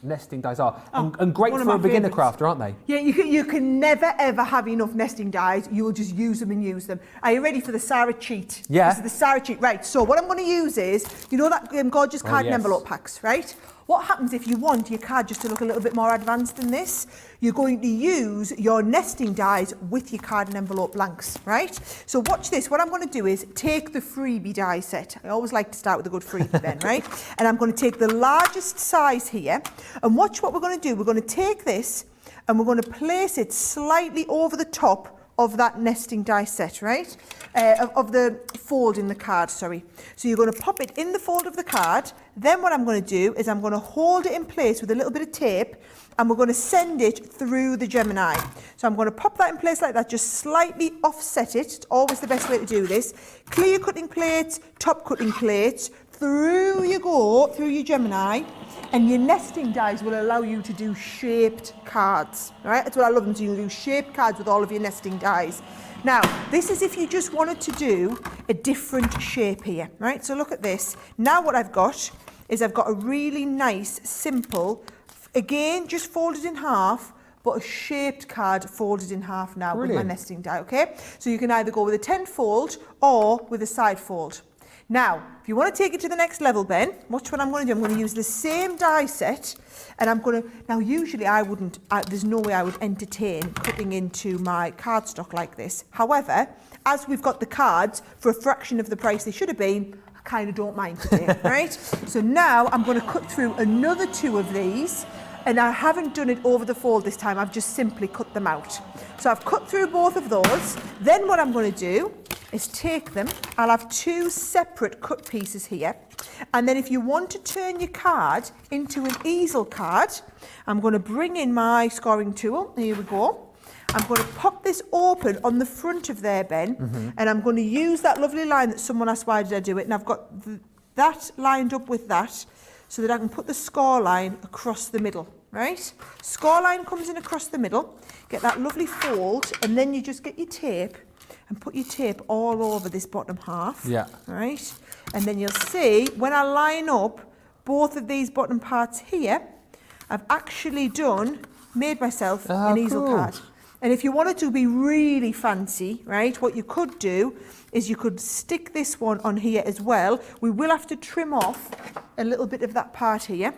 nesting dies are, and great for a beginner crafter, aren't they? Yeah, you can never ever have enough nesting dies. You will just use them and use them. Are you ready for the Sara cheat? Yeah. This is the Sara cheat. Right, so what I'm going to use is, you know that gorgeous card and envelope packs, right? What happens if you want your card just to look a little bit more advanced than this? You're going to use your nesting dies with your card and envelope blanks, right? So watch this. What I'm going to do is take the freebie die set. I always like to start with a good freebie then, right? And I'm going to take the largest size here, and watch what we're going to do. We're going to take this and we're going to place it slightly over the top of that nesting die set, right? Of the fold in the card, sorry. So you're going to pop it in the fold of the card. Then what I'm going to do is I'm going to hold it in place with a little bit of tape, and we're going to send it through the Gemini. So I'm going to pop that in place like that, just slightly offset it. It's always the best way to do this. Clear cutting plates, top cutting plates, through you go, through your Gemini, and your nesting dies will allow you to do shaped cards, right? That's what I love them to do. You do shaped cards with all of your nesting dies. Now, this is if you just wanted to do a different shape here, right? So look at this. Now what I've got is I've got a really nice, simple, again, just folded in half, but a shaped card folded in half now. Brilliant. With my nesting die, okay? So you can either go with a 10 fold or with a side fold. Now, if you want to take it to the next level, Ben, watch what I'm going to do. I'm going to use the same die set, and I'm going to, now usually there's no way I would entertain cutting into my cardstock like this. However, as we've got the cards for a fraction of the price they should have been, I kind of don't mind today, right? So now I'm going to cut through another 2 of these, and I haven't done it over the fold this time. I've just simply cut them out. So I've cut through both of those. Then what I'm going to do is take them. I'll have 2 separate cut pieces here. And then if you want to turn your card into an easel card, I'm going to bring in my scoring tool. Here we go. I'm going to pop this open on the front of there, Ben, and I'm going to use that lovely line that someone asked why did I do it, and I've got that lined up with that so that I can put the score line across the middle, right? Score line comes in across the middle, get that lovely fold, and then you just get your tape and put your tape all over this bottom half, right? And then you'll see when I line up both of these bottom parts here, I've actually made myself an easel card. And if you wanted to be really fancy, right, what you could do is you could stick this one on here as well. We will have to trim off a little bit of that part here.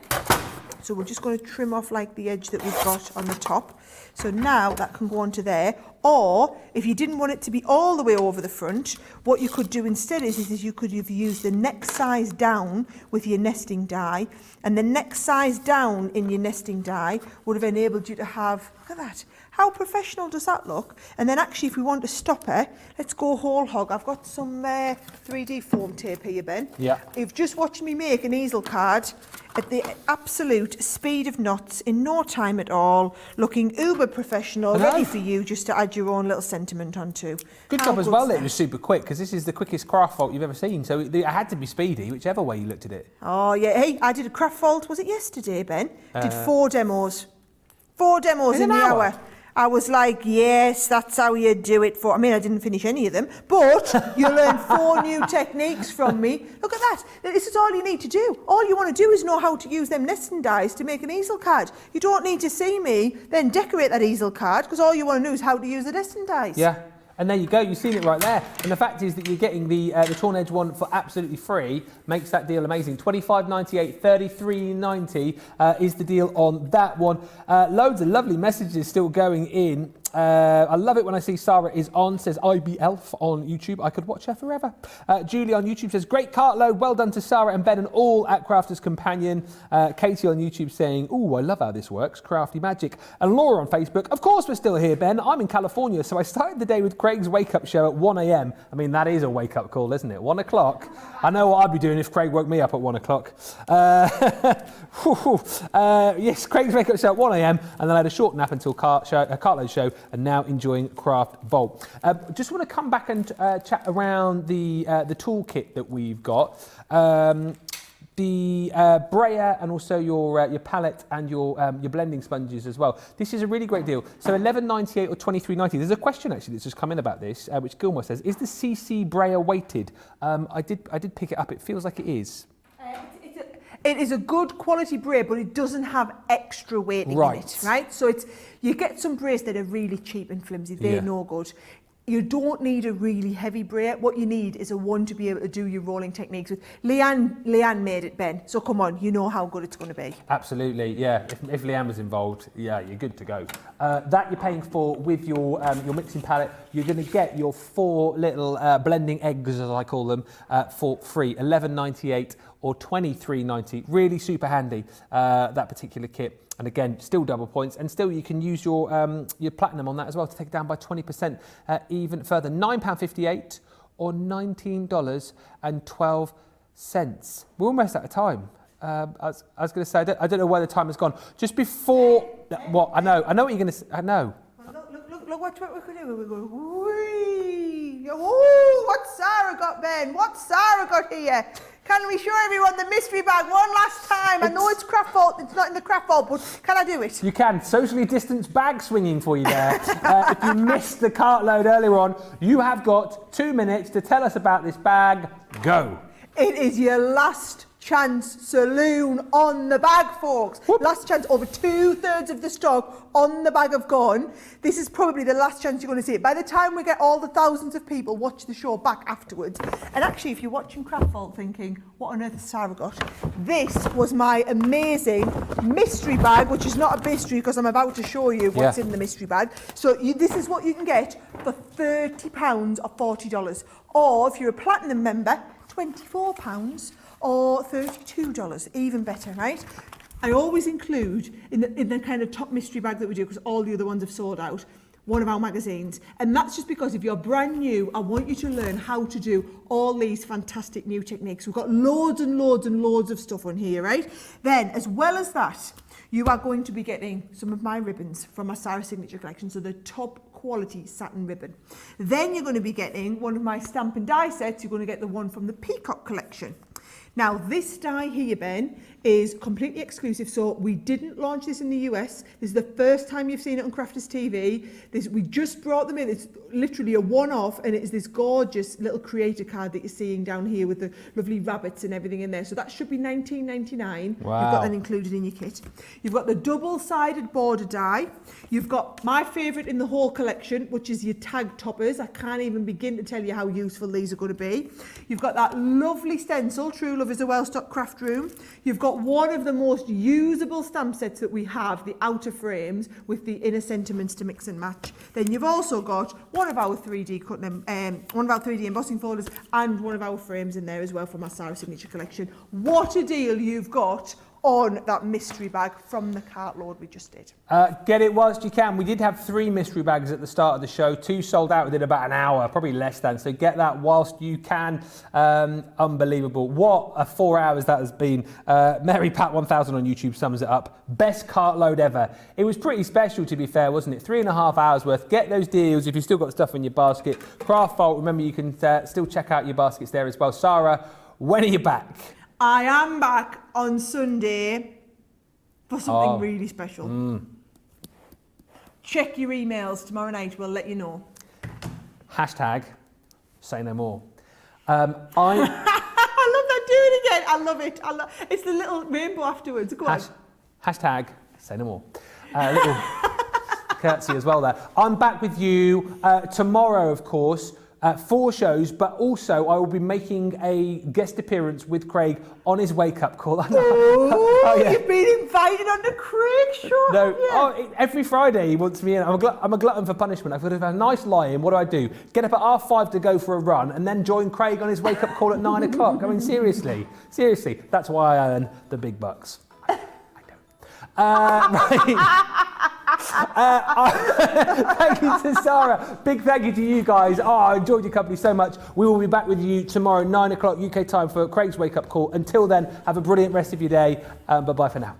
So we're just going to trim off like the edge that we've got on the top. So now that can go onto there. Or if you didn't want it to be all the way over the front, what you could do instead is you could have used the next size down with your nesting die, and the next size down in your nesting die would have enabled you to have, look at that, how professional does that look? And then actually if we want to stop it, let's go whole hog. I've got some 3D foam tape here, Ben. Yeah. You've just watched me make an easel card at the absolute speed of knots in no time at all, looking uber professional, ready for you just to add your own little sentiment onto. Good job as well that it was super quick, because this is the quickest craft vault you've ever seen, so it had to be speedy, whichever way you looked at it. Oh yeah, hey, I did a craft vault, was it yesterday, Ben? Did 4 demos. 4 demos in the hour. I was like, yes, that's how you do it. I mean, I didn't finish any of them, but you learn 4 new techniques from me. Look at that. This is all you need to do. All you want to do is know how to use them nesting dies to make an easel card. You don't need to see me then decorate that easel card, because all you want to know is how to use the nesting dies. Yeah. And there you go, you've seen it right there. And the fact is that you're getting the Torn Edge one for absolutely free, makes that deal amazing. $25.98, $33.90 is the deal on that one. Loads of lovely messages still going in. I love it when I see Sara is on, says IBElf on YouTube. I could watch her forever. Julie on YouTube says, great cartload, well done to Sara and Ben and all at Crafters Companion. Katie on YouTube saying, ooh, I love how this works, crafty magic. And Laura on Facebook, of course we're still here, Ben. I'm in California, so I started the day with Craig's wake-up show at 1 a.m. I mean, that is a wake-up call, isn't it? 1 o'clock. I know what I'd be doing if Craig woke me up at 1 o'clock. Yes, Craig's wake-up show at 1 a.m. and then I had a short nap until Cartload show, and now enjoying Craft Vault. Just want to come back and chat around the toolkit that we've got. The brayer and also your palette and your blending sponges as well. This is a really great deal. So $11.98 or $23.90. There's a question actually that's just come in about this, which Gilmore says, is the CC brayer weighted? I did pick it up. It feels like it is. It is a good quality brayer, but it doesn't have extra weight in it, right? So you get some brayers that are really cheap and flimsy. They're no good. You don't need a really heavy brayer. What you need is a one to be able to do your rolling techniques with. Leanne made it, Ben. So come on, you know how good it's going to be. Absolutely, yeah. If Leanne was involved, yeah, you're good to go. That you're paying for with your mixing palette. You're going to get your 4 little blending eggs, as I call them, for free. $11.98 or $23.90. Really super handy, that particular kit. And again, still double points, and still you can use your platinum on that as well to take it down by 20% even further. £9.58 or $19.12. We're almost out of time. I was going to say, I don't know where the time has gone. Just before, what? I know what you're going to say. I know. Look what we're going to do. We're going, whee! Oh, what's Sara got, Ben? What's Sara got here? Can we show everyone the mystery bag one last time? I know it's craft vault, it's not in the craft vault, but can I do it? You can. Socially distanced bag swinging for you there. If you missed the Cartload earlier on, you have got 2 minutes to tell us about this bag. Go. It is your last chance saloon on the bag, folks. Whoop. Last chance. Over 2/3 of the stock on the bag have gone. This is probably the last chance you're going to see it. By the time we get all the thousands of people watch the show back afterwards, and actually if you're watching Craft Vault thinking, what on earth has Sara got? This was my amazing mystery bag, which is not a mystery because I'm about to show you what's in the mystery bag. So this is what you can get for £30 or $40. Or if you're a platinum member, £24 or $32, even better, right? I always include in the kind of top mystery bag that we do, because all the other ones have sold out, one of our magazines. And that's just because if you're brand new, I want you to learn how to do all these fantastic new techniques. We've got loads and loads and loads of stuff on here, right? Then, as well as that, you are going to be getting some of my ribbons from my Sara Signature collection, so the top quality satin ribbon. Then you're going to be getting one of my stamp and die sets. You're going to get the one from the Peacock collection. Now, this die here, Ben, is completely exclusive, so we didn't launch this in the US. This is the first time you've seen it on Crafters TV. We just brought them in. It's literally a one-off, and it is this gorgeous little creator card that you're seeing down here with the lovely rabbits and everything in there. So that should be $19.99. Wow. You've got that included in your kit. You've got the double-sided border die. You've got my favourite in the whole collection, which is your tag toppers. I can't even begin to tell you how useful these are going to be. You've got that lovely stencil, True Love Love is a well-stocked craft room. You've got one of the most usable stamp sets that we have, the outer frames with the inner sentiments to mix and match. Then you've also got one of our 3D one of our 3D embossing folders and one of our frames in there as well from our Sara Signature Collection. What a deal you've got on that mystery bag from the Cartload we just did. Get it whilst you can. We did have 3 mystery bags at the start of the show. 2 sold out within about an hour, probably less than. So get that whilst you can. Unbelievable. What a 4 hours that has been. Mary Pat 1000 on YouTube sums it up. Best Cartload ever. It was pretty special, to be fair, wasn't it? 3.5 hours worth. Get those deals if you've still got stuff in your basket. Craft Vault, remember you can still check out your baskets there as well. Sara, when are you back? I am back on Sunday for something really special. Check your emails tomorrow night, we'll let you know. Hashtag say no more. I love that, do it again. I love it. It's the little rainbow afterwards. Go on. Hashtag say no more. Little curtsy as well there. I'm back with you tomorrow, of course. 4 shows, but also I will be making a guest appearance with Craig on his wake-up call. Yeah. You've been invited on the Craig show. No, every Friday he wants me in. I'm a glutton for punishment. I've got to have a nice lie-in. What do? Get up at 5:30 to go for a run, and then join Craig on his wake-up call at 9 o'clock. I mean, seriously, that's why I earn the big bucks. Right. Thank you to Sara. Big thank you to you guys. I enjoyed your company so much. We will be back with you tomorrow, 9 o'clock UK time for Craig's wake-up call. Until then, have a brilliant rest of your day. Bye-bye for now.